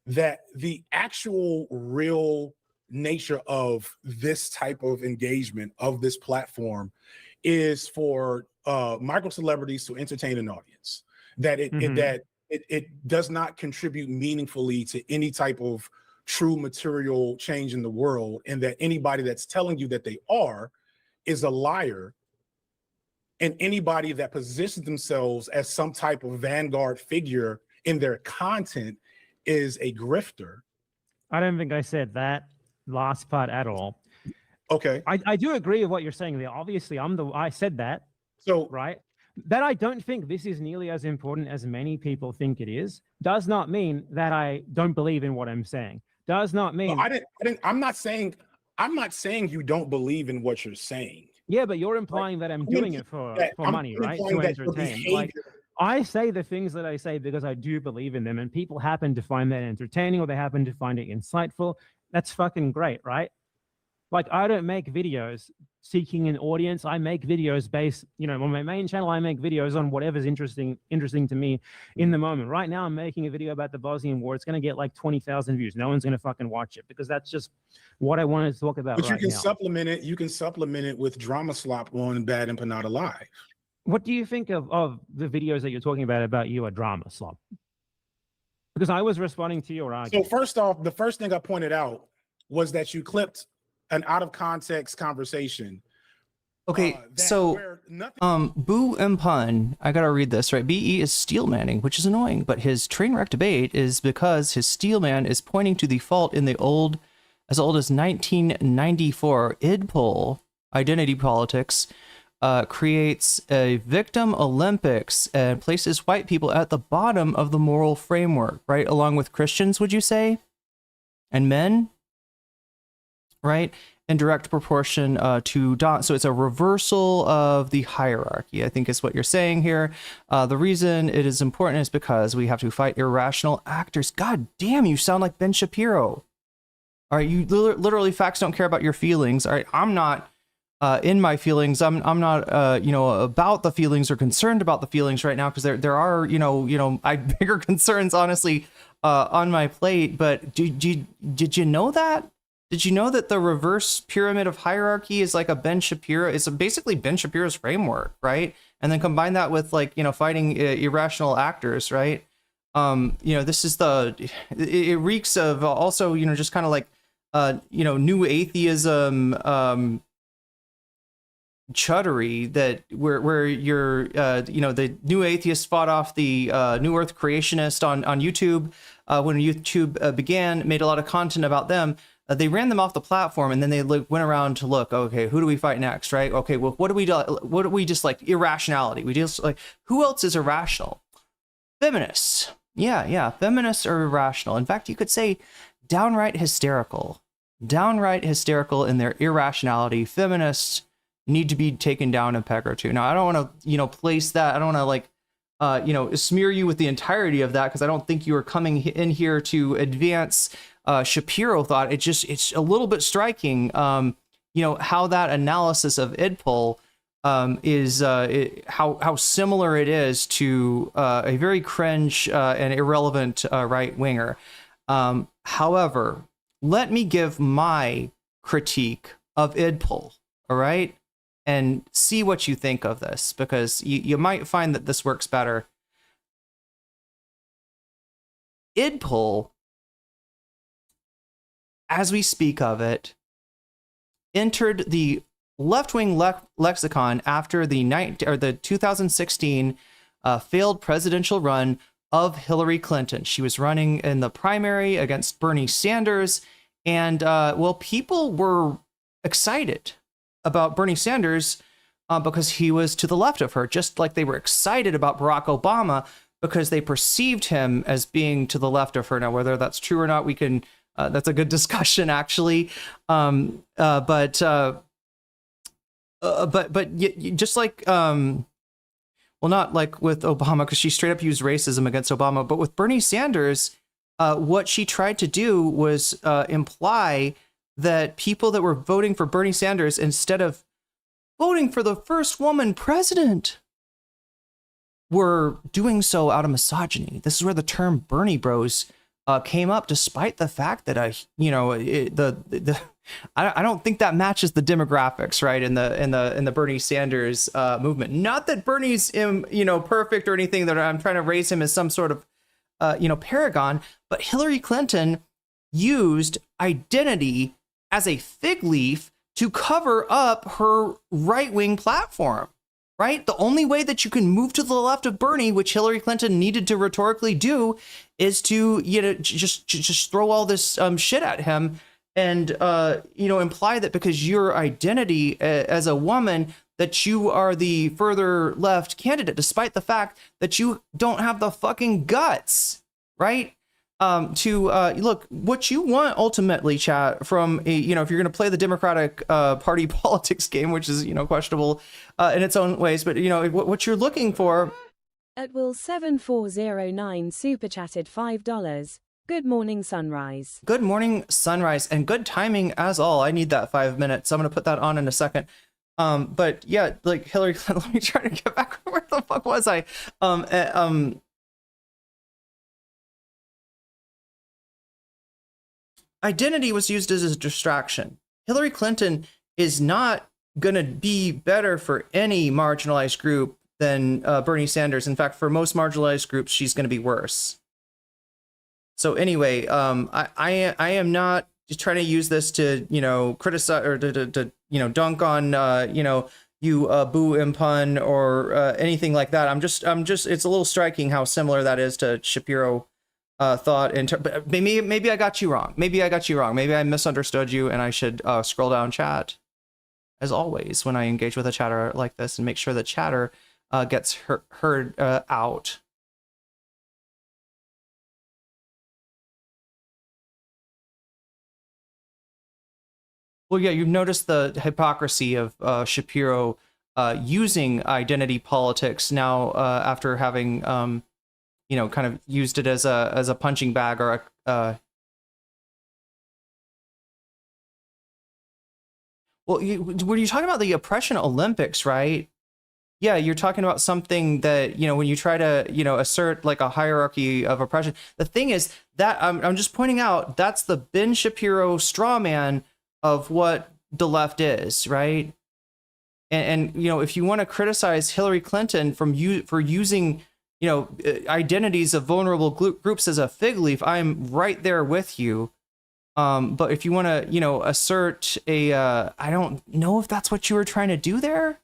that the actual real nature of this type of engagement of this platform is for micro celebrities to entertain an audience, that it does not contribute meaningfully to any type of true material change in the world, and that anybody that's telling you that they are is a liar, and anybody that positions themselves as some type of vanguard figure in their content is a grifter. I don't think I said that last part at all. Okay. I do agree with what you're saying there. Obviously, I said that. So right. That I don't think this is nearly as important as many people think it is, does not mean that I don't believe in what I'm saying. Does not mean I'm not saying you don't believe in what you're saying. Yeah, but you're implying that I'm doing it for money, right? To entertain. Like, I say the things that I say because I do believe in them, and people happen to find that entertaining, or they happen to find it insightful. That's fucking great, right? Like, I don't make videos seeking an audience. I make videos based, on my main channel, I make videos on whatever's interesting to me in the moment. Right now, I'm making a video about the Bosnian War. It's going to get like 20,000 views. No one's going to fucking watch it because that's just what I wanted to talk about. But right you can now. supplement it. You can supplement it with drama slop on Bad Empanada Live. What do you think of the videos that you're talking about you are drama slop? Because I was responding to your argument. So first off, the first thing I pointed out was that you clipped an out of context conversation. Okay, so Boo and Pun, I gotta read this, right? BE is steelmanning, which is annoying, but his train wreck debate is because his steelman is pointing to the fault in the old as old as 1994, idpol, identity politics, creates a victim Olympics and places white people at the bottom of the moral framework, right? Along with Christians, would you say? And men, right? In direct proportion to Don. So it's a reversal of the hierarchy, I think is what you're saying here. The reason it is important is because we have to fight irrational actors. God damn, you sound like Ben Shapiro. All right, you literally, facts don't care about your feelings. All right, I'm not in my feelings. I'm not about the feelings or concerned about the feelings right now, because there are I bigger concerns honestly on my plate. But did you know that? Did you know that the reverse pyramid of hierarchy is like a Ben Shapiro? It's basically Ben Shapiro's framework, right? And then combine that with fighting irrational actors, right? This is it reeks of also just kind of like new atheism chuddery that where you're the new atheists fought off the new earth creationist on YouTube when YouTube began, made a lot of content about them. They ran them off the platform, and then they went around to look, okay, who do we fight next, right? Okay, well, what do we dislike? Irrationality. We just like, who else is irrational? Feminists. Yeah, feminists are irrational. In fact, you could say downright hysterical in their irrationality. Feminists need to be taken down a peg or two. Now, I don't want to, place that. I don't want to smear you with the entirety of that, because I don't think you are coming in here to advance Shapiro thought. It's a little bit striking, how that analysis of idpol is how similar it is to a very cringe and irrelevant right winger. However, let me give my critique of idpol, all right, and see what you think of this, because you might find that this works better. Idpol, as we speak of it, entered the left-wing lexicon after the 2016 failed presidential run of Hillary Clinton. She was running in the primary against Bernie Sanders, and people were excited about Bernie Sanders because he was to the left of her, just like they were excited about Barack Obama because they perceived him as being to the left of her. Now, whether that's true or not, we can. That's a good discussion, actually. But just like, not like with Obama, because she straight up used racism against Obama, but with Bernie Sanders, what she tried to do was imply that people that were voting for Bernie Sanders, instead of voting for the first woman president, were doing so out of misogyny. This is where the term Bernie Bros came up, despite the fact that I don't think that matches the demographics, right, in the Bernie Sanders movement. Not that Bernie's perfect or anything, that I'm trying to raise him as some sort of paragon, but Hillary Clinton used identity as a fig leaf to cover up her right-wing platform. Right? The only way that you can move to the left of Bernie, which Hillary Clinton needed to rhetorically do, is to, just throw all this shit at him and, imply that because your identity as a woman, that you are the further left candidate, despite the fact that you don't have the fucking guts, right? Look, what you want ultimately, chat, from a, if you're going to play the Democratic Party politics game, which is, questionable in its own ways, but, what you're looking for. At Will7409 super chatted $5. Good morning, sunrise. Good morning, sunrise, and good timing as all. I need that 5 minutes. I'm going to put that on in a second. But yeah, like Hillary Clinton, let me try to get back. Where the fuck was I? Identity was used as a distraction. Hillary Clinton is not going to be better for any marginalized group than Bernie Sanders. In fact, for most marginalized groups, she's going to be worse. So anyway, I am not just trying to use this to, criticize or to dunk on, you boo Impan or anything like that. I'm just, it's a little striking how similar that is to Shapiro thought but maybe I got you wrong. Maybe I misunderstood you, and I should scroll down chat as always when I engage with a chatter like this and make sure the chatter gets heard out. Well, yeah, you've noticed the hypocrisy of Shapiro using identity politics now after having, you know, kind of used it as a punching bag or a. Well, were you talking about the oppression Olympics, right? Yeah, you're talking about something that, you know, when you try to, you know, assert like a hierarchy of oppression. The thing is that I'm just pointing out that's the Ben Shapiro straw man of what the left is, right? And you know, if you want to criticize Hillary Clinton for using, you know, identities of vulnerable groups as a fig leaf, I'm right there with you. But if you want to, you know, assert a, I don't know if that's what you were trying to do there.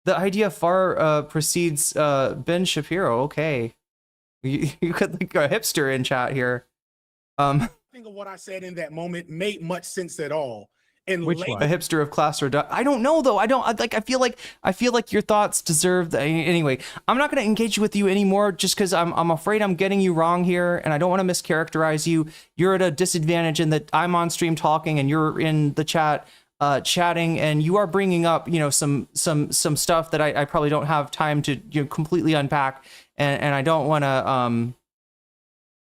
The idea far precedes Ben Shapiro. Okay, you could like a hipster in chat here. Think of what I said in that moment made much sense at all. And Which later, one? A hipster of class or I don't know though. I feel like your thoughts deserve the, anyway. I'm not going to engage with you anymore just because I'm afraid I'm getting you wrong here, and I don't want to mischaracterize you. You're at a disadvantage in that I'm on stream talking and you're in the chat chatting, and you are bringing up, you know, some stuff that I probably don't have time to, you know, completely unpack, and I don't want to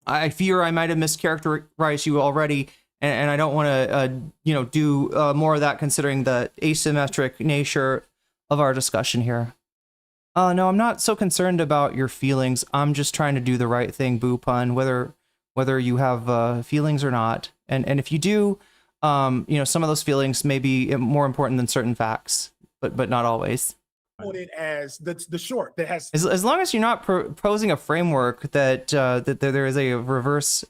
I fear I might have mischaracterized you already, and I don't want to, you know, do more of that considering the asymmetric nature of our discussion here. No, I'm not so concerned about your feelings. I'm just trying to do the right thing, Boo Pun, whether you have feelings or not. And if you do, you know, some of those feelings may be more important than certain facts, but not always. it as the short that has As long as you're not proposing a framework that that there is a reverse,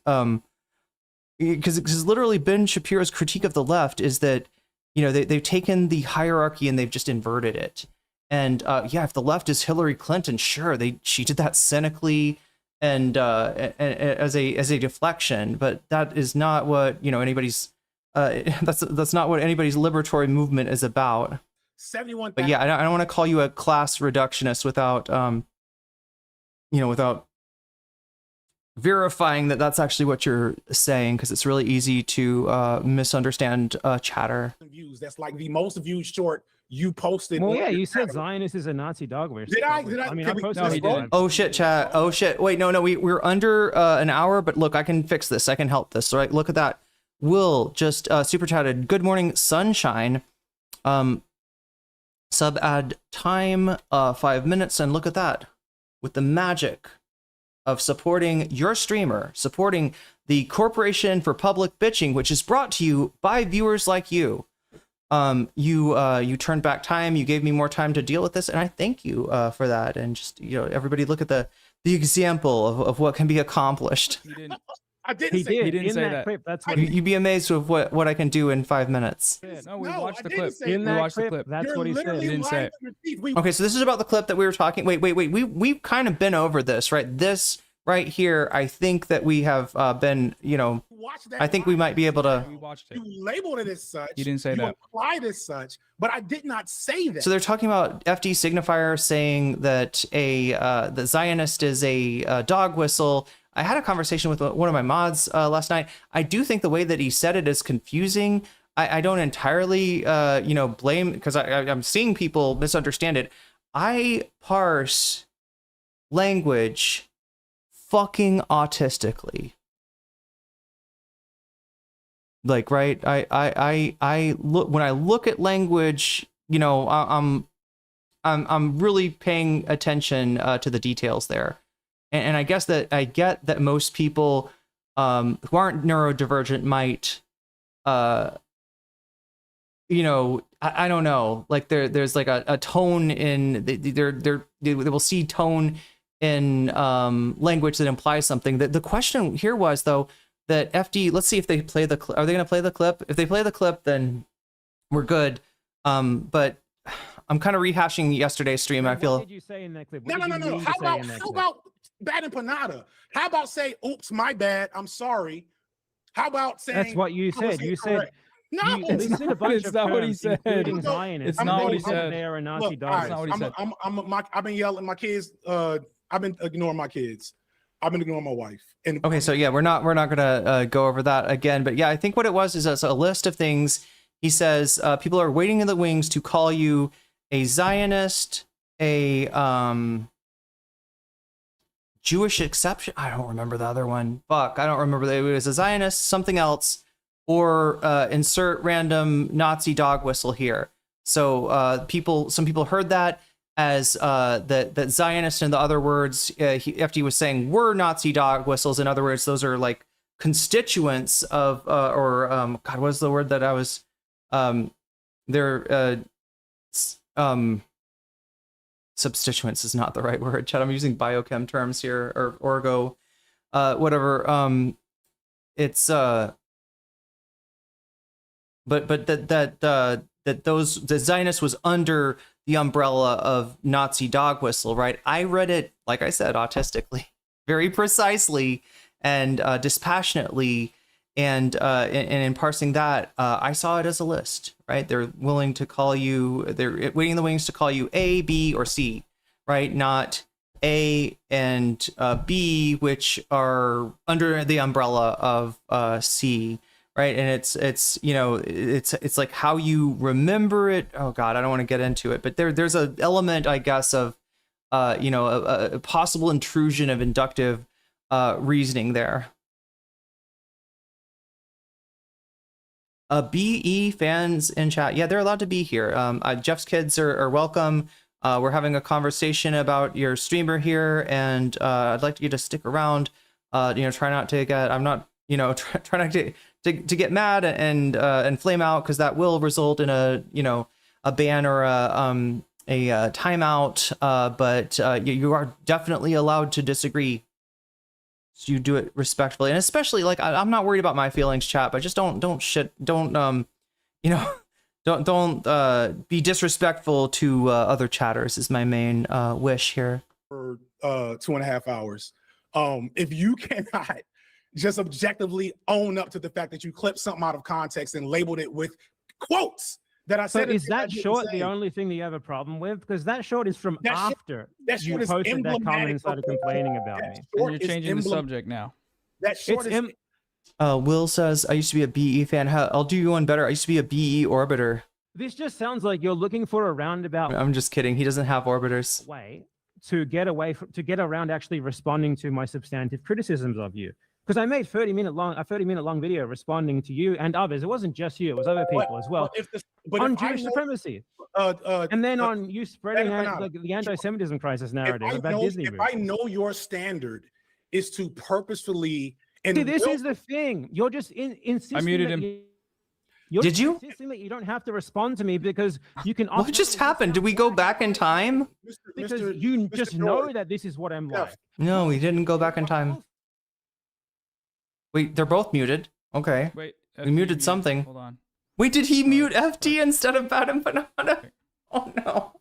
because literally Ben Shapiro's critique of the left is that, you know, they've taken the hierarchy and they've just inverted it. And yeah, if the left is Hillary Clinton, sure, she did that cynically and as a deflection, but that is not what, you know, anybody's that's not what anybody's liberatory movement is about. 71. But yeah, I don't want to call you a class reductionist without, you know, without verifying that that's actually what you're saying, because it's really easy to misunderstand chatter. Views. That's like the most viewed short you posted. Well, on yeah, your you said channel. Zionist is a Nazi dog wish. Did I? I mean, Can I we- posted no, it. he didn't. Oh shit, chat. Oh shit. Wait, no, we're under an hour, but look, I can fix this. I can help this. All right, look at that. Will just super chatted. Good morning, sunshine. Sub ad time 5 minutes, and look at that. With the magic of supporting your streamer, supporting the Corporation for Public Bitching, which is brought to you by viewers like you. You turned back time. You gave me more time to deal with this, and I thank you for that. And just, you know, everybody look at the example of what can be accomplished. He didn't. I didn't He say did. He didn't in say that that. clip. That's what You'd be amazed with what I can do in 5 minutes. No, we No, watched I the didn't clip. say We in that watched the clip. clip. That's You're what he said. literally He didn't say lying it. on your teeth. We- Okay, so this is about the clip that we were talking. Wait. We've kind of been over this, right? This right here, I think that we have been, you know, watched that I think we live. might be able to. We watched it. You labeled it as such. You didn't say you that. applied as such, but I did not say that. So they're talking about FD Signifier saying that the Zionist is a dog whistle. I had a conversation with one of my mods last night. I do think the way that he said it is confusing. I don't entirely, you know, blame, because I'm seeing people misunderstand it. I parse language fucking autistically. Like, right? I look, when I look at language, you know, I'm really paying attention to the details there. And I guess that I get that most people who aren't neurodivergent might, you know, I don't know, like there's like a tone in they will see tone in language that implies something. The question here was, though, that FD, let's see if they play the clip. Are they going to play the clip? If they play the clip, then we're good. But I'm kind of rehashing yesterday's stream. I feel. What did you say in that clip? No, What no, did no, you no. mean How to say about in that how clip? about bad empanada? How about say, "Oops, my bad. I'm sorry." How about saying That's what you I was said. You said incorrect? No, you listed a bunch It's of not what he terms, said. including No, Zionists. it's not what he and said. They are a Nazi Look, dog. all That's not what he said. I've been yelling at my kids. I've been ignoring my kids. I've been ignoring my wife. And Okay, so yeah, we're not gonna go over that again, but yeah, I think what it was is a list of things. He says people are waiting in the wings to call you a Zionist, a Jewish exception. I don't remember the other one. Fuck, I don't remember. It was a Zionist, something else, or insert random Nazi dog whistle here. So some people heard that as that Zionist, in the other words, FD was saying were Nazi dog whistles. In other words, those are like constituents of God, what was the word that I was they're substituents is not the right word, Chad. I'm using biochem terms here, or orgo, whatever. It's but that those the Zionist was under the umbrella of Nazi dog whistle, right? I read it, like I said, autistically, very precisely and dispassionately, and in parsing that, I saw it as a list, right? They're willing to call you, they're waiting in the wings to call you A, B, or C, right? Not A and B, which are under the umbrella of C, right? And it's you know, it's like how you remember it. Oh God, I don't want to get into it, but there's an element, I guess, of you know, a possible intrusion of inductive reasoning there. BE fans in chat, yeah, they're allowed to be here. Jeff's kids are welcome. We're having a conversation about your streamer here, and I'd like you to stick around. You know, try not to get. I'm not, you know, try not to get mad and flame out, because that will result in a, you know, a ban or a timeout. But you are definitely allowed to disagree. So you do it respectfully, and especially, like, I'm not worried about my feelings, chat, but just don't you know, don't be disrespectful to other chatters is my main wish here. For 2.5 hours, if you cannot just objectively own up to the fact that you clipped something out of context and labeled it with quotes that I So said. is that short the only thing that you have a problem with? Because that short is from after you posted that comment and started complaining about me. And you're changing the subject now. That short is. Will says, I used to be a BE fan. I'll do you one better. I used to be a BE orbiter. This just sounds like you're looking for a roundabout I'm just kidding. He doesn't have orbiters. way to get around actually responding to my substantive criticisms of you. Because I made a 30-minute long video responding to you and others. It wasn't just you; it was other people as well. On Jewish supremacy, and then on you spreading like the anti-Semitism crisis narrative about Disney. If I know your standard is to purposefully. And see, this is the thing. You're just insisting. I muted him. Did you? Insisting that you don't have to respond to me because you can. What just happened? Did we go back in time? Because you just know that this is what I'm like. No, we didn't go back in time. Wait, they're both muted. Okay. Wait, we muted something. Hold on. Wait, did he mute FD instead of Bad Empanada? Oh no.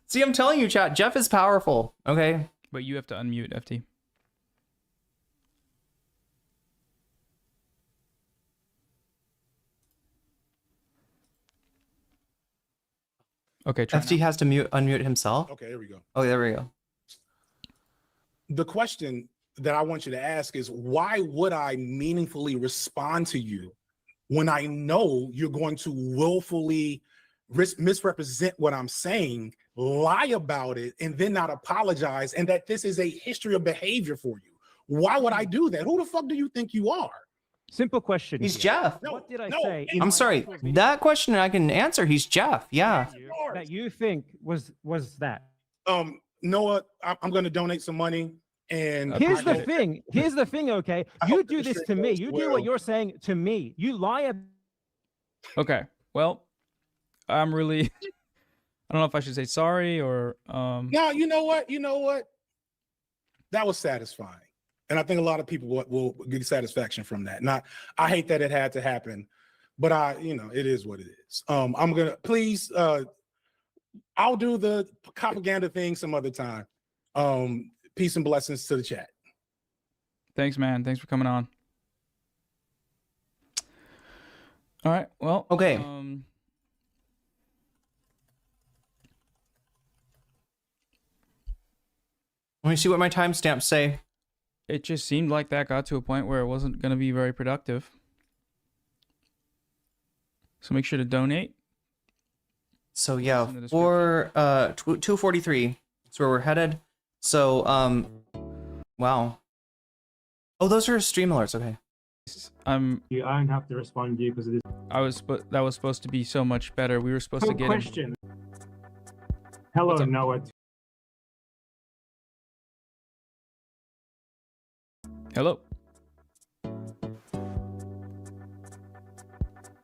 See, I'm telling you, chat, Jeff is powerful. Okay. But you have to unmute FD. Okay, FD has to unmute himself. Okay, here we go. Oh, there we go. The question that I want you to ask is, why would I meaningfully respond to you when I know you're going to willfully misrepresent what I'm saying, lie about it, and then not apologize, and that this is a history of behavior for you? Why would I do that? Who the fuck do you think you are? Simple question. He's Jeff. What did I say? I'm sorry. That question I can answer. He's Jeff. Yeah. That you think was that? Noah, I'm going to donate some money. And here's the thing. Here's the thing. Okay, you do this to me. You do what you're saying to me. You lie. Okay. Well, I'm really. I don't know if I should say sorry or. No, you know what? You know what? That was satisfying. And I think a lot of people will get satisfaction from that. Not, I hate that it had to happen, but it is what it is. I'm gonna please I'll do the propaganda thing some other time. Peace and blessings to the chat. Thanks, man. Thanks for coming on. All right. Well. Okay. Let me see what my timestamps say. It just seemed like that got to a point where it wasn't going to be very productive. So make sure to donate. So yeah, for 243, that's where we're headed. So wow. Oh, those are stream alerts. Okay. I don't have to respond to you because it is. That was supposed to be so much better. We were supposed to get question. Hello, Noah. Hello.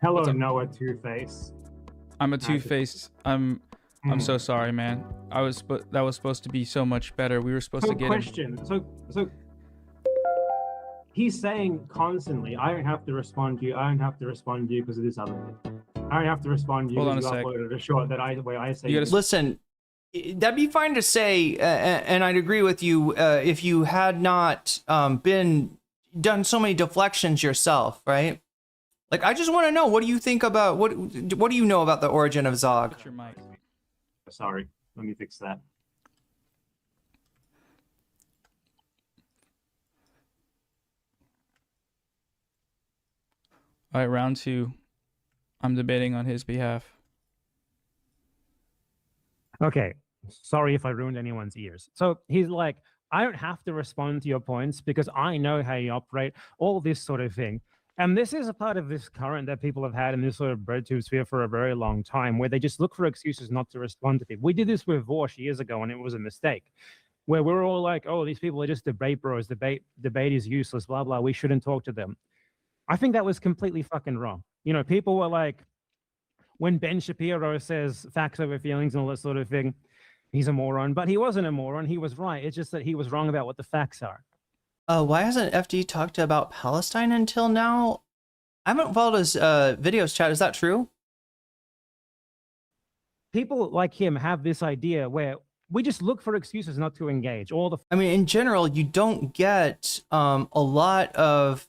Hello, Noah Two-Face. I'm a two-faced. I'm so sorry, man. That was supposed to be so much better. We were supposed to get question. So he's saying constantly, I don't have to respond to you. I don't have to respond to you because of this other thing. I don't have to respond to you because you uploaded a short where I say. Listen, that'd be fine to say, and I'd agree with you if you had not done so many deflections yourself, right? Like, I just want to know, what do you think about what do you know about the origin of Zog? What's your mic? Sorry, let me fix that. All right, round 2. I'm debating on his behalf. Okay, sorry if I ruined anyone's ears. So he's like, I don't have to respond to your points because I know how you operate, all this sort of thing. And this is a part of this current that people have had in this sort of breadtube sphere for a very long time, where they just look for excuses not to respond to people. We did this with Vorsh years ago, and it was a mistake, where we were all like, oh, these people are just debate bros. Debate is useless, blah, blah. We shouldn't talk to them. I think that was completely fucking wrong. You know, people were like, when Ben Shapiro says facts over feelings and all that sort of thing, he's a moron. But he wasn't a moron. He was right. It's just that he was wrong about what the facts are. Why hasn't FD talked about Palestine until now? I haven't followed his videos, chat. Is that true? People like him have this idea where we just look for excuses not to engage. I mean, in general, you don't get a lot of,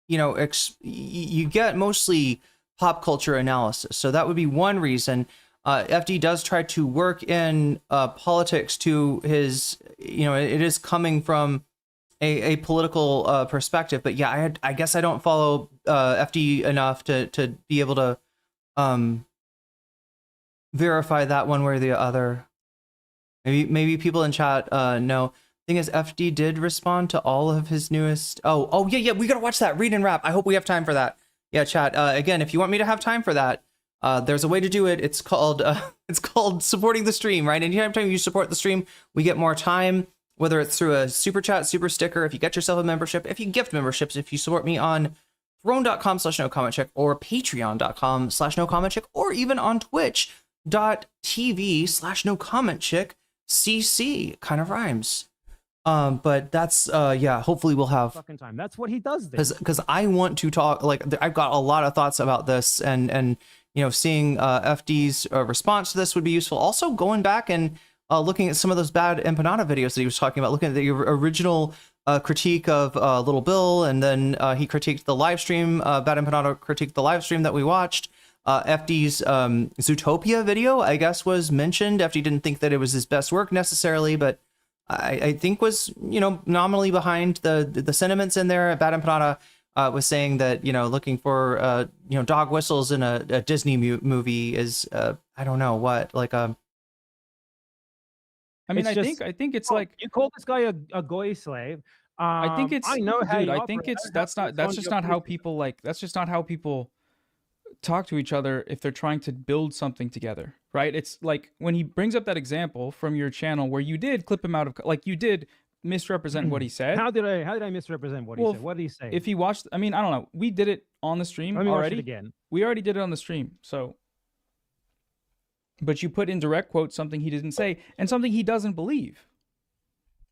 you get mostly pop culture analysis. So that would be one reason. FD does try to work in politics to his, it is coming from a political perspective. But yeah, I guess I don't follow FD enough to be able to verify that one way or the other. Maybe people in chat know. Thing is, FD did respond to all of his newest. Oh yeah, we gotta watch that read and rap. I hope we have time for that. Yeah, chat. Again, if you want me to have time for that, there's a way to do it. It's called supporting the stream, right? Anytime you support the stream, we get more time. Whether it's through a super chat, super sticker, if you get yourself a membership, if you gift memberships, if you support me on throne.com/nocommentchick or patreon.com/nocommentchick, or even on twitch.tv/nocommentchick. Kind of rhymes. But that's yeah, hopefully we'll have fucking time. That's what he does because I want to talk. Like, I've got a lot of thoughts about this, and seeing FD's response to this would be useful. Also, going back and looking at some of those bad Empanada videos that he was talking about, looking at the original critique of Little Bill, and then he critiqued the live stream. Bad Empanada critiqued the live stream that we watched. FD's Zootopia video, I guess, was mentioned. FD didn't think that it was his best work necessarily, but I think was, nominally behind the sentiments in there. Bad Empanada was saying that, looking for, dog whistles in a Disney movie is, I don't know what, like I mean, I think it's like, you call this guy a goy slave. I think it's, I know how dude, you I think operate. it's, that's just not how people talk to each other if they're trying to build something together, right? It's like when he brings up that example from your channel where you did clip him out of, like, you did misrepresent what he said. How did I misrepresent what he said? What did he say? If he watched, I mean, I don't know. We did it on the stream Let me already. watch it again. We already did it on the stream. So, but you put in direct quotes something he didn't say and something he doesn't believe.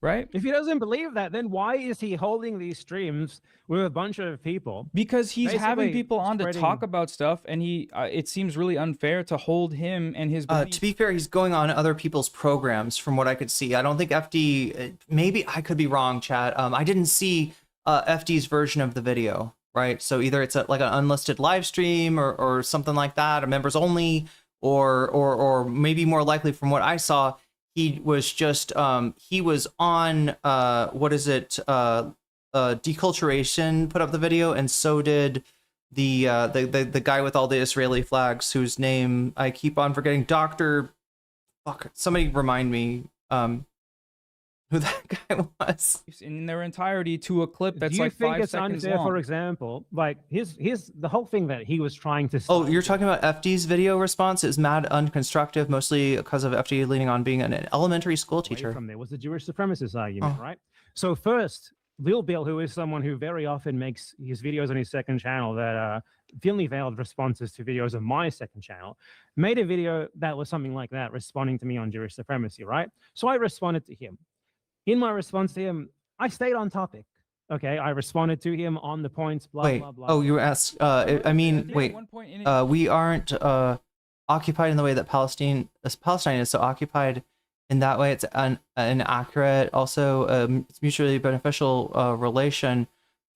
right? If he doesn't believe that, then why is he holding these streams with a bunch of people? Because he's having Basically people on to spreading- talk about stuff, and he it seems really unfair to hold him and his beliefs. To be fair, he's going on other people's programs from what I could see. I don't think FD, maybe I could be wrong, chat. I didn't see FD's version of the video, right? So either it's like an unlisted live stream or something like that, or members only, or maybe more likely from what I saw, he was just he was on what is it, Deculturation put up the video, and so did the guy with all the Israeli flags, whose name I keep on forgetting. Dr. Fuck, somebody remind me who that guy was. In their entirety to a clip that's Do you like think 5 it's seconds unfair, long. for example, like his the whole thing that he was trying to Oh, you're talking about FD's video response is mad unconstructive, mostly because of FD leaning on being an elementary school teacher. from there was the Jewish supremacist argument, right? So first, Lil Bill, who is someone who very often makes his videos on his second channel that thinly veiled responses to videos of my second channel, made a video that was something like that, responding to me on Jewish supremacy, right? So I responded to him. In my response to him, I stayed on topic. Okay, I responded to him on the points, blah, Wait, blah, blah. oh, you asked, I mean, wait, we aren't occupied in the way that Palestine is, so occupied in that way. It's an inaccurate, also it's mutually beneficial relation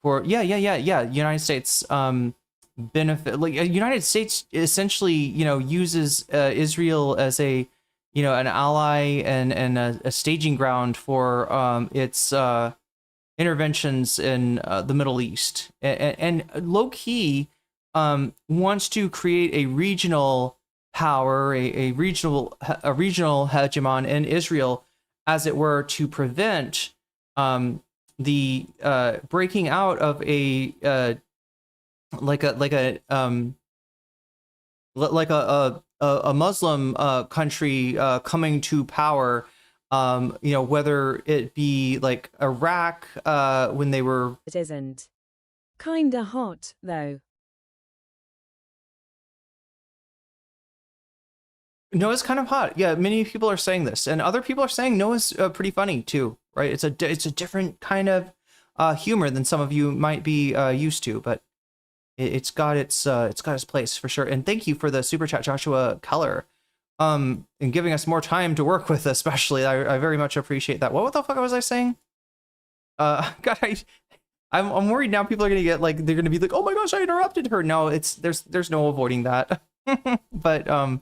for, United States benefit, like United States essentially, uses Israel as a, an ally and a staging ground for its interventions in the Middle East, and low key wants to create a regional power, a regional hegemon in Israel, as it were, to prevent the breaking out of a Muslim country coming to power, whether it be like Iraq when they were. It isn't. Kinda hot, though. Noah's kind of hot. Yeah, many people are saying this, and other people are saying Noah's pretty funny too, right? It's a different kind of humor than some of you might be used to, but it's got its place for sure. And thank you for the super chat, Joshua Keller, and giving us more time to work with. Especially, I very much appreciate that. What the fuck was I saying? God, I'm worried now. People are gonna get like, they're gonna be like, oh my gosh, I interrupted her. No, there's no avoiding that. But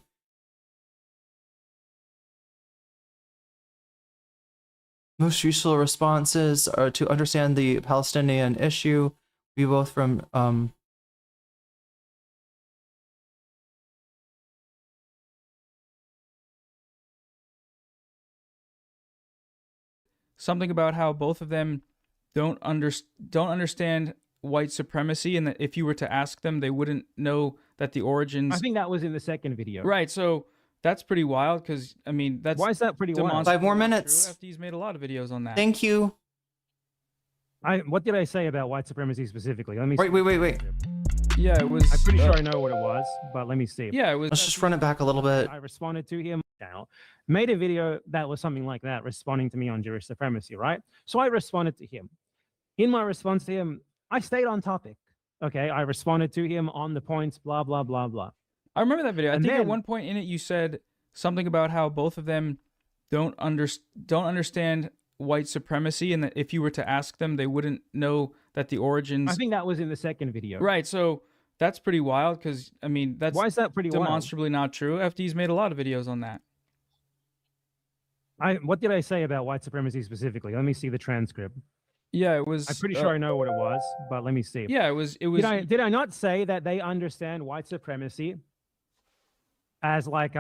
most useful responses are to understand the Palestinian issue. We both from something about how both of them don't understand white supremacy, and that if you were to ask them, they wouldn't know that the origins. I think that was in the second video. Right, so that's pretty wild, because I mean, that's Why is that pretty wild? 5 more minutes. FD's made a lot of videos on that. Thank you. What did I say about white supremacy specifically? Let me Wait. Yeah, it was. I'm pretty sure I know what it was, but let me see. Yeah, it was. Let's just run it back a little bit. I responded to him channel, made a video that was something like that, responding to me on Jewish supremacy, right? So I responded to him. In my response to him, I stayed on topic. Okay, I responded to him on the points, blah, blah, blah, blah. I remember that video. I And think at then- one point in it, you said something about how both of them don't understand white supremacy, and that if you were to ask them, they wouldn't know that the origins. I think that was in the second video. Right, so that's pretty wild, because I mean, that's Why is that pretty wild? demonstrably not true. FD's made a lot of videos on that. What did I say about white supremacy specifically? Let me see the transcript. Yeah, it was. I'm pretty sure I know what it was, but let me see. Yeah, it was. Did I not say that they understand white supremacy as like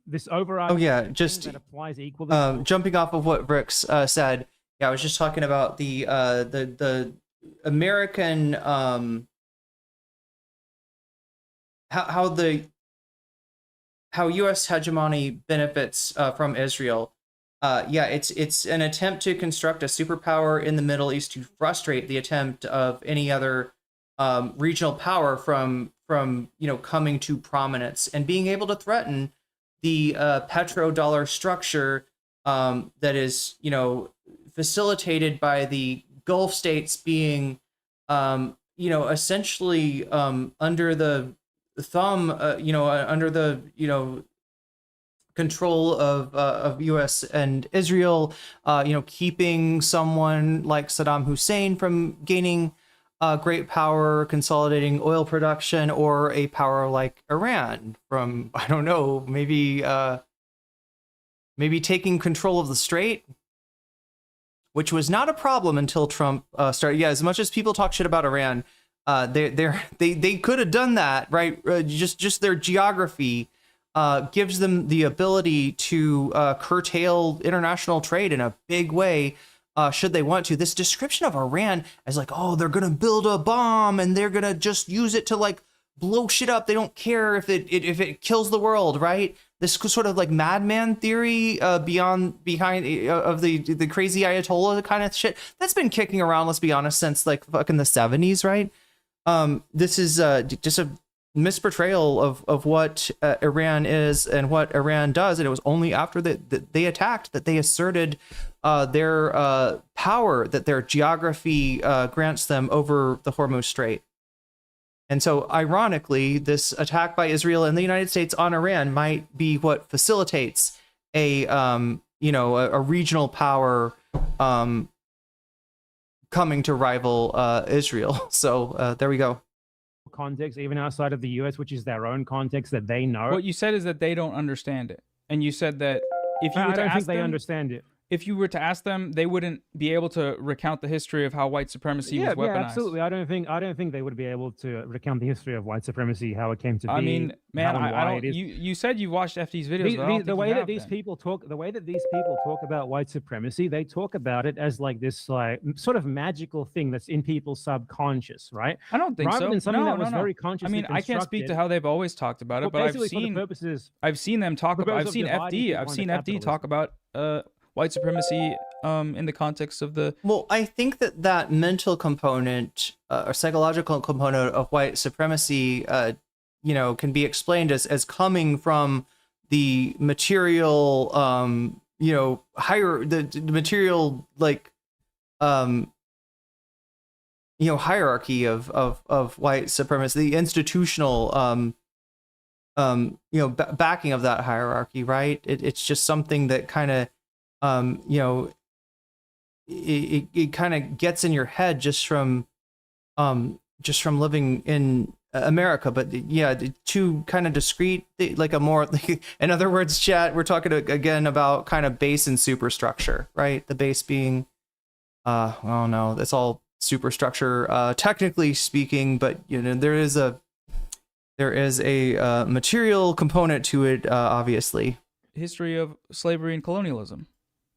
this overarching? Oh yeah, thing just that applies equally? jumping off of what Bricks said. Yeah, I was just talking about the American how U.S. hegemony benefits from Israel. Yeah, it's an attempt to construct a superpower in the Middle East to frustrate the attempt of any other regional power from coming to prominence and being able to threaten the petrodollar structure that is facilitated by the Gulf states being, essentially under the thumb, under the, control of U.S. and Israel, keeping someone like Saddam Hussein from gaining great power, consolidating oil production, or a power like Iran from, I don't know, maybe taking control of the Strait, which was not a problem until Trump started. Yeah, as much as people talk shit about Iran, they could have done that, right? Just their geography gives them the ability to curtail international trade in a big way, should they want to. This description of Iran as like, oh, they're gonna build a bomb and they're gonna just use it to like blow shit up. They don't care if it kills the world, right? This sort of like madman theory behind of the crazy Ayatollah kind of shit that's been kicking around, let's be honest, since like fucking the 70s, right? This is just a misportrayal of what Iran is and what Iran does, and it was only after they attacked that they asserted their power, that their geography grants them over the Hormuz Strait. And so, ironically, this attack by Israel and the United States on Iran might be what facilitates a regional power coming to rival Israel. So there we go. Context, even outside of the US, which is their own context that they know. What you said is that they don't understand it, and you said that if you were I to don't ask think they them, understand it. if you were to ask them, they wouldn't be able to recount the history of how white supremacy was weaponized. Yeah, absolutely. I don't think they would be able to recount the history of white supremacy, how it came to be. I mean, man, I don't. You said you watched FD's videos. But I don't the think way you that have these then. people talk, the way that these people talk about white supremacy, they talk about it as like this like sort of magical thing that's in people's subconscious, right? I don't think Rather so. than something no, that was no. very I consciously mean, I can't speak to constructed. how they've always talked about it, Well, but basically for the purposes, I've seen them talk for about. purposes I've seen of dividing FD. people I've into seen FD talk about white supremacy in the context of the. Well, I think that mental component or psychological component of white supremacy, can be explained as coming from the material, the material like, hierarchy of white supremacy, the institutional, backing of that hierarchy, right? It's just something that kind of, it kind of gets in your head just from living in America. But yeah, two kind of discrete, like a more, in other words, chat, we're talking again about kind of base and superstructure, right? The base being, oh no, that's all superstructure, technically speaking, but there is a material component to it, obviously. History of slavery and colonialism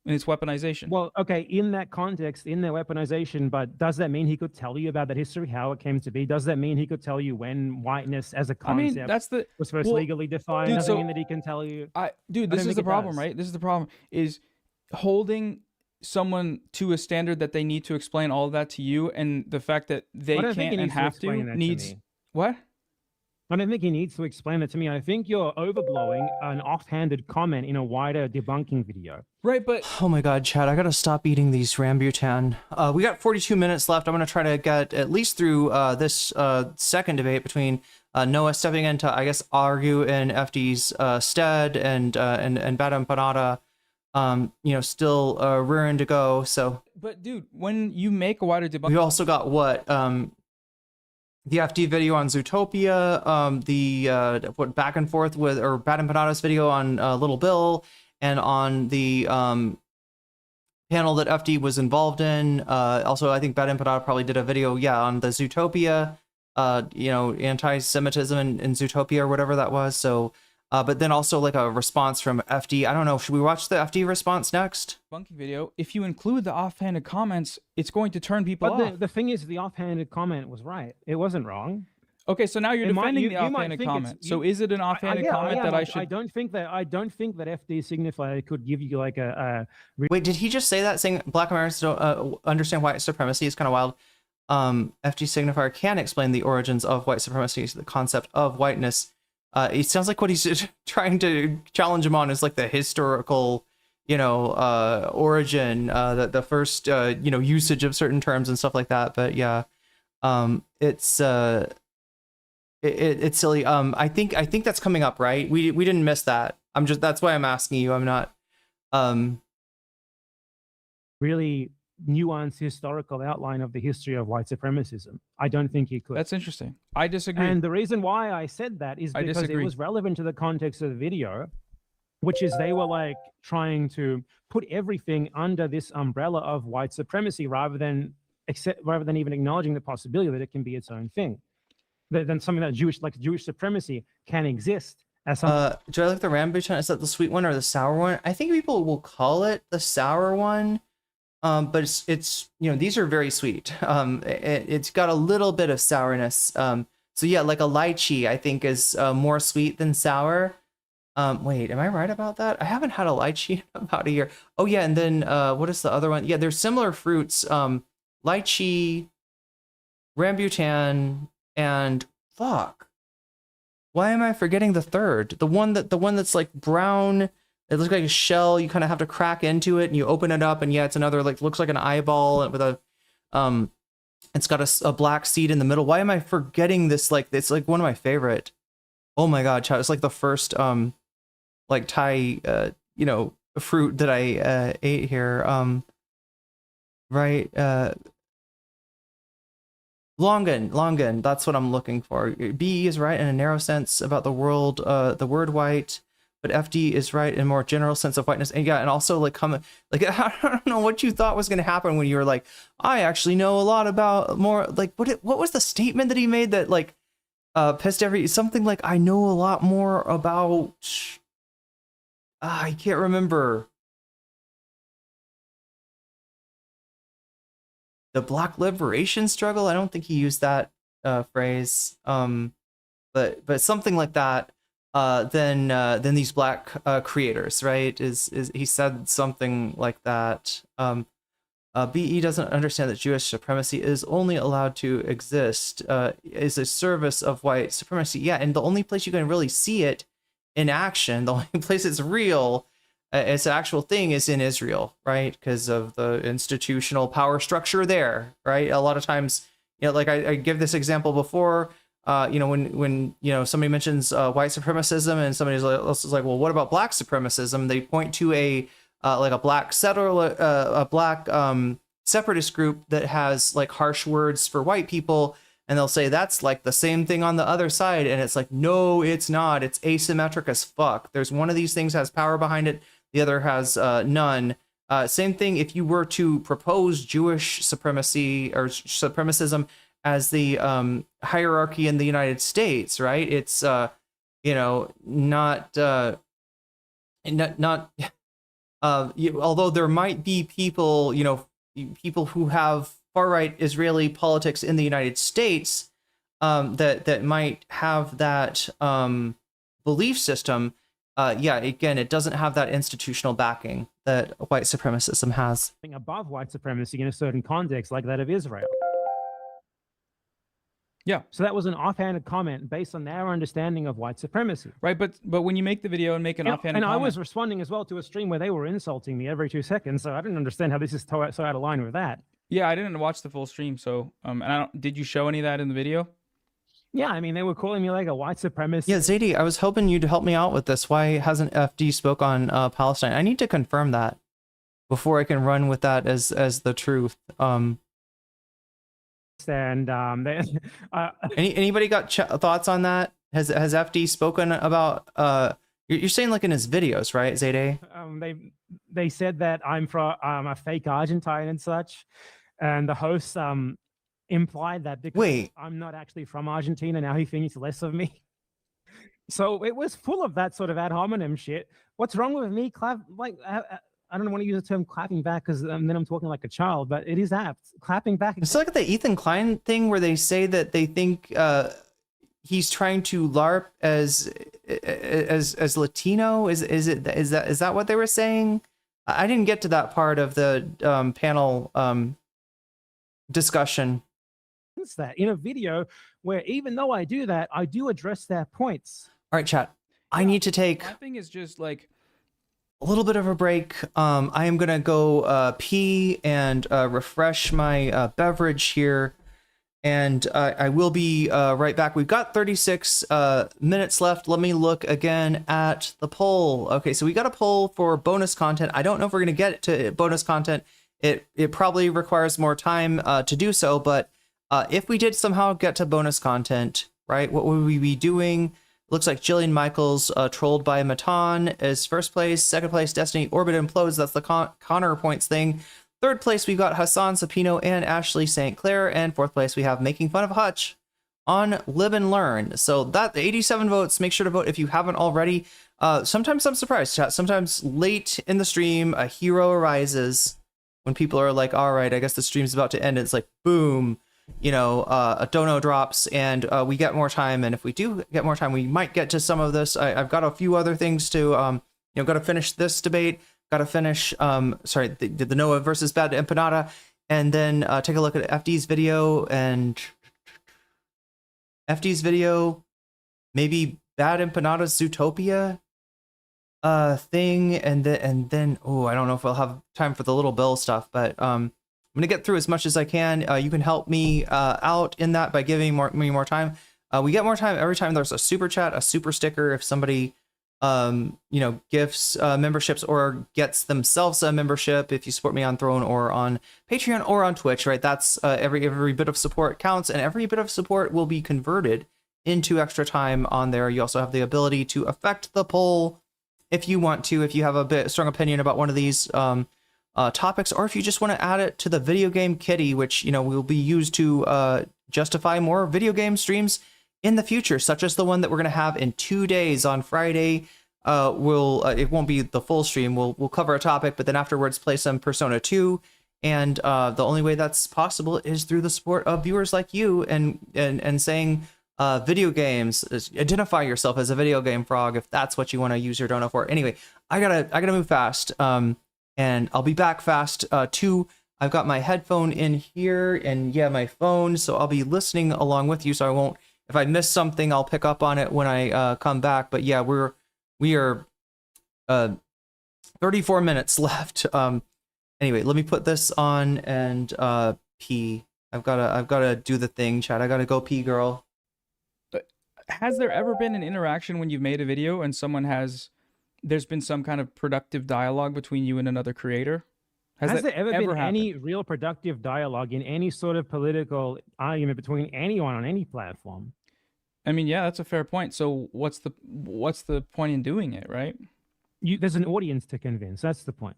and its weaponization. well, okay, in that context, in their weaponization, but does that mean he could tell you about that history, how it came to be? Does that mean he could tell you when whiteness as a I mean, concept that's the was first well, legally defined? dude, Doesn't so mean that he can tell you. Dude, I this don't is think the it problem, does. right? This is the problem, is holding someone to a standard that they need to explain all of that to you, and the fact that they I don't think can't he and needs to have to explain that to needs me. what? I don't think he needs to explain it to me. I think you're overblowing an offhanded comment in a wider debunking video. Right, but Oh my god, Chad, I gotta stop eating these Rambutan. We got 42 minutes left. I'm gonna try to get at least through this second debate between Noah stepping in to, I guess, argue in FD's stead, and Bad Empanada, still rearing to go. So but dude, when you make a wider we debunking, also got what the FD video on Zootopia, what back and forth with, or Bad Empanada's video on Little Bill, and on the panel that FD was involved in. Also, I think Bad Empanada probably did a video, on the Zootopia, anti-Semitism in Zootopia or whatever that was. So, but then also like a response from FD. I don't know. Should we watch the FD response next? debunking video, if you include the offhanded comments, it's going to turn people But off. the thing is, the offhanded comment was right. It wasn't wrong. Okay, so now you're It might- defending you- the you might offhanded think it's- comment. So is it an offhanded Yeah, comment that I should? I don't think that FD Signifier could give you like a Wait, did he just say that, saying Black Americans don't understand white supremacy? Is kind of wild. FD Signifier can explain the origins of white supremacy, the concept of whiteness. It sounds like what he's trying to challenge him on is like the historical origin, the first usage of certain terms and stuff like that. But yeah, it's it's silly. I think that's coming up, right? We didn't miss that. That's why I'm asking you. I'm not Really nuanced historical outline of the history of white supremacism. I don't think you could. That's interesting. I disagree. And the reason why I said that is because it was relevant to the context of the video, which is they were like trying to put everything under this umbrella of white supremacy rather than even acknowledging the possibility that it can be its own thing. Then something that Jewish supremacy can exist as something. Do I like the rambutan? Is that the sweet one or the sour one? I think people will call it the sour one. But it's these are very sweet. It's got a little bit of sourness. So yeah, like a lychee, I think is more sweet than sour. Wait, am I right about that? I haven't had a lychee in about a year. Oh yeah, and then what is the other one? Yeah, there's similar fruits. Lychee, rambutan, and fuck. Why am I forgetting the third? The one that's like brown. It looks like a shell. You kind of have to crack into it, and you open it up, and yeah, it's another looks like an eyeball with a it's got a black seed in the middle. Why am I forgetting this? It's like one of my favorite. Oh my god, chat! It's like the first like Thai fruit that I ate here. Right. Longan. That's what I'm looking for. BE is right in a narrow sense about the world. The word white. But FD is right in a more general sense of whiteness. And yeah, and also I don't know what you thought was going to happen when you were like, I actually know a lot about more, what was the statement that he made that pissed something like, I know a lot more about, I can't remember. The Black liberation struggle? I don't think he used that phrase. But something like that. Than these black creators, right? Is he said something like that? BE doesn't understand that Jewish supremacy is only allowed to exist is a service of white supremacy. Yeah, and the only place you can really see it in action, the only place it's real, it's an actual thing, is in Israel, right? Because of the institutional power structure there, right? A lot of times, like I give this example before. When somebody mentions white supremacism and somebody else is like, well, what about black supremacism? They point to a black settler, a black separatist group that has like harsh words for white people, and they'll say that's like the same thing on the other side, and it's like, no, it's not. It's asymmetric as fuck. There's one of these things has power behind it, the other has none. Same thing if you were to propose Jewish supremacy or supremacism as the hierarchy in the United States, right? It's although there might be people, people who have far right Israeli politics in the United States that might have that belief system. Yeah, again, it doesn't have that institutional backing that white supremacism has. Above white supremacy in a certain context, like that of Israel. Yeah. So that was an offhanded comment based on their understanding of white supremacy. Right, but when you make the video and make an offhanded comment... And I was responding as well to a stream where they were insulting me every 2 seconds, so I didn't understand how this is so out of line with that. Yeah, I didn't watch the full stream, so... did you show any of that in the video? Yeah, I mean, they were calling me like a white supremacist. Yeah, Zadie, I was hoping you to help me out with this. Why hasn't FD spoke on Palestine? I need to confirm that before I can run with that as the truth. And anybody got thoughts on that? Has FD spoken about you're saying like in his videos, right, Zayde? They said that I'm a fake Argentine and such, and the host implied that because I'm not actually from Argentina, now he thinks less of me. So it was full of that sort of ad hominem shit. What's wrong with me? I don't want to use the term clapping back because then I'm talking like a child, but it is apt. Clapping back. It's like the Ethan Klein thing where they say that they think he's trying to LARP as Latino. Is that what they were saying? I didn't get to that part of the panel discussion. That in a video where even though I do that, I do address their points. All right, chat. I need to take. Clapping is just like. a little bit of a break. I am gonna go pee and refresh my beverage here, and I will be right back. We've got 36 minutes left. Let me look again at the poll. Okay, so we got a poll for bonus content. I don't know if we're gonna get to bonus content. It probably requires more time to do so, but if we did somehow get to bonus content, right, what would we be doing? Looks like Jillian Michaels, trolled by Matan, is first place. Second place, Destiny Orbit Implodes. That's the Connor points thing. Third place, we've got Hassan Sapino and Ashley St. Clair. And fourth place, we have Making Fun of Hutch on Live and Learn. So that 87 votes. Make sure to vote if you haven't already. Sometimes I'm surprised, chat. Sometimes late in the stream, a hero arises when people are like, all right, I guess the stream's about to end. It's like, boom. You know, a dono drops and we get more time. And if we do get more time, we might get to some of this. I've got a few other things to, you know, got to finish this debate, got to finish, the Noah versus Bad Empanada, and then take a look at FD's video maybe Bad Empanada's Zootopia thing, and then oh, I don't know if I'll have time for the Little Bill stuff, but I'm gonna get through as much as I can. You can help me out in that by giving me more time. We get more time every time there's a super chat, a super sticker. If somebody, you know, gifts memberships or gets themselves a membership, if you support me on Throne or on Patreon or on Twitch, right? That's every bit of support counts, and every bit of support will be converted into extra time on there. You also have the ability to affect the poll if you want to, if you have a strong opinion about one of these topics, or if you just want to add it to the video game kitty, which, you know, will be used to justify more video game streams in the future, such as the one that we're going to have in 2 days on Friday. It won't be the full stream. We'll cover a topic, but then afterwards play some Persona 2. And the only way that's possible is through the support of viewers like you and saying video games. Identify yourself as a video game frog if that's what you want to use your dono for. Anyway, I gotta move fast. And I'll be back fast too. I've got my headphone in here and yeah, my phone. So I'll be listening along with you. So I won't, if I miss something, I'll pick up on it when I come back. But yeah, we are 34 minutes left. Anyway, let me put this on and pee. I've gotta do the thing, chat. I gotta go pee, girl. Has there ever been an interaction when you've made a video and there's been some kind of productive dialogue between you and another creator? Has there ever been happened? any real productive dialogue in any sort of political argument between anyone on any platform? I mean, yeah, that's a fair point. So what's the point in doing it, right? There's an audience to convince. That's the point.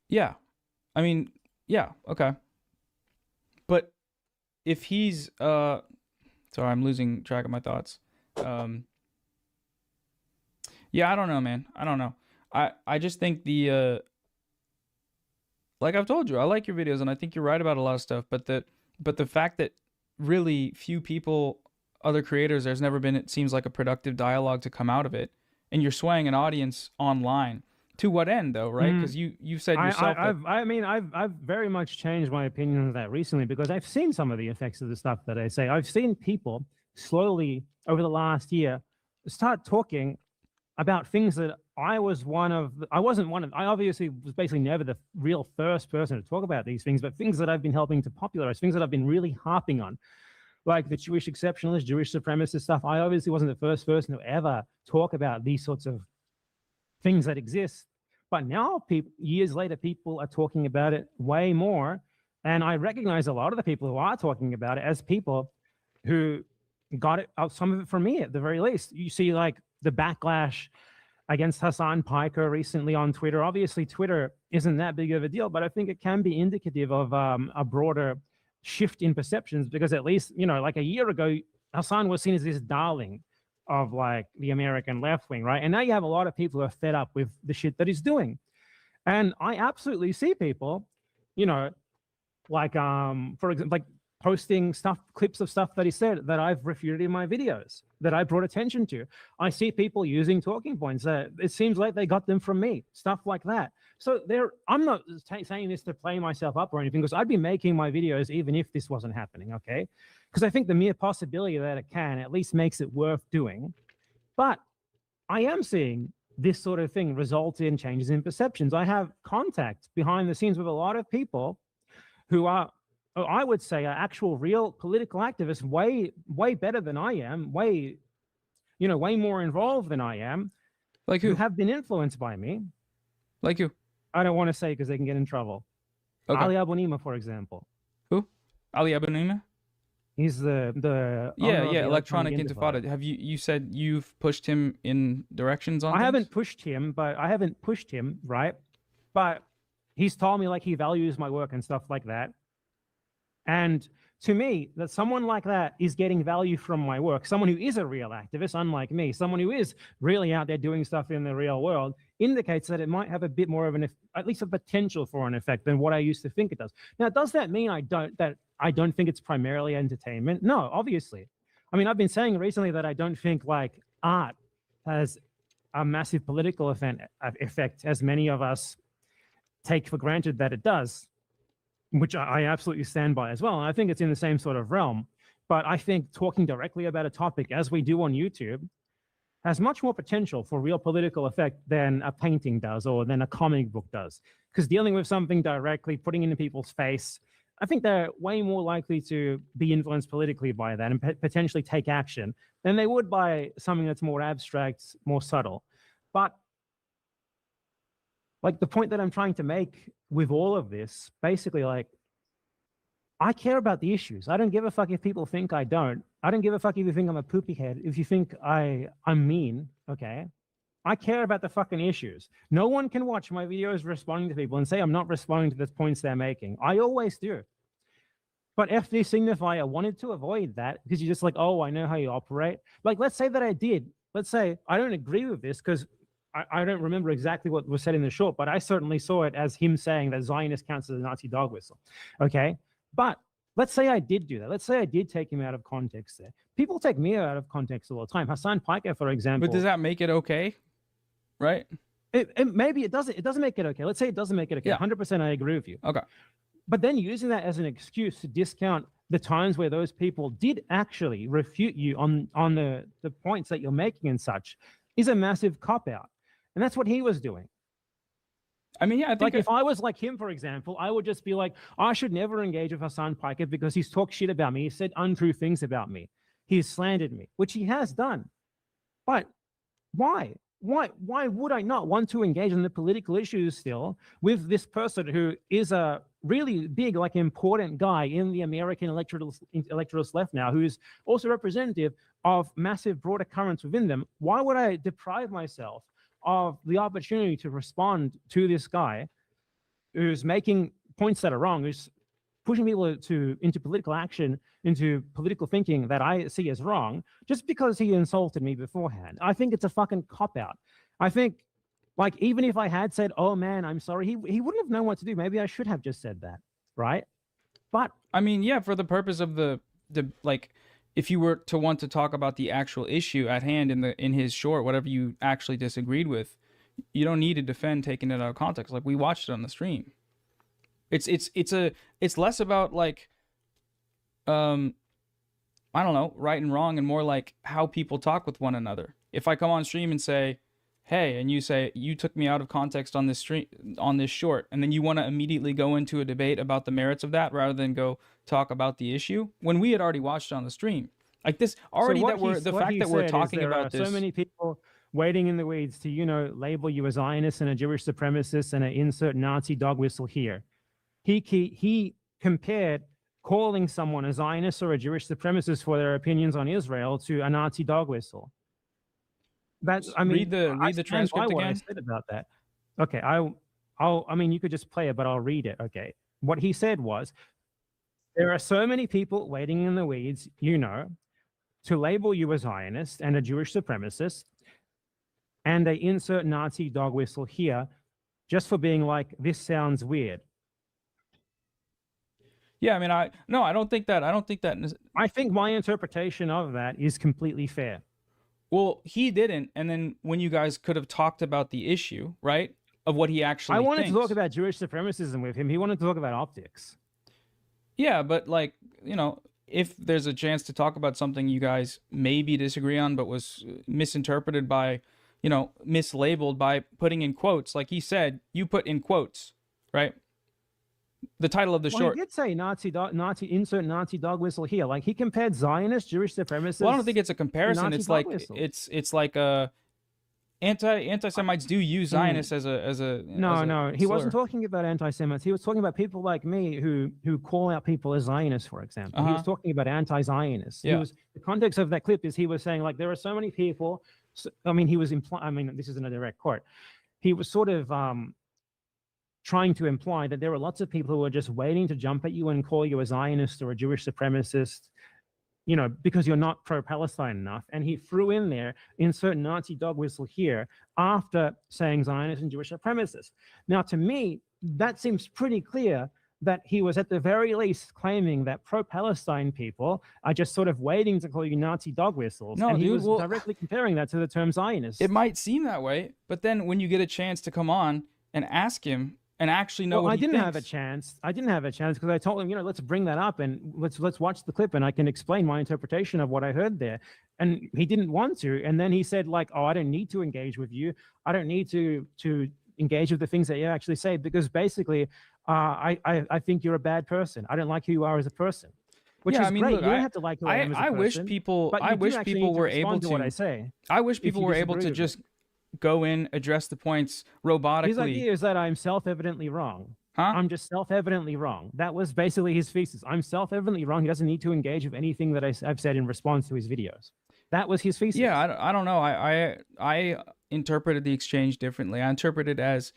Yeah. I mean, yeah, okay. But if he's sorry, I'm losing track of my thoughts. Yeah, I don't know, man. I don't know. I just think like I've told you, I like your videos and I think you're right about a lot of stuff, but the fact that really few people, other creators, there's never been, it seems like, a productive dialogue to come out of it, and you're swaying an audience online. To what end, though, right? Because you said yourself. I've very much changed my opinion on that recently because I've seen some of the effects of the stuff that I say. I've seen people slowly over the last year start talking about things that I obviously was basically never the real first person to talk about these things, but things that I've been helping to popularize, things that I've been really harping on, like the Jewish exceptionalist, Jewish supremacist stuff. I obviously wasn't the first person to ever talk about these sorts of things that exist. But now, years later, people are talking about it way more. And I recognize a lot of the people who are talking about it as people who got it, some of it from me at the very least. You see, like, the backlash against Hassan Piker recently on Twitter. Obviously, Twitter isn't that big of a deal, but I think it can be indicative of a broader shift in perceptions, because at least, you know, like a year ago, Hassan was seen as this darling of like the American left wing, right? And now you have a lot of people who are fed up with the shit that he's doing. And I absolutely see people, you know, like, for example, like posting clips of stuff that he said that I've refuted in my videos, that I brought attention to. I see people using talking points that it seems like they got them from me, stuff like that. So I'm not saying this to play myself up or anything, because I'd be making my videos even if this wasn't happening, okay? Because I think the mere possibility that it can at least makes it worth doing. But I am seeing this sort of thing results in changes in perceptions. I have contact behind the scenes with a lot of people who are, I would say, are actual real political activists, way better than I am, way more involved than I am. Like who? Who have been influenced by me. Like who? I don't want to say because they can get in trouble. Okay. Ali Abunimah, for example. Who? Ali Abunimah? He's the owner of the Electronic Intifada. Have you said you've pushed him in directions on? I haven't pushed him, right? But he's told me like he values my work and stuff like that. And to me, that someone like that is getting value from my work, someone who is a real activist, unlike me, someone who is really out there doing stuff in the real world, indicates that it might have a bit more of at least a potential for an effect than what I used to think it does. Now, does that mean I don't think it's primarily entertainment? No, obviously. I mean, I've been saying recently that I don't think like art has a massive political effect as many of us take for granted that it does, which I absolutely stand by as well. And I think it's in the same sort of realm. But I think talking directly about a topic, as we do on YouTube, has much more potential for real political effect than a painting does or than a comic book does. Because dealing with something directly, putting it in people's face, I think they're way more likely to be influenced politically by that and potentially take action than they would by something that's more abstract, more subtle. But like the point that I'm trying to make with all of this, basically, like, I care about the issues. I don't give a fuck if people think I don't. I don't give a fuck if you think I'm a poopy head. If you think I'm mean, okay? I care about the fucking issues. No one can watch my videos responding to people and say I'm not responding to the points they're making. I always do. But FD Signifier wanted to avoid that because you're just like, oh, I know how you operate. Like, let's say that I did. Let's say I don't agree with this because I don't remember exactly what was said in the short, but I certainly saw it as him saying that Zionist counts as a Nazi dog whistle. Okay? But let's say I did do that. Let's say I did take him out of context there. People take me out of context all the time. Hassan Piker, for example. But does that make it okay? Right? Maybe it doesn't. It doesn't make it okay. Let's say it doesn't make it okay. Yeah. 100% I agree with you. Okay. But then using that as an excuse to discount the times where those people did actually refute you on the points that you're making and such is a massive cop-out. And that's what he was doing. I mean, yeah, I think like if I was like him, for example, I would just be like, I should never engage with Hassan Piker because he's talked shit about me. He said untrue things about me. He's slandered me, which he has done. But why? Why would I not want to engage in the political issues still with this person who is a really big, like important guy in the American electoralist left now, who's also representative of massive broader currents within them? Why would I deprive myself of the opportunity to respond to this guy who's making points that are wrong, who's pushing people into political action, into political thinking that I see as wrong, just because he insulted me beforehand? I think it's a fucking cop-out. I think, like, even if I had said, oh man, I'm sorry, he wouldn't have known what to do. Maybe I should have just said that, right? But I mean, yeah, for the purpose of the like, if you were to want to talk about the actual issue at hand in his short, whatever you actually disagreed with, you don't need to defend taking it out of context. Like, we watched it on the stream. It's less about like, I don't know, right and wrong, and more like how people talk with one another. If I come on stream and say, hey, and you say you took me out of context on this stream, on this short, and then you want to immediately go into a debate about the merits of that rather than go talk about the issue, when we had already watched it on the stream, like this already, so that we're the fact that we're talking about this. So many people waiting in the weeds to label you a Zionist and a Jewish supremacist and an insert Nazi dog whistle here. He compared calling someone a Zionist or a Jewish supremacist for their opinions on Israel to a Nazi dog whistle. That's, I mean, read the transcript again. I said about that. Okay, I mean, you could just play it, but I'll read it. Okay, what he said was, there are so many people waiting in the weeds, to label you a Zionist and a Jewish supremacist, and they insert Nazi dog whistle here, just for being like, this sounds weird. Yeah, I mean, I don't think that. I think my interpretation of that is completely fair. Well, he didn't, and then when you guys could have talked about the issue, right, of what he actually I wanted thinks. to talk about Jewish supremacism with him. He wanted to talk about optics. Yeah, but like, if there's a chance to talk about something you guys maybe disagree on, but was misinterpreted by you know, mislabeled by putting in quotes. Like he said, you put in quotes, right? The title of the short. He did say insert Nazi dog whistle here. Like he compared Zionists, Jewish supremacists. Well, I don't think it's a comparison. Nazi It's dog like whistle. it's like a anti-Semites do use Zionists as a no. He wasn't slur. talking about anti-Semites. He was talking about people like me who call out people as Zionists, for example. He was talking about anti-Zionists. Yeah. The context of that clip is he was saying like there are so many people. I mean, he was implying. I mean, this isn't a direct quote. He was sort of trying to imply that there are lots of people who are just waiting to jump at you and call you a Zionist or a Jewish supremacist, you know, because you're not pro-Palestine enough. And he threw in there, insert Nazi dog whistle here, after saying Zionist and Jewish supremacist. Now, to me, that seems pretty clear that he was at the very least claiming that pro-Palestine people are just sort of waiting to call you Nazi dog whistles. No, and he dude, was well, directly comparing that to the term Zionist. It might seem that way, but then when you get a chance to come on and ask him and actually know what I he didn't have a thinks- chance. I didn't have a chance because I told him, you know, let's bring that up and let's watch the clip and I can explain my interpretation of what I heard there. And he didn't want to. And then he said like, oh, I don't need to engage with you. I don't need to engage with the things that you actually say because basically I think you're a bad person. I don't like who you are as a person. Which Yeah, is I mean, great. look, you don't have to like who I am as a I wish person, people but I you do wish actually people need to were respond able to to what I say. I wish if you people were able disagree to with just go in, address the points robotically. His idea is that I'm self-evidently wrong. Huh? I'm just self-evidently wrong. That was basically his thesis. I'm self-evidently wrong. He doesn't need to engage with anything that I've said in response to his videos. That was his thesis. Yeah, I don't know. I interpreted the exchange differently. I interpreted it as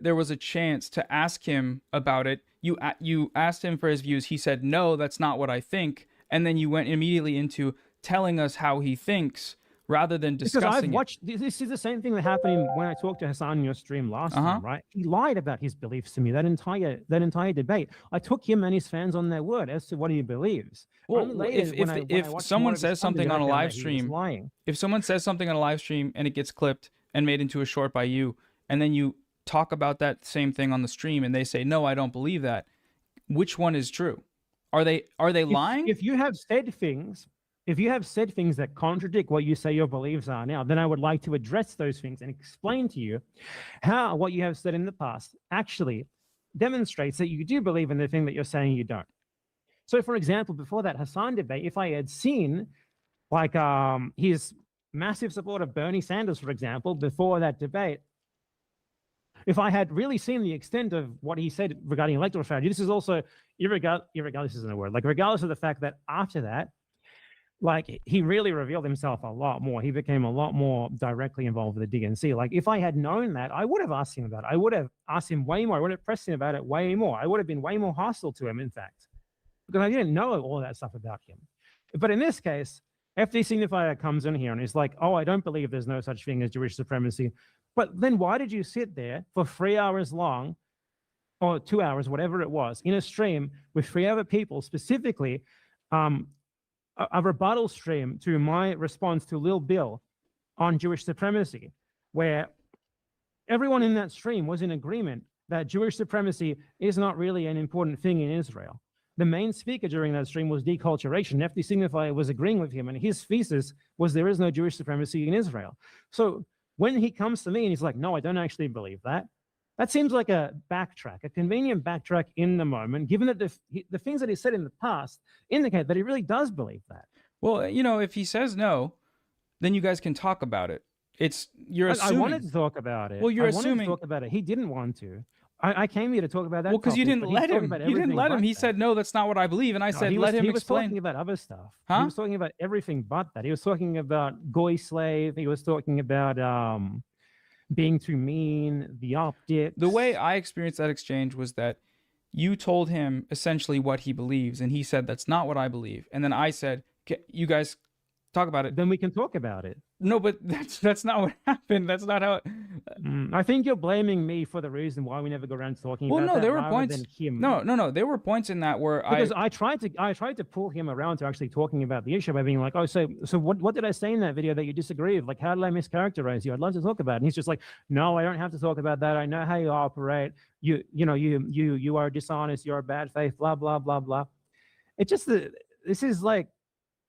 there was a chance to ask him about it. You asked him for his views. He said, no, that's not what I think. And then you went immediately into telling us how he thinks rather than discussing because I've it. watched, this is the same thing that happened when I talked to Hassan in your stream last time, right? He lied about his beliefs to me that entire debate. I took him and his fans on their word as to what he believes. Well, Only later, when I if watched someone more of his says something content, on a I found live that he was stream, lying. if someone says something on a live stream and it gets clipped and made into a short by you, and then you talk about that same thing on the stream and they say, no, I don't believe that, which one is true? Are they lying? If you have said things that contradict what you say your beliefs are now, then I would like to address those things and explain to you how what you have said in the past actually demonstrates that you do believe in the thing that you're saying you don't. So, for example, before that Hassan debate, if I had seen like his massive support of Bernie Sanders, for example, before that debate, if I had really seen the extent of what he said regarding electoral strategy, this is also irregardless isn't a word, like regardless of the fact that after that, like he really revealed himself a lot more. He became a lot more directly involved with the DNC. Like if I had known that, I would have asked him about it. I would have asked him way more. I would have pressed him about it way more. I would have been way more hostile to him, in fact, because I didn't know all that stuff about him. But in this case, FD Signifier comes in here and is like, oh, I don't believe there's no such thing as Jewish supremacy. But then why did you sit there for 3 hours long, or 2 hours, whatever it was, in a stream with 3 other people, specifically a rebuttal stream to my response to Lil Bill on Jewish supremacy, where everyone in that stream was in agreement that Jewish supremacy is not really an important thing in Israel. The main speaker during that stream was deculturation. FD Signifier was agreeing with him, and his thesis was there is no Jewish supremacy in Israel. So when he comes to me and he's like, no, I don't actually believe that, that seems like a backtrack, a convenient backtrack in the moment, given that the things that he said in the past indicate that he really does believe that. Well, you know, if he says no, then you guys can talk about it. You're assuming. I wanted to talk about it. Well, you're I wanted assuming. to talk about it. He didn't want to. I came here to talk about that. Well, because you topic, didn't but let he's talking him. about You didn't everything let him. but He that. said, no, that's not what I believe. And I said, let him He was explain. talking about other stuff. Huh? He was talking about everything but that. He was talking about goy slave. He was talking about being too mean, the optics. The way I experienced that exchange was that you told him essentially what he believes, and he said, that's not what I believe. And then I said, you guys talk about it. Then we can talk about it. No, but that's not what happened. That's not how it... I think you're blaming me for the reason why we never go around talking Well, about no, that. there were rather points. than him. No, there were points in that where because I tried to pull him around to actually talking about the issue by being like, oh, so what did I say in that video that you disagree with? Like, how did I mischaracterize you? I'd love to talk about it. And he's just like, no, I don't have to talk about that. I know how you operate. You are dishonest. You're a bad faith. Blah blah blah blah. It just this is like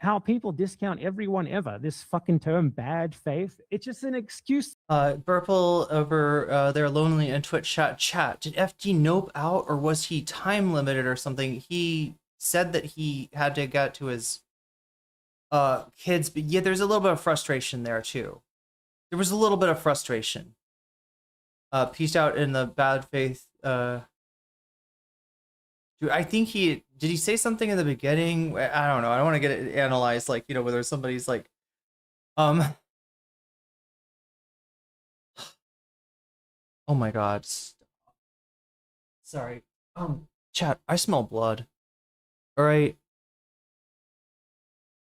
how people discount everyone ever. This fucking term bad faith, it's just an excuse. Burple over their lonely and Twitch chat. Did FD nope out, or was he time limited or something? He said that he had to get to his kids, but yeah, there's a little bit of frustration there too. There was a little bit of frustration. Peaced out in the bad faith. Dude, I think did he say something in the beginning? I don't know. I don't want to get it analyzed, like, you know, whether somebody's like, oh my God. Sorry. Chat, I smell blood. All right.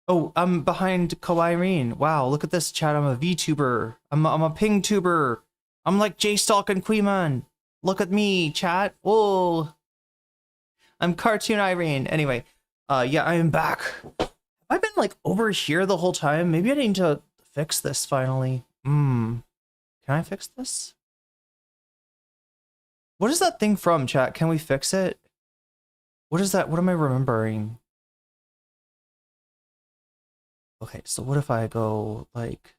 Oh, I'm behind Irene. Wow, look at this, chat. I'm a VTuber. I'm a ping tuber. I'm like J-Stalk and Queemon. Look at me, chat. Whoa. I'm Cartoon Irene. Anyway, yeah, I am back. Have I been like over here the whole time? Maybe I need to fix this finally. Can I fix this? What is that thing from, chat? Can we fix it? What is that? What am I remembering? Okay, so what if I go like,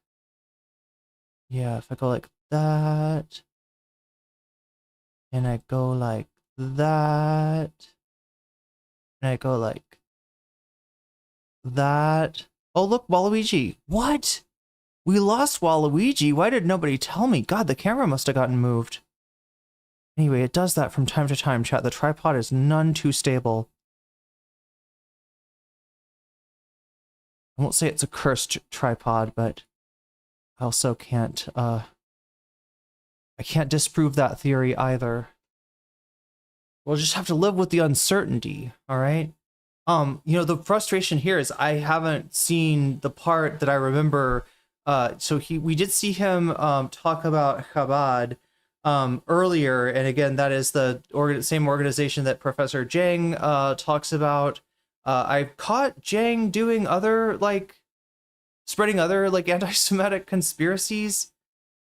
yeah, if I go like that, and I go like that, and I go like that. Oh, look, Waluigi. What? We lost Waluigi. Why did nobody tell me? God, the camera must have gotten moved. Anyway, it does that from time to time, chat. The tripod is none too stable. I won't say it's a cursed tripod, but I also can't, I can't disprove that theory either. We'll just have to live with the uncertainty, all right? You know, the frustration here is I haven't seen the part that I remember. So we did see him talk about Chabad earlier, and again, that is the same organization that Professor Jang talks about. I caught Jang doing other, like, spreading other, like, anti-Semitic conspiracies.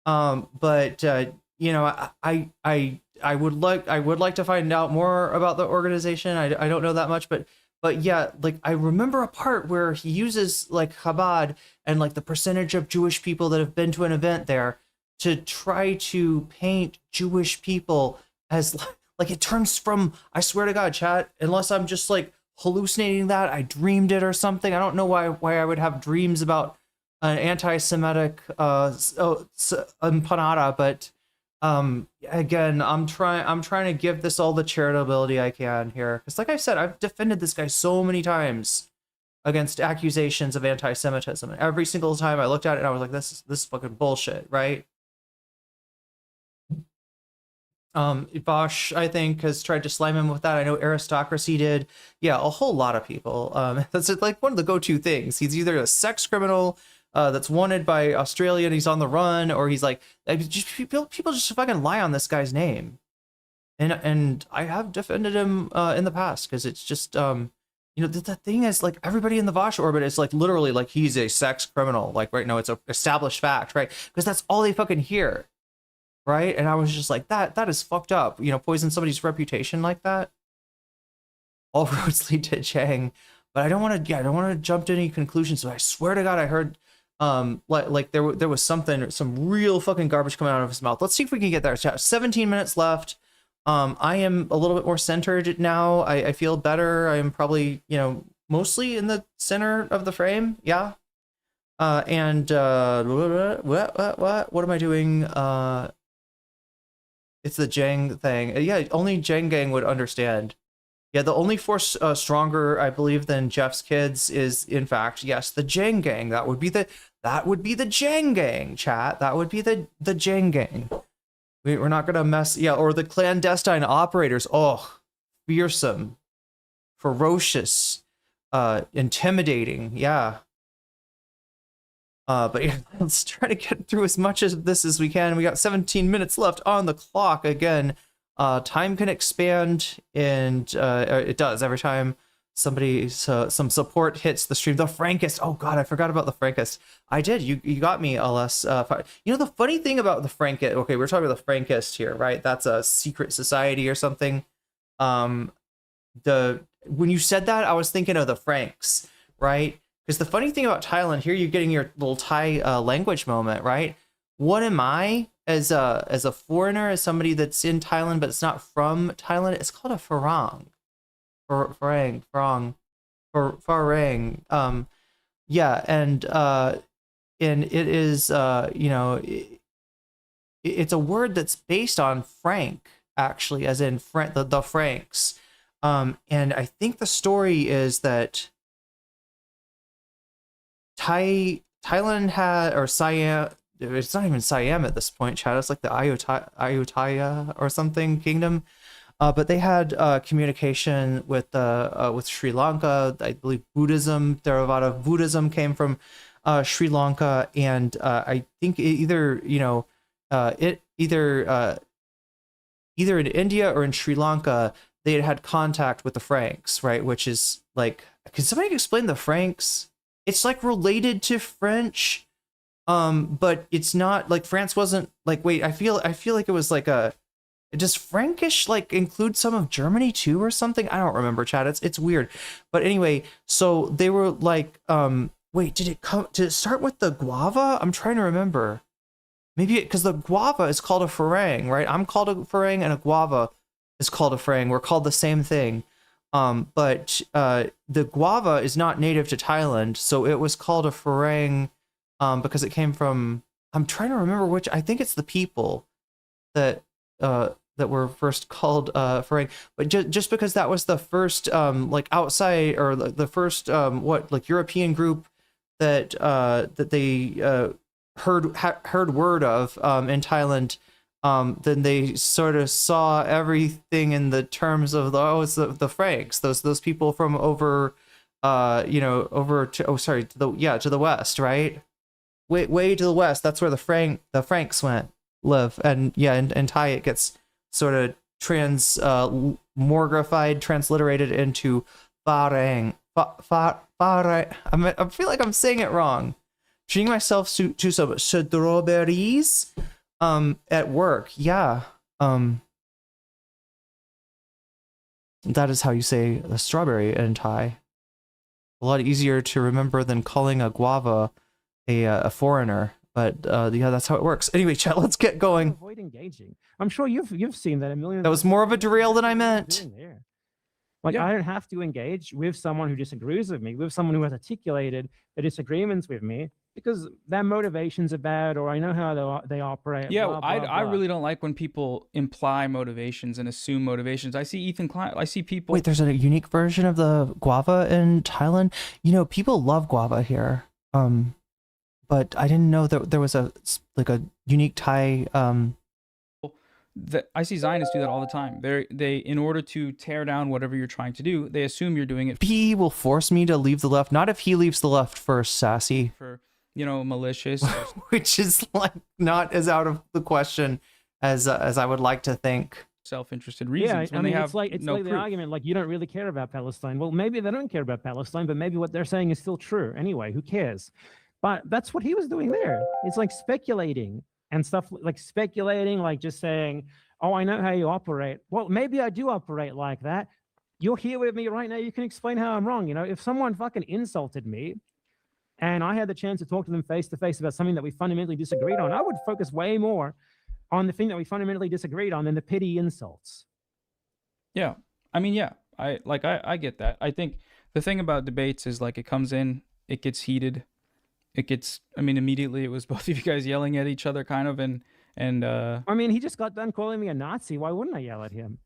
But you know, I would like to find out more about the organization. I don't know that much, but yeah, like, I remember a part where he uses, like, Chabad and, like, the percentage of Jewish people that have been to an event there to try to paint Jewish people as, like, it turns from, I swear to God, chat, unless I'm just, like, hallucinating that, I dreamed it or something. I don't know why I would have dreams about an anti-Semitic empanada, but again, I'm trying to give this all the charitability I can here, because like I said, I've defended this guy so many times against accusations of anti-Semitism, and every single time I looked at it and I was like, this is fucking bullshit, right? Bosch, I think, has tried to slime him with that. I know Aristocracy did. Yeah, a whole lot of people. That's like one of the go-to things. He's either a sex criminal that's wanted by Australia and he's on the run, or he's like just people just fucking lie on this guy's name. And I have defended him in the past, because it's just you know, the thing is, like, everybody in the Vosh orbit is like literally like he's a sex criminal. Like right now, it's a established fact, right? Because that's all they fucking hear. Right? And I was just like, that is fucked up. You know, poison somebody's reputation like that. All roads lead to Chang. But I don't want to jump to any conclusions. So I swear to God, I heard like there was some real fucking garbage coming out of his mouth. Let's see if we can get there. 17 minutes left. I am a little bit more centered now. I feel better. I am probably, you know, mostly in the center of the frame. Yeah. What am I doing? It's the Jang thing. Yeah, only Jang gang would understand. Yeah, the only force stronger, I believe, than Jeff's kids is, in fact, yes, the Jang gang. That would be the Jang gang, chat. That would be the Jang gang. We're not gonna mess. Yeah, or the clandestine operators. Oh, fearsome, ferocious, intimidating. Yeah. But yeah, let's try to get through as much of this as we can. We got 17 minutes left on the clock. Again, time can expand, and it does every time somebody some support hits the stream. The Frankist. Oh God, I forgot about the Frankist. I did. You got me, LS. You know, the funny thing about the Frankist. Okay, we're talking about the Frankist here, right? That's a secret society or something. When you said that, I was thinking of the Franks, right? Because the funny thing about Thailand, here you're getting your little Thai language moment, right? What am I as a foreigner, as somebody that's in Thailand but it's not from Thailand? It's called a farang, farang. Yeah, and it is you know, it's a word that's based on Frank, actually, as in the Franks. And I think the story is that Thailand had, or Siam, it's not even Siam at this point, Chad. It's like the Ayutthaya or something kingdom. But they had communication with Sri Lanka. I believe Buddhism, Theravada Buddhism came from Sri Lanka, and I think either in India or in Sri Lanka they had contact with the Franks, right? Which is like, can somebody explain the Franks? It's like related to French, but it's not like France wasn't like. Wait, I feel like it was like a. Does Frankish like include some of Germany too or something? I don't remember, Chad. It's weird, but anyway, so they were like, wait, did it start with the guava? I'm trying to remember. Maybe because the guava is called a farang, right? I'm called a farang, and a guava is called a farang. We're called the same thing. But the guava is not native to Thailand, so it was called a farang because it came from. I'm trying to remember which. I think it's the people that were first called farang. But just because that was the first like outside, or the first like European group that they heard word of in Thailand. Then they sort of saw everything in the terms of it's the Franks, those people from over, over to to the west, right? Way to the west. That's where the Franks live, and in Thai it gets sort of morgified, transliterated into farang. I feel like I'm saying it wrong. Treating myself to some strawberries. At work, yeah. That is how you say a strawberry in Thai. A lot easier to remember than calling a guava a foreigner. But yeah, that's how it works. Anyway, chat, let's get going. Avoid engaging. I'm sure you've seen that a million. That was more of a derail than I meant. Like, I don't have to engage with someone who disagrees with me, with someone who has articulated their disagreements with me, because their motivations are bad, or I know how they operate. Yeah, blah, blah, I blah. really don't like when people imply motivations and assume motivations. I see Ethan Klein. I see people. Wait, there's a unique version of the guava in Thailand. You know, people love guava here. But I didn't know that there was a unique Thai. I see Zionists do that all the time. They in order to tear down whatever you're trying to do, they assume you're doing it. He will force me to leave the left. Not if he leaves the left first, sassy. For malicious, which is like not as out of the question as I would like to think. Self-interested reasons. Yeah, I mean, it's like the argument, like, you don't really care about Palestine. Well, maybe they don't care about Palestine, but maybe what they're saying is still true. Anyway, who cares? But that's what he was doing there. It's like speculating and stuff, like speculating, like just saying, oh, I know how you operate. Well, maybe I do operate like that. You're here with me right now. You can explain how I'm wrong. If someone fucking insulted me and I had the chance to talk to them face to face about something that we fundamentally disagreed on, I would focus way more on the thing that we fundamentally disagreed on than the petty insults. Yeah. I mean, yeah, I get that. I think the thing about debates is, like, it comes in, it gets heated. Immediately it was both of you guys yelling at each other, kind of, and I mean, he just got done calling me a Nazi. Why wouldn't I yell at him?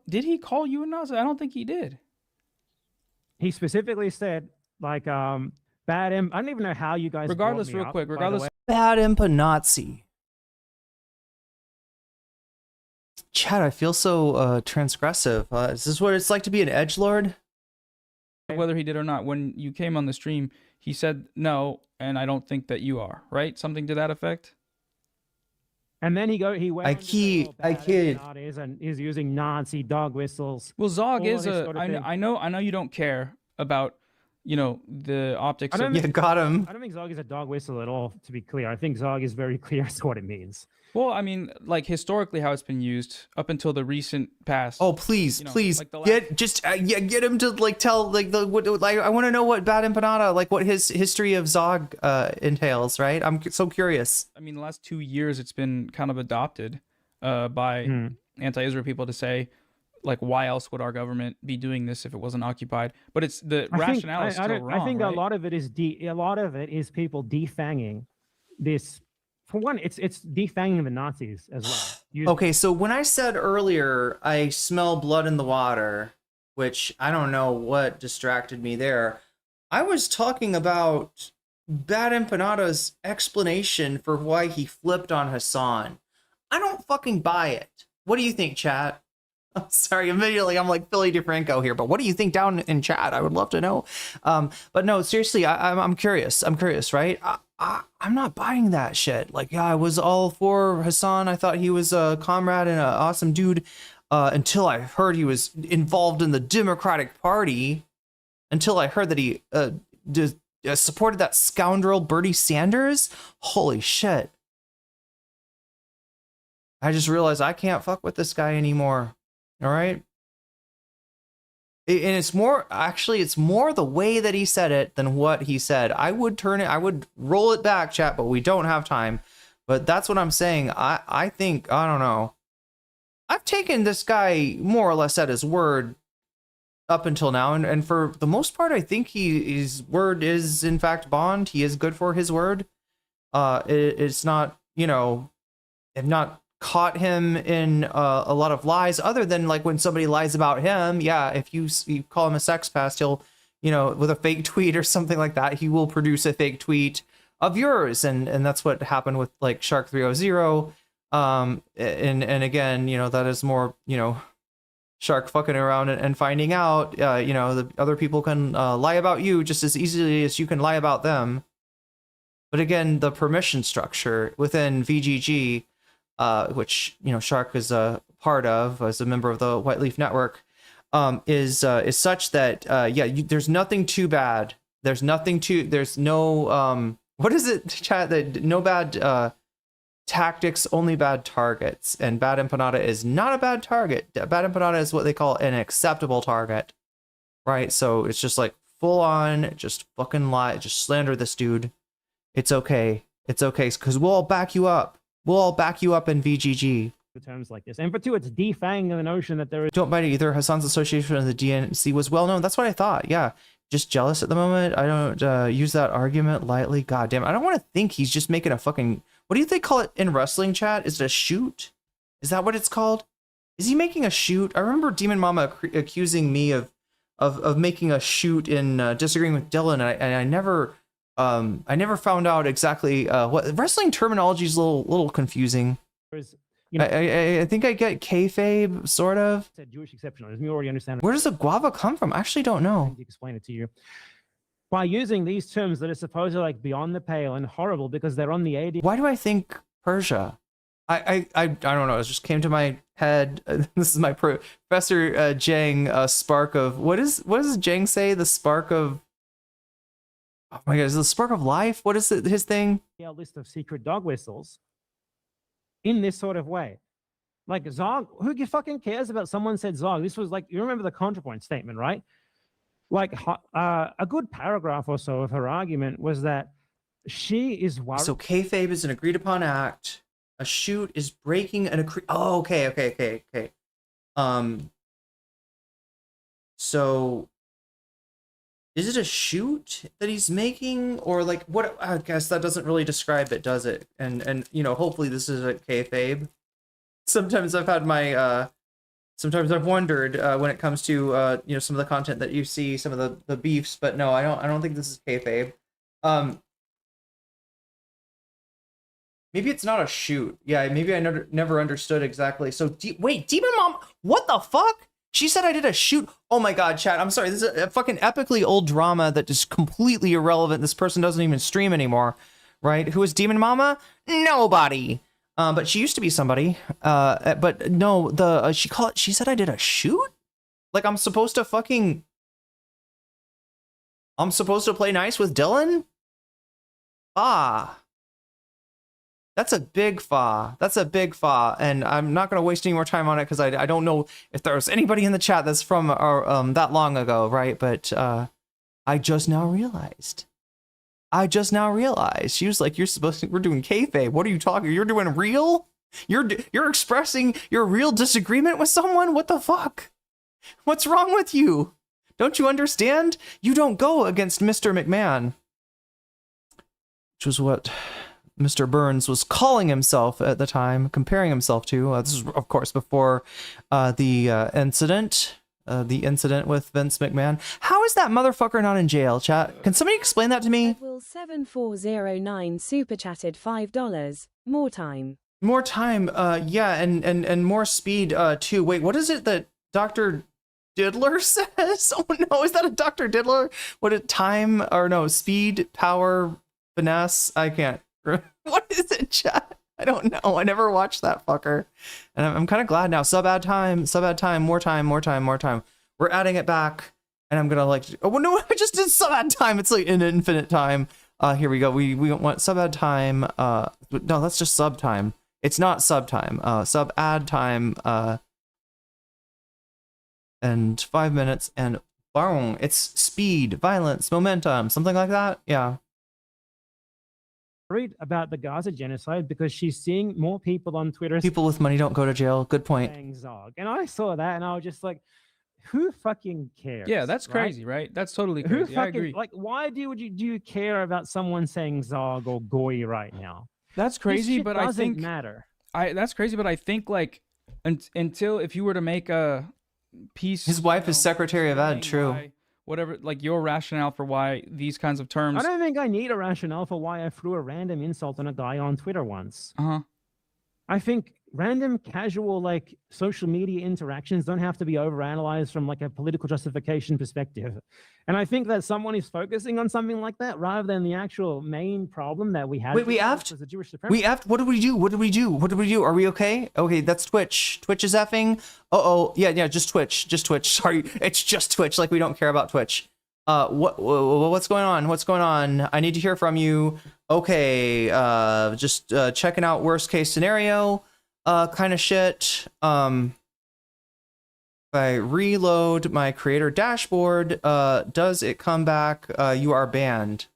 Did he call you a Nazi? I don't think he did. He specifically said, like, bad I don't even know how you guys. Regardless, bad impa Nazi. Chad, I feel so transgressive. Is this what it's like to be an edgelord? Whether he did or not, when you came on the stream, he said no, and I don't think that you are, right? Something to that effect. And then he went. I kid. And he's using Nazi dog whistles. Well, Zog is I know you don't care about you know, the optics I of don't Yeah, got him. I don't think Zog is a dog whistle at all, to be clear. I think Zog is very clear as to what it means. well, I mean, like historically how it's been used up until the recent past. Oh, please, You know, please like the get him to like tell like like I want to know what Bad Empanada, like what his history of Zog entails, right? I'm so curious. I mean, the last 2 years it's been kind of adopted by anti-Israel people to say, like, why else would our government be doing this if it wasn't occupied? But it's the rationale is still wrong. I think right? a lot of it is people defanging this. For one, it's defanging the Nazis as well. Okay, so when I said earlier I smell blood in the water, which I don't know what distracted me there, I was talking about Bad Empanada's explanation for why he flipped on Hassan. I don't fucking buy it. What do you think, chat? I'm sorry, immediately I'm like Philly DeFranco here, but what do you think down in chat? I would love to know. But no, seriously, I'm curious. I'm curious, right? I'm not buying that shit. Like, yeah, I was all for Hassan. I thought he was a comrade and an awesome dude until I heard he was involved in the Democratic Party. Until I heard that he supported that scoundrel Bernie Sanders. Holy shit. I just realized I can't fuck with this guy anymore. All right. And it's more, actually, it's more the way that he said it than what he said. I would roll it back, chat, but we don't have time. But that's what I'm saying. I think, I don't know. I've taken this guy more or less at his word up until now. And for the most part, I think his word is, in fact, bond. He is good for his word. It's not, you know, I've not caught him in a lot of lies, other than like when somebody lies about him. Yeah, if you call him a sex pest, he'll, you know, with a fake tweet or something like that, he will produce a fake tweet of yours, and that's what happened with like Shark 300. And again, you know, that is more, you know, Shark fucking around and finding out, you know, the other people can lie about you just as easily as you can lie about them. But again, the permission structure within VGG, which, you know, Shark is a part of as a member of the White Leaf Network, is such that there's nothing too bad. There's no what is it, chat? That no bad tactics, only bad targets. And Bad Empanada is not a bad target. Bad Empanada is what they call an acceptable target, right? So it's just like full on, just fucking lie, just slander this dude. It's okay. It's okay, because we'll all back you up. We'll all back you up in VGG. The terms like this. And for two, it's defanging the notion that there is. Don't buy it either. Hassan's association with the DNC was well known. That's what I thought. Yeah. Just jealous at the moment. I don't use that argument lightly. God damn it. I don't want to think he's just making a fucking. What do they call it in wrestling, chat? Is it a shoot? Is that what it's called? Is he making a shoot? I remember Demon Mama accusing me of making a shoot in disagreeing with Dylan, and I never found out exactly what wrestling terminology is a little confusing. You know, I think I get kayfabe, sort of. Said Jewish exceptionalism. You already understand. Where does the guava come from? I actually don't know. To explain it to you. By using these terms that are supposedly like beyond the pale and horrible because they're on the AD. Why do I think Persia? I don't know. It just came to my head. This is my Professor Jang spark of what does Jang say? The spark of. Oh my God! Is it the spark of life? What is it? His thing? A list of secret dog whistles. In this sort of way, like Zog, who fucking cares about someone said Zog? This was like, you remember the ContraPoint statement, right? Like a good paragraph or so of her argument was that she is worried. So kayfabe is an agreed upon act. A shoot is breaking an agree. Oh, okay. So is it a shoot that he's making, or like what? I guess that doesn't really describe it, does it? And you know, hopefully this is a kayfabe. Sometimes I've had my sometimes I've wondered when it comes to you know, some of the content that you see, some of the beefs, but no, I don't think this is kayfabe. Maybe it's not a shoot. Yeah, maybe I never understood exactly. So wait, Demon Mom, what the fuck? She said I did a shoot. Oh my God, chat. I'm sorry. This is a fucking epically old drama that is completely irrelevant. This person doesn't even stream anymore, right? Who is Demon Mama? Nobody. But she used to be somebody. But no, she said I did a shoot? Like I'm supposed to fucking. I'm supposed to play nice with Dylan? Ah. That's a big fa. That's a big fa. And I'm not going to waste any more time on it because I don't know if there's anybody in the chat that's from that long ago, right? But I just now realized. She was like, we're doing kayfabe. What are you talking? You're doing real? You're expressing your real disagreement with someone? What the fuck? What's wrong with you? Don't you understand? You don't go against Mr. McMahon. Which was what Mr. Burns was calling himself at the time, comparing himself to. This is, of course, before the incident with Vince McMahon. How is that motherfucker not in jail, chat? Can somebody explain that to me? Will 7409 super chatted $5. More time. More time, yeah, and more speed, too. Wait, what is it that Dr. Diddler says? Oh no, is that a Dr. Diddler? What is time, or no, speed, power, finesse? I can't. What is it, chat? I don't know. I never watched that fucker. And I'm kind of glad now. Sub ad time, more time. We're adding it back. And I'm going to oh no, I just did sub ad time. It's like an infinite time. Here we go. We want sub ad time. No, that's just sub time. It's not sub time. Sub ad time. And 5 minutes and boom. It's speed, violence, momentum, something like that. Yeah. Worried about the Gaza genocide because she's seeing more people on Twitter. People with money don't go to jail. Good point. Saying Zog. And I saw that and I was just like, who fucking cares? Yeah, that's crazy, right? That's totally crazy. I agree. Like, why do you care about someone saying Zog or Goy right now? That's crazy, but I think matter. That's crazy, but I think like until if you were to make a piece, his wife is Secretary of Ed. True. Whatever, like your rationale for why these kinds of terms. I don't think I need a rationale for why I threw a random insult on a guy on Twitter once. I think random casual social media interactions don't have to be overanalyzed from a political justification perspective. And I think that someone is focusing on something like that rather than the actual main problem that we had. Wait, we effed? Was the Jewish supremacy. We effed? What did we do? Are we okay? Okay, that's Twitch. Twitch is effing. Yeah, just Twitch. Sorry, it's just Twitch. We don't care about Twitch. What's going on? I need to hear from you. Okay, just checking out worst case scenario kind of shit. If I reload my creator dashboard, does it come back? You are banned.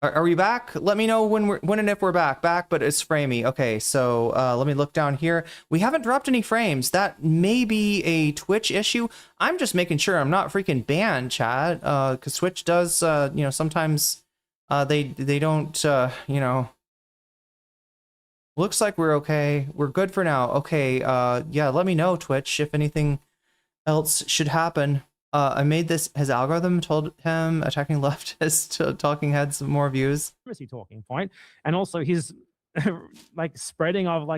Are we back? Let me know when and if we're back, but it's framey. Okay, so let me look down here. We haven't dropped any frames. That may be a Twitch issue. I'm just making sure I'm not freaking banned, chat, because Twitch does, sometimes they don't, looks like we're okay. We're good for now. Okay, yeah, let me know, Twitch, if anything else should happen. I made this. His algorithm told him attacking leftist talking heads more views. Talking point, and also his spreading of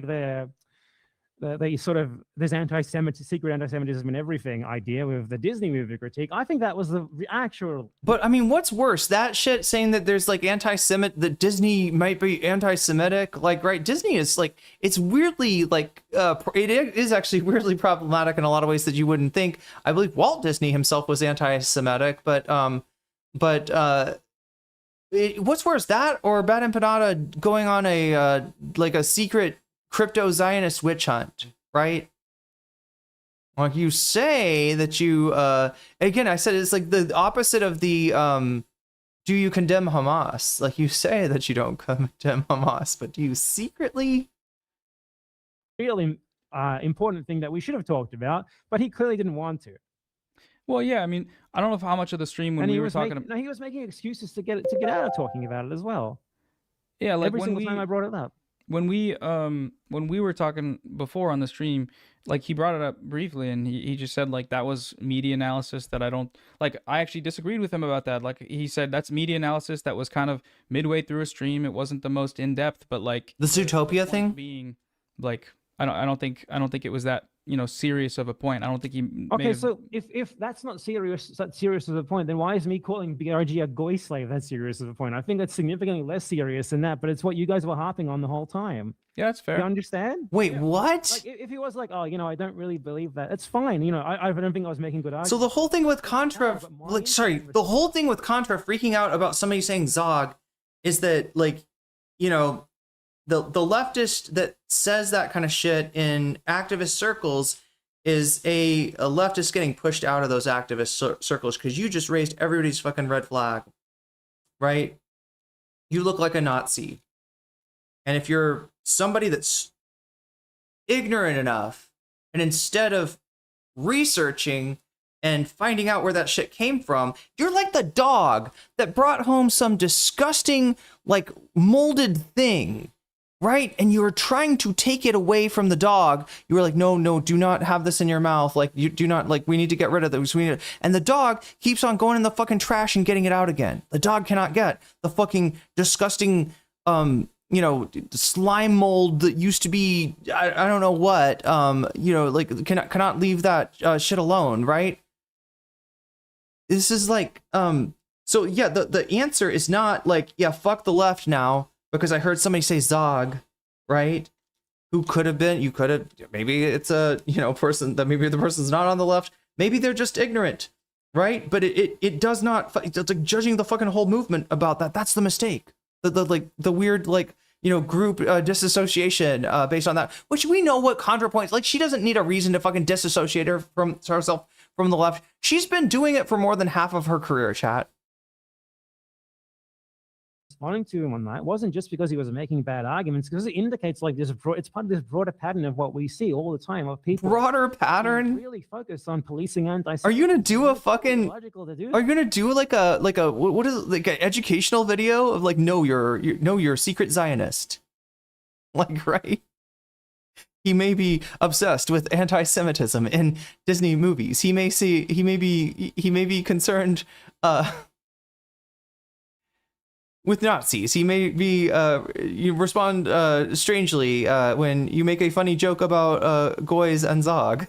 the sort of this secret anti-Semitism and everything idea with the Disney movie critique. I think that was the actual. But I mean, what's worse, that shit saying that there's anti-Semit, that Disney might be anti-Semitic, right? Disney is it's weirdly it is actually weirdly problematic in a lot of ways that you wouldn't think. I believe Walt Disney himself was anti-Semitic, but what's worse, that or Bad Empanada going on a secret crypto Zionist witch hunt, right? You say that you again, I said it's the opposite of the do you condemn Hamas? You say that you don't condemn Hamas, but do you secretly? Really important thing that we should have talked about, but he clearly didn't want to. Well, yeah, I mean, I don't know how much of the stream when we were talking about. No, he was making excuses to get out of talking about it as well. Yeah, every single time I brought it up. When we were talking before on the stream, he brought it up briefly and he just said that was media analysis that I don't I actually disagreed with him about that. He said that's media analysis that was kind of midway through a stream. It wasn't the most in-depth, but the Zootopia thing being I don't think it was that serious of a point. I don't think he. Okay, so if that's not serious, that serious of a point, then why is me calling BRG a goy slave that serious of a point? I think that's significantly less serious than that, but it's what you guys were harping on the whole time. Yeah, that's fair. You understand? Wait, what? Like, if he was like, oh, I don't really believe that, it's fine. I don't think I was making good arguments. So the whole thing with Contra, No, but the whole thing with Contra freaking out about somebody saying Zog is that, like, the leftist that says that kind of shit in activist circles is a leftist getting pushed out of those activist circles because you just raised everybody's fucking red flag, right? You look like a Nazi. And if you're somebody that's ignorant enough, and instead of researching and finding out where that shit came from, you're like the dog that brought home some disgusting, like, molded thing, right? And you were trying to take it away from the dog. You were like, no, do not have this in your mouth. Like, you do not, like, we need to get rid of this. And the dog keeps on going in the fucking trash and getting it out again. The dog cannot get the fucking disgusting, slime mold that used to be, I don't know what, cannot leave that shit alone, right? This is like, so yeah, the answer is not like, yeah, fuck the left now, because I heard somebody say Zog, right? Who could have been, maybe it's a, person that maybe the person's not on the left. Maybe they're just ignorant, right? But it does not, it's like judging the fucking whole movement about that. That's the mistake. The weird, group disassociation based on that, which we know what ContraPoints, like, she doesn't need a reason to fucking disassociate herself from the left. She's been doing it for more than half of her career, chat. Responding to him on that wasn't just because he was making bad arguments, because it indicates like it's part of this broader pattern of what we see all the time of people. Broader pattern? Really focused on policing anti. Are you gonna do a fucking? Logical to do. Are you gonna do like a what is it, like an educational video of like you're a secret Zionist, like, right? He may be obsessed with anti-Semitism in Disney movies. He may be concerned with Nazis. He may be you respond strangely when you make a funny joke about goys and Zog.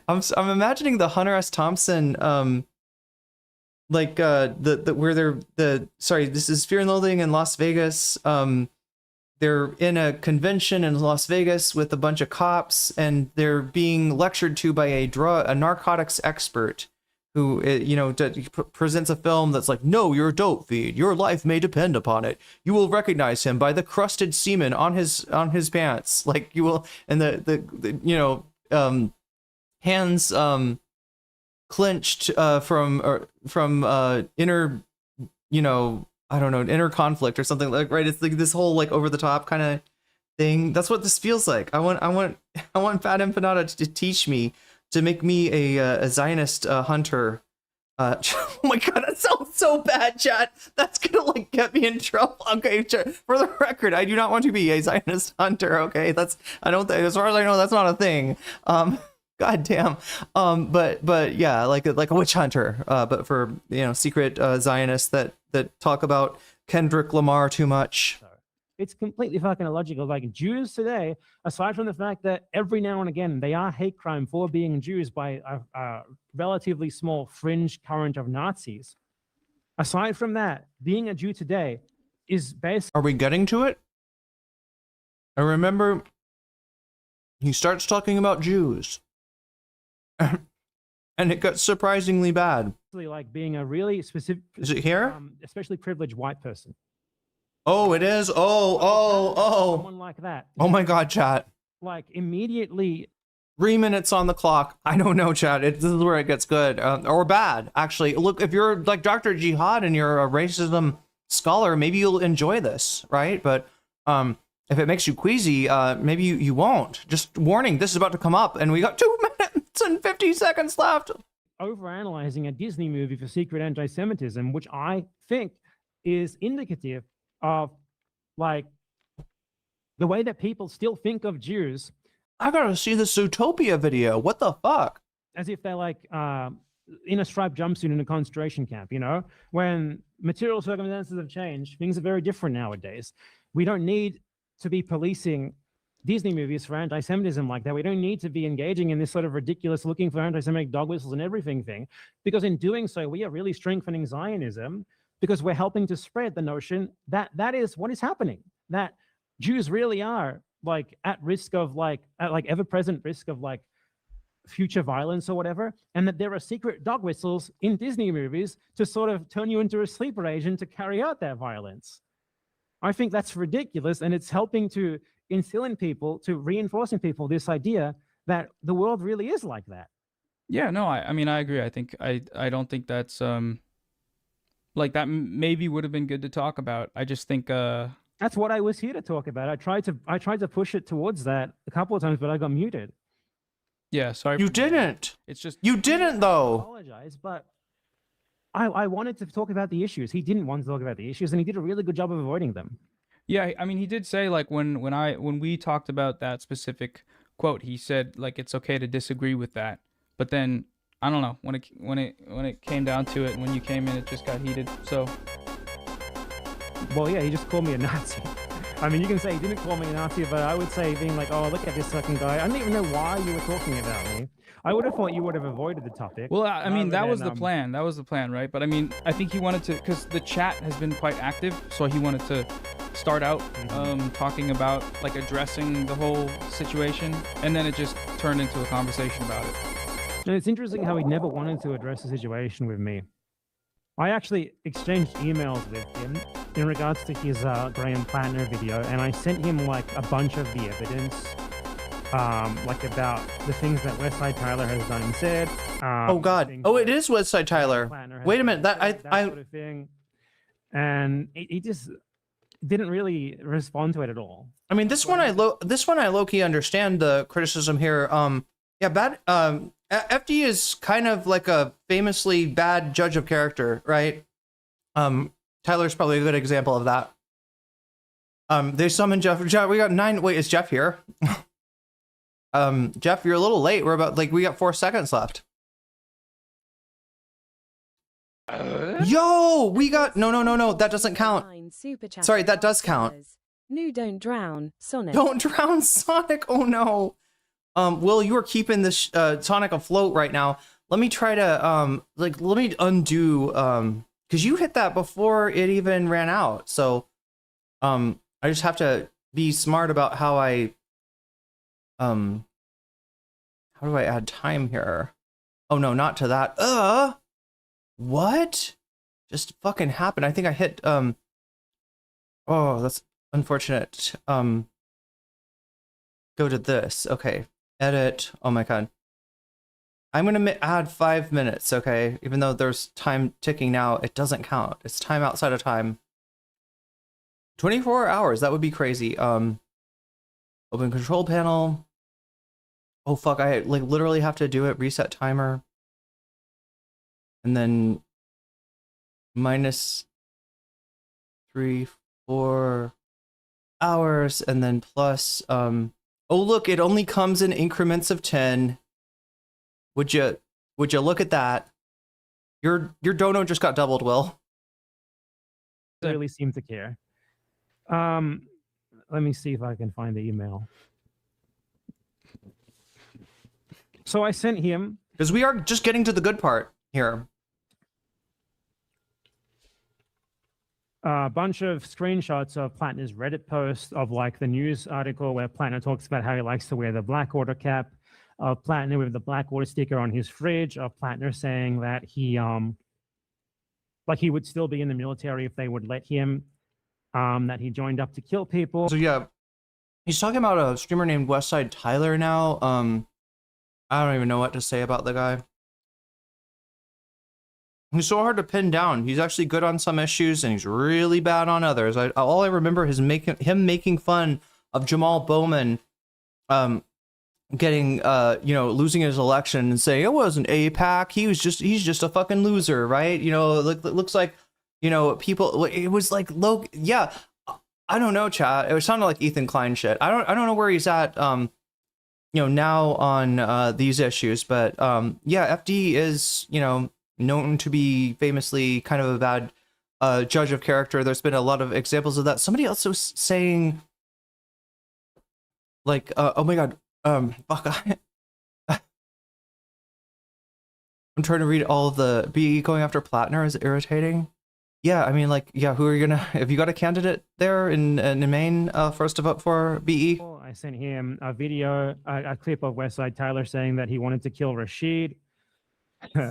I'm imagining the Hunter S. Thompson this is Fear and Loathing in Las Vegas. They're in a convention in Las Vegas with a bunch of cops, and they're being lectured to by a narcotics expert who, presents a film that's like, no, you're a dope fiend. Your life may depend upon it. You will recognize him by the crusted semen on his pants. Like, you will, and the hands clenched from inner, inner conflict or something, like, right? It's like this whole like over the top kind of thing. That's what this feels like. I want Fat Empanada to teach me, to make me a Zionist hunter. Oh my god, that sounds so bad, chat. That's gonna like get me in trouble. Okay, for the record, I do not want to be a Zionist hunter. Okay, as far as I know, that's not a thing. God damn. But yeah, like a witch hunter. But for secret Zionists that talk about Kendrick Lamar too much. It's completely fucking illogical. Like, Jews today, aside from the fact that every now and again they are hate crime for being Jews by a relatively small fringe current of Nazis, aside from that, being a Jew today is based. Are we getting to it? I remember he starts talking about Jews. And it got surprisingly bad. Like being a really specific. Is it here? Especially privileged white person. Oh, it is. Oh. Someone like that. Oh my god, chat. Like, immediately. 3 minutes on the clock. I don't know, chat. This is where it gets good or bad. Actually, look, if you're like Dr. Jihad and you're a racism scholar, maybe you'll enjoy this, right? But if it makes you queasy, maybe you won't. Just warning, this is about to come up, and we got 2 minutes and 50 seconds left. Overanalyzing a Disney movie for secret anti-Semitism, which I think is indicative of like the way that people still think of Jews. I gotta see the Zootopia video. What the fuck? As if they're like in a striped jumpsuit in a concentration camp, when material circumstances have changed, things are very different nowadays. We don't need to be policing Disney movies for anti-Semitism like that. We don't need to be engaging in this sort of ridiculous looking for anti-Semitic dog whistles and everything thing, because in doing so, we are really strengthening Zionism, because we're helping to spread the notion that that is what is happening, that Jews really are like at risk of like ever-present risk of like future violence or whatever, and that there are secret dog whistles in Disney movies to sort of turn you into a sleeper agent to carry out that violence. I think that's ridiculous, and it's helping to instill in people, to reinforce in people this idea that the world really is like that. Yeah, no, I mean, I agree. I think I don't think that's like that maybe would have been good to talk about. I just think that's what I was here to talk about. I tried to push it towards that a couple of times, but I got muted. yeah, sorry. You didn't. It's just You didn't I though. apologize, but I wanted to talk about the issues. He didn't want to talk about the issues, and he did a really good job of avoiding them. yeah. I mean, he did say like when we talked about that specific quote, he said like it's okay to disagree with that, but then I don't know when it came down to it, when you came in, it just got heated. So Well, yeah, he just called me a Nazi. I mean, you can say he didn't call me a Nazi, but I would say being like, oh, look at this fucking guy. I didn't even know why you were talking about me. I would have thought you would have avoided the topic. well, I mean, that rather was than, the plan. That was the plan, right? But I mean, I think he wanted to, because the chat has been quite active, so he wanted to start out talking about like addressing the whole situation, and then it just turned into a conversation about it. And it's interesting how he never wanted to address the situation with me. I actually exchanged emails with him in regards to his Graham Plattner video, and I sent him like a bunch of the evidence, like about the things that Westside Tyler has done and said. Oh God. Oh, it is Westside Tyler. Plattner has Wait a done minute. That and said, that I sort of thing, and he just didn't really respond to it at all. I mean, this one I low-key understand the criticism here. Yeah, bad. FD is kind of like a famously bad judge of character, right? Tyler's probably a good example of that. They summoned Jeff. We got 9. Wait, is Jeff here? Jeff, you're a little late. We're about we got 4 seconds left. Yo, we got no. That doesn't count. Sorry, that does count. No, don't drown, Sonic. Don't drown, Sonic. Oh no. Will, you are keeping this Sonic afloat right now. Let me try to let me undo because you hit that before it even ran out. So I just have to be smart about how I how do I add time here? Oh no, not to that. What just fucking happened? I think I hit oh, that's unfortunate. Go to this. Okay. Edit. Oh my God. I'm gonna add 5 minutes, okay? Even though there's time ticking now, it doesn't count. It's time outside of time. 24 hours, that would be crazy. Open control panel. Oh fuck, I literally have to do it. Reset timer. And then -3, 4 hours, and then plus oh look, it only comes in increments of 10. Would you look at that? Your dono just got doubled, Will. Really seem to care. Let me see if I can find the email. So I sent him, because we are just getting to the good part here. A bunch of screenshots of Plattner's Reddit post of like the news article where Plattner talks about how he likes to wear the Blackwater cap, of Plattner with the Blackwater sticker on his fridge, of Plattner saying that he like he would still be in the military if they would let him, that he joined up to kill people. So yeah, he's talking about a streamer named Westside Tyler now. I don't even know what to say about the guy. He's so hard to pin down. He's actually good on some issues, and he's really bad on others. All I remember is him making fun of Jamal Bowman, getting losing his election and saying it wasn't AIPAC. He's just a fucking loser, right? You know, it looks like, you know, people. It was like low. Yeah, I don't know, chat. It was sounding like Ethan Klein shit. I don't know where he's at. Now on these issues, but yeah, FD is known to be famously kind of a bad judge of character. There's been a lot of examples of that. Somebody else was saying, Like, oh my god, fuck, I'm trying to read all of the BE going after Plattner is irritating. Yeah, I mean, like, yeah, who are you gonna, have you got a candidate there in Maine for us to vote for BE? I sent him a video, a clip of Westside Tyler saying that he wanted to kill Rashid.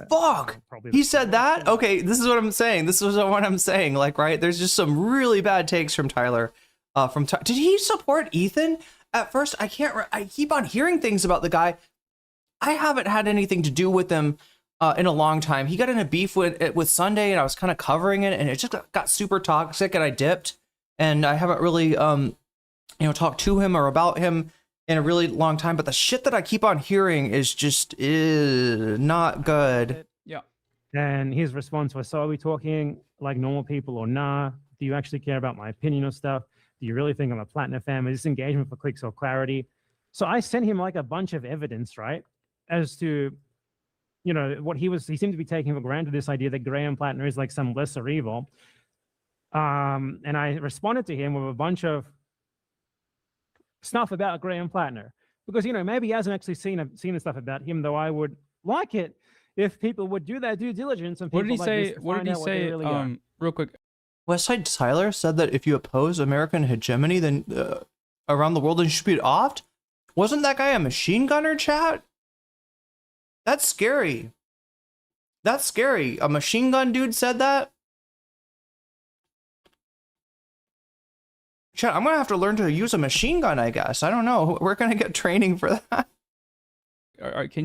Fuck! He said that? Okay, this is what I'm saying. This is what I'm saying. Like, right? There's just some really bad takes from Tyler. Did he support Ethan? At first, I keep on hearing things about the guy. I haven't had anything to do with him in a long time. He got in a beef with Sunday, and I was kind of covering it, and it just got super toxic, and I dipped. And I haven't really, talked to him or about him in a really long time, but the shit that I keep on hearing is just not good. Yeah. And his response was, so are we talking like normal people or nah? Do you actually care about my opinion or stuff? Do you really think I'm a Platinum fan? Is this engagement for clicks or clarity? So I sent him like a bunch of evidence, right? As to, what he seemed to be taking for granted, this idea that Graham Plattner is like some lesser evil. And I responded to him with a bunch of stuff about Graham Plattner, because maybe he hasn't actually seen the stuff about him, though I would like it if people would do their due diligence. And what did he say? Real quick, Westside Tyler said that if you oppose American hegemony, then around the world, then you should be offed. Wasn't that guy a machine gunner, chat? That's scary. That's scary. A machine gun dude said that. Chat, I'm gonna have to learn to use a machine gun, I guess. I don't know. We're gonna get training for that.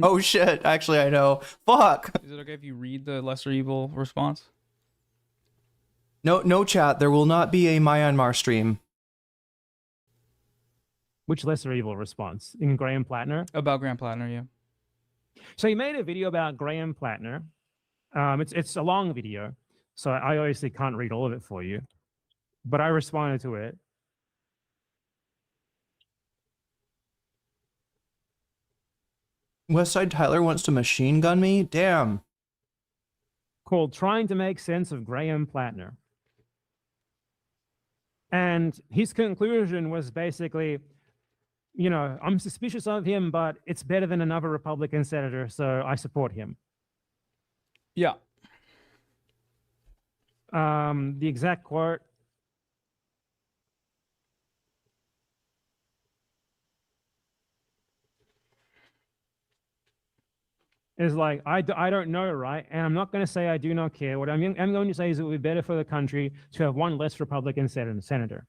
Oh shit, actually I know. Fuck. Is it okay if you read the lesser evil response? No chat, there will not be a Myanmar stream. Which lesser evil response? In Graham Plattner? About Graham Plattner, yeah. So he made a video about Graham Plattner. It's a long video, so I obviously can't read all of it for you, but I responded to it. Westside Tyler wants to machine gun me? Damn. Called Trying to Make Sense of Graham Plattner. And his conclusion was basically, I'm suspicious of him, but it's better than another Republican senator, so I support him. Yeah. The exact quote. Is like, I don't know, right? And I'm not going to say I do not care. What I'm going to say is it would be better for the country to have one less Republican senator.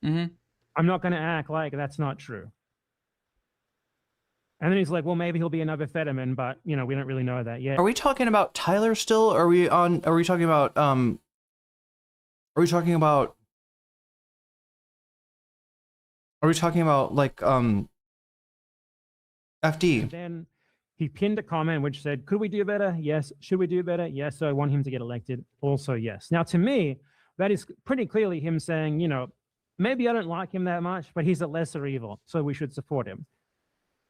Mm-hmm. I'm not going to act like that's not true. And then he's like, well, maybe he'll be another Fetterman, but, we don't really know that yet. Are we talking about Tyler still? Are we talking about, like, FD? Then he pinned a comment which said, could we do better? Yes. Should we do better? Yes. So I want him to get elected. Also, yes. Now, to me, that is pretty clearly him saying, maybe I don't like him that much, but he's a lesser evil, so we should support him.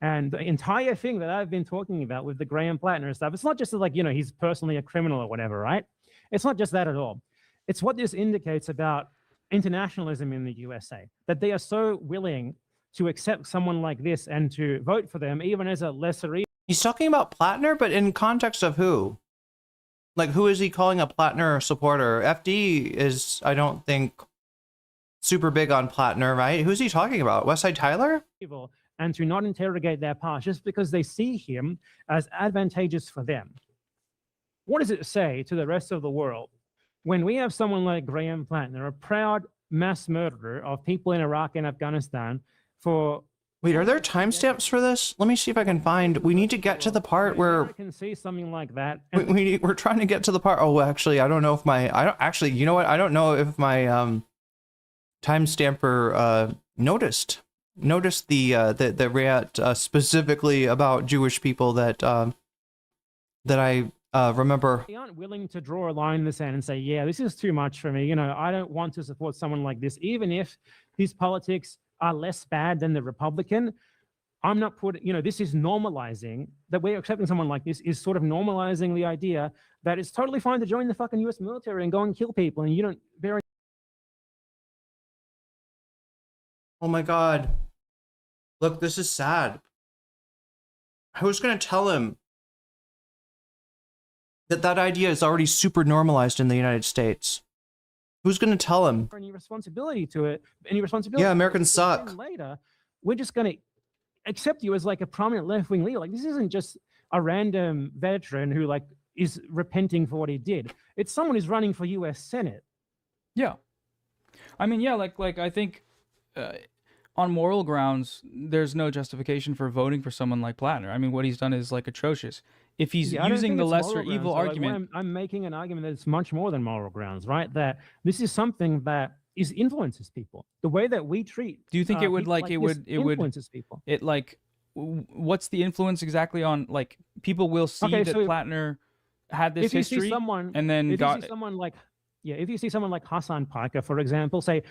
And the entire thing that I've been talking about with the Graham Plattner stuff, it's not just like, he's personally a criminal or whatever, right? It's not just that at all. It's what this indicates about internationalism in the USA, that they are so willing to accept someone like this and to vote for them, even as a lesser evil. He's talking about Plattner, but in context of who? Like, who is he calling a Plattner supporter? FD is, I don't think, super big on Plattner, right? Who's he talking about? Westside Tyler? And to not interrogate their past just because they see him as advantageous for them. What does it say to the rest of the world when we have someone like Graham Plattner, a proud mass murderer of people in Iraq and Afghanistan for... Wait, are there timestamps for this? Let me see if I can find... We need to get to the part where... I can see something like that. We're trying to get to the part... Oh, actually, I don't know if my... Actually, you know what? I don't know if my timestamper noticed the rant specifically about Jewish people that I remember. They aren't willing to draw a line in the sand and say, yeah, this is too much for me. I don't want to support someone like this, even if his politics are less bad than the Republican. I'm not putting, this is normalizing that we're accepting someone like this is sort of normalizing the idea that it's totally fine to join the fucking US military and go and kill people. And you don't very... Oh my God. Look, this is sad. Who's gonna tell him that that idea is already super normalized in the United States? Who's gonna tell him? Any responsibility to it? Any responsibility? Yeah, Americans suck. Then later, we're just gonna accept you as like a prominent left-wing leader. Like, this isn't just a random veteran who like is repenting for what he did. It's someone who's running for U.S. Senate. Yeah. I mean, yeah, like I think on moral grounds, there's no justification for voting for someone like Plattner. I mean, what he's done is like atrocious. If he's Yeah, I don't using think the it's lesser moral evil grounds, though. Like, argument, I'm making an argument that it's much more than moral grounds, right? That this is something that is influences people. The way that we treat. do you think it would people like it this would it would influences people? it like what's the influence exactly on like people will see Okay, that so Plattner had this If you see history someone, and then if got you see someone like, yeah, if you see someone like Hassan Parker, for example, say,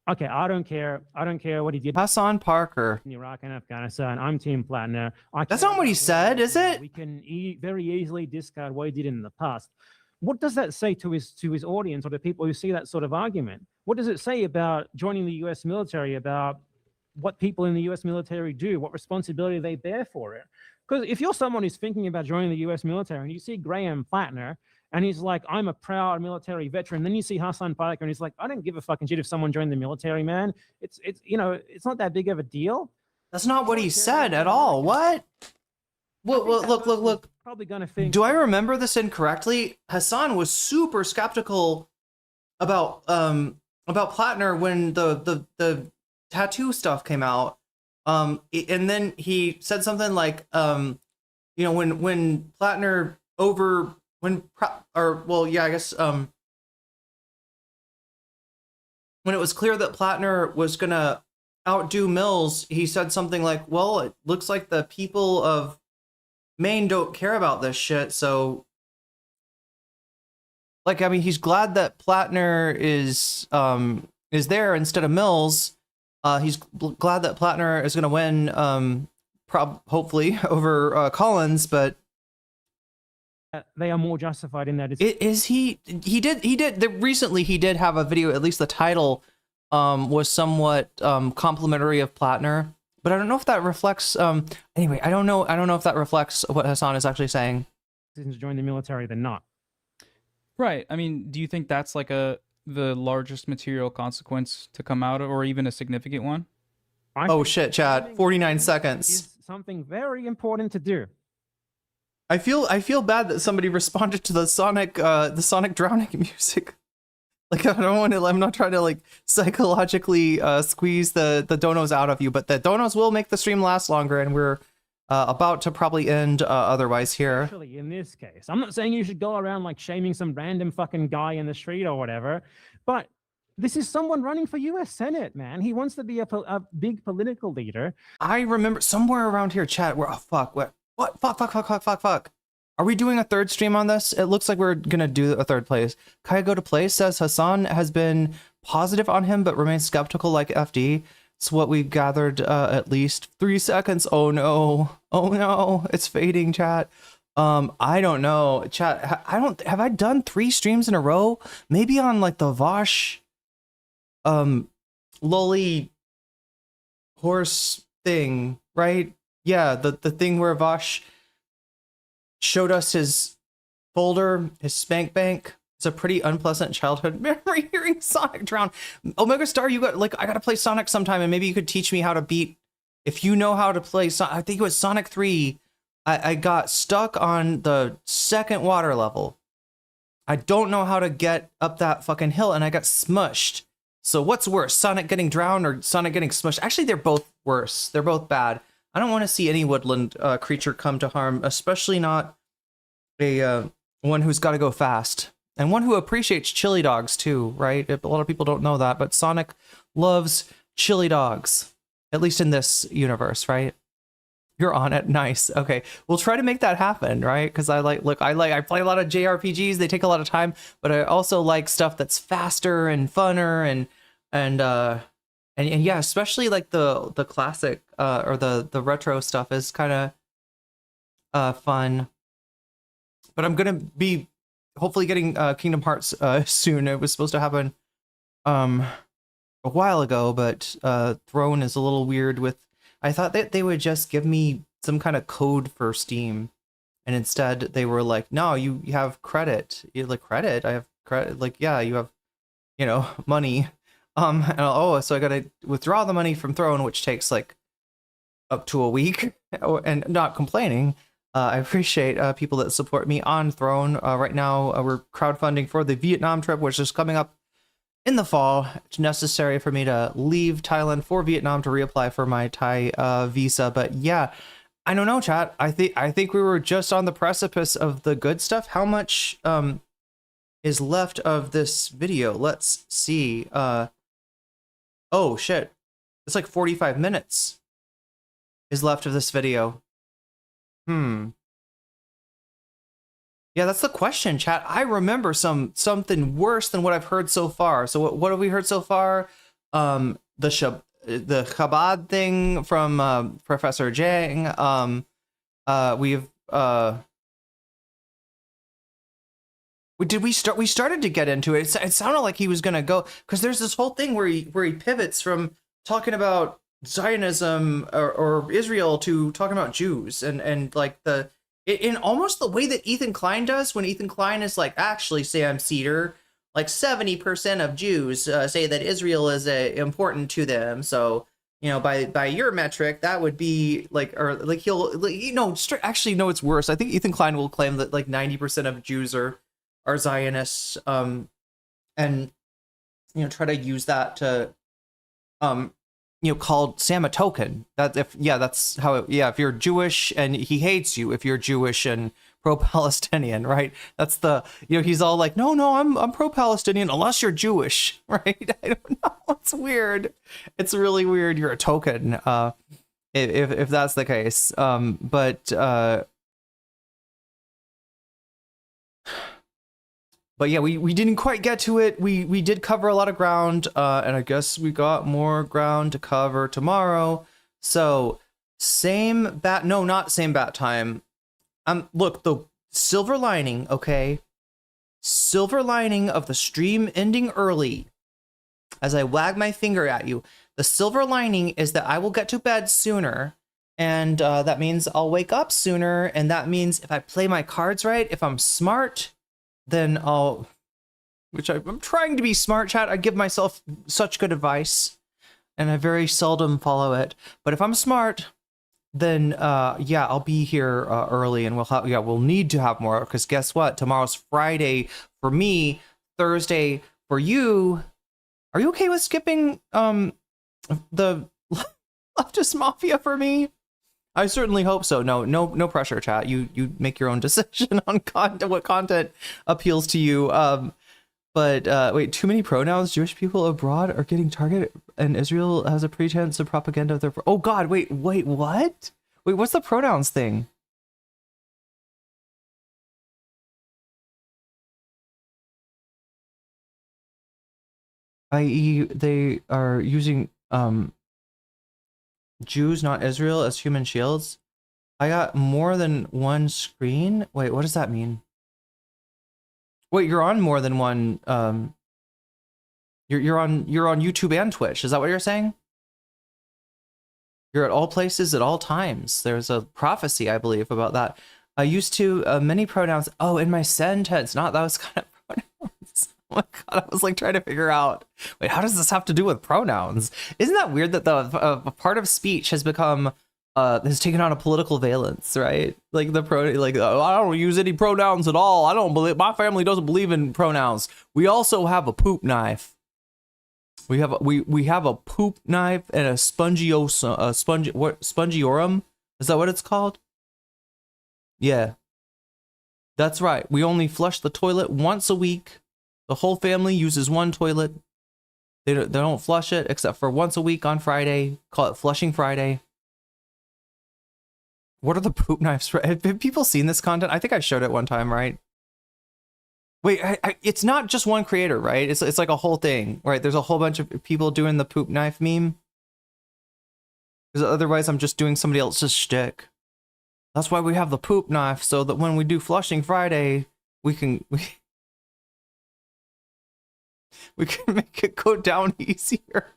okay, I don't care what he did Hassan Parker. in Iraq and Afghanistan. I'm Team Plattner. That's not what he said, is it? We can very easily discard what he did in the past. What does that say to his audience or the people who see that sort of argument? What does it say about joining the U.S. military, about what people in the U.S. military do, what responsibility they bear for it? Because if you're someone who's thinking about joining the U.S. military and you see Graham Plattner and he's like, I'm a proud military veteran, then you see Hassan Parker and he's like, I don't give a fucking shit if someone joined the military, man. It's you know, it's not that big of a deal. That's not what he said at all. What? Look. Probably gonna think. Do I remember this incorrectly? Hassan was super skeptical about Plattner when the tattoo stuff came out. And then he said something like, when Plattner when it was clear that Plattner was gonna outdo Mills, he said something like, well, it looks like the people of Maine don't care about this shit, so like, I mean, he's glad that Plattner is there instead of Mills. He's glad that Plattner is going to win, hopefully over Collins, but they are more justified in that. Recently he did have a video, at least the title was somewhat complimentary of Plattner, but I don't know if that reflects anyway, I don't know if that reflects what Hassan is actually saying. To join the military than not. right. I mean, do you think that's like the largest material consequence to come out of, or even a significant one? Oh shit, chat. 49 seconds. Is something very important to do. I feel bad that somebody responded to the Sonic drowning music. Like, I'm not trying to like psychologically squeeze the donos out of you, but the donos will make the stream last longer, and we're about to probably end otherwise here. Actually, in this case, I'm not saying you should go around like shaming some random fucking guy in the street or whatever, but this is someone running for U.S. Senate, man. He wants to be a big political leader. I remember somewhere around here, chat, where, oh fuck, what? Fuck. Are we doing a third stream on this? It looks like we're gonna do a third place. Kaya Go to Play says Hassan has been positive on him, but remains skeptical like FD. It's what we've gathered, at least 3 seconds. Oh no, it's fading, chat. I don't know, chat. Have I done 3 streams in a row? Maybe on like the Vosh, lolly horse thing, right? Yeah, the thing where Vosh showed us his folder, his spank bank. It's a pretty unpleasant childhood memory hearing Sonic drown. Omega Star, I gotta play Sonic sometime, and maybe you could teach me how to beat, if you know how to play I think it was Sonic 3. I got stuck on the 2nd water level. I don't know how to get up that fucking hill, and I got smushed. So what's worse, Sonic getting drowned or Sonic getting smushed? Actually, they're both worse. They're both bad. I don't want to see any woodland creature come to harm, especially not a one who's got to go fast. And one who appreciates chili dogs too, right? A lot of people don't know that, but Sonic loves chili dogs, at least in this universe, right? You're on it. Nice. Okay, we'll try to make that happen, right? Because I play a lot of JRPGs. They take a lot of time, but I also like stuff that's faster and funner and yeah, especially like the classic or the retro stuff is kind of fun. But I'm gonna be hopefully getting Kingdom Hearts soon. It was supposed to happen a while ago, but Throne is a little weird with. I thought that they would just give me some kind of code for Steam, and instead they were like, no, you have credit. You're like, credit? I have credit. Like, yeah, you have, money. And so I gotta withdraw the money from Throne, which takes like up to a week. And not complaining. I appreciate people that support me on Throne. Right now, we're crowdfunding for the Vietnam trip, which is coming up in the fall. It's necessary for me to leave Thailand for Vietnam to reapply for my Thai visa. But yeah, I don't know, chat. I think we were just on the precipice of the good stuff. How much is left of this video? Let's see. Oh shit, it's like 45 minutes is left of this video. Yeah, that's the question, chat. I remember something worse than what I've heard so far. So what have we heard so far? The Chabad thing from Professor Jang. We started to get into it. It sounded like he was gonna go, because there's this whole thing where he pivots from talking about Zionism or Israel to talking about Jews, and like in almost the way that Ethan Klein does, when Ethan Klein is like, actually, Sam Cedar, like 70% of Jews say that Israel is important to them. So, by your metric, that would be like, or like actually, no, it's worse. I think Ethan Klein will claim that like 90% of Jews are Zionists, and try to use that to called Sam a token. That's how if you're Jewish and he hates you if you're Jewish and pro-Palestinian, right? That's the he's all like, no, I'm pro-Palestinian unless you're Jewish, right? I don't know, it's weird. It's really weird. You're a token if that's the case. But yeah, we didn't quite get to it. We did cover a lot of ground, and I guess we got more ground to cover tomorrow. So not same bat time. Look, the silver lining, okay? Silver lining of the stream ending early, as I wag my finger at you, the silver lining is that I will get to bed sooner, and that means I'll wake up sooner, and that means if I play my cards right, if I'm smart, then I'm trying to be smart, chat. I give myself such good advice, and I very seldom follow it. But if I'm smart, then I'll be here early, and we'll need to have more, because guess what? Tomorrow's Friday for me, Thursday for you. Are you okay with skipping the leftist mafia for me? I certainly hope so. No pressure, chat. You make your own decision on what content appeals to you. But wait, too many pronouns. Jewish people abroad are getting targeted, and Israel has a pretense of propaganda of their. Oh God, wait, what? Wait, what's the pronouns thing? I.e., they are using Jews, not Israel, as human shields. I got more than one screen. Wait, what does that mean? Wait, you're on more than one. You're on YouTube and Twitch. Is that what you're saying? You're at all places at all times. There's a prophecy, I believe, about that. I used to many pronouns. Oh, in my sentence, not those kind of pronouns. Oh my God, I was like trying to figure out, wait, how does this have to do with pronouns? Isn't that weird that the part of speech has become has taken on a political valence, right? Like I don't use any pronouns at all. I don't believe, my family doesn't believe in pronouns. We also have a poop knife. We have a poop knife and a spongiorum. Is that what it's called? Yeah, that's right. We only flush the toilet once a week. The whole family uses one toilet. They don't flush it except for once a week on Friday. Call it Flushing Friday. What are the poop knives for? Have people seen this content? I think I showed it one time, right? Wait, it's not just one creator, right? It's like a whole thing, right? There's a whole bunch of people doing the poop knife meme. Because otherwise I'm just doing somebody else's shtick. That's why we have the poop knife, so that when we do Flushing Friday, we can make it go down easier.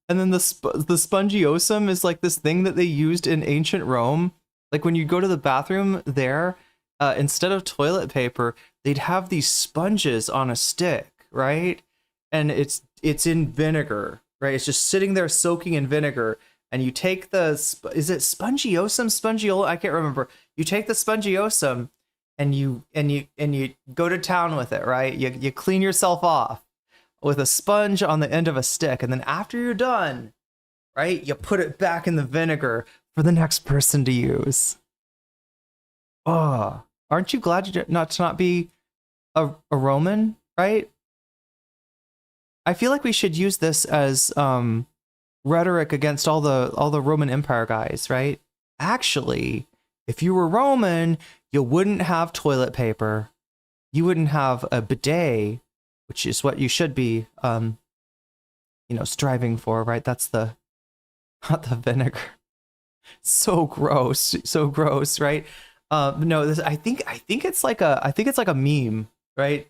And then the spongiosum is like this thing that they used in ancient Rome. Like when you go to the bathroom there, instead of toilet paper, they'd have these sponges on a stick, right? And it's in vinegar, right? It's just sitting there soaking in vinegar. And you take the, is it spongiosum, spongiol? I can't remember. You take the spongiosum and you go to town with it, right? You clean yourself off with a sponge on the end of a stick. And then after you're done, right, you put it back in the vinegar for the next person to use. Oh, aren't you glad to not be a Roman, right? I feel like we should use this as rhetoric against all the Roman Empire guys, right? Actually, if you were Roman, you wouldn't have toilet paper. You wouldn't have a bidet, which is what you should be, striving for, right? That's not the vinegar. So gross, right? No, I think it's like a meme, right?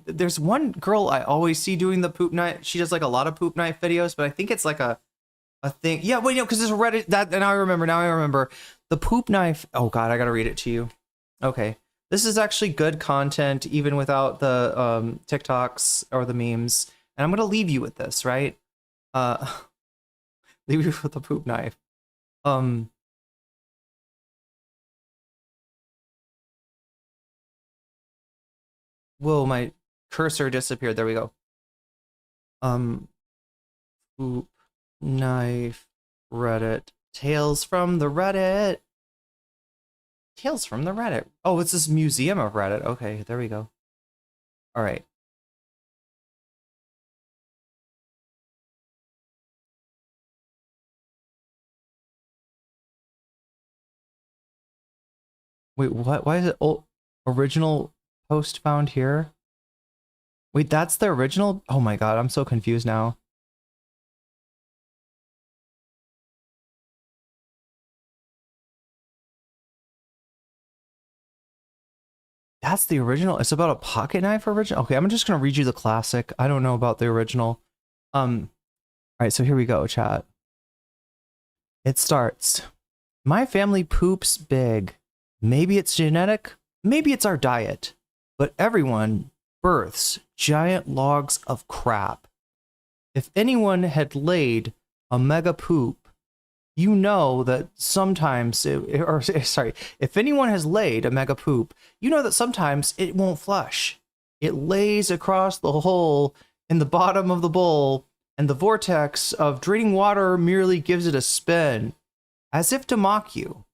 There's one girl I always see doing the poop knife. She does like a lot of poop knife videos, but I think it's like a thing. Yeah, wait, no, because there's a Reddit that, and now I remember the poop knife. Oh God, I gotta read it to you. Okay. This is actually good content, even without the TikToks or the memes. And I'm going to leave you with this, right? Leave you with the poop knife. Whoa, my cursor disappeared. There we go. Poop knife Reddit. Tales from the Reddit. Tales from the Reddit. Oh, it's this museum of Reddit. Okay, there we go. All right. Wait, what? Why is it original post found here? Wait, that's the original? Oh my God, I'm so confused now. That's the original. It's about a pocket knife original. Okay, I'm just gonna read you the classic. I don't know about the original. All right, so here we go, chat. It starts. My family poops big. Maybe it's genetic, maybe it's our diet, but everyone births giant logs of crap. If anyone had laid a mega poop, you know that sometimes, if anyone has laid a mega poop, you know that sometimes it won't flush. It lays across the hole in the bottom of the bowl, and the vortex of draining water merely gives it a spin, as if to mock you.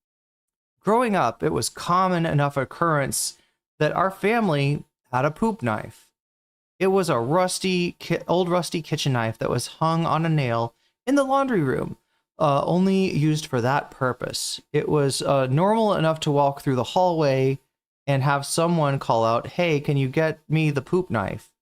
Growing up, it was common enough occurrence that our family had a poop knife. It was a old rusty kitchen knife that was hung on a nail in the laundry room. Only used for that purpose. It was normal enough to walk through the hallway and have someone call out, "Hey, can you get me the poop knife?"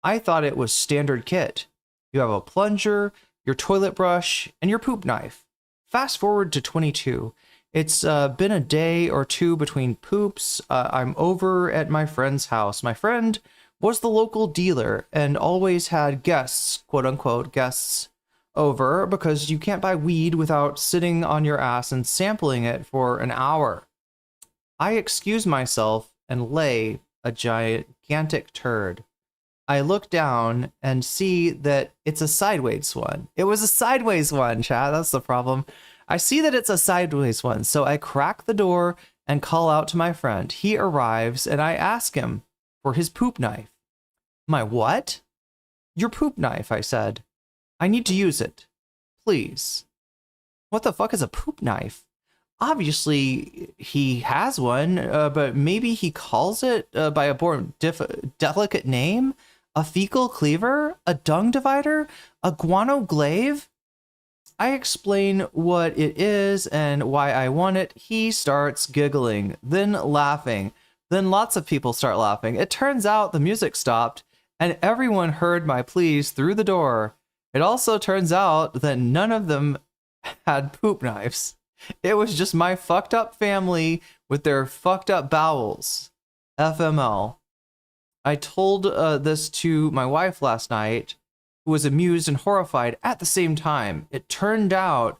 I thought it was standard kit. You have a plunger, your toilet brush, and your poop knife. Fast forward to 22. It's been a day or two between poops. I'm over at my friend's house. My friend was the local dealer and always had guests, quote unquote, guests over, because you can't buy weed without sitting on your ass and sampling it for an hour. I excuse myself and lay a gigantic turd. I look down and see that it's a sideways one. It was a sideways one, chat. That's the problem. I see that it's a sideways one, so I crack the door and call out to my friend. He arrives and I ask him for his poop knife. My what? Your poop knife, I said. I need to use it. Please. What the fuck is a poop knife? Obviously, he has one, but maybe he calls it by a more delicate name? A fecal cleaver? A dung divider? A guano glaive? I explain what it is and why I want it. He starts giggling, then laughing. Then lots of people start laughing. It turns out the music stopped, and everyone heard my pleas through the door. It also turns out that none of them had poop knives. It was just my fucked up family with their fucked up bowels. FML. I told this to my wife last night. who was amused and horrified at the same time. It turned out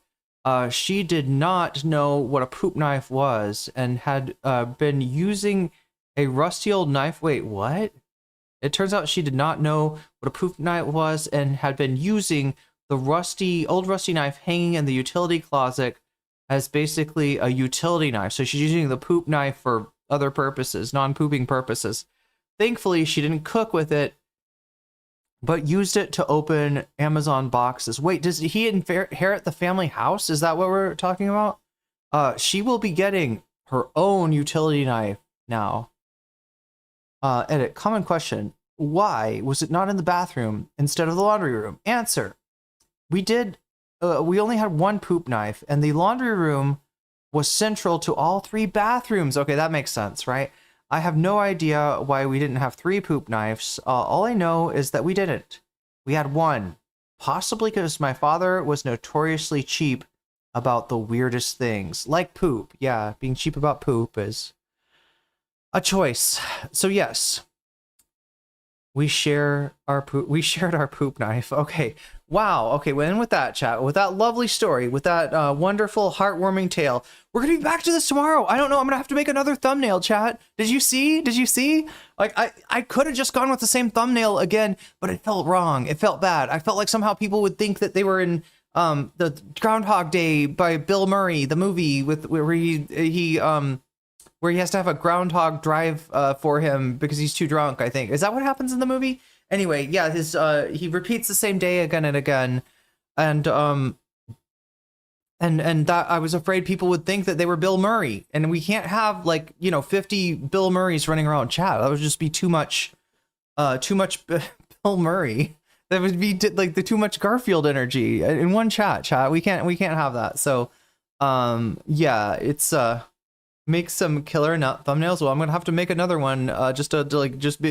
she did not know what a poop knife was and had been using a rusty old knife. Wait, what? It turns out she did not know what a poop knife was and had been using the old rusty knife hanging in the utility closet as basically a utility knife. So she's using the poop knife for other purposes, non-pooping purposes. Thankfully, she didn't cook with it, but used it to open Amazon boxes. Wait, does he inherit the family house? Is that what we're talking about? She will be getting her own utility knife now. Edit, common question. Why was it not in the bathroom instead of the laundry room? Answer. We only had one poop knife, and the laundry room was central to all 3 bathrooms. Okay, that makes sense, right? I have no idea why we didn't have 3 poop knives. All I know is that we didn't. We had one, possibly because my father was notoriously cheap about the weirdest things, like poop. Yeah, being cheap about poop is a choice. So yes, we shared our poop knife. Okay. Wow. Okay. Well, and with that, chat, with that lovely story, with that wonderful, heartwarming tale, we're gonna be back to this tomorrow. I don't know. I'm gonna have to make another thumbnail, chat. Did you see? Like, I could have just gone with the same thumbnail again, but it felt wrong. It felt bad. I felt like somehow people would think that they were in the Groundhog Day by Bill Murray, the movie where he has to have a groundhog drive for him because he's too drunk, I think. Is that what happens in the movie? Anyway, yeah, he repeats the same day again and again. And that I was afraid people would think that they were Bill Murray. And we can't have 50 Bill Murrays running around chat. That would just be too much Bill Murray. That would be like the too much Garfield energy in one chat. We can't have that. So yeah, it's make some killer nut thumbnails. Well, I'm gonna have to make another one just to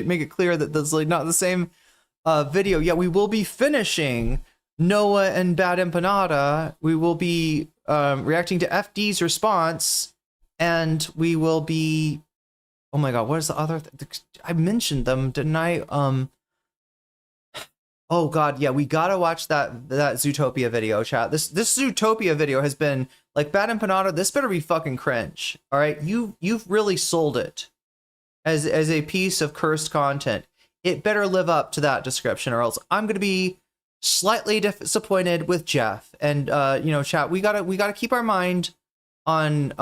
make it clear that that's not the same video. Yeah, we will be finishing Noah and Bad Empanada. We will be reacting to FD's response, and we will be, oh my god, what is the other I mentioned them, didn't I? Oh god, yeah, we gotta watch that Zootopia video, chat. This Zootopia video has been like Bad Empanada. This better be fucking cringe. All right, you've really sold it as a piece of cursed content. It better live up to that description, or else I'm gonna be slightly disappointed with Jeff. And chat, we gotta keep our mind on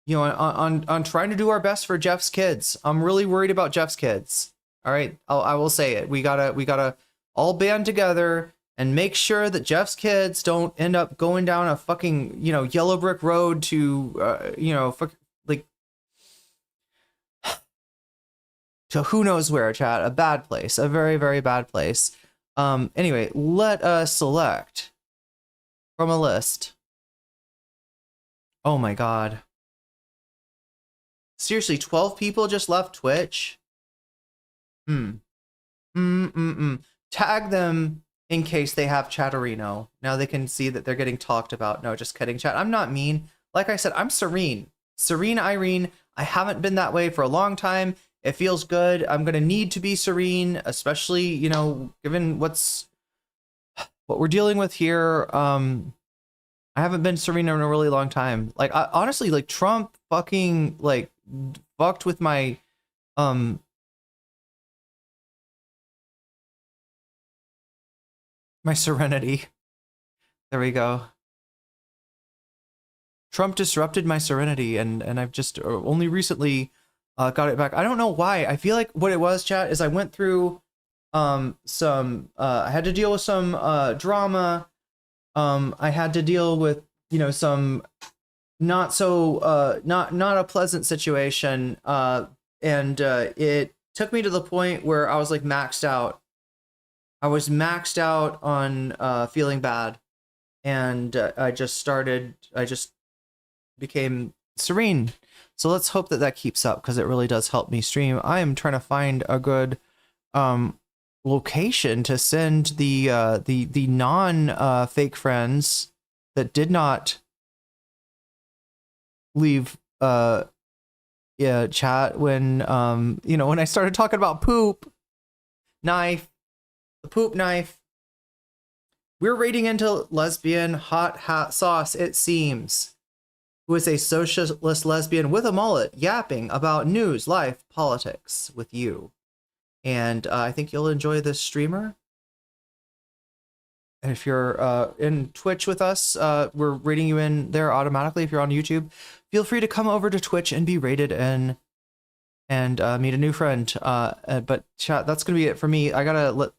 on trying to do our best for Jeff's kids. I'm really worried about Jeff's kids. All right, I will say it. We gotta all band together and make sure that Jeff's kids don't end up going down a fucking yellow brick road to to who knows where, chat. A bad place, a very, very bad place. Anyway, let us select from a list. Oh my god. Seriously, 12 people just left Twitch? Tag them in case they have Chatterino. Now they can see that they're getting talked about. No, just kidding, chat. I'm not mean. Like I said, I'm serene. Serene Irene. I haven't been that way for a long time. It feels good. I'm going to need to be serene, especially, given what we're dealing with here. I haven't been serene in a really long time. Like, honestly, like Trump fucking fucked with my my serenity. There we go. Trump disrupted my serenity, and I've just only recently got it back. I don't know why. I feel like what it was, chat, is I went through some I had to deal with some drama. I had to deal with some not so not a pleasant situation, and it took me to the point where I was like maxed out. I was maxed out on feeling bad, and I just became serene. So let's hope that keeps up, because it really does help me stream. I am trying to find a good location to send the non fake friends that did not leave chat when when I started talking about poop. knife, the poop knife. We're raiding into lesbian hot sauce, it seems, who is a socialist lesbian with a mullet, yapping about news, life, politics with you. And I think you'll enjoy this streamer. And if you're in Twitch with us, we're rating you in there automatically. If you're on YouTube, feel free to come over to Twitch and be rated in and meet a new friend. But chat, that's gonna be it for me. I gotta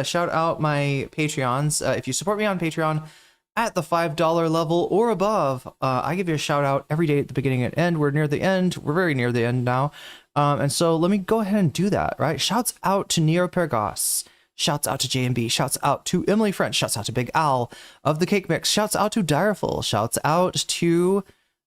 shout out my Patreons. If you support me on Patreon at the $5 level or above, I give you a shout out every day at the beginning and end. We're near the end. We're very near the end now. And so let me go ahead and do that, right? Shouts out to Neo Pergos. Shouts out to JMB. Shouts out to Emily French. Shouts out to Big Al of the Cake Mix. Shouts out to Direful. Shouts out to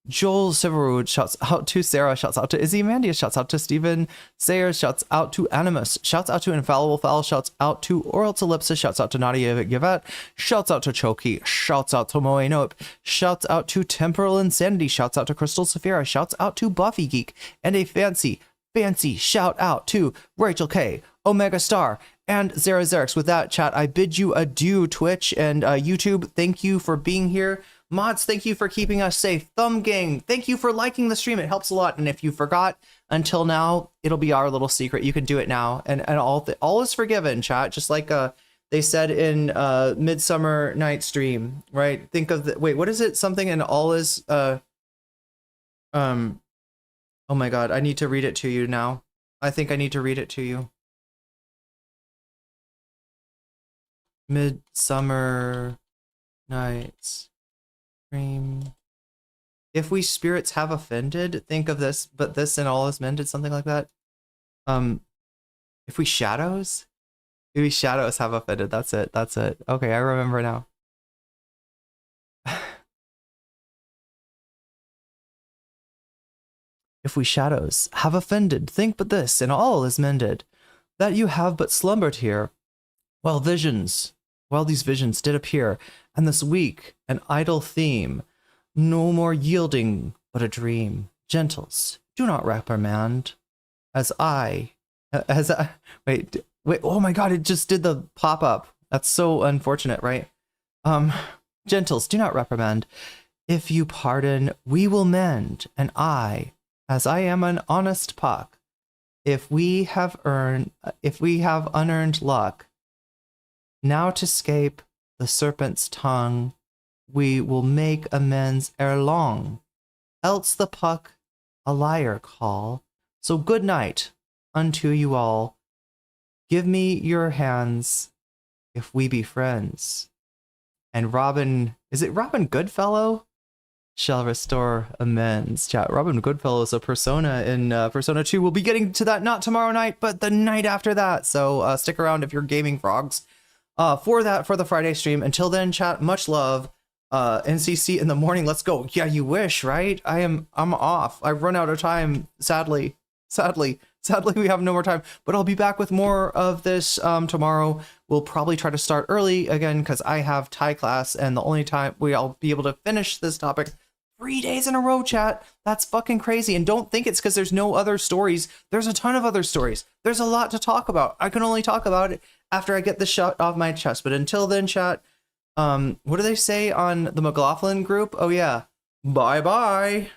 Joel Severud. Shouts out to Sarah. Shouts out to Izzy Mandia. Shouts out to Stephen Sayers. Shouts out to Animus. Shouts out to Infallible Fowl. Shouts out to Oral Ellipsis. Shouts out to Nadia Givat. Shouts out to Choki. Shouts out to Moe Nope. Shouts out to Temporal Insanity. Shouts out to Crystal Saphira. Shouts out to Buffy Geek. And a fancy shout out to Rachel K, Omega Star, and Zara Xerix. With that, chat, I bid you adieu. Twitch and YouTube, thank you for being here. Mods, thank you for keeping us safe. Thumb Gang, thank you for liking the stream. It helps a lot. And if you forgot until now, it'll be our little secret. You can do it now. And all is forgiven, chat. Just like they said in Midsummer Night Stream, right? Think of the, wait, what is it? Something and all is oh my god, I need to read it to you now. I think I need to read it to you. Midsummer Night's Dream. If we spirits have offended, think of this, but this and all is mended, something like that. If we shadows have offended, that's it. Okay, I remember now. If we shadows have offended, think but this, and all is mended, that you have but slumbered here, while these visions did appear, and this weak and idle theme, no more yielding but a dream. Gentles, do not reprimand, wait, oh my god, it just did the pop-up. That's so unfortunate, right? Gentles, do not reprimand. If you pardon, we will mend, and as I am an honest puck, if we have unearned luck, now to scape the serpent's tongue, we will make amends ere long, else the puck a liar call. So good night unto you all. Give me your hands, if we be friends. And Robin, is it Robin Goodfellow? Shall restore amends. Chat, Robin Goodfellow is a persona in Persona 2. We'll be getting to that not tomorrow night, but the night after that. So stick around if you're gaming frogs for the Friday stream. Until then, chat, much love. NCC in the morning. Let's go. Yeah, you wish, right? I'm off. I've run out of time. Sadly, we have no more time, but I'll be back with more of this tomorrow. We'll probably try to start early again because I have Thai class, and the only time I'll be able to finish this topic 3 days in a row, chat. That's fucking crazy. And don't think it's because there's no other stories. There's a ton of other stories. There's a lot to talk about. I can only talk about it after I get the shot off my chest. But until then, chat, what do they say on the McLaughlin group? Oh yeah, bye bye.